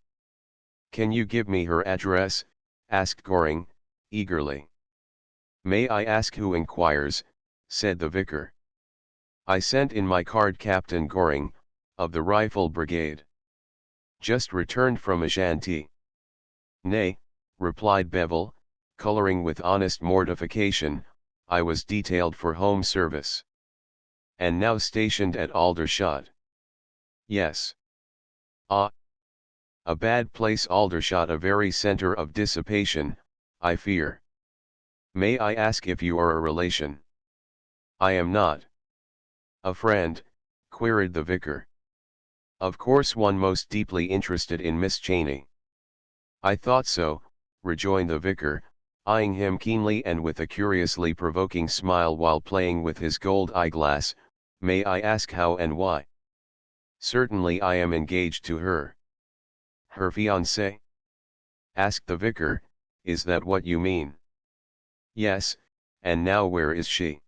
"Can you give me her address?" asked Goring, eagerly. "May I ask who inquires?" said the vicar. "I sent in my card, Captain Goring, of the Rifle Brigade. Just returned from Ashanti." "Nay," replied Bevel, colouring with honest mortification, "I was detailed for home service." "And now stationed at Aldershot?" "Yes." "Ah! A bad place, Aldershot, a very centre of dissipation, I fear. May I ask if you are a relation?" "I am not." "A friend?" queried the vicar. "Of course one most deeply interested in Miss Cheyne." "I thought so," rejoined the vicar, eyeing him keenly and with a curiously provoking smile while playing with his gold eyeglass. "May I ask how and why?" "Certainly, I am engaged to her." "Her fiancé?" asked the vicar. "Is that what you mean?" "Yes, and now where is she?"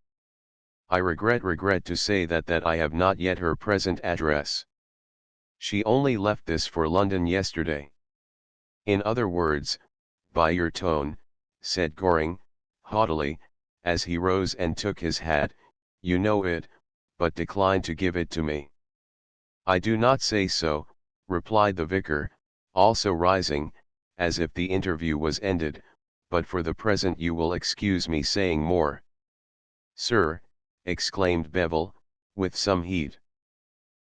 "I regret to say that I have not yet her present address." "She only left this for London yesterday." "In other words, by your tone," said Goring, haughtily, as he rose and took his hat, "you know it, but decline to give it to me." "I do not say so," replied the vicar, also rising, as if the interview was ended, "but for the present you will excuse me saying more." "Sir," exclaimed Bevel, with some heat.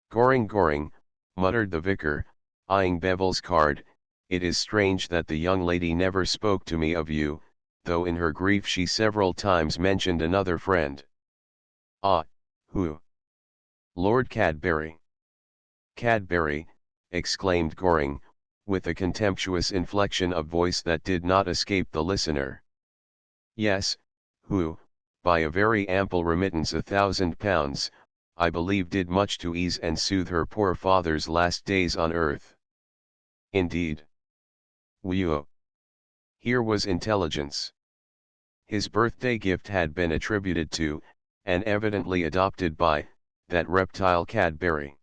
Goring," muttered the vicar, eyeing Bevel's card, "it is strange that the young lady never spoke to me of you, though in her grief she several times mentioned another friend." "Ah, who?" "Lord Cadbury." "Cadbury," exclaimed Goring, with a contemptuous inflection of voice that did not escape the listener. "Yes, who, by a very ample remittance, £1,000, I believe, did much to ease and soothe her poor father's last days on earth." "Indeed?" "Whew!" Here was intelligence. His birthday gift had been attributed to, and evidently adopted by, that reptile Cadbury.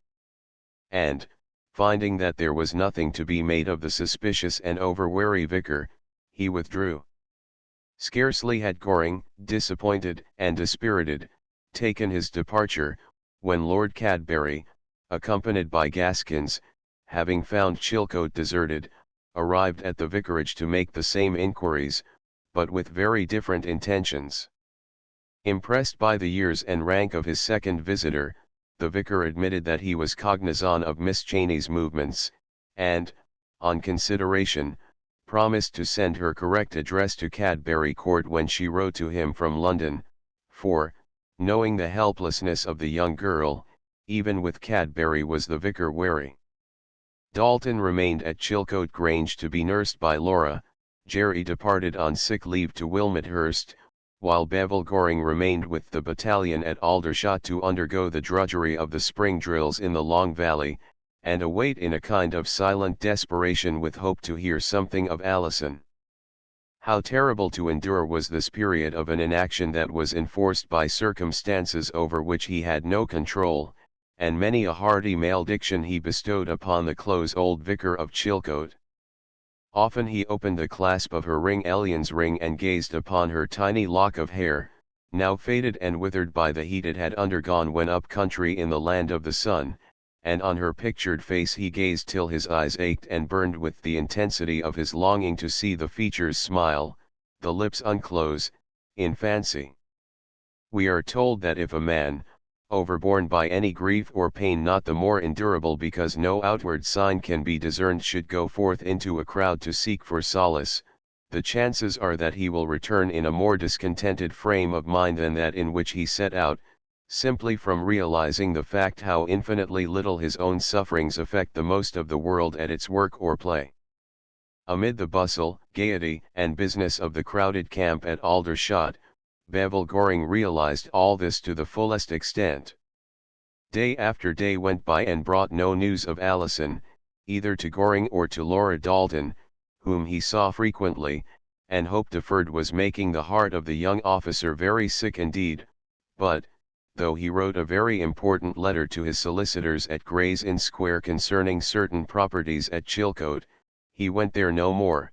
And, finding that there was nothing to be made of the suspicious and over-wary vicar, he withdrew. Scarcely had Goring, disappointed and dispirited, taken his departure, when Lord Cadbury, accompanied by Gaskins, having found Chilcote deserted, arrived at the vicarage to make the same inquiries, but with very different intentions. Impressed by the years and rank of his second visitor, the vicar admitted that he was cognizant of Miss Cheyne's movements, and, on consideration, promised to send her correct address to Cadbury Court when she wrote to him from London, for, knowing the helplessness of the young girl, even with Cadbury was the vicar wary. Dalton remained at Chilcote Grange to be nursed by Laura, Jerry departed on sick leave to Wilmethurst, while Bevel Goring remained with the battalion at Aldershot to undergo the drudgery of the spring drills in the Long Valley, and await in a kind of silent desperation with hope to hear something of Alison. How terrible to endure was this period of an inaction that was enforced by circumstances over which he had no control, and many a hearty malediction he bestowed upon the close old vicar of Chilcote. Often he opened the clasp of her ring, Elion's ring, and gazed upon her tiny lock of hair, now faded and withered by the heat it had undergone when up country in the land of the sun, and on her pictured face he gazed till his eyes ached and burned with the intensity of his longing to see the features smile, the lips unclose, in fancy. We are told that if a man, overborne by any grief or pain not the more endurable because no outward sign can be discerned, should go forth into a crowd to seek for solace, the chances are that he will return in a more discontented frame of mind than that in which he set out, simply from realizing the fact how infinitely little his own sufferings affect the most of the world at its work or play. Amid the bustle, gaiety, and business of the crowded camp at Aldershot, Bevel Goring realized all this to the fullest extent. Day after day went by and brought no news of Alison, either to Goring or to Laura Dalton, whom he saw frequently, and hope deferred was making the heart of the young officer very sick indeed, but, though he wrote a very important letter to his solicitors at Gray's Inn Square concerning certain properties at Chilcote, he went there no more.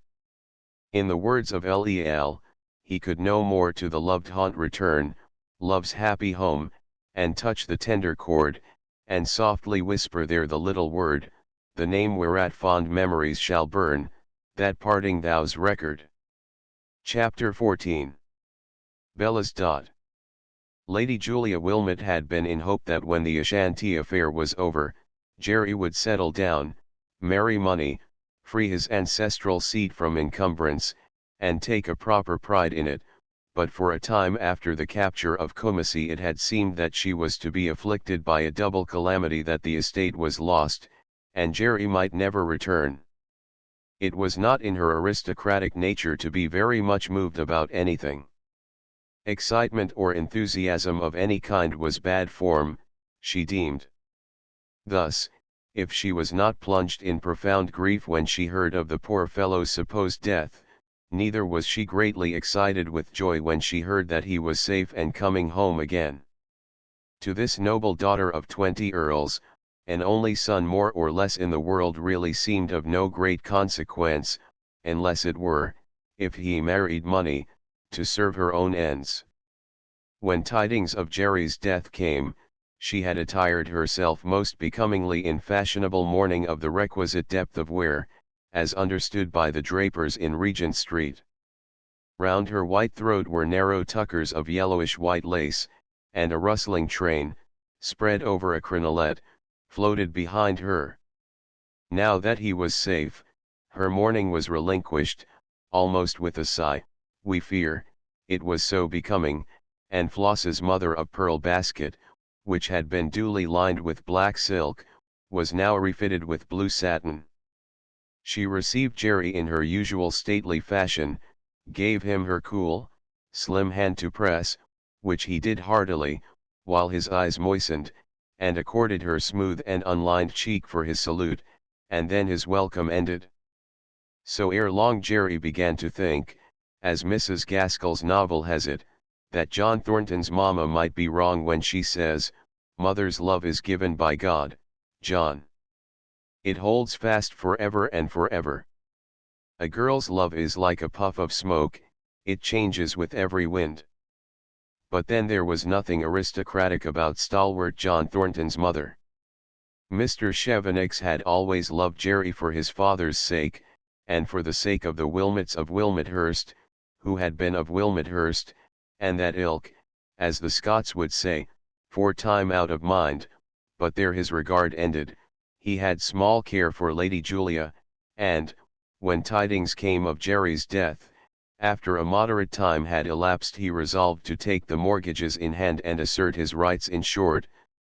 In the words of Lel, he could no more to the loved haunt return, love's happy home, and touch the tender chord, and softly whisper there the little word, the name whereat fond memories shall burn, that parting thou's record. Chapter 14. Bella's Dot. Lady Julia Wilmot had been in hope that when the Ashanti affair was over, Jerry would settle down, marry money, free his ancestral seat from encumbrance, and take a proper pride in it, but for a time after the capture of Kumasi it had seemed that she was to be afflicted by a double calamity, that the estate was lost, and Jerry might never return. It was not in her aristocratic nature to be very much moved about anything. Excitement or enthusiasm of any kind was bad form, she deemed. Thus, if she was not plunged in profound grief when she heard of the poor fellow's supposed death, neither was she greatly excited with joy when she heard that he was safe and coming home again. To this noble daughter of 20 earls, an only son more or less in the world really seemed of no great consequence, unless it were, if he married money, to serve her own ends. When tidings of Jerry's death came, she had attired herself most becomingly in fashionable mourning of the requisite depth of wear, as understood by the drapers in Regent Street. Round her white throat were narrow tuckers of yellowish white lace, and a rustling train, spread over a crinolet, floated behind her. Now that he was safe, her mourning was relinquished, almost with a sigh, we fear, it was so becoming, and Floss's mother-of-pearl basket, which had been duly lined with black silk, was now refitted with blue satin. She received Jerry in her usual stately fashion, gave him her cool, slim hand to press, which he did heartily, while his eyes moistened, and accorded her smooth and unlined cheek for his salute, and then his welcome ended. So ere long Jerry began to think, as Mrs. Gaskell's novel has it, that John Thornton's mamma might be wrong when she says, "Mother's love is given by God, John. It holds fast forever and forever. A girl's love is like a puff of smoke, it changes with every wind." But then there was nothing aristocratic about stalwart John Thornton's mother. Mr. Chevenix had always loved Jerry for his father's sake, and for the sake of the Wilmots of Wilmothurst, who had been of Wilmothurst, and that ilk, as the Scots would say, for time out of mind, but there his regard ended. He had small care for Lady Julia, and, when tidings came of Jerry's death, after a moderate time had elapsed, he resolved to take the mortgages in hand and assert his rights, in short,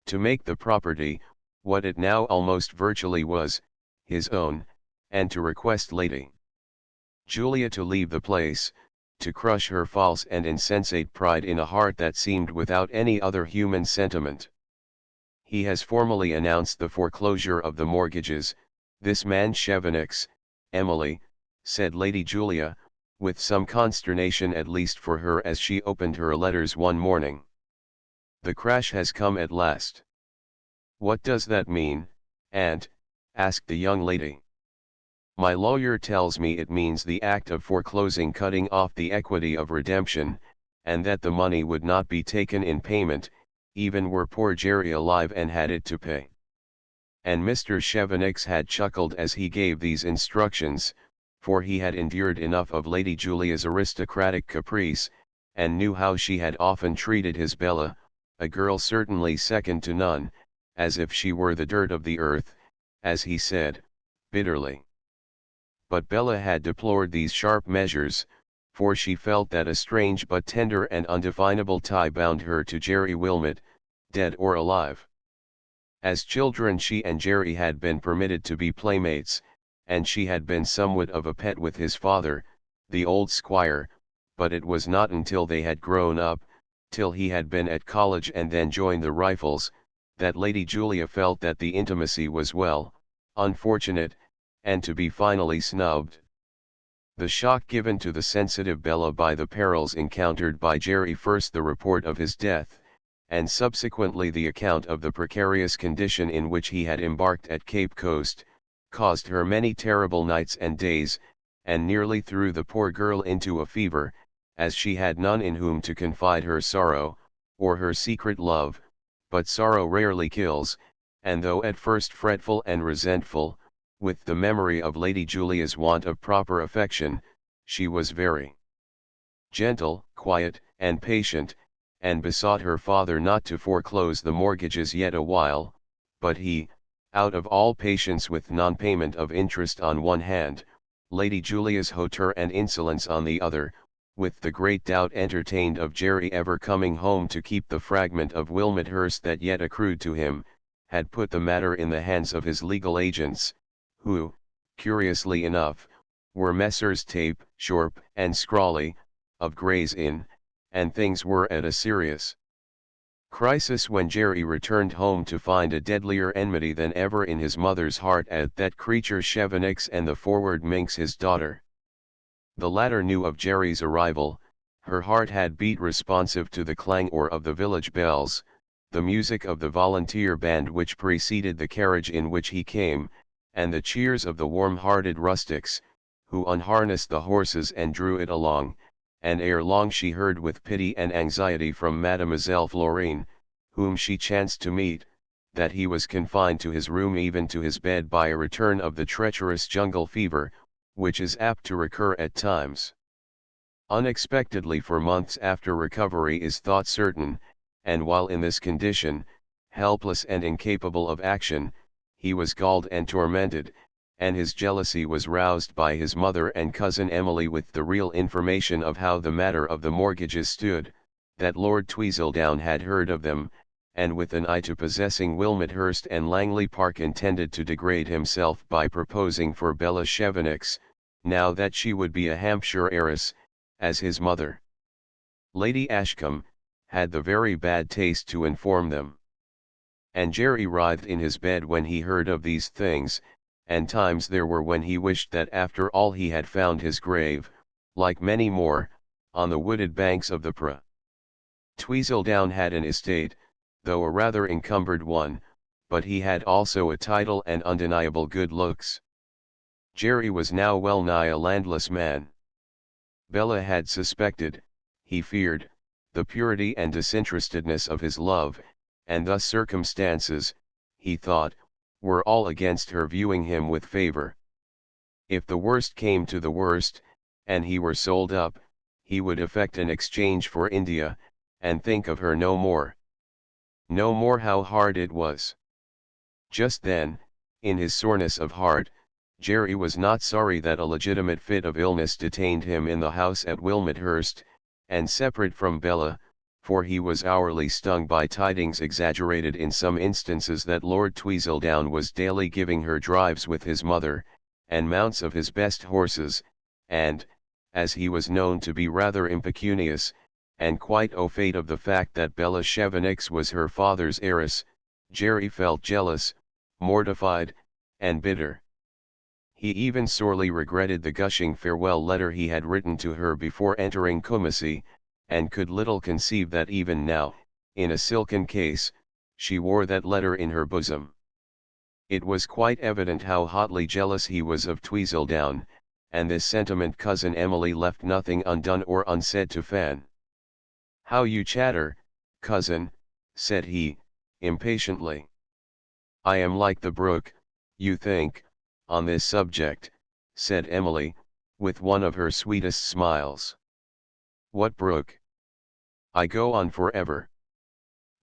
to make the property, what it now almost virtually was, his own, and to request Lady Julia to leave the place, to crush her false and insensate pride in a heart that seemed without any other human sentiment. He has formally announced the foreclosure of the mortgages, this man Chevenix, Emily, said Lady Julia, with some consternation at least for her as she opened her letters one morning. The crash has come at last. What does that mean, aunt? Asked the young lady. My lawyer tells me it means the act of foreclosing cutting off the equity of redemption, and that the money would not be taken in payment, even were poor Jerry alive and had it to pay. And Mr. Chevenix had chuckled as he gave these instructions, for he had endured enough of Lady Julia's aristocratic caprice, and knew how she had often treated his Bella, a girl certainly second to none, as if she were the dirt of the earth, as he said, bitterly. But Bella had deplored these sharp measures, for she felt that a strange but tender and undefinable tie bound her to Jerry Wilmot, dead or alive. As children she and Jerry had been permitted to be playmates, and she had been somewhat of a pet with his father, the old squire, but it was not until they had grown up, till he had been at college and then joined the Rifles, that Lady Julia felt that the intimacy was unfortunate, and to be finally snubbed. The shock given to the sensitive Bella by the perils encountered by Jerry, first the report of his death, and subsequently the account of the precarious condition in which he had embarked at Cape Coast, caused her many terrible nights and days, and nearly threw the poor girl into a fever, as she had none in whom to confide her sorrow, or her secret love. But sorrow rarely kills, and though at first fretful and resentful, with the memory of Lady Julia's want of proper affection, she was very gentle, quiet, and patient, and besought her father not to foreclose the mortgages yet a while, but he, out of all patience with non-payment of interest on one hand, Lady Julia's hauteur and insolence on the other, with the great doubt entertained of Jerry ever coming home to keep the fragment of Wilmethurst that yet accrued to him, had put the matter in the hands of his legal agents, who, curiously enough, were Messrs. Tape, Shorp, and Scrawley, of Gray's Inn, and things were at a serious crisis when Jerry returned home to find a deadlier enmity than ever in his mother's heart at that creature Chevenix and the forward minx his daughter. The latter knew of Jerry's arrival, her heart had beat responsive to the clangor of the village bells, the music of the volunteer band which preceded the carriage in which he came, and the cheers of the warm-hearted rustics, who unharnessed the horses and drew it along, and ere long she heard with pity and anxiety from Mademoiselle Florine, whom she chanced to meet, that he was confined to his room, even to his bed, by a return of the treacherous jungle fever, which is apt to recur at times unexpectedly for months after recovery is thought certain, and while in this condition, helpless and incapable of action, he was galled and tormented, and his jealousy was roused by his mother and cousin Emily with the real information of how the matter of the mortgages stood, that Lord Tweezledown had heard of them, and with an eye to possessing Wilmethurst and Langley Park intended to degrade himself by proposing for Bella Chevenix, now that she would be a Hampshire heiress, as his mother, Lady Ashcombe, had the very bad taste to inform them. And Jerry writhed in his bed when he heard of these things, and times there were when he wished that after all he had found his grave, like many more, on the wooded banks of the Pra. Tweezledown had an estate, though a rather encumbered one, but he had also a title and undeniable good looks. Jerry was now well nigh a landless man. Bella had suspected, he feared, the purity and disinterestedness of his love, and thus circumstances, he thought, were all against her viewing him with favor. If the worst came to the worst, and he were sold up, he would effect an exchange for India, and think of her no more. No more. How hard it was! Just then, in his soreness of heart, Jerry was not sorry that a legitimate fit of illness detained him in the house at Wilmethurst, and separate from Bella, for he was hourly stung by tidings exaggerated in some instances that Lord Tweezledown was daily giving her drives with his mother, and mounts of his best horses, and, as he was known to be rather impecunious, and quite au fait of the fact that Bella Chevenix was her father's heiress, Jerry felt jealous, mortified, and bitter. He even sorely regretted the gushing farewell letter he had written to her before entering Kumasi, and could little conceive that even now, in a silken case, she wore that letter in her bosom. It was quite evident how hotly jealous he was of Tweezledown, and this sentiment cousin Emily left nothing undone or unsaid to fan. "How you chatter, cousin," said he, impatiently. "I am like the brook, you think, on this subject," said Emily, with one of her sweetest smiles. "What brook?" "I go on forever."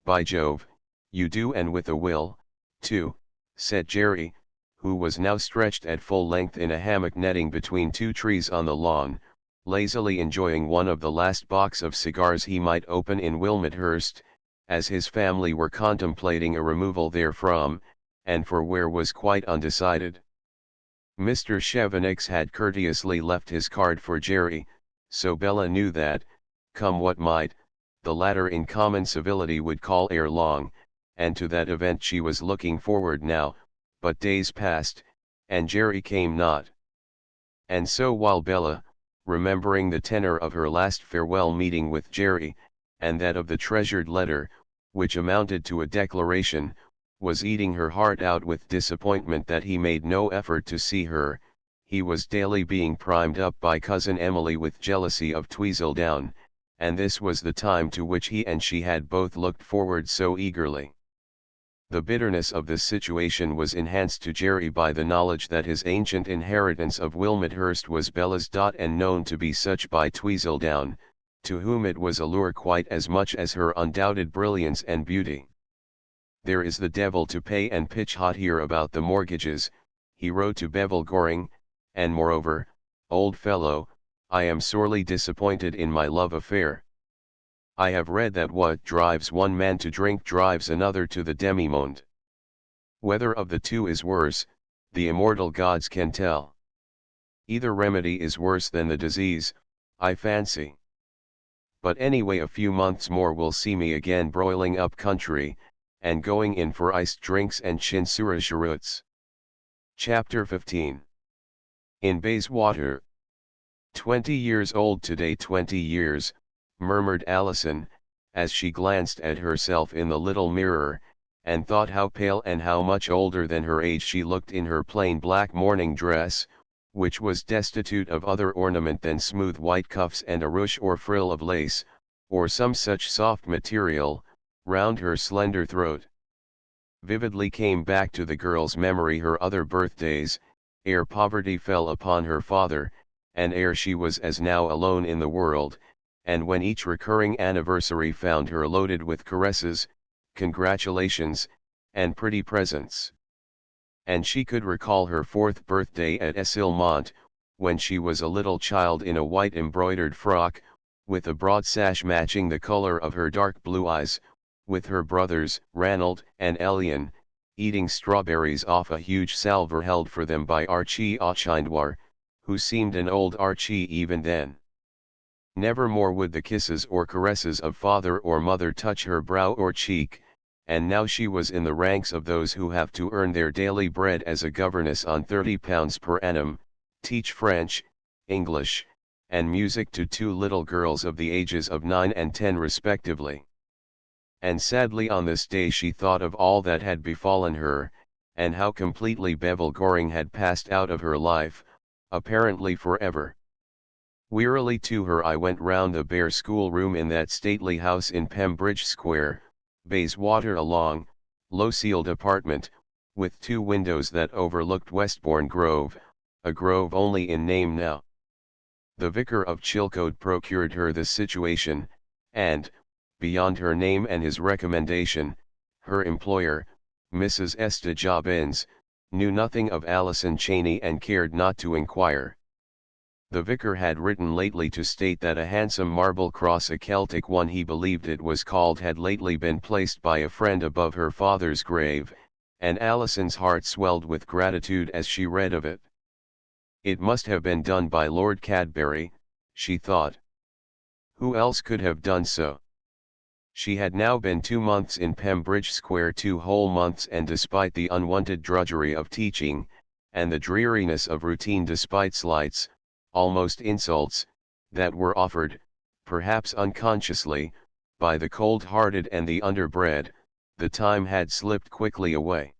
"By Jove, you do, and with a will, too," said Jerry, who was now stretched at full length in a hammock netting between two trees on the lawn, lazily enjoying one of the last box of cigars he might open in Wilmethurst, as his family were contemplating a removal therefrom, and for where was quite undecided. Mr. Chevenix had courteously left his card for Jerry, so Bella knew that, come what might, the latter in common civility would call ere long, and to that event she was looking forward now, but days passed, and Jerry came not. And so while Bella, remembering the tenor of her last farewell meeting with Jerry, and that of the treasured letter, which amounted to a declaration, was eating her heart out with disappointment that he made no effort to see her, he was daily being primed up by Cousin Emily with jealousy of Tweezledown, and this was the time to which he and she had both looked forward so eagerly. The bitterness of this situation was enhanced to Jerry by the knowledge that his ancient inheritance of Wilmethurst was Bella's. And known to be such by Tweezledown, to whom it was a lure quite as much as her undoubted brilliance and beauty. "There is the devil to pay and pitch hot here about the mortgages," he wrote to Bevil Goring, "and moreover, old fellow, I am sorely disappointed in my love affair. I have read that what drives one man to drink drives another to the demi-monde. Whether of the two is worse, the immortal gods can tell. Either remedy is worse than the disease, I fancy. But anyway, a few months more will see me again broiling up country, and going in for iced drinks and chinsura cheroots." Chapter 15. In Bayswater. 20 years old today, 20 years, murmured Allison, as she glanced at herself in the little mirror, and thought how pale and how much older than her age she looked in her plain black morning dress, which was destitute of other ornament than smooth white cuffs and a ruche or frill of lace, or some such soft material, round her slender throat. Vividly came back to the girl's memory her other birthdays, ere poverty fell upon her father, and ere she was as now alone in the world, and when each recurring anniversary found her loaded with caresses, congratulations, and pretty presents. And she could recall her 4th birthday at Essilmont, when she was a little child in a white embroidered frock, with a broad sash matching the color of her dark blue eyes, with her brothers, Ranald and Elian, eating strawberries off a huge salver held for them by Archie Auchindwar, who seemed an old Archie even then. Never more would the kisses or caresses of father or mother touch her brow or cheek, and now she was in the ranks of those who have to earn their daily bread as a governess on £30 per annum, teach French, English, and music to 2 little girls of the ages of 9 and 10 respectively. And sadly on this day she thought of all that had befallen her, and how completely Bevil Goring had passed out of her life, apparently forever. Wearily to her eye went round the bare schoolroom in that stately house in Pembridge Square, Bayswater, a long, low-ceiled apartment, with 2 windows that overlooked Westbourne Grove, a grove only in name now. The vicar of Chilcote procured her this situation, and, beyond her name and his recommendation, her employer, Mrs. Esther Jobbins, knew nothing of Alison Cheney and cared not to inquire. The vicar had written lately to state that a handsome marble cross, a Celtic one he believed it was called, had lately been placed by a friend above her father's grave, and Alison's heart swelled with gratitude as she read of it. It must have been done by Lord Cadbury, she thought. Who else could have done so? She had now been 2 months in Pembridge Square, 2 whole months, and despite the unwonted drudgery of teaching, and the dreariness of routine, despite slights, almost insults, that were offered, perhaps unconsciously, by the cold-hearted and the underbred, the time had slipped quickly away.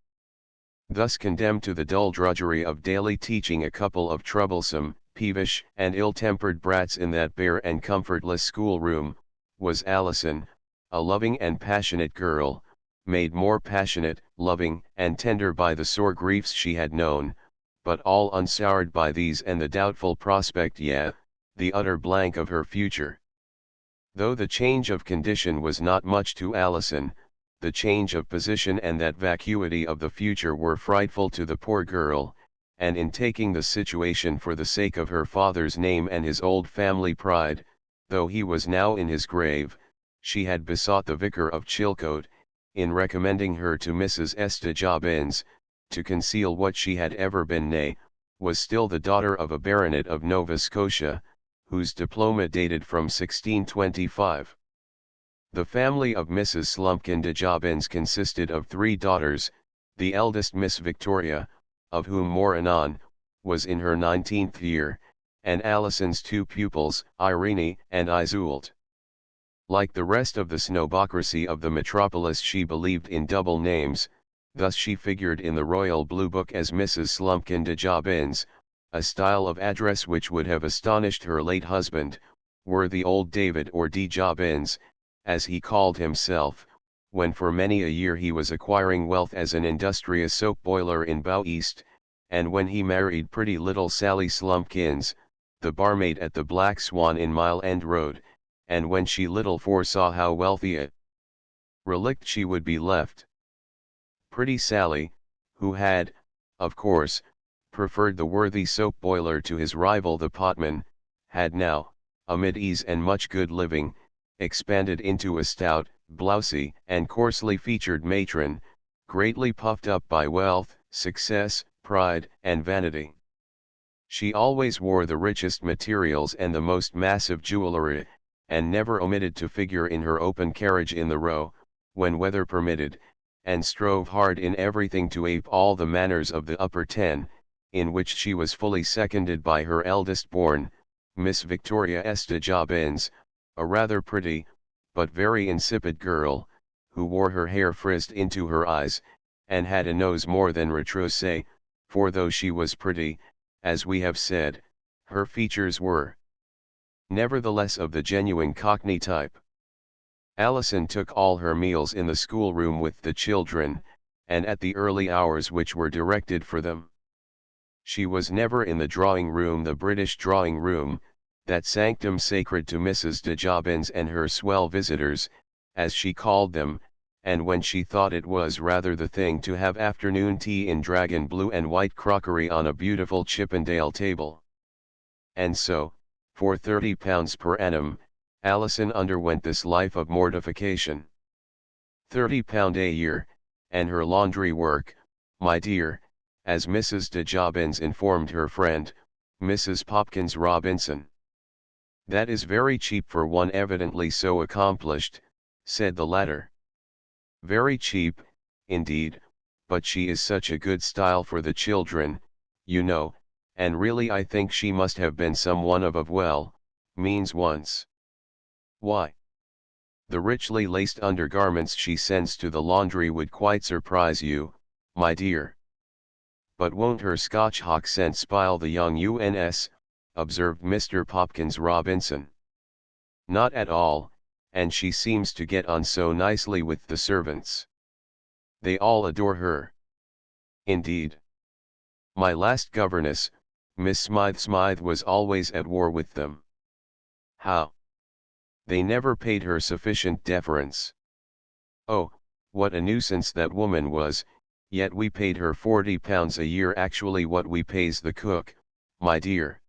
Thus condemned to the dull drudgery of daily teaching a couple of troublesome, peevish, and ill-tempered brats in that bare and comfortless schoolroom, was Alison, a loving and passionate girl, made more passionate, loving, and tender by the sore griefs she had known, but all unsoured by these and the doubtful prospect, yea, the utter blank of her future. Though the change of condition was not much to Alison, the change of position and that vacuity of the future were frightful to the poor girl, and in taking the situation for the sake of her father's name and his old family pride, though he was now in his grave, she had besought the vicar of Chilcote, in recommending her to Mrs. Esther Jobbins, to conceal what she had ever been, nay, was still the daughter of a baronet of Nova Scotia, whose diploma dated from 1625. The family of Mrs. Slumpkin de Jobbins consisted of 3 daughters, the eldest Miss Victoria, of whom more anon, was in her 19th year, and Alison's two pupils, Irene and Iseult. Like the rest of the snobocracy of the metropolis, she believed in double names, thus she figured in the Royal Blue Book as Mrs. Slumpkin de Jobbins, a style of address which would have astonished her late husband, worthy old David or D. Jobbins, as he called himself, when for many a year he was acquiring wealth as an industrious soap boiler in Bow East, and when he married pretty little Sally Slumpkins, the barmaid at the Black Swan in Mile End Road, and when she little foresaw how wealthy a relict she would be left. Pretty Sally, who had, of course, preferred the worthy soap boiler to his rival the potman, had now, amid ease and much good living, expanded into a stout, blousy, and coarsely featured matron, greatly puffed up by wealth, success, pride, and vanity. She always wore the richest materials and the most massive jewellery, and never omitted to figure in her open carriage in the Row, when weather permitted, and strove hard in everything to ape all the manners of the upper ten, in which she was fully seconded by her eldest born, Miss Victoria de Jobbins, a rather pretty, but very insipid girl, who wore her hair frizzed into her eyes, and had a nose more than retroussé, for though she was pretty, as we have said, her features were nevertheless of the genuine Cockney type. Alison took all her meals in the schoolroom with the children, and at the early hours which were directed for them. She was never in the drawing room, the British drawing room, that sanctum sacred to Mrs. de Jobbins and her swell visitors, as she called them, and when she thought it was rather the thing to have afternoon tea in dragon blue and white crockery on a beautiful Chippendale table. And so, for £30 per annum, Alison underwent this life of mortification. £30 a year, and her laundry work, my dear, as Mrs. de Jobbins informed her friend, Mrs. Popkins Robinson. That is very cheap for one evidently so accomplished, said the latter. Very cheap, indeed, but she is such a good style for the children, you know, and really I think she must have been someone of means once. Why? The richly laced undergarments she sends to the laundry would quite surprise you, my dear. But won't her Scotch accent spile the young uns, observed Mr. Popkins Robinson. Not at all, and she seems to get on so nicely with the servants. They all adore her. Indeed. My last governess, Miss Smythe was always at war with them. How? They never paid her sufficient deference. Oh, what a nuisance that woman was, yet we paid her £40 a year, actually what we pays the cook, my dear.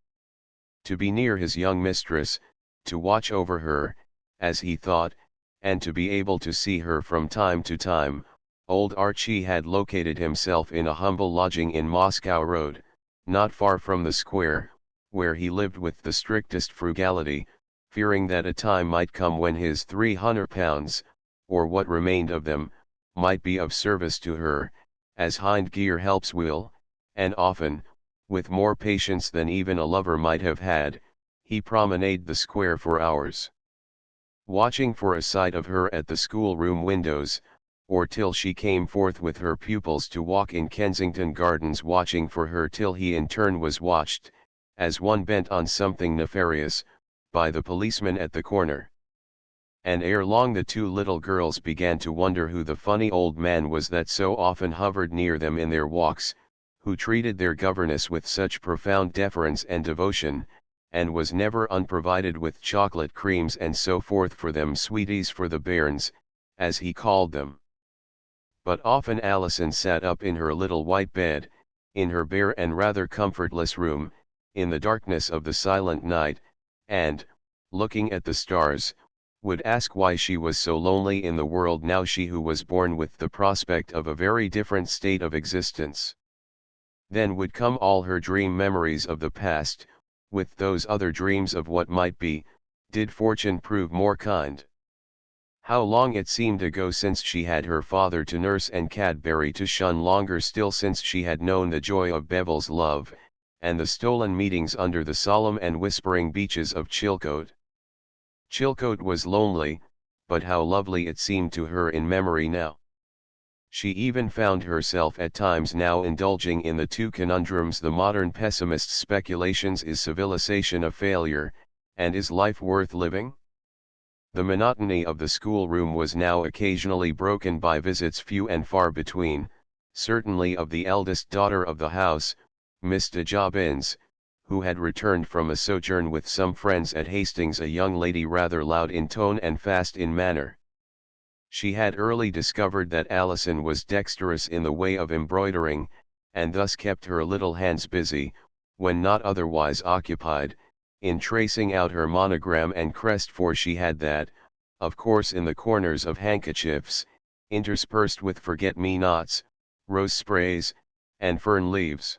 To be near his young mistress, to watch over her, as he thought, and to be able to see her from time to time. Old Archie had located himself in a humble lodging in Moscow Road, not far from the square, where he lived with the strictest frugality, fearing that a time might come when his £300, or what remained of them, might be of service to her, as hind gear helps wheel, and often, with more patience than even a lover might have had, he promenaded the square for hours, watching for a sight of her at the schoolroom windows, or till she came forth with her pupils to walk in Kensington Gardens, watching for her till he in turn was watched, as one bent on something nefarious, by the policeman at the corner. And ere long the two little girls began to wonder who the funny old man was that so often hovered near them in their walks, who treated their governess with such profound deference and devotion, and was never unprovided with chocolate creams and so forth for them sweeties for the bairns, as he called them. But often Alison sat up in her little white bed, in her bare and rather comfortless room, in the darkness of the silent night, and, looking at the stars, would ask why she was so lonely in the world now, she who was born with the prospect of a very different state of existence. Then would come all her dream memories of the past, with those other dreams of what might be, did fortune prove more kind. How long it seemed ago since she had her father to nurse and Cadbury to shun, longer still since she had known the joy of Beville's love, and the stolen meetings under the solemn and whispering beeches of Chilcote. Chilcote was lonely, but how lovely it seemed to her in memory now. She even found herself at times now indulging in the two conundrums the modern pessimist's speculations: is civilization a failure, and is life worth living? The monotony of the schoolroom was now occasionally broken by visits few and far between, certainly of the eldest daughter of the house, Miss de Jobbins, who had returned from a sojourn with some friends at Hastings, a young lady rather loud in tone and fast in manner. She had early discovered that Alison was dexterous in the way of embroidering, and thus kept her little hands busy, when not otherwise occupied, in tracing out her monogram and crest, for she had that, of course, in the corners of handkerchiefs, interspersed with forget-me-nots, rose sprays, and fern leaves.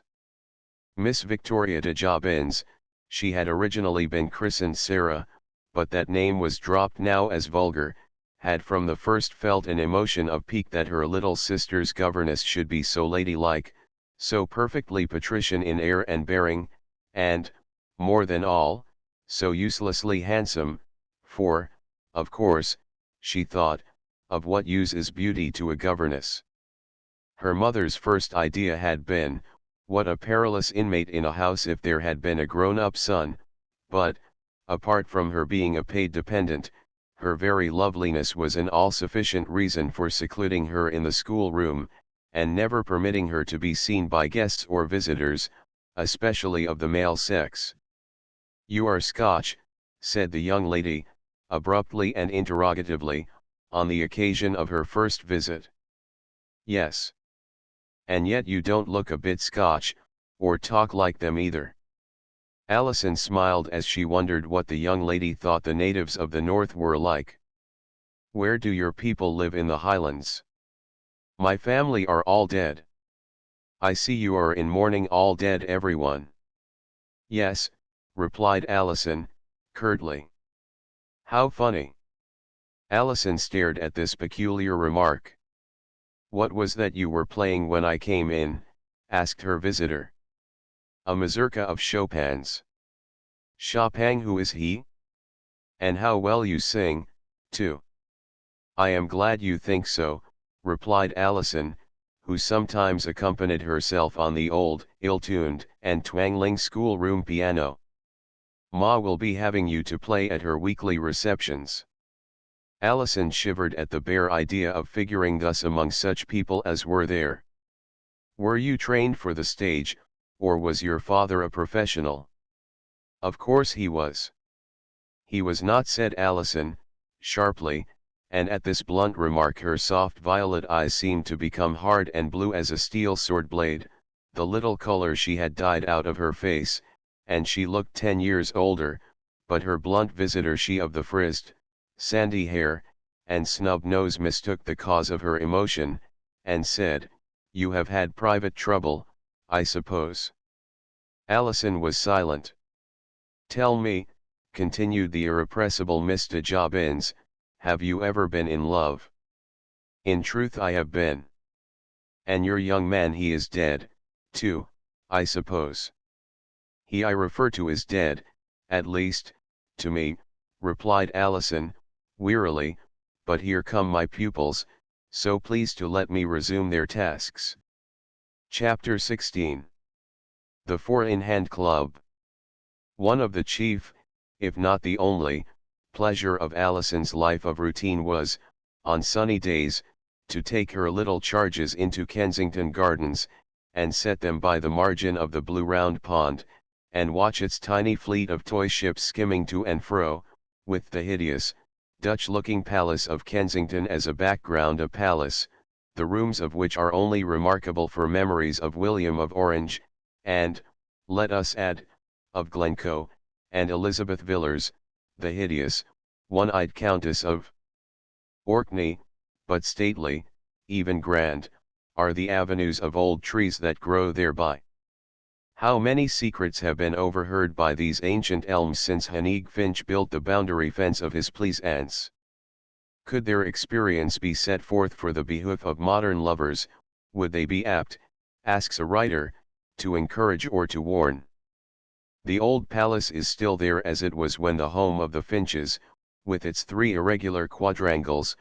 Miss Victoria de Jobbins, she had originally been christened Sarah, but that name was dropped now as vulgar, had from the first felt an emotion of pique that her little sister's governess should be so ladylike, so perfectly patrician in air and bearing, and, more than all, so uselessly handsome, for, of course, she thought, of what use is beauty to a governess? Her mother's first idea had been, what a perilous inmate in a house if there had been a grown-up son, but, apart from her being a paid dependent, her very loveliness was an all-sufficient reason for secluding her in the schoolroom, and never permitting her to be seen by guests or visitors, especially of the male sex. "You are Scotch," said the young lady, abruptly and interrogatively, on the occasion of her first visit. "Yes. And yet you don't look a bit Scotch, or talk like them either." Alison smiled as she wondered what the young lady thought the natives of the north were like. "Where do your people live in the Highlands?" "My family are all dead." "I see you are in mourning, all dead everyone." "Yes," replied Alison, curtly. "How funny." Alison stared at this peculiar remark. "What was that you were playing when I came in?" asked her visitor. "A mazurka of Chopin's." "Chopin? Who is he? And how well you sing, too." "I am glad you think so," replied Alison, who sometimes accompanied herself on the old, ill-tuned, and twangling schoolroom piano. "Ma will be having you to play at her weekly receptions." Alison shivered at the bare idea of figuring thus among such people as were there. "Were you trained for the stage, or was your father a professional?" "Of course he was." "He was not," said Alison, sharply, and at this blunt remark her soft violet eyes seemed to become hard and blue as a steel sword blade, the little color she had died out of her face, and she looked 10 years older, but her blunt visitor, she of the frizzed, sandy hair, and snub nose, mistook the cause of her emotion, and said, "You have had private trouble, I suppose?" Alison was silent. "Tell me," continued the irrepressible Miss de Jobbins, "have you ever been in love?" "In truth I have been." "And your young man, he is dead, too, I suppose?" "He I refer to is dead, at least, to me," replied Alison, wearily, "but here come my pupils, so please to let me resume their tasks." Chapter 16. The Four-in-Hand Club. One of the chief, if not the only, pleasure of Alison's life of routine was, on sunny days, to take her little charges into Kensington Gardens, and set them by the margin of the blue round pond, and watch its tiny fleet of toy ships skimming to and fro, with the hideous, Dutch-looking palace of Kensington as a background, a palace, the rooms of which are only remarkable for memories of William of Orange, and, let us add, of Glencoe, and Elizabeth Villars, the hideous, one-eyed Countess of Orkney, but stately, even grand, are the avenues of old trees that grow thereby. How many secrets have been overheard by these ancient elms since Hennig Finch built the boundary fence of his pleasaunce! Could their experience be set forth for the behoof of modern lovers, would they be apt, asks a writer, to encourage or to warn? The old palace is still there as it was when the home of the Finches, with its 3 irregular quadrangles,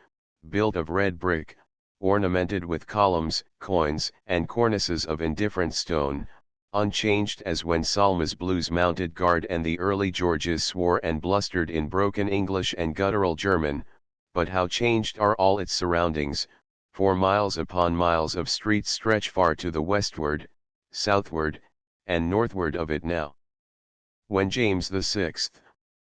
built of red brick, ornamented with columns, coins, and cornices of indifferent stone, unchanged as when Salma's Blues mounted guard and the early Georges swore and blustered in broken English and guttural German, but how changed are all its surroundings, for miles upon miles of streets stretch far to the westward, southward, and northward of it now. When James VI,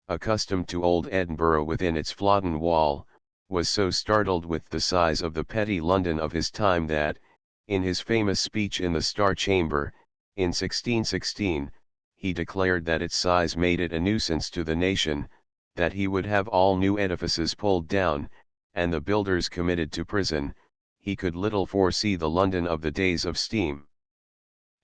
accustomed to old Edinburgh within its Flodden wall, was so startled with the size of the petty London of his time that, in his famous speech in the Star Chamber, in 1616, he declared that its size made it a nuisance to the nation, that he would have all new edifices pulled down, and the builders committed to prison. He could little foresee the London of the days of steam.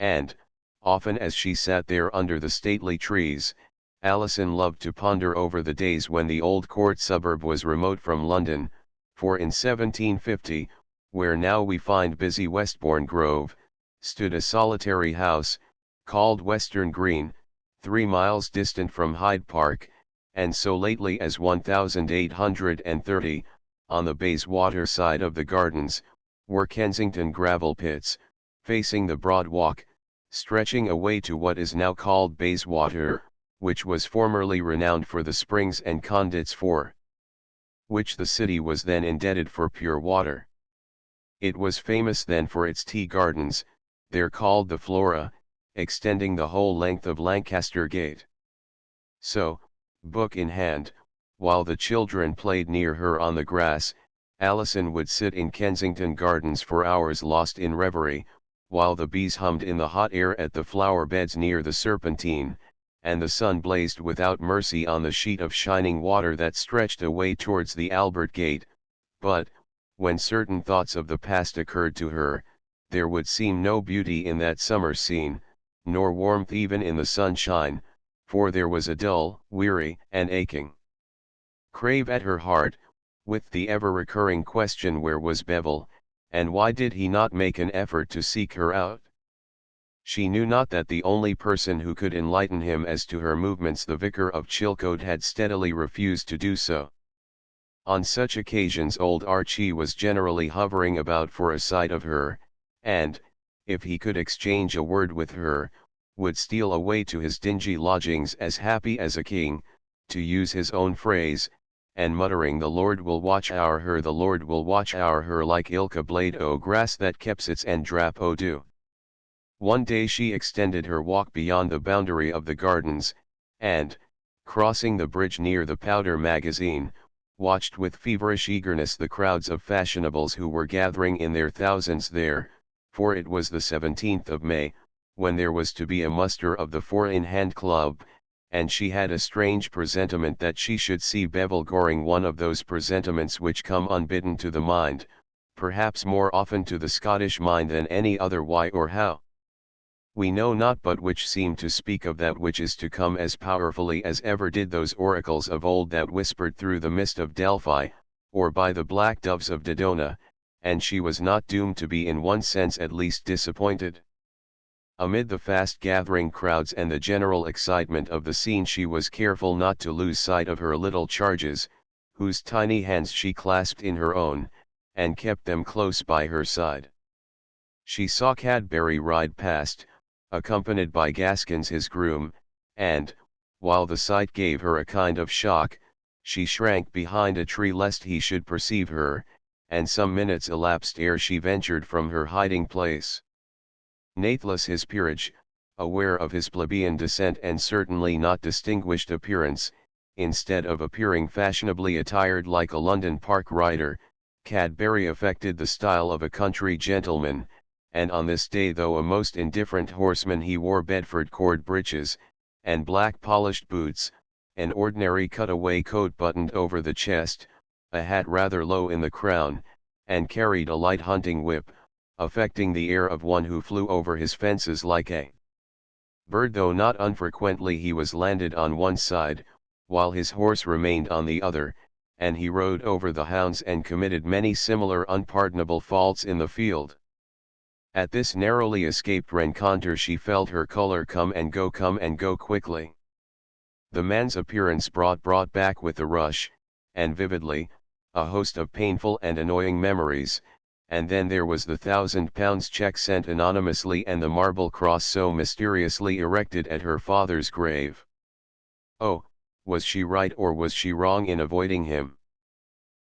And, often as she sat there under the stately trees, Alison loved to ponder over the days when the old court suburb was remote from London, for in 1750, where now we find busy Westbourne Grove, stood a solitary house, called Western Green, 3 miles distant from Hyde Park, and so lately as 1830, on the Bayswater side of the gardens, were Kensington gravel pits, facing the broad walk, stretching away to what is now called Bayswater, which was formerly renowned for the springs and conduits for which the city was then indebted for pure water. It was famous then for its tea gardens, there called the Flora, extending the whole length of Lancaster Gate. So, book in hand, while the children played near her on the grass, Alison would sit in Kensington Gardens for hours lost in reverie, while the bees hummed in the hot air at the flower beds near the Serpentine, and the sun blazed without mercy on the sheet of shining water that stretched away towards the Albert Gate. But, when certain thoughts of the past occurred to her, there would seem no beauty in that summer scene, nor warmth even in the sunshine, for there was a dull, weary, and aching crave at her heart, with the ever-recurring question, where was Bevil, and why did he not make an effort to seek her out? She knew not that the only person who could enlighten him as to her movements, the vicar of Chilcote, had steadily refused to do so. On such occasions old Archie was generally hovering about for a sight of her, and, if he could exchange a word with her, would steal away to his dingy lodgings as happy as a king, to use his own phrase, and muttering, "The Lord will watch our her, the Lord will watch our her," like ilka blade o' grass that keps its and drap o' dew. One day she extended her walk beyond the boundary of the gardens, and, crossing the bridge near the powder magazine, watched with feverish eagerness the crowds of fashionables who were gathering in their thousands there, for it was the 17th of May, when there was to be a muster of the Four in Hand Club, and she had a strange presentiment that she should see Bevil Goring, one of those presentiments which come unbidden to the mind, perhaps more often to the Scottish mind than any other. Why or how we know not, but which seem to speak of that which is to come as powerfully as ever did those oracles of old that whispered through the mist of Delphi, or by the black doves of Dodona, and she was not doomed to be in one sense at least disappointed. Amid the fast-gathering crowds and the general excitement of the scene she was careful not to lose sight of her little charges, whose tiny hands she clasped in her own, and kept them close by her side. She saw Cadbury ride past, accompanied by Gaskins his groom, and, while the sight gave her a kind of shock, she shrank behind a tree lest he should perceive her, and some minutes elapsed ere she ventured from her hiding place. Nathless his peerage, aware of his plebeian descent and certainly not distinguished appearance, instead of appearing fashionably attired like a London park rider, Cadbury affected the style of a country gentleman, and on this day, though a most indifferent horseman, he wore Bedford cord breeches, and black polished boots, an ordinary cut-away coat buttoned over the chest, a hat rather low in the crown, and carried a light hunting whip, affecting the air of one who flew over his fences like a bird, though not unfrequently he was landed on one side, while his horse remained on the other, and he rode over the hounds and committed many similar unpardonable faults in the field. At this narrowly escaped rencontre she felt her color come and go quickly. The man's appearance brought back with a rush, and vividly, a host of painful and annoying memories, and then there was the £1,000 cheque sent anonymously and the marble cross so mysteriously erected at her father's grave. Oh, was she right or was she wrong in avoiding him?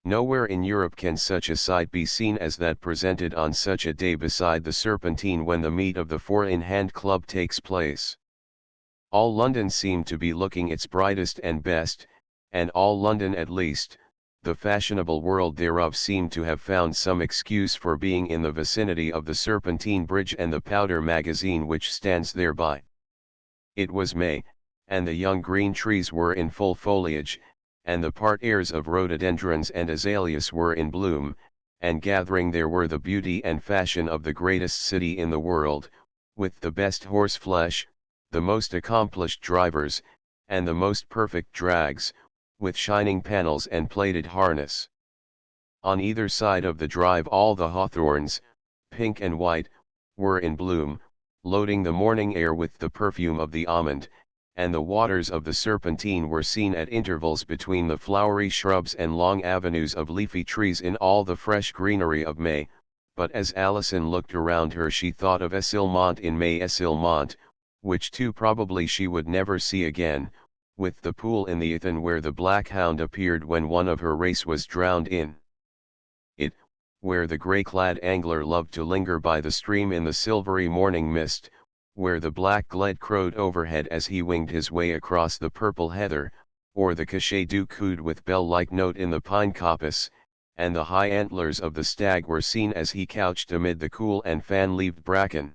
Nowhere in Europe can such a sight be seen as that presented on such a day beside the Serpentine when the meet of the Four in Hand Club takes place. All London seemed to be looking its brightest and best, and all London at least, the fashionable world thereof seemed to have found some excuse for being in the vicinity of the Serpentine Bridge and the powder magazine which stands thereby. It was May, and the young green trees were in full foliage, and the part-airs of rhododendrons and azaleas were in bloom, and gathering there were the beauty and fashion of the greatest city in the world, with the best horse-flesh, the most accomplished drivers, and the most perfect drags, with shining panels and plated harness. On either side of the drive all the hawthorns, pink and white, were in bloom, loading the morning air with the perfume of the almond, and the waters of the Serpentine were seen at intervals between the flowery shrubs and long avenues of leafy trees in all the fresh greenery of May, but as Alison looked around her she thought of Essilmont in May Essilmont, which too probably she would never see again, with the pool in the Ethan where the black hound appeared when one of her race was drowned in it, where the grey-clad angler loved to linger by the stream in the silvery morning mist, where the black gled crowed overhead as he winged his way across the purple heather, or the cachet du coude with bell-like note in the pine coppice, and the high antlers of the stag were seen as he couched amid the cool and fan-leaved bracken.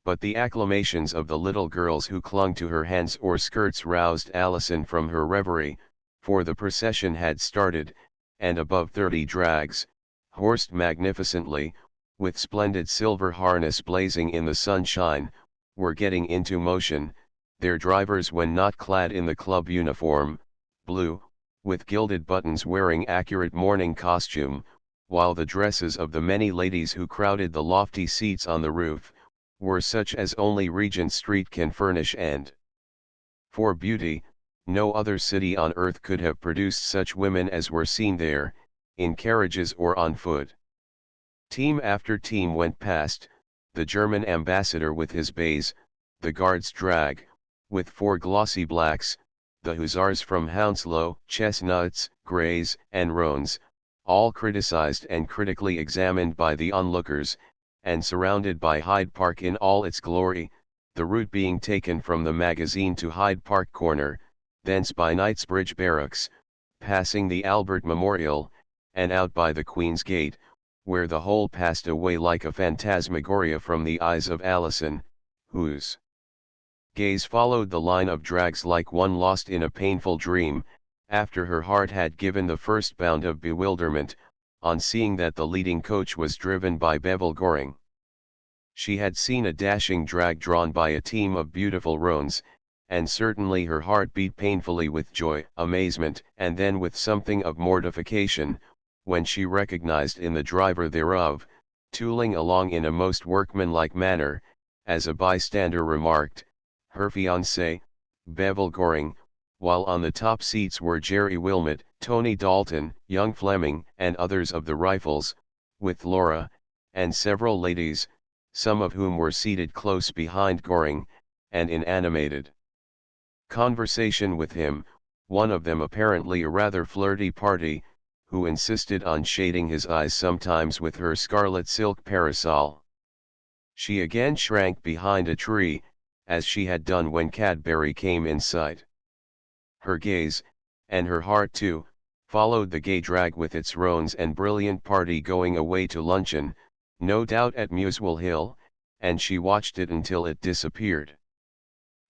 But the acclamations of the little girls who clung to her hands or skirts roused Alison from her reverie, for the procession had started, and above 30 drags, horsed magnificently, with splendid silver harness blazing in the sunshine, were getting into motion, their drivers when not clad in the club uniform, blue, with gilded buttons wearing accurate morning costume, while the dresses of the many ladies who crowded the lofty seats on the roof, were such as only Regent Street can furnish and for beauty, no other city on earth could have produced such women as were seen there, in carriages or on foot. Team after team went past, the German ambassador with his bays, the guards' drag, with 4 glossy blacks, the hussars from Hounslow, Chestnuts, Greys, and Roans, all criticized and critically examined by the onlookers, and surrounded by Hyde Park in all its glory, the route being taken from the magazine to Hyde Park Corner, thence by Knightsbridge Barracks, passing the Albert Memorial, and out by the Queen's Gate, where the whole passed away like a phantasmagoria from the eyes of Alison, whose gaze followed the line of drags like one lost in a painful dream, after her heart had given the first bound of bewilderment, on seeing that the leading coach was driven by Bevil Goring. She had seen a dashing drag drawn by a team of beautiful roans, and certainly her heart beat painfully with joy, amazement, and then with something of mortification, when she recognized in the driver thereof, tooling along in a most workmanlike manner, as a bystander remarked, her fiancé, Bevil Goring, while on the top seats were Jerry Wilmot, Tony Dalton, young Fleming, and others of the Rifles, with Laura, and several ladies, some of whom were seated close behind Goring, and in animated conversation with him, one of them apparently a rather flirty party, who insisted on shading his eyes sometimes with her scarlet silk parasol. She again shrank behind a tree, as she had done when Cadbury came in sight. Her gaze, and her heart too, followed the gay drag with its roans and brilliant party going away to luncheon, no doubt at Muswell Hill, and she watched it until it disappeared.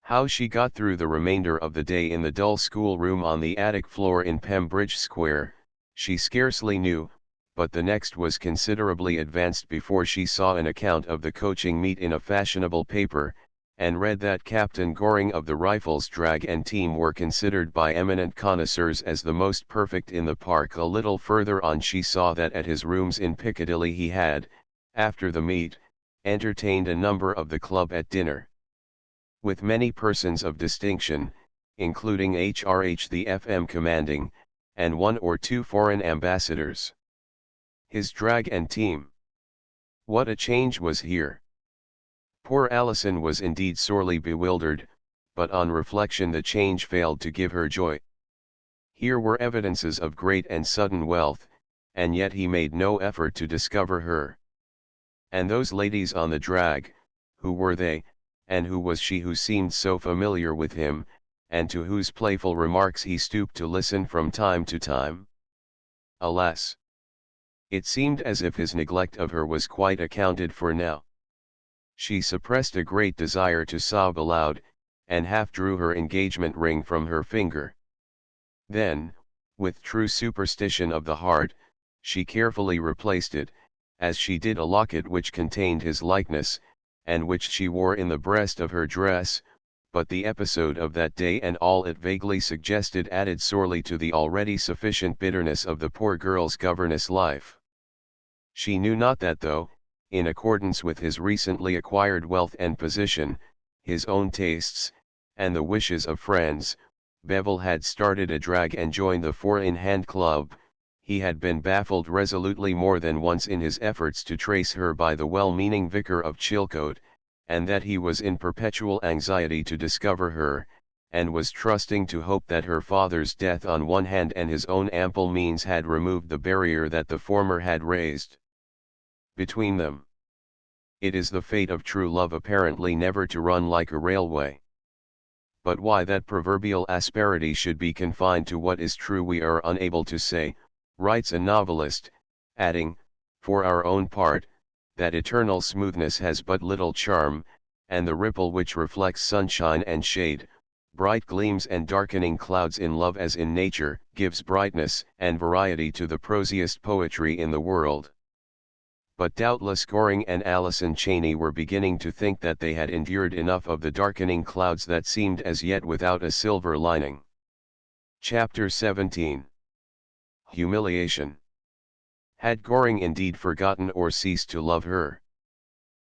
How she got through the remainder of the day in the dull schoolroom on the attic floor in Pembridge Square, she scarcely knew, but the next was considerably advanced before she saw an account of the coaching meet in a fashionable paper, and read that Captain Goring of the Rifles drag and team were considered by eminent connoisseurs as the most perfect in the park. A little further on she saw that at his rooms in Piccadilly he had, after the meet, entertained a number of the club at dinner. With many persons of distinction, including HRH the FM commanding, and one or two foreign ambassadors. His drag and team. What a change was here! Poor Alison was indeed sorely bewildered, but on reflection the change failed to give her joy. Here were evidences of great and sudden wealth, and yet he made no effort to discover her. And those ladies on the drag, who were they, and who was she who seemed so familiar with him, and to whose playful remarks he stooped to listen from time to time? Alas! It seemed as if his neglect of her was quite accounted for now. She suppressed a great desire to sob aloud, and half drew her engagement ring from her finger. Then, with true superstition of the heart, she carefully replaced it, as she did a locket which contained his likeness, and which she wore in the breast of her dress, but the episode of that day and all it vaguely suggested added sorely to the already sufficient bitterness of the poor girl's governess life. She knew not that though, in accordance with his recently acquired wealth and position, his own tastes, and the wishes of friends, Bevel had started a drag and joined the four-in-hand club. He had been baffled resolutely more than once in his efforts to trace her by the well-meaning vicar of Chilcote, and that he was in perpetual anxiety to discover her, and was trusting to hope that her father's death on one hand and his own ample means had removed the barrier that the former had raised between them. It is the fate of true love apparently never to run like a railway. But why that proverbial asperity should be confined to what is true we are unable to say, writes a novelist, adding, for our own part, that eternal smoothness has but little charm, and the ripple which reflects sunshine and shade, bright gleams and darkening clouds in love as in nature, gives brightness and variety to the prosiest poetry in the world. But doubtless Goring and Alison Cheyne were beginning to think that they had endured enough of the darkening clouds that seemed as yet without a silver lining. Chapter 17. Humiliation. Had Goring indeed forgotten or ceased to love her?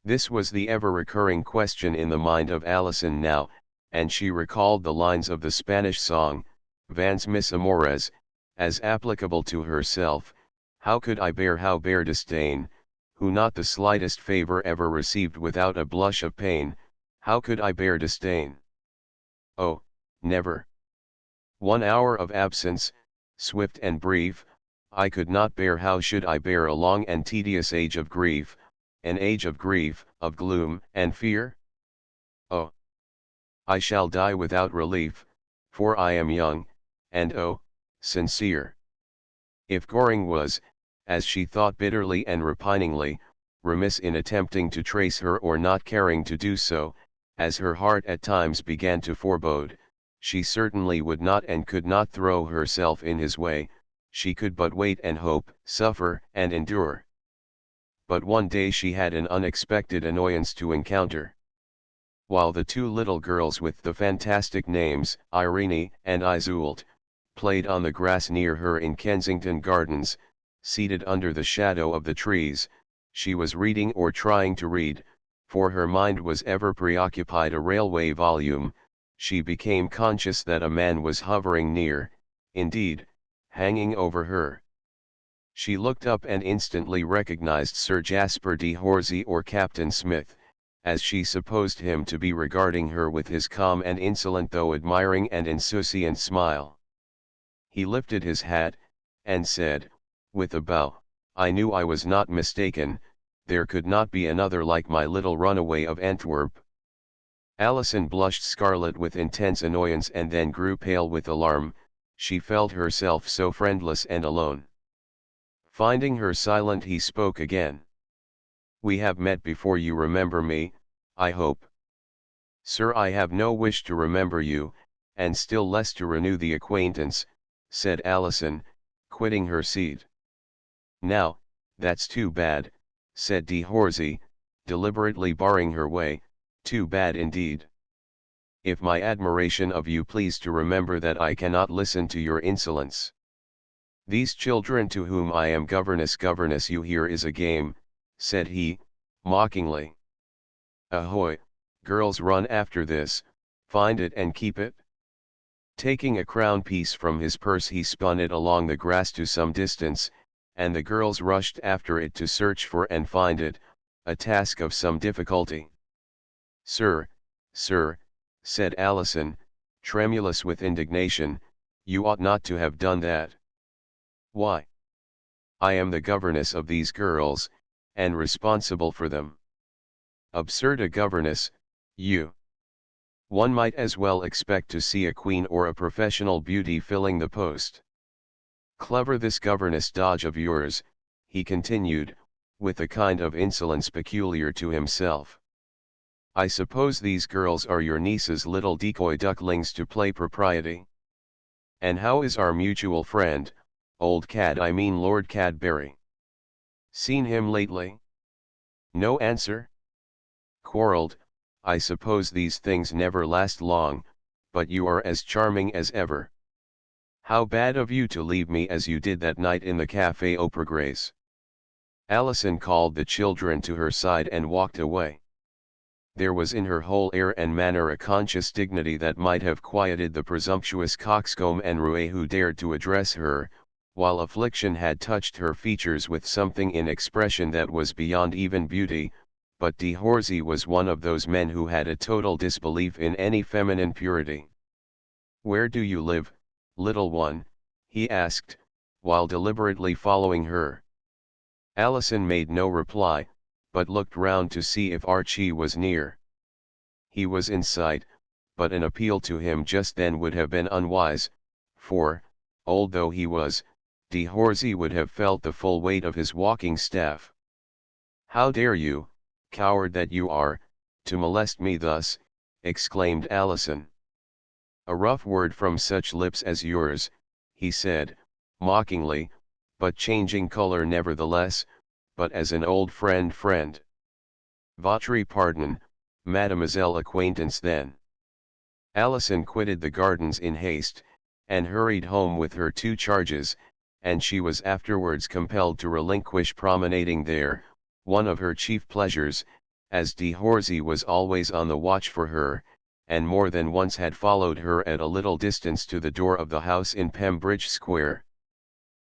This was the ever-recurring question in the mind of Alison now, and she recalled the lines of the Spanish song, Vans mis amores, as applicable to herself: how could I bear, how bear disdain, who not the slightest favor ever received without a blush of pain, how could I bear disdain? Oh, never. 1 hour of absence, swift and brief, I could not bear. How should I bear a long and tedious age of grief, an age of grief, of gloom and fear? Oh, I shall die without relief, for I am young, and oh, sincere. If Goring was, as she thought bitterly and repiningly, remiss in attempting to trace her or not caring to do so, as her heart at times began to forebode, she certainly would not and could not throw herself in his way. She could but wait and hope, suffer and endure. But one day she had an unexpected annoyance to encounter. While the two little girls with the fantastic names, Irene and Iseult, played on the grass near her in Kensington Gardens, seated under the shadow of the trees, she was reading or trying to read, for her mind was ever preoccupied a railway volume. She became conscious that a man was hovering near, indeed, hanging over her. She looked up and instantly recognized Sir Jasper de Horsey, or Captain Smith, as she supposed him to be regarding her with his calm and insolent though admiring and insouciant smile. He lifted his hat, and said, with a bow, I knew I was not mistaken, there could not be another like my little runaway of Antwerp. Alison blushed scarlet with intense annoyance and then grew pale with alarm. She felt herself so friendless and alone. Finding her silent, he spoke again. We have met before, you remember me, I hope. Sir, I have no wish to remember you, and still less to renew the acquaintance, said Alison, quitting her seat. Now, that's too bad, said de Horsey, deliberately barring her way, too bad indeed. If my admiration of you please to remember that I cannot listen to your insolence. These children to whom I am governess, you hear is a game, said he, mockingly. Ahoy, girls, run after this, find it and keep it. Taking a crown piece from his purse, he spun it along the grass to some distance, and the girls rushed after it to search for and find it, a task of some difficulty. "Sir, sir," said Allison, tremulous with indignation, "you ought not to have done that." "Why?" "I am the governess of these girls, and responsible for them." "Absurd, a governess, you! One might as well expect to see a queen or a professional beauty filling the post." "Clever this governess dodge of yours," he continued, with a kind of insolence peculiar to himself. "I suppose these girls are your niece's little decoy ducklings to play propriety? And how is our mutual friend, old I mean Lord Cadbury? Seen him lately?" "No answer." "Quarrelled? I suppose these things never last long, but you are as charming as ever. How bad of you to leave me as you did that night in the Café Opera Grace." Allison called the children to her side and walked away. There was in her whole air and manner a conscious dignity that might have quieted the presumptuous coxcomb and roué who dared to address her, while affliction had touched her features with something in expression that was beyond even beauty. But de Horsey was one of those men who had a total disbelief in any feminine purity. "Where do you live, little one?" he asked, while deliberately following her. Allison made no reply, but looked round to see if Archie was near. He was in sight, but an appeal to him just then would have been unwise, for, old though he was, de Horsey would have felt the full weight of his walking staff. "How dare you, coward that you are, to molest me thus?" exclaimed Allison. "A rough word from such lips as yours," he said, mockingly, but changing color nevertheless, "but as an old friend. Votre pardon, mademoiselle, acquaintance then." Allison quitted the gardens in haste, and hurried home with her 2 charges, and she was afterwards compelled to relinquish promenading there, one of her chief pleasures, as de Horsey was always on the watch for her, and more than once had followed her at a little distance to the door of the house in Pembridge Square.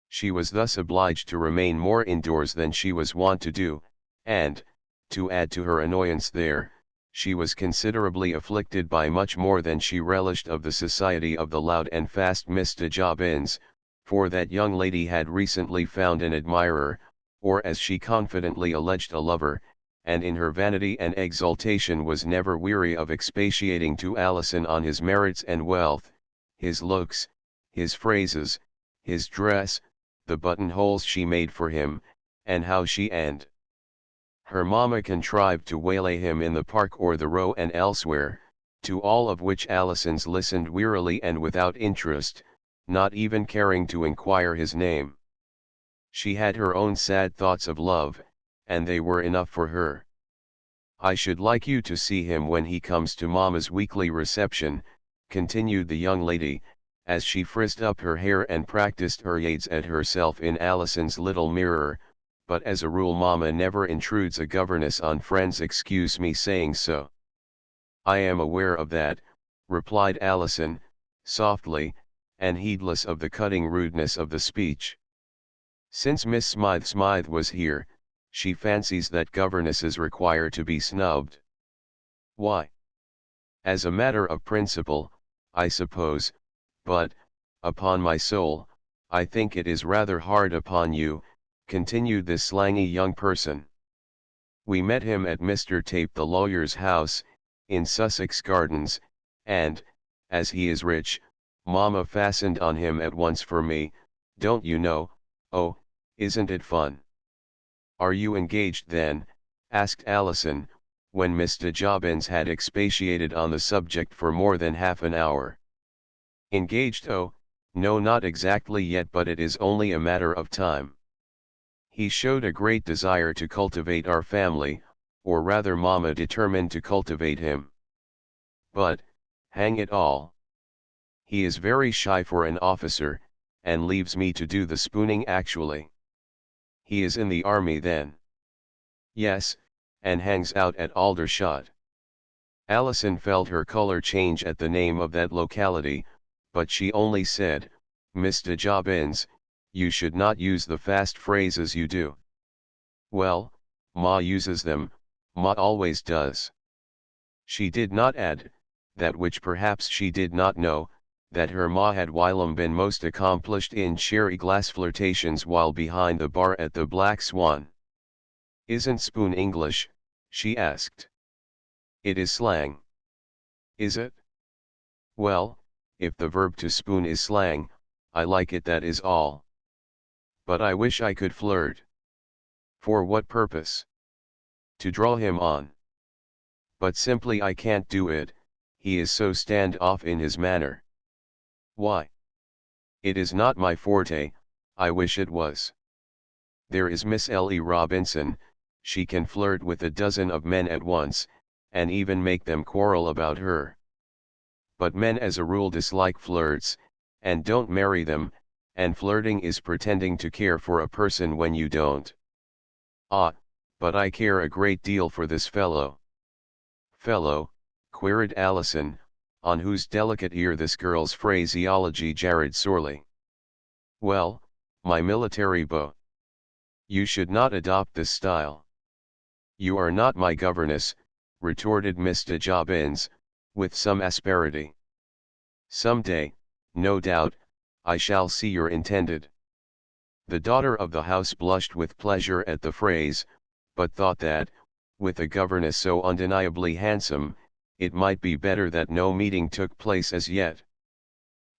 She was thus obliged to remain more indoors than she was wont to do, and, to add to her annoyance there, she was considerably afflicted by much more than she relished of the society of the loud and fast Mr. Jobbins, for that young lady had recently found an admirer, or as she confidently alleged, a lover, and in her vanity and exultation was never weary of expatiating to Allison on his merits and wealth, his looks, his phrases, his dress, the buttonholes she made for him, and how she and her mamma contrived to waylay him in the park or the Row and elsewhere, to all of which Allison's listened wearily and without interest, not even caring to inquire his name. She had her own sad thoughts of love, and they were enough for her. "I should like you to see him when he comes to mamma's weekly reception," continued the young lady, as she frizzed up her hair and practiced her yades at herself in Allison's little mirror, "but as a rule mamma never intrudes a governess on friends, excuse me saying so." "I am aware of that," replied Allison, softly, and heedless of the cutting rudeness of the speech. "Since Miss Smythe was here, she fancies that governesses require to be snubbed." "Why?" "As a matter of principle, I suppose, but, upon my soul, I think it is rather hard upon you," continued this slangy young person. "We met him at Mr. Tape the lawyer's house, in Sussex Gardens, and, as he is rich, mamma fastened on him at once for me, don't you know. Oh, isn't it fun?" "Are you engaged then?" asked Allison, when Mr. Jobbins had expatiated on the subject for more than half an hour. "Engaged? Oh, no, not exactly yet, but it is only a matter of time. He showed a great desire to cultivate our family, or rather mamma determined to cultivate him. But, hang it all, he is very shy for an officer, and leaves me to do the spooning actually." "He is in the army then?" "Yes, and hangs out at Aldershot." Allison felt her color change at the name of that locality, but she only said, "Mr. Jobbins, you should not use the fast phrases you do." "Well, Ma uses them, Ma always does." She did not add, that which perhaps she did not know, that her Ma had whilom been most accomplished in cherry glass flirtations while behind the bar at the Black Swan. "Isn't spoon English?" she asked. "It is slang." "Is it? Well, if the verb to spoon is slang, I like it, that is all. But I wish I could flirt." "For what purpose?" "To draw him on. But simply I can't do it, he is so stand-off in his manner." "Why?" "It is not my forte, I wish it was. There is Miss Ellie Robinson, she can flirt with a dozen of men at once, and even make them quarrel about her. But men as a rule dislike flirts, and don't marry them, and flirting is pretending to care for a person when you don't." "Ah, but I care a great deal for this fellow." "Fellow?" queried Allison, on whose delicate ear this girl's phraseology jarred sorely. "Well, my military beau." "You should not adopt this style." "You are not my governess," retorted Mr. Jobbins, with some asperity. "Some day, no doubt, I shall see your intended." The daughter of the house blushed with pleasure at the phrase, but thought that, with a governess so undeniably handsome, it might be better that no meeting took place as yet.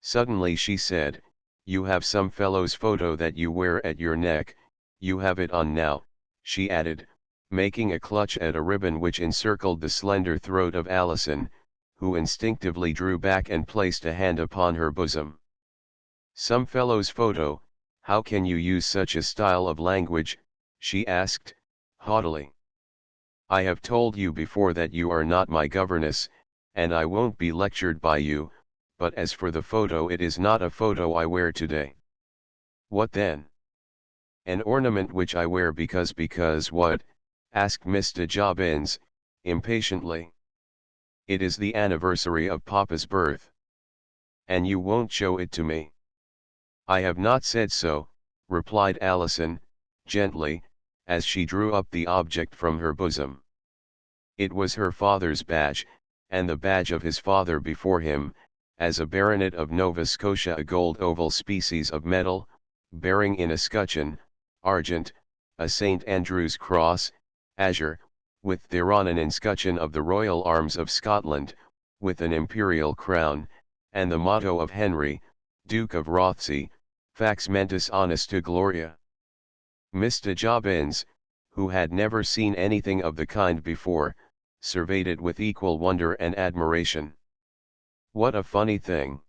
Suddenly she said, "You have some fellow's photo that you wear at your neck, you have it on now," she added, making a clutch at a ribbon which encircled the slender throat of Allison, who instinctively drew back and placed a hand upon her bosom. "Some fellow's photo, how can you use such a style of language?" she asked, haughtily. "I have told you before that you are not my governess, and I won't be lectured by you, but as for the photo, it is not a photo I wear today." "What then?" "An ornament which I wear because what?" asked Mr. Jobbins, impatiently. "It is the anniversary of Papa's birth." "And you won't show it to me?" "I have not said so," replied Allison, gently, as she drew up the object from her bosom. It was her father's badge, and the badge of his father before him, as a baronet of Nova Scotia, a gold oval species of metal, bearing in escutcheon, argent, a St. Andrew's cross, azure, with thereon an escutcheon of the royal arms of Scotland, with an imperial crown, and the motto of Henry, Duke of Rothesay, Fax Mentis Honesta Gloria. Mr. Jobbins, who had never seen anything of the kind before, surveyed it with equal wonder and admiration. "What a funny thing!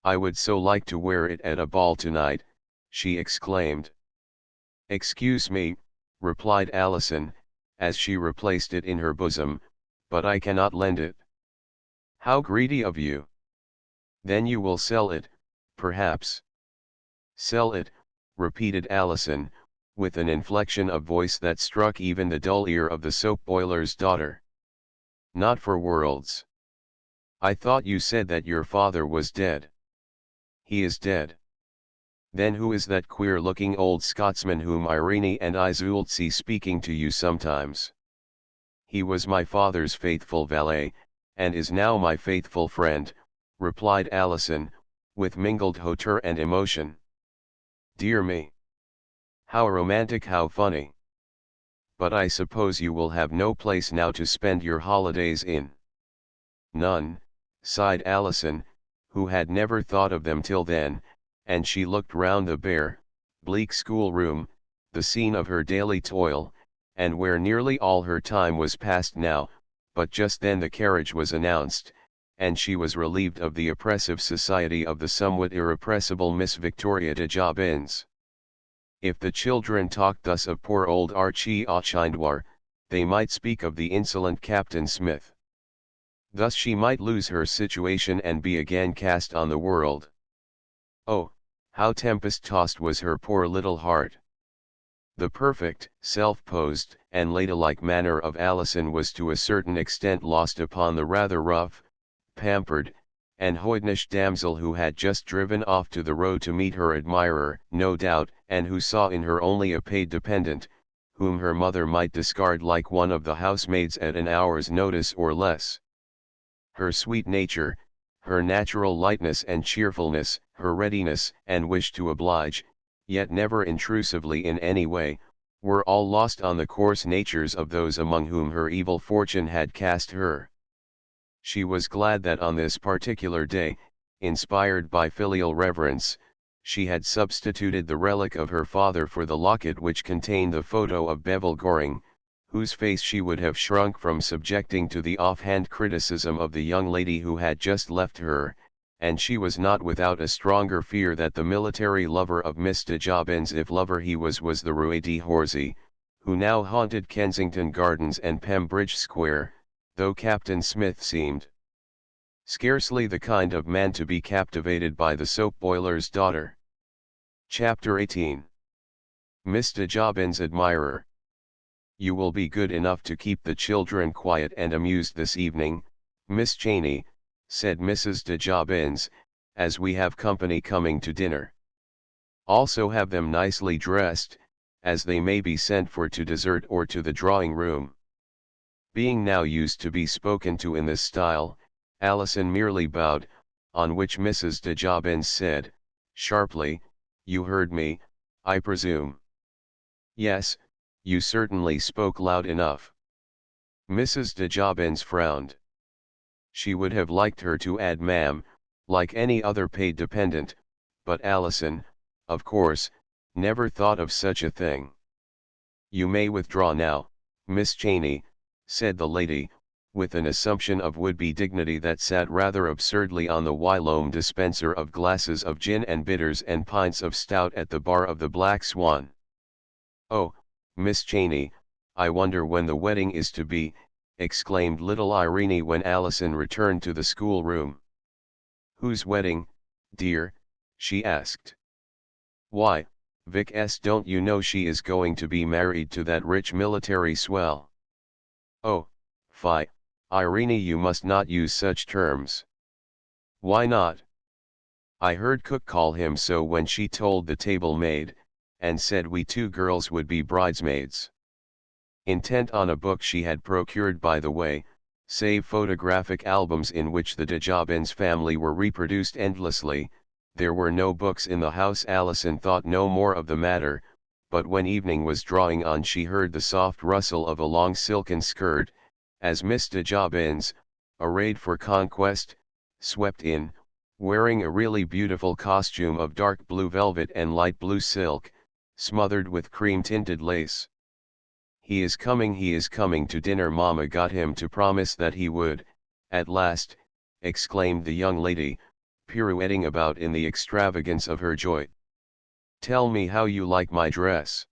I would so like to wear it at a ball tonight," she exclaimed. "Excuse me," replied Allison, as she replaced it in her bosom, "but I cannot lend it." "How greedy of you! Then you will sell it, perhaps." "Sell it," repeated Allison, with an inflection of voice that struck even the dull ear of the soap boiler's daughter. "Not for worlds. I thought you said that your father was dead." "He is dead." "Then who is that queer-looking old Scotsman whom Irene and I zult see speaking to you sometimes?" "He was my father's faithful valet, and is now my faithful friend," replied Allison, with mingled hauteur and emotion. "Dear me! How romantic, how funny! But I suppose you will have no place now to spend your holidays in?" "None," sighed Allison, who had never thought of them till then, and she looked round the bare, bleak schoolroom, the scene of her daily toil, and where nearly all her time was passed now, but just then the carriage was announced, and she was relieved of the oppressive society of the somewhat irrepressible Miss Victoria de Jobbins. If the children talked thus of poor old Archie Auchindwar, they might speak of the insolent Captain Smith. Thus she might lose her situation and be again cast on the world. Oh, how tempest-tossed was her poor little heart! The perfect, self-posed, and ladylike manner of Allison was to a certain extent lost upon the rather rough, pampered, and hoydenish damsel who had just driven off to the road to meet her admirer, no doubt, and who saw in her only a paid dependent, whom her mother might discard like one of the housemaids at an hour's notice or less. Her sweet nature, her natural lightness and cheerfulness, her readiness and wish to oblige, yet never intrusively in any way, were all lost on the coarse natures of those among whom her evil fortune had cast her. She was glad that on this particular day, inspired by filial reverence, she had substituted the relic of her father for the locket which contained the photo of Bevil Goring, whose face she would have shrunk from subjecting to the offhand criticism of the young lady who had just left her, and she was not without a stronger fear that the military lover of Miss de Jobbins, if lover he was the Rue de Horsey, who now haunted Kensington Gardens and Pembridge Square, though Captain Smith seemed scarcely the kind of man to be captivated by the soap boiler's daughter. Chapter 18. Miss de Jobbins' Admirer. You will be good enough to keep the children quiet and amused this evening, Miss Cheyne, said Mrs. de Jobbins, as we have company coming to dinner. Also have them nicely dressed, as they may be sent for to dessert or to the drawing room. Being now used to be spoken to in this style, Allison merely bowed, on which Mrs. de Jobbins said, sharply, "You heard me, I presume." "Yes, you certainly spoke loud enough." Mrs. de Jobbins frowned. She would have liked her to add ma'am, like any other paid dependent, but Allison, of course, never thought of such a thing. "You may withdraw now, Miss Cheyne," said the lady, with an assumption of would-be dignity that sat rather absurdly on the whilome dispenser of glasses of gin and bitters and pints of stout at the bar of the Black Swan. "Oh, Miss Cheyne, I wonder when the wedding is to be," exclaimed little Irene when Allison returned to the schoolroom. "Whose wedding, dear?" she asked. "Why, Vic S. Don't you know she is going to be married to that rich military swell?" "Oh, fie, Irene, you must not use such terms." "Why not?" "I heard cook call him so when she told the table maid, and said we two girls would be bridesmaids." Intent on a book she had procured by the way, save photographic albums in which the de Jobbins family were reproduced endlessly, there were no books in the house. Allison thought no more of the matter, but when evening was drawing on she heard the soft rustle of a long silken skirt, as Miss de Jobbins, arrayed for conquest, swept in, wearing a really beautiful costume of dark blue velvet and light blue silk, smothered with cream-tinted lace. He is coming to dinner. Mamma got him to promise that he would, at last," exclaimed the young lady, pirouetting about in the extravagance of her joy. "Tell me how you like my dress."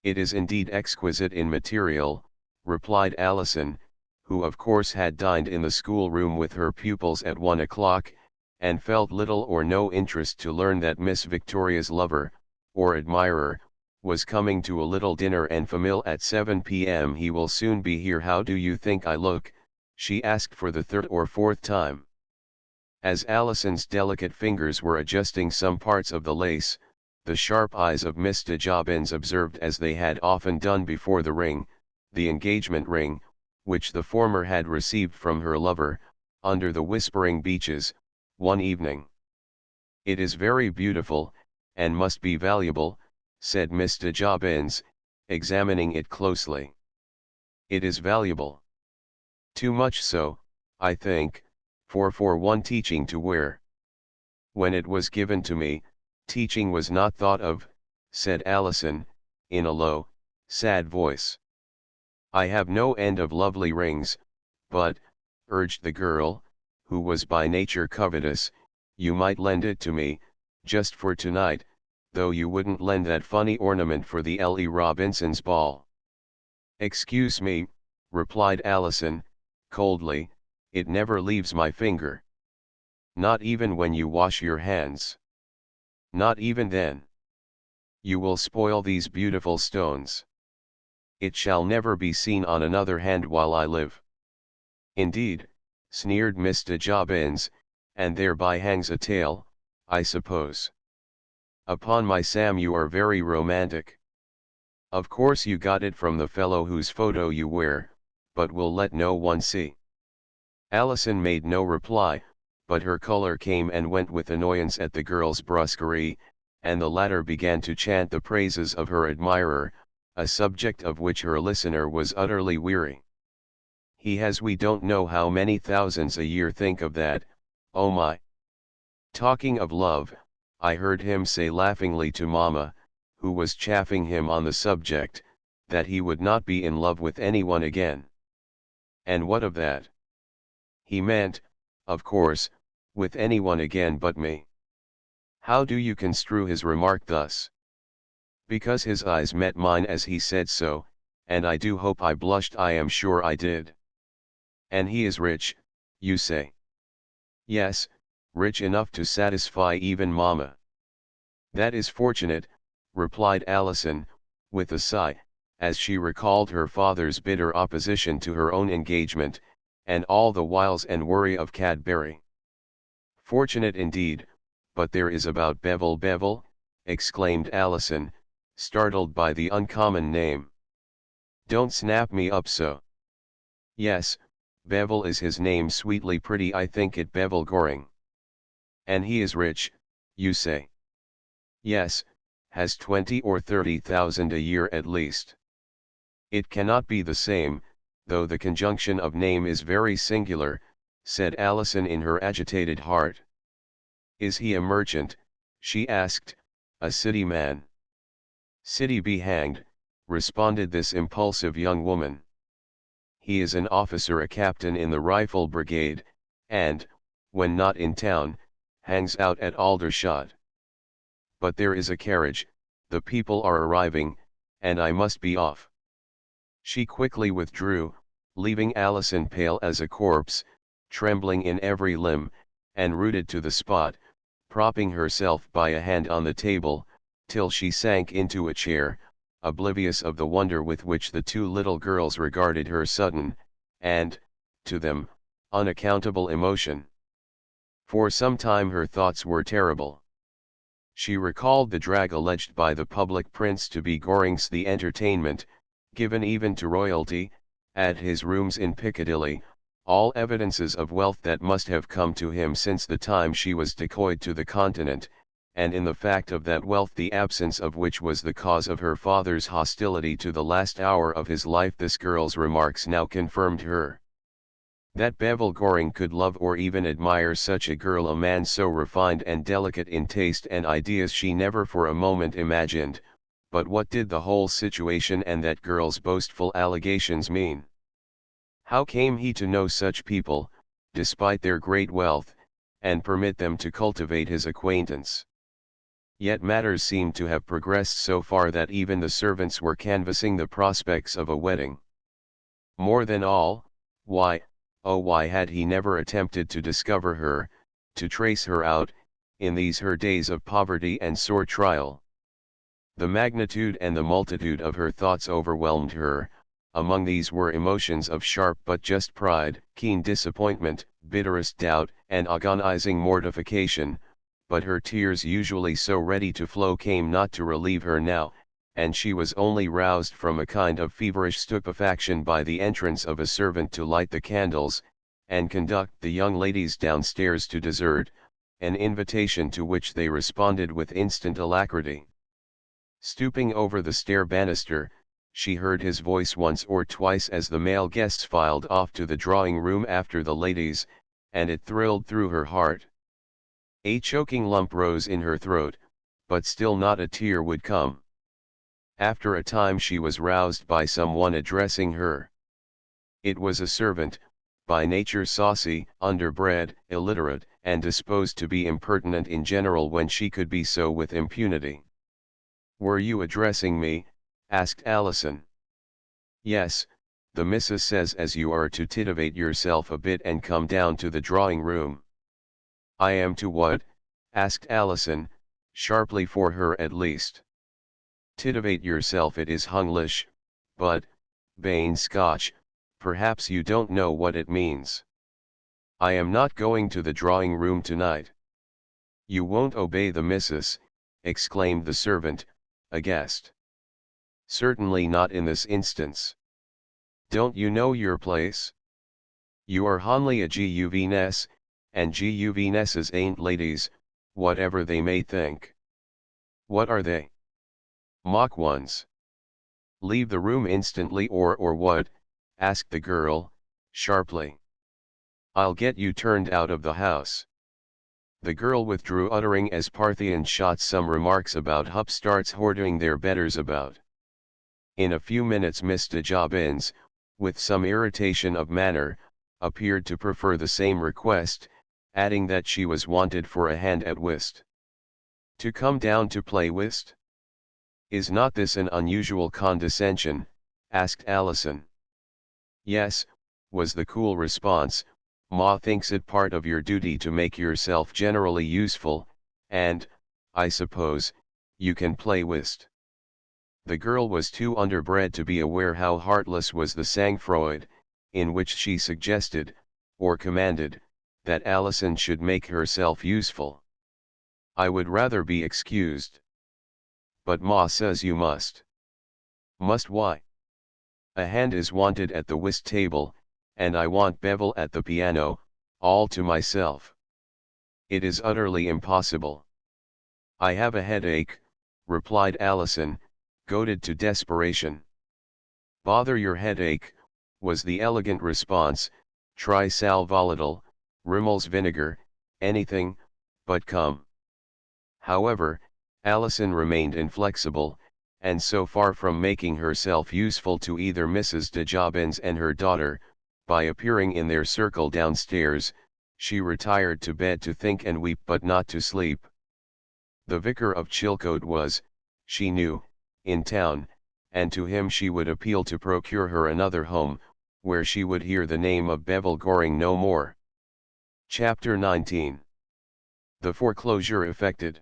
"It is indeed exquisite in material," replied Allison, who of course had dined in the schoolroom with her pupils at 1 o'clock, and felt little or no interest to learn that Miss Victoria's lover, or admirer, was coming to a little dinner en famille at 7 p.m. "He will soon be here. How do you think I look?" she asked for the third or fourth time. As Allison's delicate fingers were adjusting some parts of the lace, the sharp eyes of Miss de Jobbins observed, as they had often done before the ring, the engagement ring, which the former had received from her lover, under the Whispering Beeches, one evening. "It is very beautiful, and must be valuable," said Miss de Jobbins, examining it closely. "It is valuable. Too much so, I think, for one teaching to wear. When it was given to me, teaching was not thought of," said Allison, in a low, sad voice. "I have no end of lovely rings, but," urged the girl, who was by nature covetous, "you might lend it to me, just for tonight, though you wouldn't lend that funny ornament for the L.E. Robinson's ball." "Excuse me," replied Allison, coldly, "it never leaves my finger." "Not even when you wash your hands?" "Not even then." You will spoil these beautiful stones. It shall never be seen on another hand while I live. Indeed, sneered Mr. Jobbins, and thereby hangs a tale, I suppose. Upon my Sam, you are very romantic. Of course you got it from the fellow whose photo you wear, but will let no one see. Allison made no reply, but her color came and went with annoyance at the girl's brusquerie, and the latter began to chant the praises of her admirer, a subject of which her listener was utterly weary. He has we don't know how many thousands a year think of that, oh my. Talking of love, I heard him say laughingly to Mama, who was chaffing him on the subject, that he would not be in love with anyone again. And what of that? He meant, of course, with anyone again but me. How do you construe his remark thus? Because his eyes met mine as he said so, and I do hope I blushed, I am sure I did. And he is rich, you say? Yes, rich enough to satisfy even Mama. That is fortunate, replied Allison, with a sigh, as she recalled her father's bitter opposition to her own engagement, and all the wiles and worry of Cadbury. Fortunate indeed, but there is about Bevel, exclaimed Allison, startled by the uncommon name. Don't snap me up so. Yes, Bevel is his name, sweetly pretty, I think it Bevel Goring. And he is rich, you say? Yes, has 20 or 30,000 a year at least. It cannot be the same, though the conjunction of name is very singular, said Allison in her agitated heart. Is he a merchant? She asked, a city man? City be hanged, responded this impulsive young woman. He is an officer, a captain in the rifle brigade, and, when not in town, hangs out at Aldershot. But there is a carriage, the people are arriving, and I must be off. She quickly withdrew, leaving Allison pale as a corpse, trembling in every limb, and rooted to the spot, propping herself by a hand on the table, till she sank into a chair, oblivious of the wonder with which the two little girls regarded her sudden, and, to them, unaccountable emotion. For some time her thoughts were terrible. She recalled the drag alleged by the public prince to be Goring's the entertainment, given even to royalty, at his rooms in Piccadilly, all evidences of wealth that must have come to him since the time she was decoyed to the continent, and in the fact of that wealth the absence of which was the cause of her father's hostility to the last hour of his life. This girl's remarks now confirmed her. That Bevel Goring could love or even admire such a girl, a man so refined and delicate in taste and ideas, she never for a moment imagined. But what did the whole situation and that girl's boastful allegations mean? How came he to know such people, despite their great wealth, and permit them to cultivate his acquaintance? Yet matters seemed to have progressed so far that even the servants were canvassing the prospects of a wedding. More than all, why, oh why had he never attempted to discover her, to trace her out, in these her days of poverty and sore trial? The magnitude and the multitude of her thoughts overwhelmed her. Among these were emotions of sharp but just pride, keen disappointment, bitterest doubt, and agonizing mortification, but her tears, usually so ready to flow, came not to relieve her now, and she was only roused from a kind of feverish stupefaction by the entrance of a servant to light the candles, and conduct the young ladies downstairs to dessert, an invitation to which they responded with instant alacrity. Stooping over the stair banister, she heard his voice once or twice as the male guests filed off to the drawing-room after the ladies, and it thrilled through her heart. A choking lump rose in her throat, but still not a tear would come. After a time she was roused by someone addressing her. It was a servant, by nature saucy, underbred, illiterate, and disposed to be impertinent in general when she could be so with impunity. "Were you addressing me?" asked Allison. "Yes, the missus says as you are to titivate yourself a bit and come down to the drawing-room." "I am to what?" asked Allison, sharply, for her at least. Titivate yourself, it is Hunglish, but, Bane Scotch, perhaps you don't know what it means. I am not going to the drawing room tonight. You won't obey the missus, exclaimed the servant, aghast. Certainly not in this instance. Don't you know your place? You are honly a Guv'ness, and Guv'nesses ain't ladies, whatever they may think. What are they? Mock ones. Leave the room instantly or what? Asked the girl, sharply. I'll get you turned out of the house. The girl withdrew, uttering as Parthian shot some remarks about upstarts hoarding their betters about. In a few minutes Mr. Jobbins, with some irritation of manner, appeared to prefer the same request, adding that she was wanted for a hand at whist. To come down to play whist? Is not this an unusual condescension? Asked Allison. Yes, was the cool response. Ma thinks it part of your duty to make yourself generally useful, and, I suppose, you can play whist. The girl was too underbred to be aware how heartless was the sang-froid, in which she suggested, or commanded, that Allison should make herself useful. I would rather be excused. But Ma says you must. Must why? A hand is wanted at the whist table, and I want Bevel at the piano, all to myself. It is utterly impossible. I have a headache, replied Allison, goaded to desperation. Bother your headache, was the elegant response. Try sal volatile, Rimmel's vinegar, anything, but come. However, Allison remained inflexible, and so far from making herself useful to either Mrs. de Jobbins and her daughter, by appearing in their circle downstairs, she retired to bed to think and weep but not to sleep. The vicar of Chilcote was, she knew, in town, and to him she would appeal to procure her another home, where she would hear the name of Bevel Goring no more. Chapter 19. The foreclosure effected.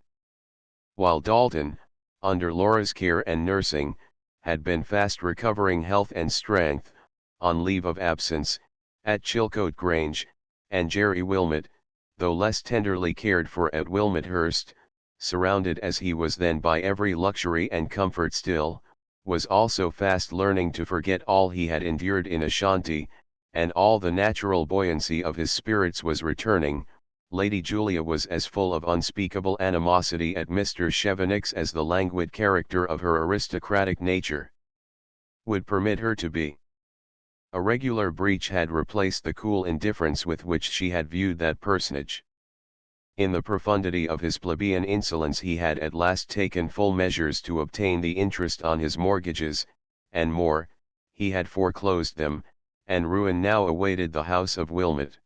While Dalton, under Laura's care and nursing, had been fast recovering health and strength, on leave of absence, at Chilcote Grange, and Jerry Wilmot, though less tenderly cared for at Wilmothurst, surrounded as he was then by every luxury and comfort still, was also fast learning to forget all he had endured in Ashanti, and all the natural buoyancy of his spirits was returning. Lady Julia was as full of unspeakable animosity at Mr. Chevenix as the languid character of her aristocratic nature would permit her to be. A regular breach had replaced the cool indifference with which she had viewed that personage. In the profundity of his plebeian insolence he had at last taken full measures to obtain the interest on his mortgages, and more, he had foreclosed them, and ruin now awaited the house of Wilmot.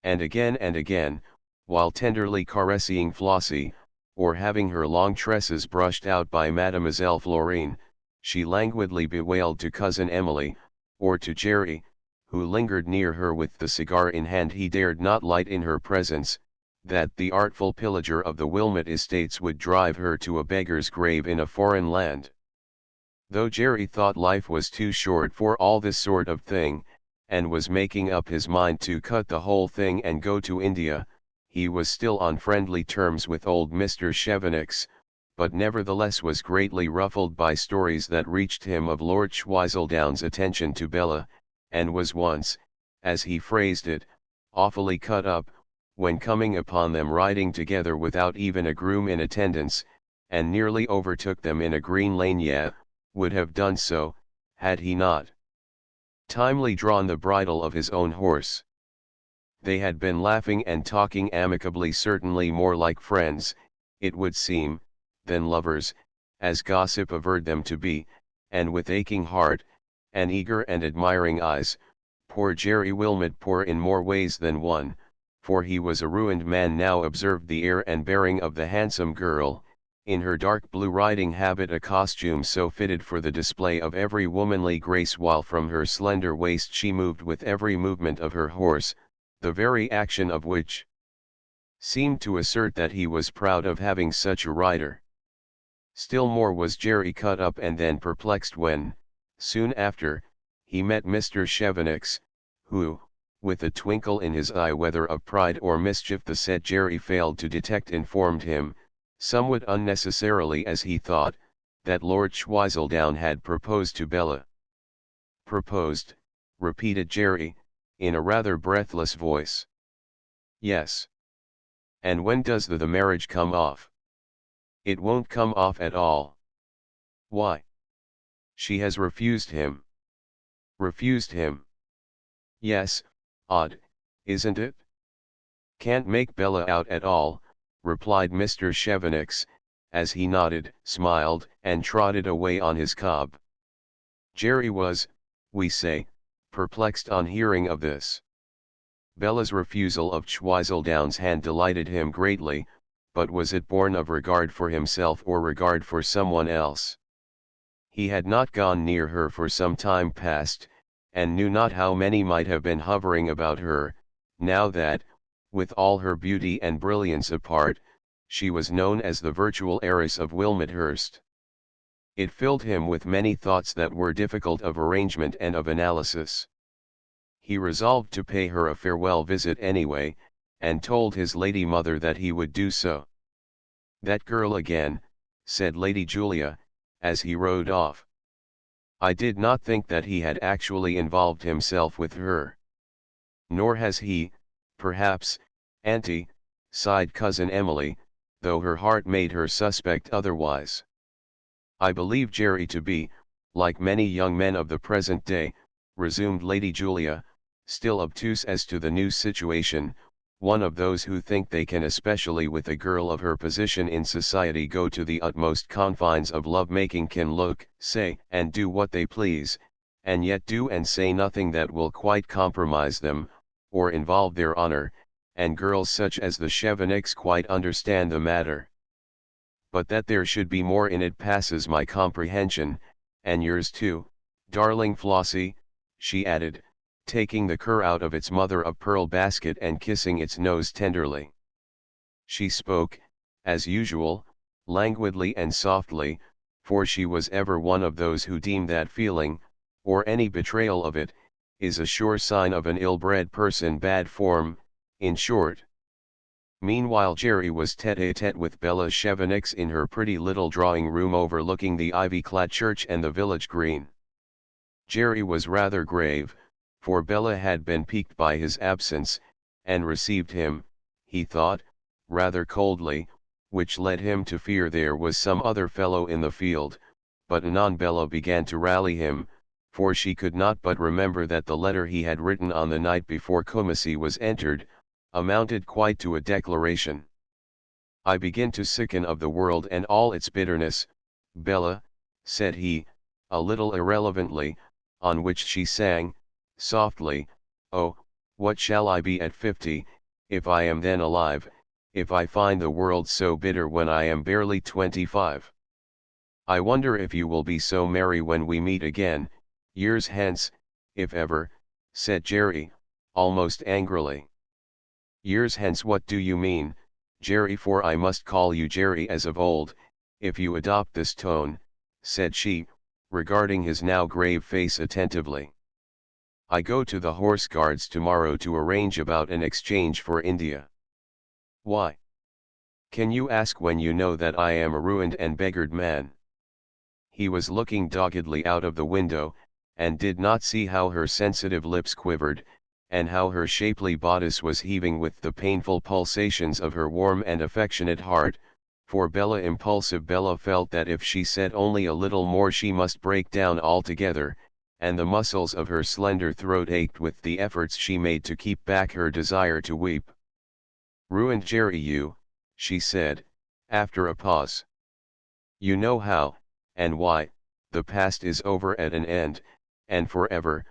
And again, while tenderly caressing Flossie, or having her long tresses brushed out by Mademoiselle Florine, she languidly bewailed to Cousin Emily, or to Jerry, who lingered near her with the cigar in hand he dared not light in her presence, that the artful pillager of the Wilmot estates would drive her to a beggar's grave in a foreign land. Though Jerry thought life was too short for all this sort of thing, and was making up his mind to cut the whole thing and go to India, he was still on friendly terms with old Mr. Chevenix, but nevertheless was greatly ruffled by stories that reached him of Lord Schweizerdown's attention to Bella, and was once, as he phrased it, awfully cut up, when coming upon them riding together without even a groom in attendance, and nearly overtook them in a green lane. Yet, would have done so, had he not timely drawn the bridle of his own horse. They had been laughing and talking amicably, certainly more like friends, it would seem, than lovers, as gossip averred them to be, and with aching heart, and eager and admiring eyes, poor Jerry Wilmot, poor in more ways than one, for he was a ruined man now, observed the air and bearing of the handsome girl, in her dark blue riding habit, a costume so fitted for the display of every womanly grace, while from her slender waist she moved with every movement of her horse, the very action of which seemed to assert that he was proud of having such a rider. Still more was Jerry cut up and then perplexed when, soon after, he met Mr. Chevenix, who, with a twinkle in his eye whether of pride or mischief the said Jerry failed to detect, informed him, somewhat unnecessarily as he thought, that Lord Schweizelsdown had proposed to Bella. "Proposed," repeated Jerry, in a rather breathless voice. "Yes. And when does the marriage come off?" "It won't come off at all." "Why?" "She has refused him." "Refused him?" "Yes, odd, isn't it?" "Can't make Bella out at all," replied Mr. Chevenix, as he nodded, smiled, and trotted away on his cob. Jerry was, we say, perplexed on hearing of this. Bella's refusal of Schweizelsdown's hand delighted him greatly, but was it born of regard for himself or regard for someone else? He had not gone near her for some time past, and knew not how many might have been hovering about her, now that, with all her beauty and brilliance apart, she was known as the virtual heiress of Wilmethurst. It filled him with many thoughts that were difficult of arrangement and of analysis. He resolved to pay her a farewell visit anyway, and told his lady mother that he would do so. "That girl again," said Lady Julia, as he rode off. "I did not think that he had actually involved himself with her." "Nor has he, perhaps, auntie," sighed Cousin Emily, though her heart made her suspect otherwise. "I believe Jerry to be, like many young men of the present day," resumed Lady Julia, still obtuse as to the new situation, "one of those who think they can, especially with a girl of her position in society, go to the utmost confines of love-making, can look, say, and do what they please, and yet do and say nothing that will quite compromise them, or involve their honor, and girls such as the Chevenix quite understand the matter. But that there should be more in it passes my comprehension, and yours too, darling Flossie," she added, taking the cur out of its mother-of-pearl basket and kissing its nose tenderly. She spoke, as usual, languidly and softly, for she was ever one of those who deem that feeling, or any betrayal of it, is a sure sign of an ill-bred person, bad form, in short. Meanwhile Jerry was tête-à-tête with Bella Chevenix in her pretty little drawing-room overlooking the ivy-clad church and the village green. Jerry was rather grave, for Bella had been piqued by his absence, and received him, he thought, rather coldly, which led him to fear there was some other fellow in the field, but anon Bella began to rally him, for she could not but remember that the letter he had written on the night before Kumasi was entered, amounted quite to a declaration. "I begin to sicken of the world and all its bitterness, Bella," said he, a little irrelevantly, on which she sang, softly, "Oh, what shall I be at 50, if I am then alive, if I find the world so bitter when I am barely 25? I wonder if you will be so merry when we meet again, years hence, if ever," said Jerry, almost angrily. "Years hence, what do you mean, Jerry, for I must call you Jerry as of old, if you adopt this tone," said she, regarding his now grave face attentively. "I go to the Horse Guards tomorrow to arrange about an exchange for India." "Why? Can you ask when you know that I am a ruined and beggared man?" He was looking doggedly out of the window, and did not see how her sensitive lips quivered, and how her shapely bodice was heaving with the painful pulsations of her warm and affectionate heart, for impulsive Bella felt that if she said only a little more she must break down altogether, and the muscles of her slender throat ached with the efforts she made to keep back her desire to weep. "Ruined, Jerry, you," she said, after a pause. "You know how, and why, the past is over at an end, and forever,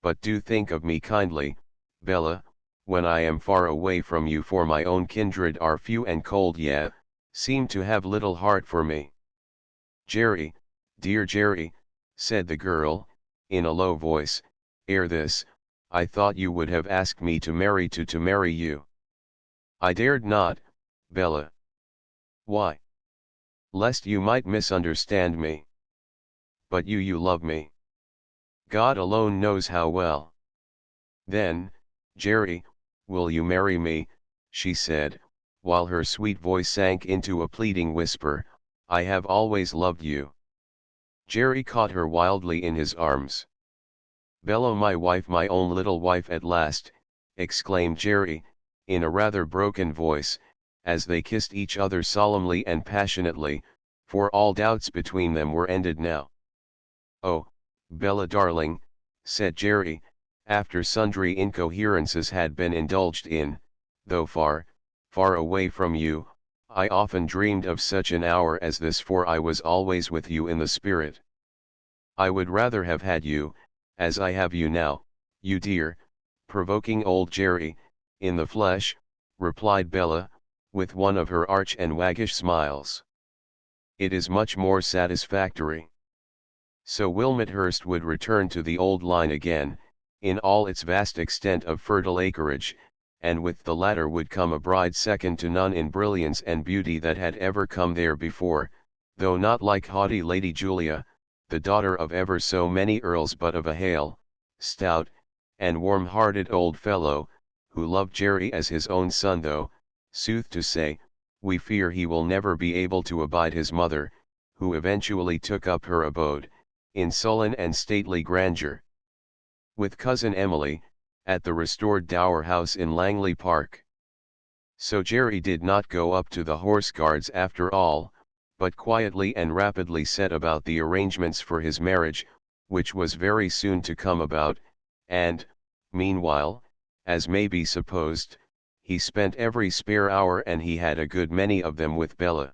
but do think of me kindly, Bella, when I am far away from you, for my own kindred are few and cold, yet seem to have little heart for me." "Jerry, dear Jerry," said the girl, in a low voice, "ere this, I thought you would have asked me to marry you." "I dared not, Bella." "Why?" lest you might misunderstand me. But you love me. God alone knows how well. Then, Jerry, will you marry me, she said, while her sweet voice sank into a pleading whisper, I have always loved you. Jerry caught her wildly in his arms. Bella, my wife, my own little wife at last, exclaimed Jerry, in a rather broken voice, as they kissed each other solemnly and passionately, for all doubts between them were ended now. Oh, Bella darling, said Jerry, after sundry incoherences had been indulged in, though far, far away from you, I often dreamed of such an hour as this, for I was always with you in the spirit. I would rather have had you, as I have you now, you dear, provoking old Jerry, in the flesh, replied Bella, with one of her arch and waggish smiles. It is much more satisfactory. So Wilmethurst would return to the old line again, in all its vast extent of fertile acreage, and with the latter would come a bride second to none in brilliance and beauty that had ever come there before, though not like haughty Lady Julia, the daughter of ever so many earls, but of a hale, stout, and warm-hearted old fellow, who loved Jerry as his own son, though, sooth to say, we fear he will never be able to abide his mother, who eventually took up her abode, in sullen and stately grandeur, with cousin Emily, at the restored Dower House in Langley Park. So Jerry did not go up to the Horse Guards after all, but quietly and rapidly set about the arrangements for his marriage, which was very soon to come about, and, meanwhile, as may be supposed, he spent every spare hour, and he had a good many of them, with Bella.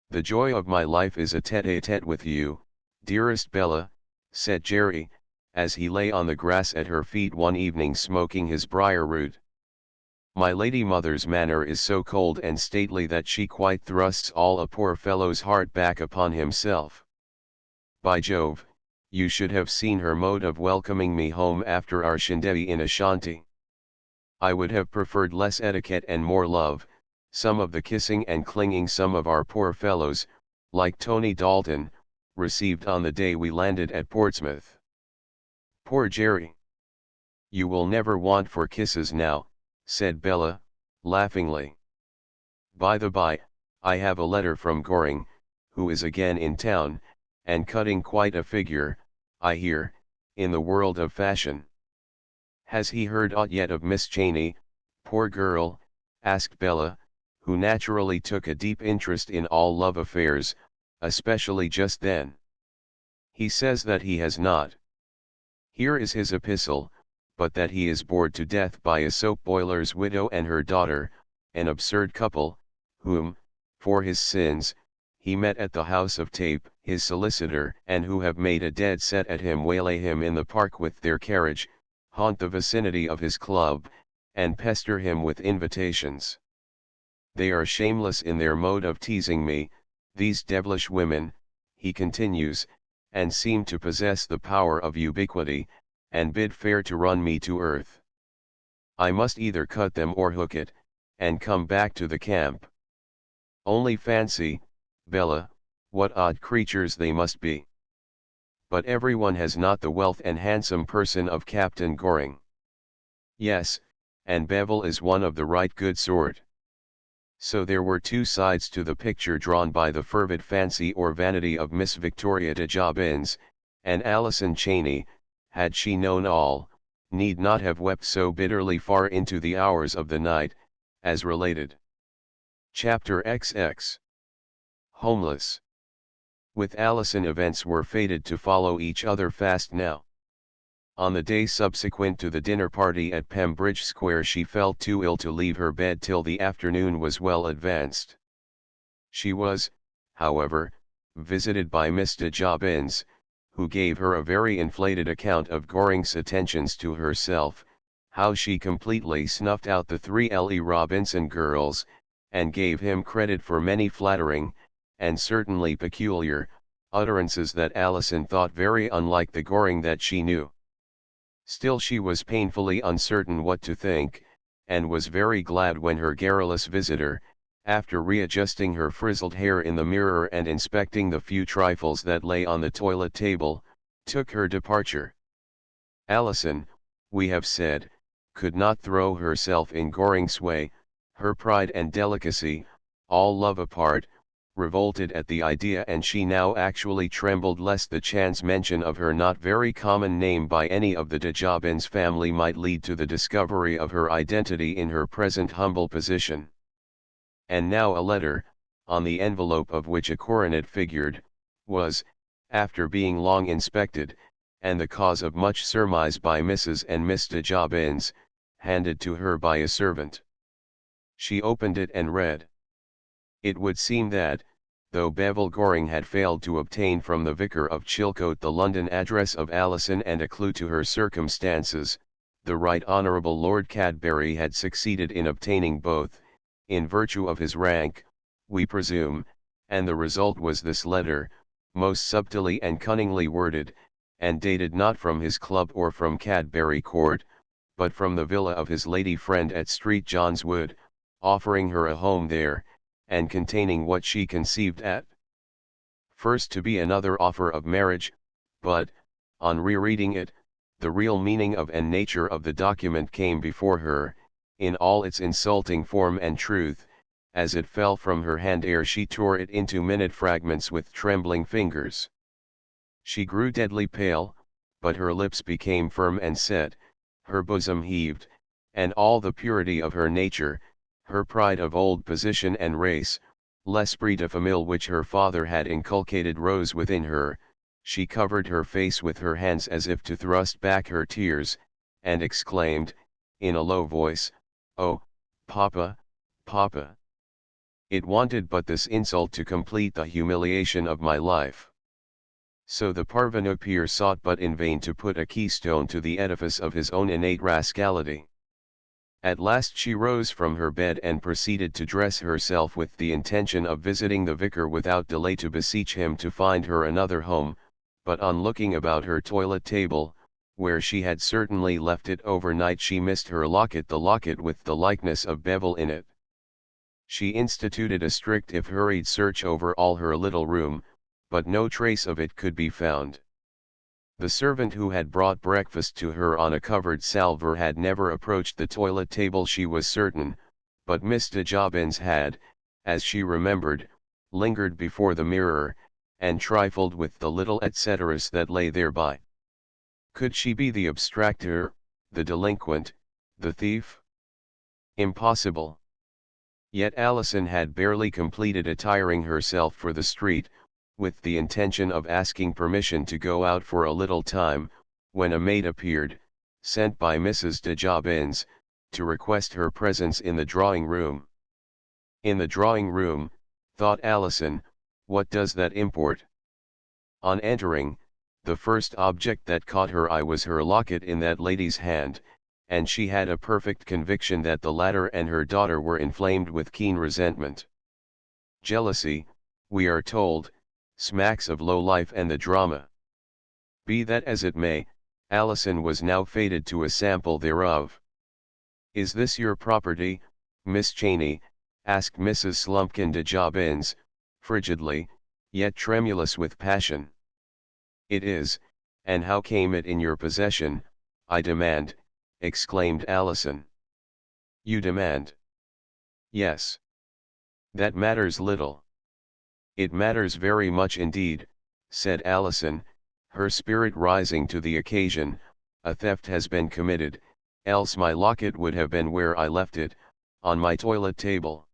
The joy of my life is a tete-a-tete with you, dearest Bella, said Jerry, as he lay on the grass at her feet one evening smoking his briar root. My lady mother's manner is so cold and stately that she quite thrusts all a poor fellow's heart back upon himself. By Jove, you should have seen her mode of welcoming me home after our shindy in Ashanti. I would have preferred less etiquette and more love, some of the kissing and clinging some of our poor fellows, like Tony Dalton, received on the day we landed at Portsmouth. Poor Jerry. You will never want for kisses now, said Bella, laughingly. By the by, I have a letter from Goring, who is again in town, and cutting quite a figure, I hear, in the world of fashion. Has he heard aught yet of Miss Cheyne, poor girl? Asked Bella, who naturally took a deep interest in all love affairs, especially just then. He says that he has not. Here is his epistle, but that he is bored to death by a soap boiler's widow and her daughter, an absurd couple, whom, for his sins, he met at the house of Tape, his solicitor, and who have made a dead set at him, waylay him in the park with their carriage, haunt the vicinity of his club, and pester him with invitations. They are shameless in their mode of teasing me, these devilish women, he continues, and seem to possess the power of ubiquity, and bid fair to run me to earth. I must either cut them or hook it, and come back to the camp. Only fancy, Bella, what odd creatures they must be. But everyone has not the wealth and handsome person of Captain Goring. Yes, and Bevel is one of the right good sort. So there were two sides to the picture drawn by the fervid fancy or vanity of Miss Victoria de Jobbins, and Alison Cheyne, had she known all, need not have wept so bitterly far into the hours of the night, as related. Chapter XX. Homeless. With Alison, events were fated to follow each other fast now. On the day subsequent to the dinner party at Pembridge Square, she felt too ill to leave her bed till the afternoon was well advanced. She was, however, visited by Miss de Jobbins, who gave her a very inflated account of Goring's attentions to herself, how she completely snuffed out the 3 Le Robinson girls, and gave him credit for many flattering, and certainly peculiar, utterances that Alison thought very unlike the Goring that she knew. Still she was painfully uncertain what to think, and was very glad when her garrulous visitor, after readjusting her frizzled hair in the mirror and inspecting the few trifles that lay on the toilet table, took her departure. Allison, we have said, could not throw herself in Goring's sway. Her pride and delicacy, all love apart, revolted at the idea, and she now actually trembled lest the chance mention of her not very common name by any of the de Jobin's family might lead to the discovery of her identity in her present humble position. And now a letter, on the envelope of which a coronet figured, was, after being long inspected, and the cause of much surmise by Mrs. and Miss de Jobins, handed to her by a servant. She opened it and read. It would seem that, though Bevil Goring had failed to obtain from the Vicar of Chilcote the London address of Alison and a clue to her circumstances, the Right Honourable Lord Cadbury had succeeded in obtaining both, in virtue of his rank, we presume, and the result was this letter, most subtly and cunningly worded, and dated not from his club or from Cadbury Court, but from the villa of his lady friend at Street John's Wood, offering her a home there, and containing what she conceived at first to be another offer of marriage, but, on rereading it, the real meaning of and nature of the document came before her, in all its insulting form and truth, as it fell from her hand ere she tore it into minute fragments with trembling fingers. She grew deadly pale, but her lips became firm and set, her bosom heaved, and all the purity of her nature, her pride of old position and race, l'esprit de famille which her father had inculcated rose within her. She covered her face with her hands as if to thrust back her tears, and exclaimed, in a low voice, "Oh, papa, papa! It wanted but this insult to complete the humiliation of my life." So the parvenu peer sought but in vain to put a keystone to the edifice of his own innate rascality. At last she rose from her bed and proceeded to dress herself with the intention of visiting the vicar without delay to beseech him to find her another home, but on looking about her toilet table, where she had certainly left it overnight, she missed her locket, the locket with the likeness of Bevil in it. She instituted a strict if hurried search over all her little room, but no trace of it could be found. The servant who had brought breakfast to her on a covered salver had never approached the toilet table, she was certain, but Miss de Jobins had, as she remembered, lingered before the mirror, and trifled with the little et ceteras that lay thereby. Could she be the abstractor, the delinquent, the thief? Impossible. Yet Alison had barely completed attiring herself for the street, with the intention of asking permission to go out for a little time, when a maid appeared, sent by Mrs. de Jobins, to request her presence in the drawing room. In the drawing room, thought Alison, what does that import? On entering, the first object that caught her eye was her locket in that lady's hand, and she had a perfect conviction that the latter and her daughter were inflamed with keen resentment. Jealousy, we are told, smacks of low life and the drama. Be that as it may, Alison was now fated to a sample thereof. "Is this your property, Miss Cheyne?" asked Mrs. Slumpkin de Jobins, frigidly, yet tremulous with passion. "It is, and how came it in your possession, I demand," exclaimed Alison. "You demand?" "Yes. That matters little." "It matters very much indeed," said Alison, her spirit rising to the occasion. "A theft has been committed, else my locket would have been where I left it, on my toilet table."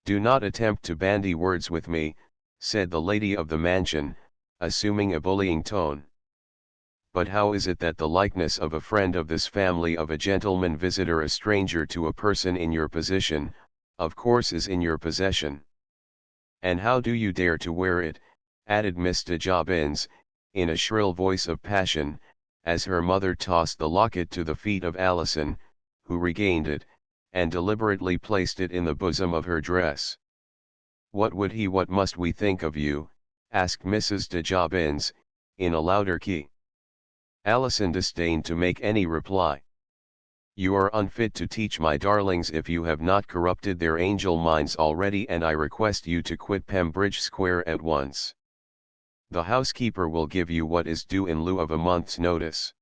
"Do not attempt to bandy words with me," said the lady of the mansion, assuming a bullying tone. "But how is it that the likeness of a friend of this family, of a gentleman visitor, a stranger to a person in your position, of course is in your possession? And how do you dare to wear it?" added Miss de Jobins, in a shrill voice of passion, as her mother tossed the locket to the feet of Alison, who regained it, and deliberately placed it in the bosom of her dress. "What would he, what must we think of you?" asked Mrs. de Jobins, in a louder key. Alison disdained to make any reply. You are unfit to teach my darlings if you have not corrupted their angel minds already, and I request you to quit Pembridge Square at once. The housekeeper will give you what is due in lieu of a month's notice."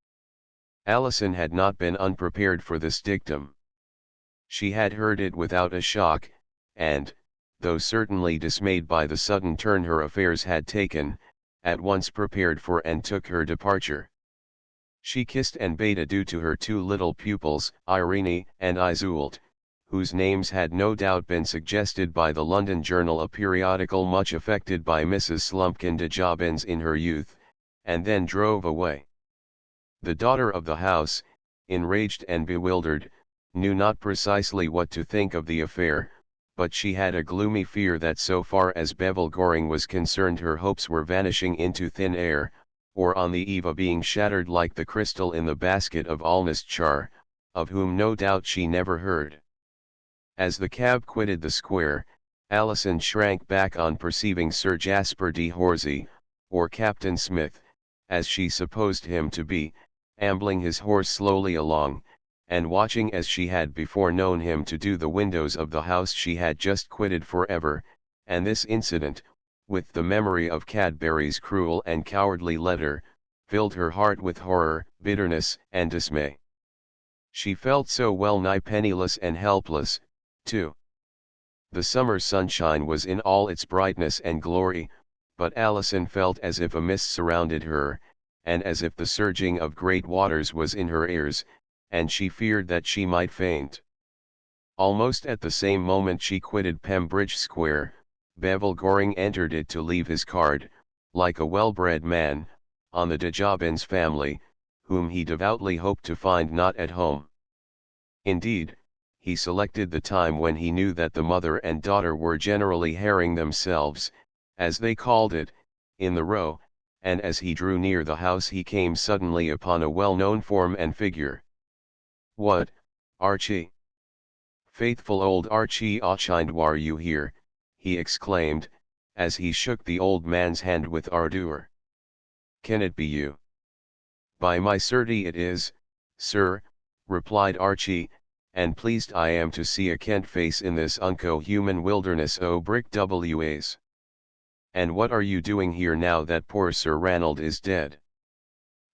Alison had not been unprepared for this dictum. She had heard it without a shock, and, though certainly dismayed by the sudden turn her affairs had taken, at once prepared for and took her departure. She kissed and bade adieu to her two little pupils, Irene and Iseult, whose names had no doubt been suggested by the London Journal, a periodical much affected by Mrs. Slumpkin de Jobbins in her youth, and then drove away. The daughter of the house, enraged and bewildered, knew not precisely what to think of the affair, but she had a gloomy fear that so far as Bevil Goring was concerned her hopes were vanishing into thin air, or on the eve of being shattered like the crystal in the basket of Alnaschar, of whom no doubt she never heard. As the cab quitted the square, Alison shrank back on perceiving Sir Jasper de Horsey, or Captain Smith, as she supposed him to be, ambling his horse slowly along, and watching as she had before known him to do the windows of the house she had just quitted forever, and this incident, with the memory of Cadbury's cruel and cowardly letter, filled her heart with horror, bitterness, and dismay. She felt so well nigh penniless and helpless, too. The summer sunshine was in all its brightness and glory, but Alison felt as if a mist surrounded her, and as if the surging of great waters was in her ears, and she feared that she might faint. Almost at the same moment she quitted Pembridge Square, Bevil Goring entered it to leave his card, like a well-bred man, on the de Jobbins family, whom he devoutly hoped to find not at home. Indeed, he selected the time when he knew that the mother and daughter were generally harrying themselves, as they called it, in the Row, and as he drew near the house he came suddenly upon a well-known form and figure. "What, Archie? Faithful old Archie Auchindoir, you here?" he exclaimed, as he shook the old man's hand with ardour. "Can it be you?" "By my certy it is, sir," replied Archie, "and pleased I am to see a Kent face in this unco-human wilderness o' brick wa's. And what are you doing here now that poor Sir Ranald is dead?"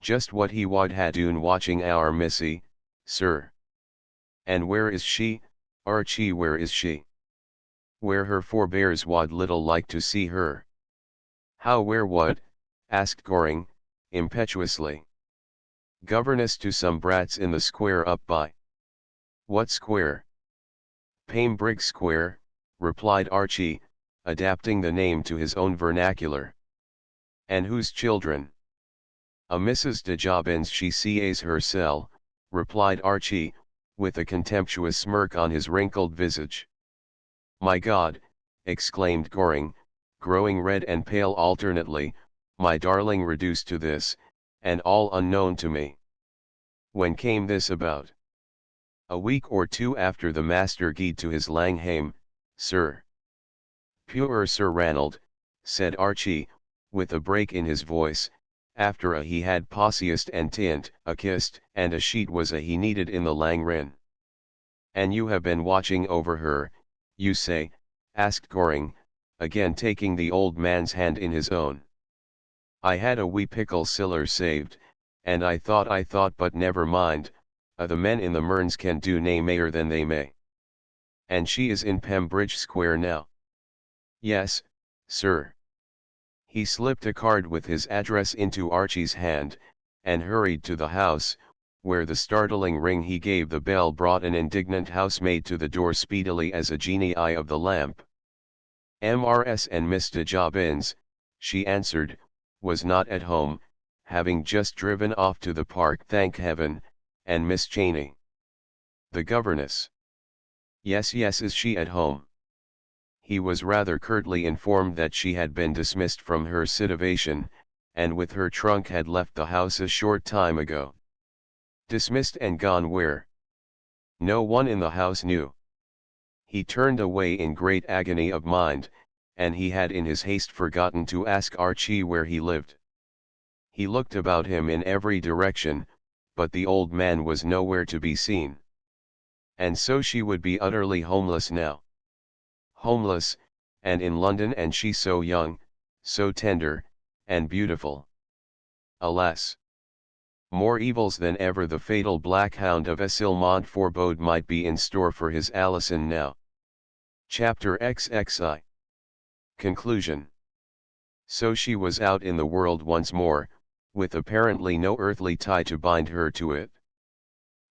"Just what he wad ha' doon watching our missy, sir." "And where is she, Archie, where is she?" "Where her forbears wad little like to see her." "How, where, what?" asked Goring, impetuously. "Governess to some brats in the square up by." "What square?" "Pembridge Square," replied Archie, adapting the name to his own vernacular. "And whose children?" "A Mrs. de Jobbins, she sees hersel," replied Archie, with a contemptuous smirk on his wrinkled visage. "My God," exclaimed Goring, growing red and pale alternately, "my darling reduced to this, and all unknown to me. When came this about?" "A week or two after the master gied to his Langham, sir." "Puir Sir Ranald," said Archie, with a break in his voice, after a he had possiused and tint, a kissed, and a sheet was a he needed in the Langrin. "And you have been watching over her, you say?" asked Goring, again taking the old man's hand in his own. "I had a wee pickle siller saved, and I thought, but never mind, the men in the Mearns can do nae mair than they may." "And she is in Pembridge Square now?" "Yes, sir." He slipped a card with his address into Archie's hand, and hurried to the house, where the startling ring he gave the bell brought an indignant housemaid to the door speedily as a genii of the lamp. "Mrs. and Miss de Jobbins," she answered, "was not at home, having just driven off to the park, thank heaven, and Miss Cheyne." "The governess?" Yes, is she at home?" He was rather curtly informed that she had been dismissed from her sitivation, and with her trunk had left the house a short time ago. "Dismissed and gone where?" No one in the house knew. He turned away in great agony of mind, and he had in his haste forgotten to ask Archie where he lived. He looked about him in every direction, but the old man was nowhere to be seen. And so she would be utterly homeless now. Homeless, and in London, and she so young, so tender, and beautiful. Alas! More evils than ever the fatal Black Hound of Essilmont forebode might be in store for his Alison now. Chapter XXI. Conclusion. So she was out in the world once more, with apparently no earthly tie to bind her to it.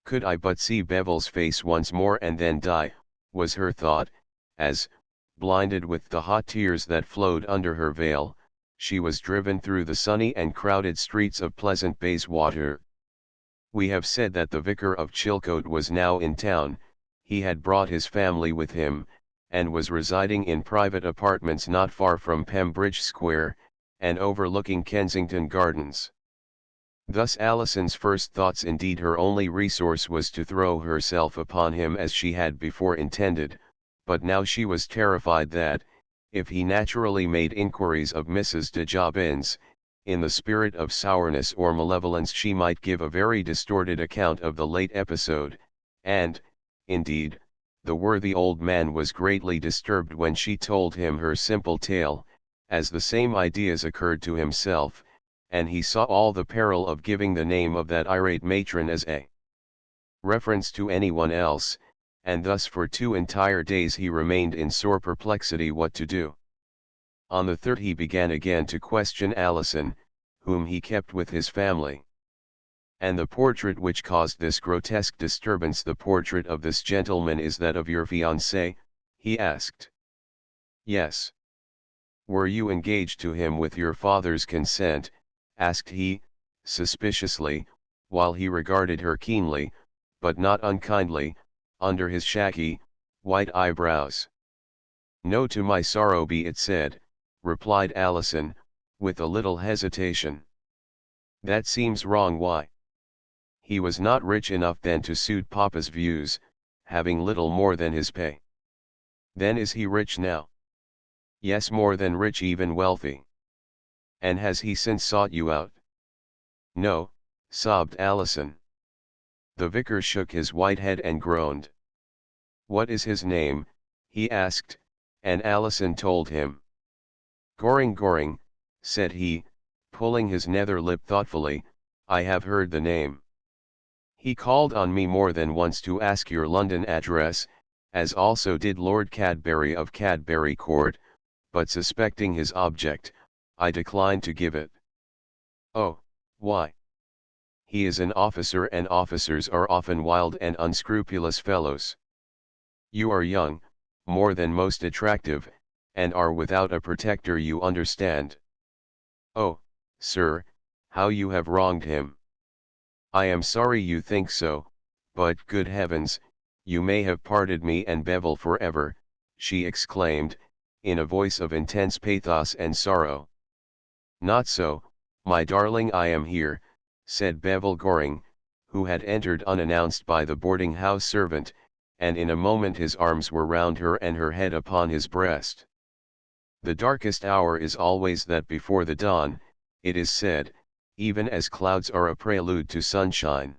Could I but see Bevil's face once more and then die, was her thought, as, blinded with the hot tears that flowed under her veil, she was driven through the sunny and crowded streets of pleasant Bayswater. We have said that the vicar of Chilcote was now in town. He had brought his family with him, and was residing in private apartments not far from Pembridge Square, and overlooking Kensington Gardens. Thus Alison's first thoughts, indeed her only resource, was to throw herself upon him as she had before intended, but now she was terrified that, if he naturally made inquiries of Mrs. de Jobbins, in the spirit of sourness or malevolence she might give a very distorted account of the late episode, and, indeed, the worthy old man was greatly disturbed when she told him her simple tale, as the same ideas occurred to himself, and he saw all the peril of giving the name of that irate matron as a reference to anyone else, and thus for 2 entire days he remained in sore perplexity what to do. On the third he began again to question Alison, whom he kept with his family. "And the portrait which caused this grotesque disturbance, the portrait of this gentleman, is that of your fiancé?" he asked. "Yes." "Were you engaged to him with your father's consent?" asked he, suspiciously, while he regarded her keenly, but not unkindly, under his shaggy, white eyebrows. "No, to my sorrow be it said," replied Alison, with a little hesitation. "That seems wrong. Why?" "He was not rich enough then to suit papa's views, having little more than his pay." "Then is he rich now?" "Yes, more than rich, even wealthy." "And has he since sought you out?" "No," sobbed Alison. The vicar shook his white head and groaned. "What is his name?" he asked, and Alison told him. Goring," said he, pulling his nether lip thoughtfully, "I have heard the name. He called on me more than once to ask your London address, as also did Lord Cadbury of Cadbury Court, but suspecting his object, I declined to give it." "Oh, why?" "He is an officer, and officers are often wild and unscrupulous fellows. You are young, more than most attractive, and are without a protector, you understand." "Oh, sir, how you have wronged him." "I am sorry you think so, but good heavens, you may have parted me and Bevil forever," she exclaimed, in a voice of intense pathos and sorrow. "Not so, my darling, I am here," said Bevil Goring, who had entered unannounced by the boarding-house servant, and in a moment his arms were round her and her head upon his breast. The darkest hour is always that before the dawn, it is said, even as clouds are a prelude to sunshine.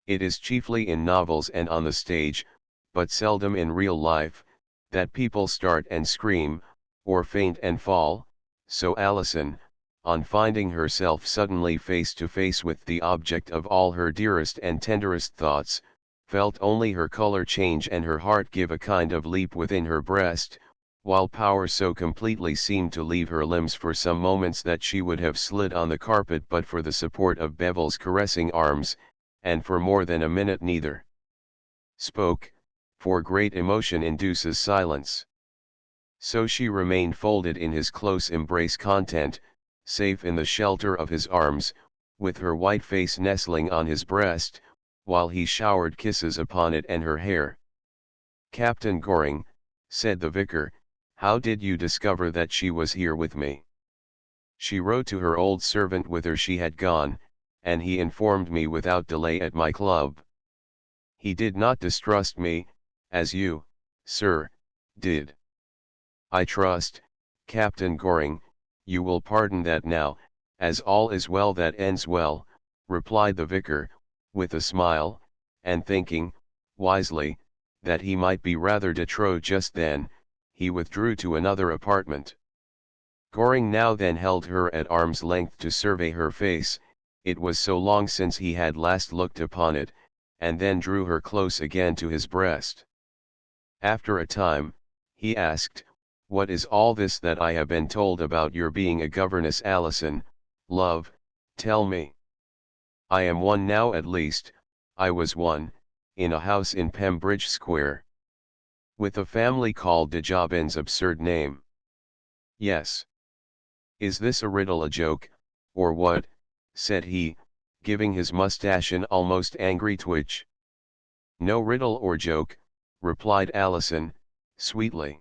It is chiefly in novels and on the stage, but seldom in real life, that people start and scream, or faint and fall, so Alison, on finding herself suddenly face to face with the object of all her dearest and tenderest thoughts, felt only her color change and her heart give a kind of leap within her breast, while power so completely seemed to leave her limbs for some moments that she would have slid on the carpet but for the support of Bevil's caressing arms, and for more than a minute neither spoke, for great emotion induces silence. So she remained folded in his close embrace, content, safe in the shelter of his arms, with her white face nestling on his breast, while he showered kisses upon it and her hair. "Captain Goring," said the vicar, "how did you discover that she was here with me?" "She wrote to her old servant whither she had gone, and he informed me without delay at my club. He did not distrust me, as you, sir, did." "I trust, Captain Goring, you will pardon that now, as all is well that ends well," replied the vicar, with a smile, and thinking, wisely, that he might be rather de trop just then, he withdrew to another apartment. Goring now then held her at arm's length to survey her face, it was so long since he had last looked upon it, and then drew her close again to his breast. After a time, he asked, "What is all this that I have been told about your being a governess, Alison? Love, tell me." "I am one now, at least. I was one, in a house in Pembridge Square." "With a family called de Jobin's absurd name?" "Yes." "Is this a riddle, a joke, or what?" said he, giving his moustache an almost angry twitch. "No riddle or joke," replied Alison, sweetly.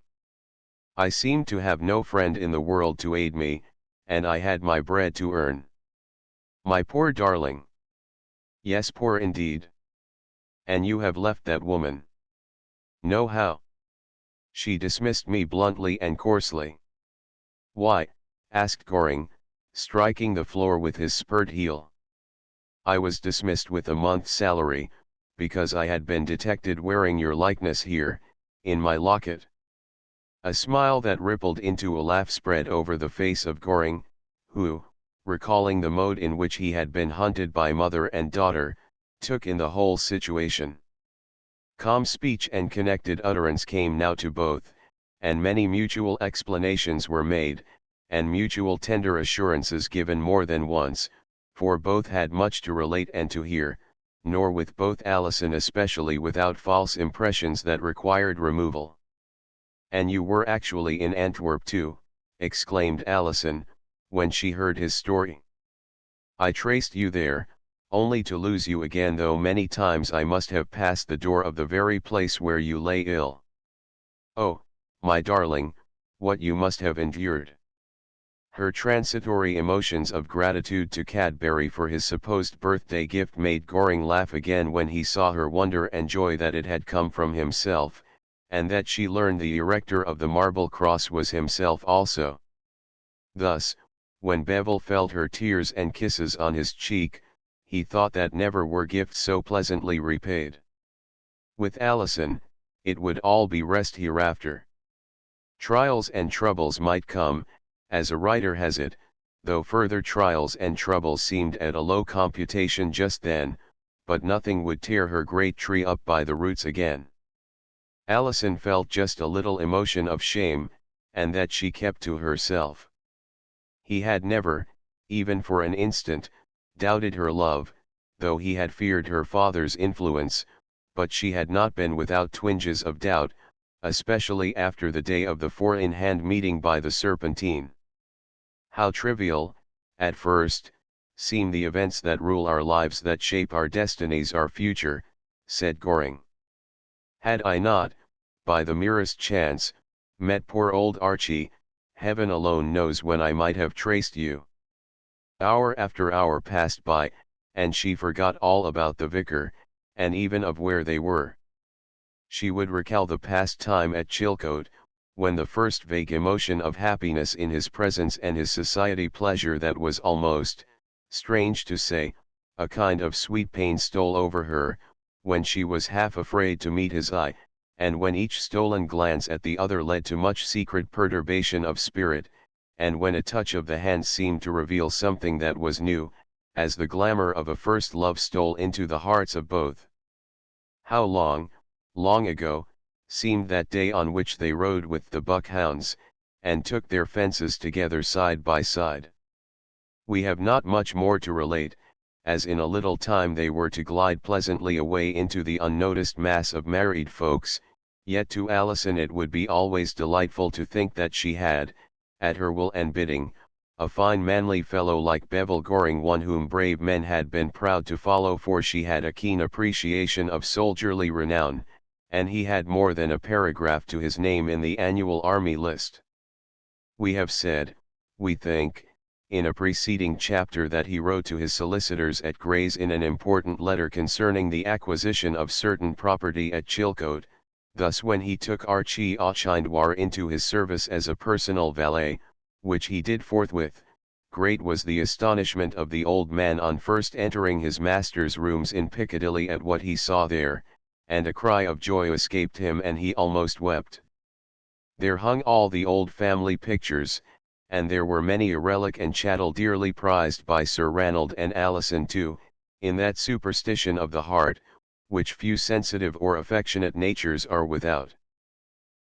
"I seemed to have no friend in the world to aid me, and I had my bread to earn." "My poor darling." "Yes, poor indeed." "And you have left that woman?" "No, how?" "She dismissed me bluntly and coarsely." "Why?" asked Goring, striking the floor with his spurred heel. "I was dismissed with a month's salary, because I had been detected wearing your likeness here, in my locket." A smile that rippled into a laugh spread over the face of Goring, who, recalling the mode in which he had been hunted by mother and daughter, took in the whole situation. Calm speech and connected utterance came now to both, and many mutual explanations were made, and mutual tender assurances given more than once, for both had much to relate and to hear, nor with both Alison especially without false impressions that required removal. "And you were actually in Antwerp too," exclaimed Alison, when she heard his story. "I traced you there, only to lose you again, though many times I must have passed the door of the very place where you lay ill. Oh, my darling, what you must have endured." Her transitory emotions of gratitude to Cadbury for his supposed birthday gift made Goring laugh again when he saw her wonder and joy that it had come from himself, and that she learned the erector of the marble cross was himself also. Thus, when Bevel felt her tears and kisses on his cheek, he thought that never were gifts so pleasantly repaid. With Alison, it would all be rest hereafter. Trials and troubles might come, as a writer has it, though further trials and troubles seemed at a low computation just then, but nothing would tear her great tree up by the roots again. Alison felt just a little emotion of shame, and that she kept to herself. He had never, even for an instant, doubted her love, though he had feared her father's influence, but she had not been without twinges of doubt, especially after the day of the four-in-hand meeting by the Serpentine. How trivial, at first, seem the events that rule our lives, that shape our destinies, our future, said Goring. Had I not, by the merest chance, met poor old Archie, heaven alone knows when I might have traced you. Hour after hour passed by, and she forgot all about the vicar, and even of where they were. She would recall the past time at Chilcote, when the first vague emotion of happiness in his presence and his society pleasure that was almost, strange to say, a kind of sweet pain stole over her, when she was half afraid to meet his eye, and when each stolen glance at the other led to much secret perturbation of spirit, and when a touch of the hand seemed to reveal something that was new, as the glamour of a first love stole into the hearts of both. How long, long ago, seemed that day on which they rode with the buckhounds, and took their fences together side by side. We have not much more to relate, as in a little time they were to glide pleasantly away into the unnoticed mass of married folks, yet to Alison it would be always delightful to think that she had, at her will and bidding, a fine manly fellow like Bevel Goring, one whom brave men had been proud to follow, for she had a keen appreciation of soldierly renown, and he had more than a paragraph to his name in the annual army list. We have said, we think, in a preceding chapter that he wrote to his solicitors at Gray's in an important letter concerning the acquisition of certain property at Chilcote. Thus when he took Archie Auchindwar into his service as a personal valet, which he did forthwith, great was the astonishment of the old man on first entering his master's rooms in Piccadilly at what he saw there, and a cry of joy escaped him and he almost wept. There hung all the old family pictures, and there were many a relic and chattel dearly prized by Sir Ranald and Alison too, in that superstition of the heart, which few sensitive or affectionate natures are without.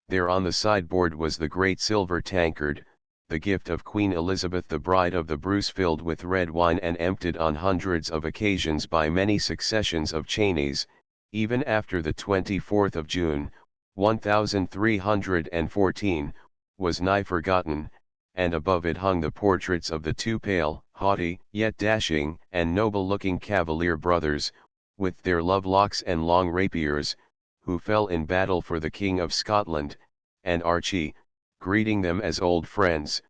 There on the sideboard was the great silver tankard, the gift of Queen Elizabeth the bride of the Bruce, filled with red wine and emptied on hundreds of occasions by many successions of Cheneys, even after the 24th of June, 1314, was nigh forgotten, and above it hung the portraits of the two pale, haughty, yet dashing and noble-looking Cavalier brothers, with their love-locks and long rapiers, who fell in battle for the King of Scotland, and Archie, greeting them as old friends,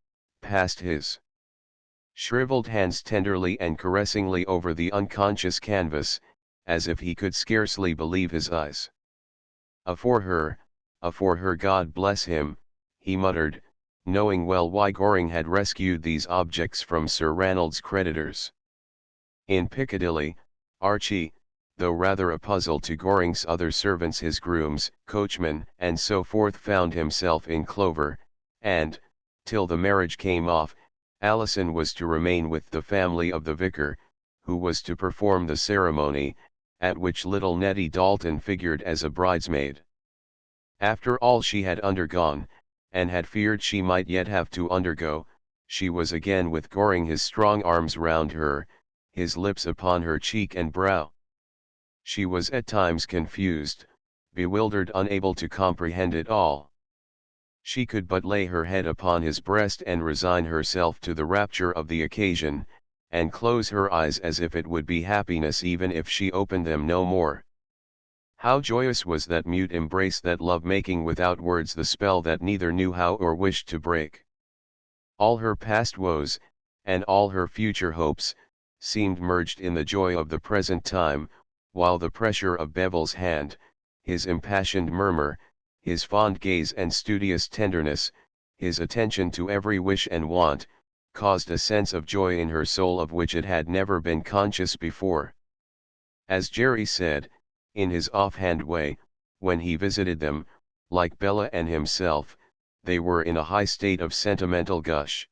passed his shriveled hands tenderly and caressingly over the unconscious canvas, as if he could scarcely believe his eyes. "For her, God bless him," he muttered, knowing well why Goring had rescued these objects from Sir Ranald's creditors. In Piccadilly, Archie, though rather a puzzle to Goring's other servants, his grooms, coachmen, and so forth, found himself in clover, and, till the marriage came off, Alison was to remain with the family of the vicar, who was to perform the ceremony, at which little Nettie Dalton figured as a bridesmaid. After all she had undergone, and had feared she might yet have to undergo, she was again with Goring, his strong arms round her, his lips upon her cheek and brow. She was at times confused, bewildered, unable to comprehend it all. She could but lay her head upon his breast and resign herself to the rapture of the occasion, and close her eyes as if it would be happiness even if she opened them no more. How joyous was that mute embrace, that love-making without words, the spell that neither knew how or wished to break. All her past woes, and all her future hopes, seemed merged in the joy of the present time, while the pressure of Beville's hand, his impassioned murmur, his fond gaze and studious tenderness, his attention to every wish and want, caused a sense of joy in her soul of which it had never been conscious before. As Jerry said, in his offhand way, when he visited them, like Bella and himself, they were in a high state of sentimental gush.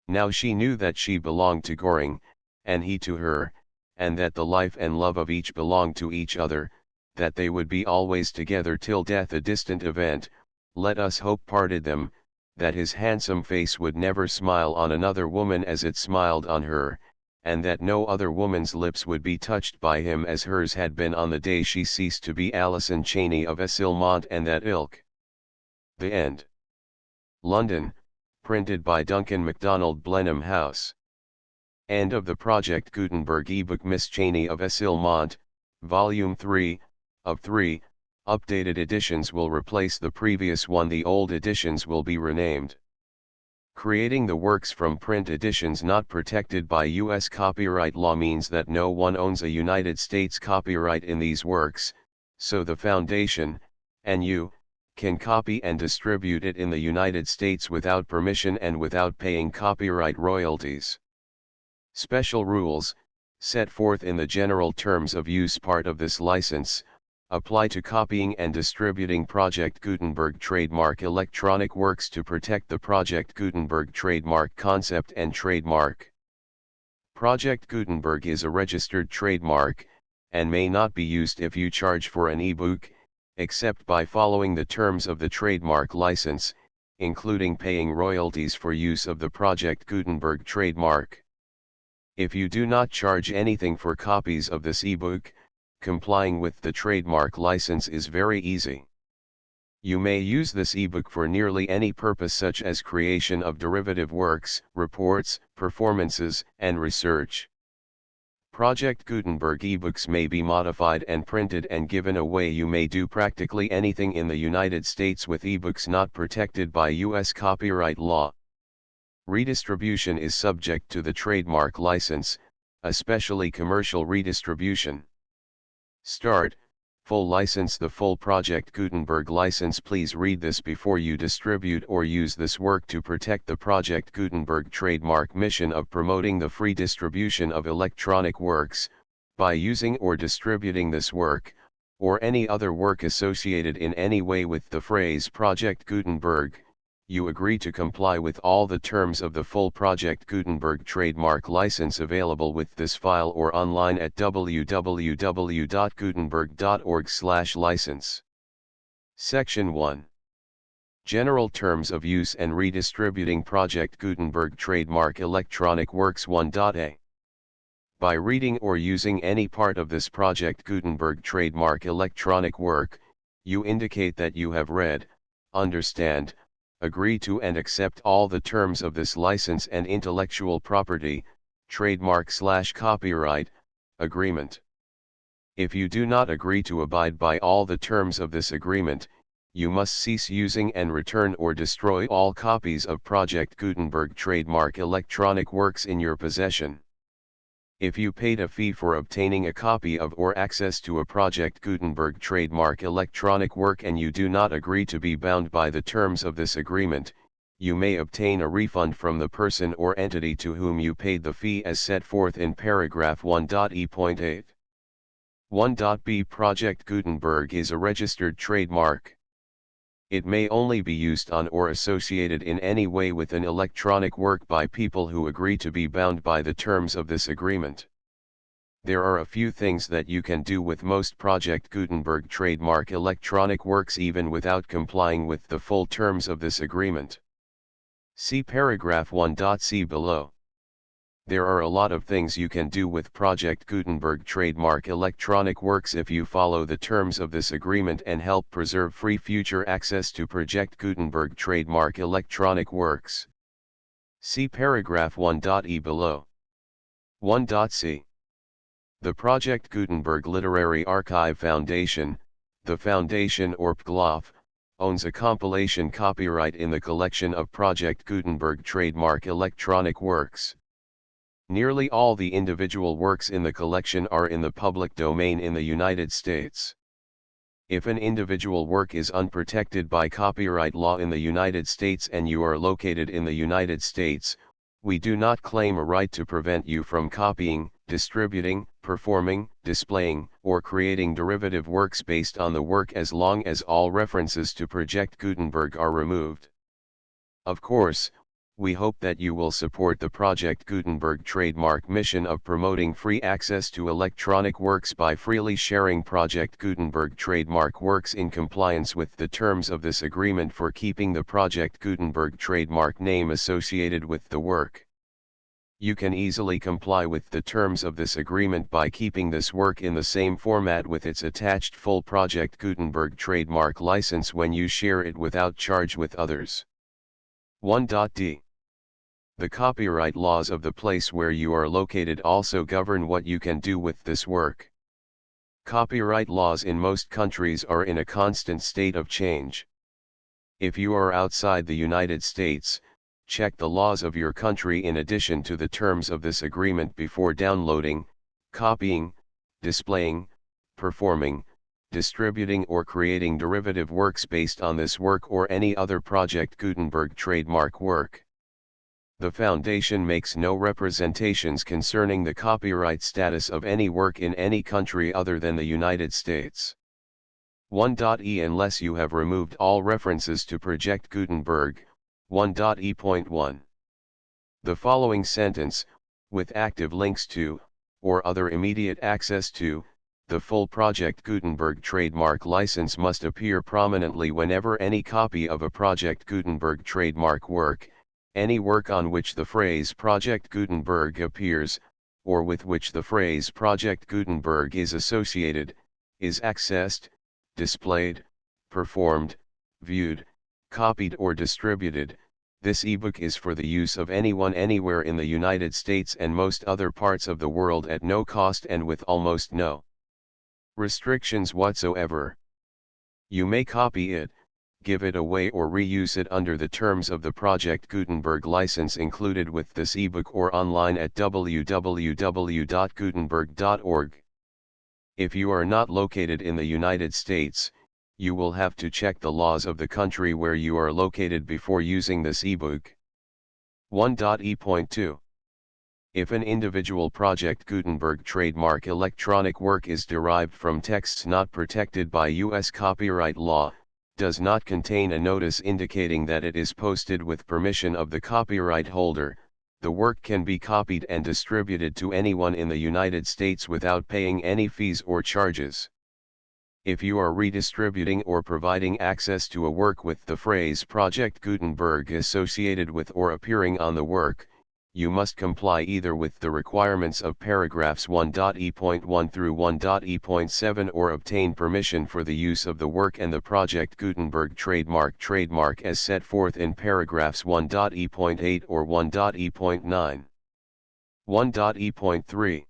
Now she knew that she belonged to Goring, and he to her, and that the life and love of each belonged to each other, that they would be always together till death, a distant event, let us hope, parted them, that his handsome face would never smile on another woman as it smiled on her, and that no other woman's lips would be touched by him as hers had been on the day she ceased to be Alison Cheyne of Essilmont and that ilk. The End. London, printed by Duncan MacDonald, Blenheim House. End of the Project Gutenberg ebook. Miss Cheyne of Essilmont, Volume 3, of 3, updated editions will replace the previous one. The old editions will be renamed. Creating the works from print editions not protected by U.S. copyright law means that no one owns a United States copyright in these works, so the Foundation, and you, can copy and distribute it in the United States without permission and without paying copyright royalties. Special rules, set forth in the General Terms of Use part of this license, apply to copying and distributing Project Gutenberg trademark electronic works to protect the Project Gutenberg trademark concept and trademark. Project Gutenberg is a registered trademark, and may not be used if you charge for an ebook, except by following the terms of the trademark license, including paying royalties for use of the Project Gutenberg trademark. If you do not charge anything for copies of this ebook, complying with the trademark license is very easy. You may use this ebook for nearly any purpose, such as creation of derivative works, reports, performances, and research. Project Gutenberg ebooks may be modified and printed and given away. You may do practically anything in the United States with ebooks not protected by U.S. copyright law. Redistribution is subject to the trademark license, especially commercial redistribution. Start, full license. The full Project Gutenberg license. Please read this before you distribute or use this work to protect the Project Gutenberg trademark mission of promoting the free distribution of electronic works. By using or distributing this work, or any other work associated in any way with the phrase Project Gutenberg, you agree to comply with all the terms of the full Project Gutenberg trademark license available with this file or online at www.gutenberg.org/license. Section 1. General Terms of Use and Redistributing Project Gutenberg Trademark Electronic Works 1.a. By reading or using any part of this Project Gutenberg trademark electronic work, you indicate that you have read, understand, agree to and accept all the terms of this license and intellectual property, trademark/copyright, agreement. If you do not agree to abide by all the terms of this agreement, you must cease using and return or destroy all copies of Project Gutenberg trademark electronic works in your possession. If you paid a fee for obtaining a copy of or access to a Project Gutenberg trademark electronic work and you do not agree to be bound by the terms of this agreement, you may obtain a refund from the person or entity to whom you paid the fee as set forth in paragraph 1.e.8. 1.b Project Gutenberg is a registered trademark. It may only be used on or associated in any way with an electronic work by people who agree to be bound by the terms of this agreement. There are a few things that you can do with most Project Gutenberg trademark electronic works even without complying with the full terms of this agreement. See paragraph 1.c below. There are a lot of things you can do with Project Gutenberg trademark electronic works if you follow the terms of this agreement and help preserve free future access to Project Gutenberg trademark electronic works. See paragraph 1.e below. 1.c. The Project Gutenberg Literary Archive Foundation, the foundation or PGLOF, owns a compilation copyright in the collection of Project Gutenberg trademark electronic works. Nearly all the individual works in the collection are in the public domain in the United States. If an individual work is unprotected by copyright law in the United States and you are located in the United States, we do not claim a right to prevent you from copying, distributing, performing, displaying, or creating derivative works based on the work as long as all references to Project Gutenberg are removed. Of course, we hope that you will support the Project Gutenberg trademark mission of promoting free access to electronic works by freely sharing Project Gutenberg trademark works in compliance with the terms of this agreement for keeping the Project Gutenberg trademark name associated with the work. You can easily comply with the terms of this agreement by keeping this work in the same format with its attached full Project Gutenberg trademark license when you share it without charge with others. 1.d. The copyright laws of the place where you are located also govern what you can do with this work. Copyright laws in most countries are in a constant state of change. If you are outside the United States, check the laws of your country in addition to the terms of this agreement before downloading, copying, displaying, performing, distributing or creating derivative works based on this work or any other Project Gutenberg trademark work. The Foundation makes no representations concerning the copyright status of any work in any country other than the United States. 1.e Unless you have removed all references to Project Gutenberg, 1.e.1. The following sentence, with active links to, or other immediate access to, the full Project Gutenberg trademark license must appear prominently whenever any copy of a Project Gutenberg trademark work, any work on which the phrase Project Gutenberg appears, or with which the phrase Project Gutenberg is associated, is accessed, displayed, performed, viewed, copied or distributed. This ebook is for the use of anyone anywhere in the United States and most other parts of the world at no cost and with almost no restrictions whatsoever. You may copy it, give it away or reuse it under the terms of the Project Gutenberg license included with this ebook or online at www.gutenberg.org. If you are not located in the United States, you will have to check the laws of the country where you are located before using this ebook. 1.e.2. If an individual Project Gutenberg trademark electronic work is derived from texts not protected by U.S. copyright law, does not contain a notice indicating that it is posted with permission of the copyright holder, the work can be copied and distributed to anyone in the United States without paying any fees or charges. If you are redistributing or providing access to a work with the phrase Project Gutenberg associated with or appearing on the work, you must comply either with the requirements of paragraphs 1.e.1 through 1.e.7 or obtain permission for the use of the work and the Project Gutenberg trademark as set forth in paragraphs 1.e.8 or 1.e.9. 1.e.3.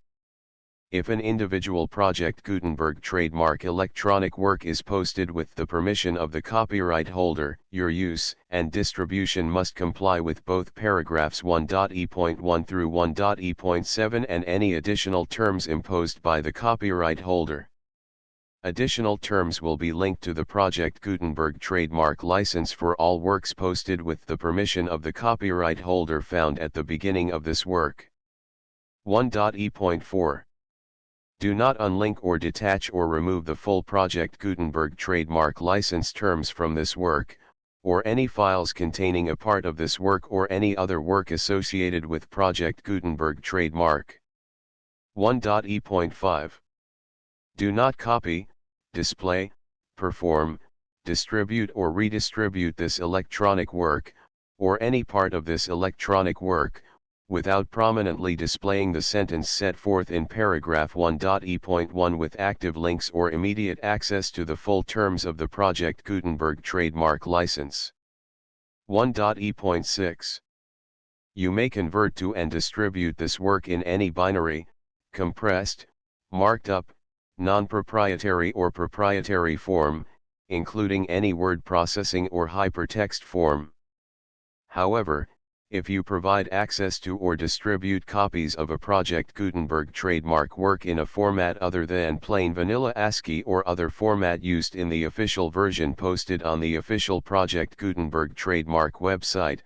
If an individual Project Gutenberg trademark electronic work is posted with the permission of the copyright holder, your use and distribution must comply with both paragraphs 1.e.1 through 1.e.7 and any additional terms imposed by the copyright holder. Additional terms will be linked to the Project Gutenberg trademark license for all works posted with the permission of the copyright holder found at the beginning of this work. 1.e.4. Do not unlink or detach or remove the full Project Gutenberg trademark license terms from this work, or any files containing a part of this work or any other work associated with Project Gutenberg trademark. 1.e.5. Do not copy, display, perform, distribute or redistribute this electronic work, or any part of this electronic work, without prominently displaying the sentence set forth in paragraph 1.e.1 with active links or immediate access to the full terms of the Project Gutenberg trademark license. 1.e.6. You may convert to and distribute this work in any binary, compressed, marked up, non-proprietary or proprietary form, including any word processing or hypertext form. However, if you provide access to or distribute copies of a Project Gutenberg trademark work in a format other than plain vanilla ASCII or other format used in the official version posted on the official Project Gutenberg trademark website,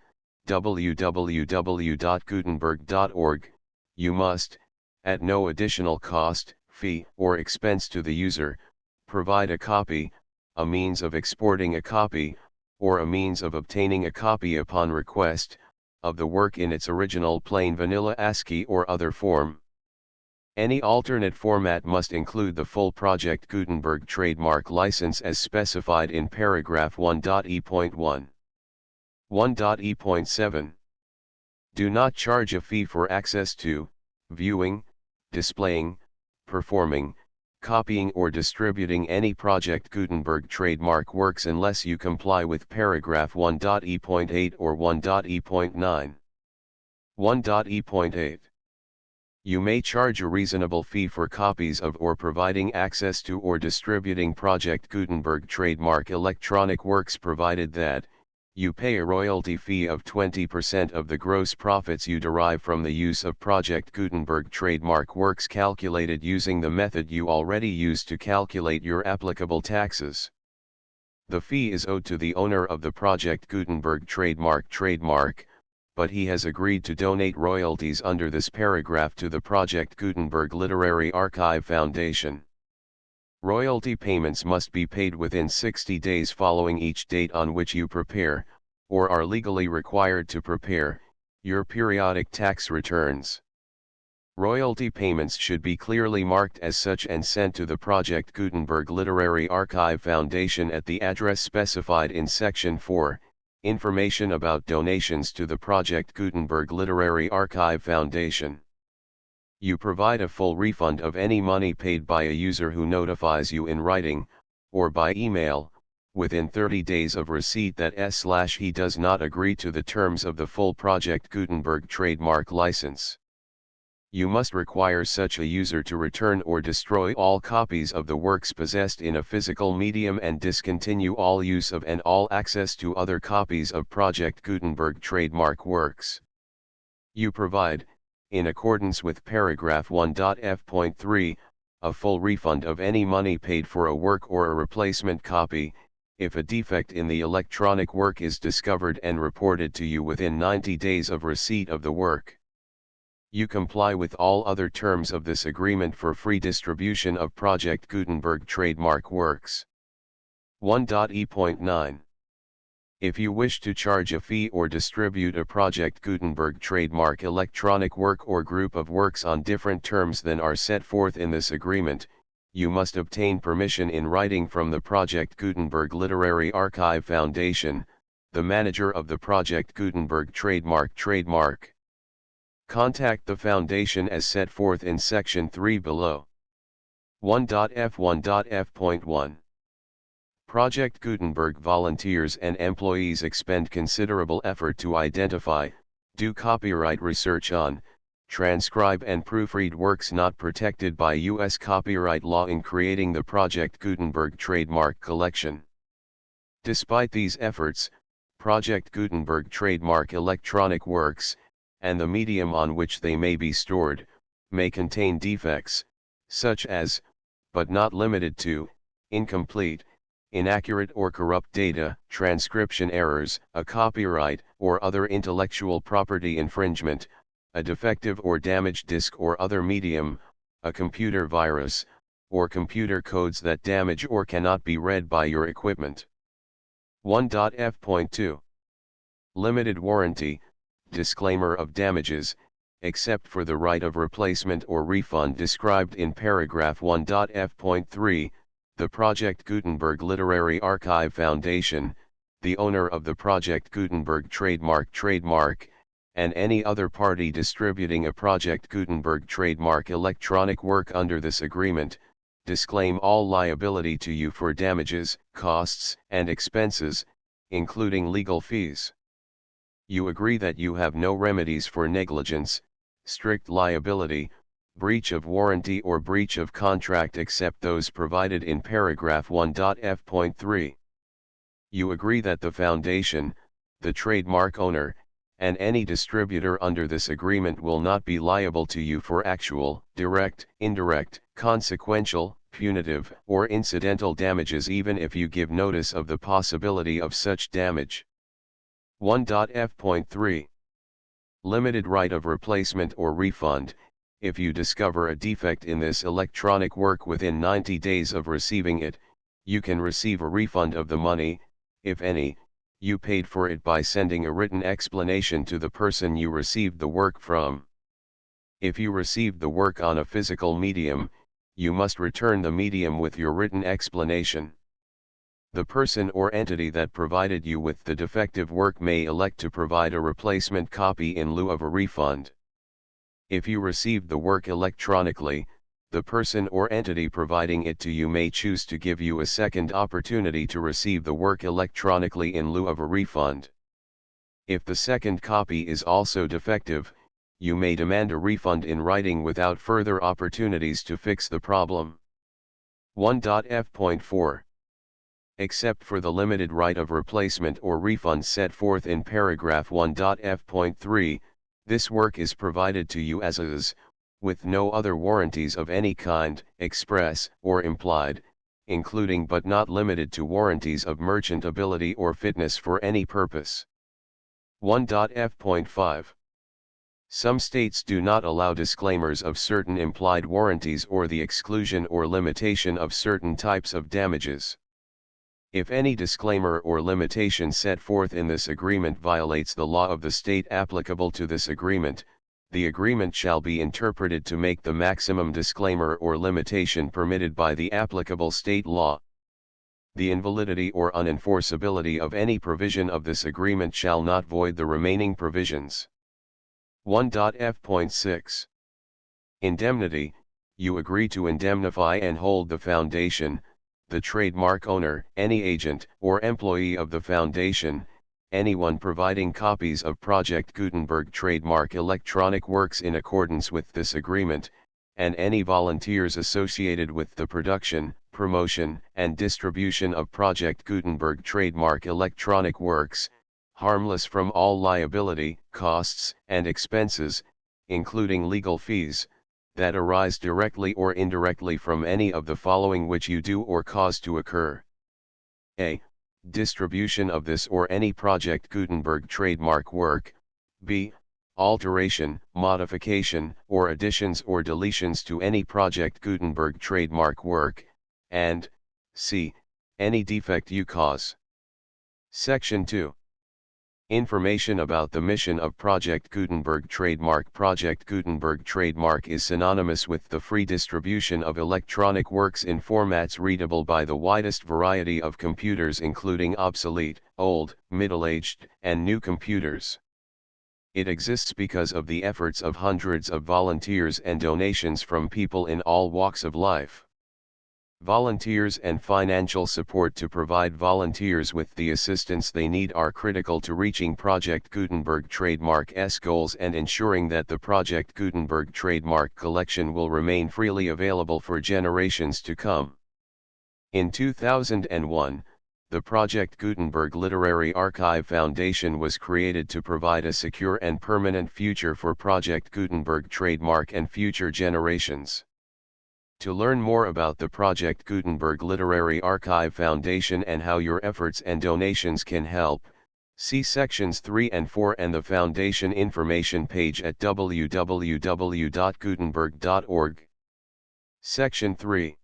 www.gutenberg.org, you must, at no additional cost, fee, or expense to the user, provide a copy, a means of exporting a copy, or a means of obtaining a copy upon request, of the work in its original plain vanilla ASCII or other form. Any alternate format must include the full Project Gutenberg trademark license as specified in paragraph 1.e.1. 1.e.7. Do not charge a fee for access to, viewing, displaying, performing, copying or distributing any Project Gutenberg trademark works unless you comply with paragraph 1.e.8 or 1.e.9. 1.e.8. You may charge a reasonable fee for copies of or providing access to or distributing Project Gutenberg trademark electronic works provided that, you pay a royalty fee of 20% of the gross profits you derive from the use of Project Gutenberg trademark works calculated using the method you already use to calculate your applicable taxes. The fee is owed to the owner of the Project Gutenberg trademark, but he has agreed to donate royalties under this paragraph to the Project Gutenberg Literary Archive Foundation. Royalty payments must be paid within 60 days following each date on which you prepare, or are legally required to prepare, your periodic tax returns. Royalty payments should be clearly marked as such and sent to the Project Gutenberg Literary Archive Foundation at the address specified in Section 4, Information about donations to the Project Gutenberg Literary Archive Foundation. You provide a full refund of any money paid by a user who notifies you in writing, or by email, within 30 days of receipt that he does not agree to the terms of the full Project Gutenberg trademark license. You must require such a user to return or destroy all copies of the works possessed in a physical medium and discontinue all use of and all access to other copies of Project Gutenberg trademark works. You provide, in accordance with paragraph 1.f.3, a full refund of any money paid for a work or a replacement copy, if a defect in the electronic work is discovered and reported to you within 90 days of receipt of the work. You comply with all other terms of this agreement for free distribution of Project Gutenberg trademark works. 1.e.9. If you wish to charge a fee or distribute a Project Gutenberg trademark electronic work or group of works on different terms than are set forth in this agreement, you must obtain permission in writing from the Project Gutenberg Literary Archive Foundation, the manager of the Project Gutenberg trademark. Contact the Foundation as set forth in Section 3 below. 1.f1.f.1. Project Gutenberg volunteers and employees expend considerable effort to identify, do copyright research on, transcribe and proofread works not protected by U.S. copyright law in creating the Project Gutenberg trademark collection. Despite these efforts, Project Gutenberg trademark electronic works, and the medium on which they may be stored, may contain defects, such as, but not limited to, incomplete, inaccurate or corrupt data, transcription errors, a copyright or other intellectual property infringement, a defective or damaged disk or other medium, a computer virus, or computer codes that damage or cannot be read by your equipment. 1.f.2. Limited warranty, disclaimer of damages, except for the right of replacement or refund described in paragraph 1.f.3, the Project Gutenberg Literary Archive Foundation, the owner of the Project Gutenberg trademark, and any other party distributing a Project Gutenberg trademark electronic work under this agreement, disclaim all liability to you for damages, costs, and expenses, including legal fees. You agree that you have no remedies for negligence, strict liability, breach of warranty or breach of contract except those provided in paragraph 1.f.3. You agree that the Foundation, the trademark owner, and any distributor under this agreement will not be liable to you for actual, direct, indirect, consequential, punitive, or incidental damages even if you give notice of the possibility of such damage. 1.f.3. Limited right of replacement or refund. If you discover a defect in this electronic work within 90 days of receiving it, you can receive a refund of the money, if any, you paid for it by sending a written explanation to the person you received the work from. If you received the work on a physical medium, you must return the medium with your written explanation. The person or entity that provided you with the defective work may elect to provide a replacement copy in lieu of a refund. If you received the work electronically, the person or entity providing it to you may choose to give you a second opportunity to receive the work electronically in lieu of a refund. If the second copy is also defective, you may demand a refund in writing without further opportunities to fix the problem. 1.f.4. Except for the limited right of replacement or refund set forth in paragraph 1.f.3, this work is provided to you as is, with no other warranties of any kind, express or implied, including but not limited to warranties of merchantability or fitness for any purpose. 1.f.5. Some states do not allow disclaimers of certain implied warranties or the exclusion or limitation of certain types of damages. If any disclaimer or limitation set forth in this agreement violates the law of the state applicable to this agreement, the agreement shall be interpreted to make the maximum disclaimer or limitation permitted by the applicable state law. The invalidity or unenforceability of any provision of this agreement shall not void the remaining provisions. 1.f.6. Indemnity. You agree to indemnify and hold the Foundation, the trademark owner, any agent or employee of the Foundation, anyone providing copies of Project Gutenberg trademark electronic works in accordance with this agreement, and any volunteers associated with the production, promotion, and distribution of Project Gutenberg trademark electronic works, harmless from all liability, costs, and expenses, including legal fees, that arise directly or indirectly from any of the following which you do or cause to occur. A. Distribution of this or any Project Gutenberg trademark work. B. alteration, modification, or additions or deletions to any Project Gutenberg trademark work, and c. Any defect you cause. Section 2. Information about the mission of Project Gutenberg trademark. Project Gutenberg trademark is synonymous with the free distribution of electronic works in formats readable by the widest variety of computers, including obsolete, old, middle-aged, and new computers. It exists because of the efforts of hundreds of volunteers and donations from people in all walks of life. Volunteers and financial support to provide volunteers with the assistance they need are critical to reaching Project Gutenberg trademark's goals and ensuring that the Project Gutenberg trademark collection will remain freely available for generations to come. In 2001, the Project Gutenberg Literary Archive Foundation was created to provide a secure and permanent future for Project Gutenberg trademark and future generations. To learn more about the Project Gutenberg Literary Archive Foundation and how your efforts and donations can help, see sections 3 and 4 and the Foundation information page at www.gutenberg.org. Section 3.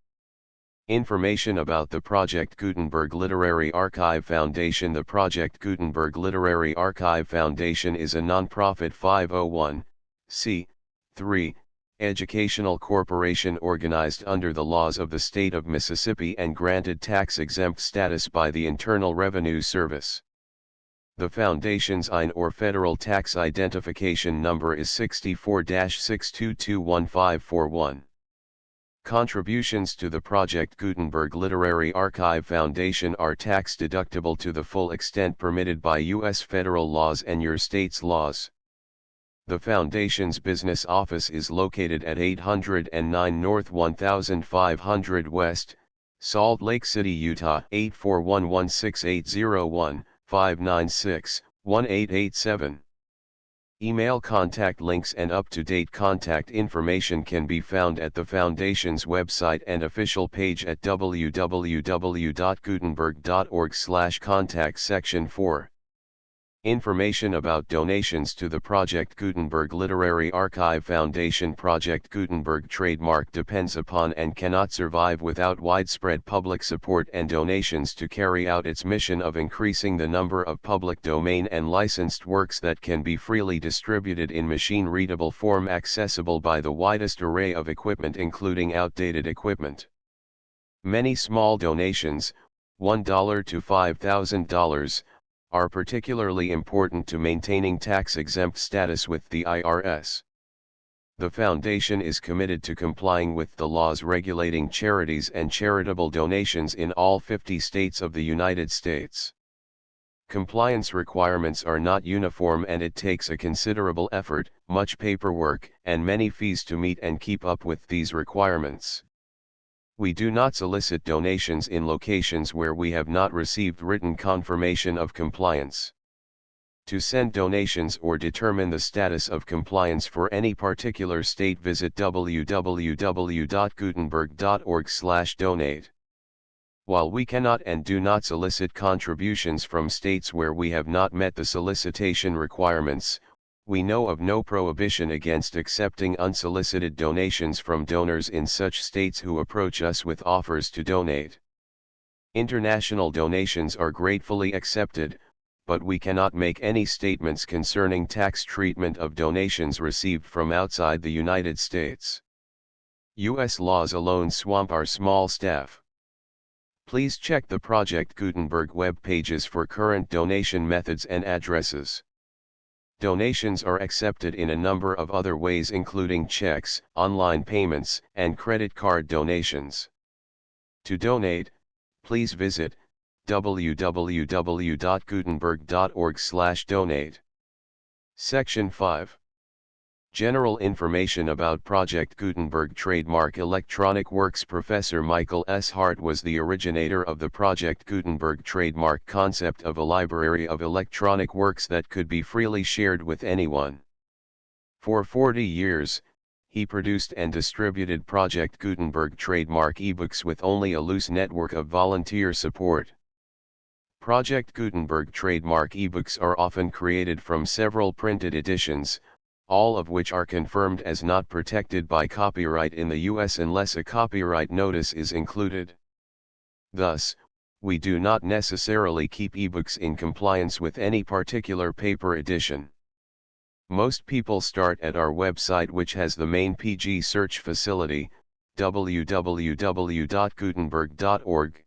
Information about the Project Gutenberg Literary Archive Foundation. The Project Gutenberg Literary Archive Foundation is a non-profit 501(c)(3) educational corporation organized under the laws of the state of Mississippi and granted tax-exempt status by the Internal Revenue Service. The Foundation's IN or Federal Tax Identification Number is 64-6221541. Contributions to the Project Gutenberg Literary Archive Foundation are tax-deductible to the full extent permitted by U.S. federal laws and your state's laws. The Foundation's business office is located at 809 North 1500 West, Salt Lake City, Utah 841-16801-596-1887. Email contact links and up-to-date contact information can be found at the Foundation's website and official page at www.gutenberg.org/contact. Section 4. Information about donations to the Project Gutenberg Literary Archive Foundation. Project Gutenberg trademark depends upon and cannot survive without widespread public support and donations to carry out its mission of increasing the number of public domain and licensed works that can be freely distributed in machine-readable form accessible by the widest array of equipment, including outdated equipment. Many small donations, $1 to $5,000, are particularly important to maintaining tax-exempt status with the IRS. The Foundation is committed to complying with the laws regulating charities and charitable donations in all 50 states of the United States. Compliance requirements are not uniform and it takes a considerable effort, much paperwork, and many fees to meet and keep up with these requirements. We do not solicit donations in locations where we have not received written confirmation of compliance. To send donations or determine the status of compliance for any particular state, visit www.gutenberg.org/donate. While we cannot and do not solicit contributions from states where we have not met the solicitation requirements, we know of no prohibition against accepting unsolicited donations from donors in such states who approach us with offers to donate. International donations are gratefully accepted, but we cannot make any statements concerning tax treatment of donations received from outside the United States. U.S. laws alone swamp our small staff. Please check the Project Gutenberg web pages for current donation methods and addresses. Donations are accepted in a number of other ways, including checks, online payments, and credit card donations. To donate, please visit www.gutenberg.org/donate. Section 5. General information about Project Gutenberg trademark electronic works. Professor Michael S. Hart was the originator of the Project Gutenberg trademark concept of a library of electronic works that could be freely shared with anyone. For 40 years, he produced and distributed Project Gutenberg trademark ebooks with only a loose network of volunteer support. Project Gutenberg trademark ebooks are often created from several printed editions, all of which are confirmed as not protected by copyright in the US unless a copyright notice is included. Thus, we do not necessarily keep ebooks in compliance with any particular paper edition. Most people start at our website, which has the main PG search facility, www.gutenberg.org.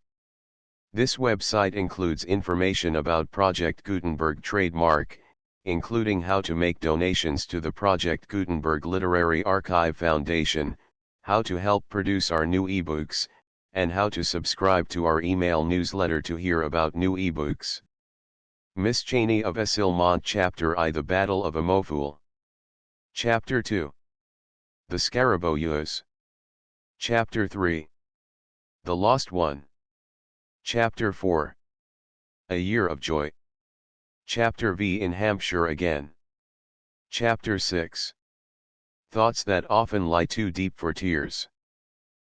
This website includes information about Project Gutenberg trademark, including how to make donations to the Project Gutenberg Literary Archive Foundation, how to help produce our new ebooks, and how to subscribe to our email newsletter to hear about new ebooks. Miss Cheyne of Essilmont Chapter I, The Battle of Amofool. Chapter 2. The Scarabaeus. Chapter 3. The Lost One. Chapter 4. A Year of Joy. Chapter V. In Hampshire Again. Chapter 6. Thoughts that Often Lie Too Deep for Tears.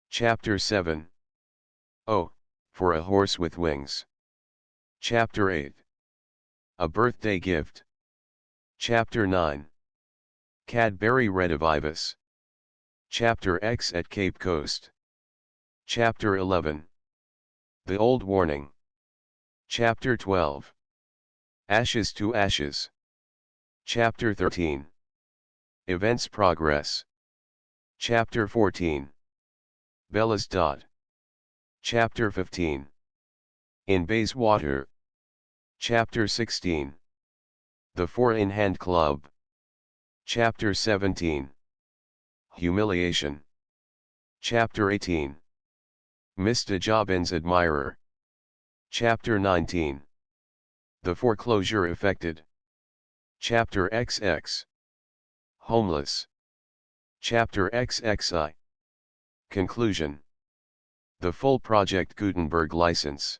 Chapter 7. Oh, for a Horse with Wings. Chapter 8. A Birthday Gift. Chapter 9. Cadbury Redivivus. Chapter X at Cape Coast. Chapter 11. The Old Warning. Chapter 12. Ashes to Ashes. Chapter 13. Events Progress. Chapter 14. Bella's Dot. Chapter 15. In Bayswater. Chapter 16. The Four in Hand Club. Chapter 17. Humiliation. Chapter 18. Mr. Jobbins' Admirer. Chapter 19. The Foreclosure Affected. Chapter XX. Homeless. Chapter XXI. Conclusion. The full Project Gutenberg license.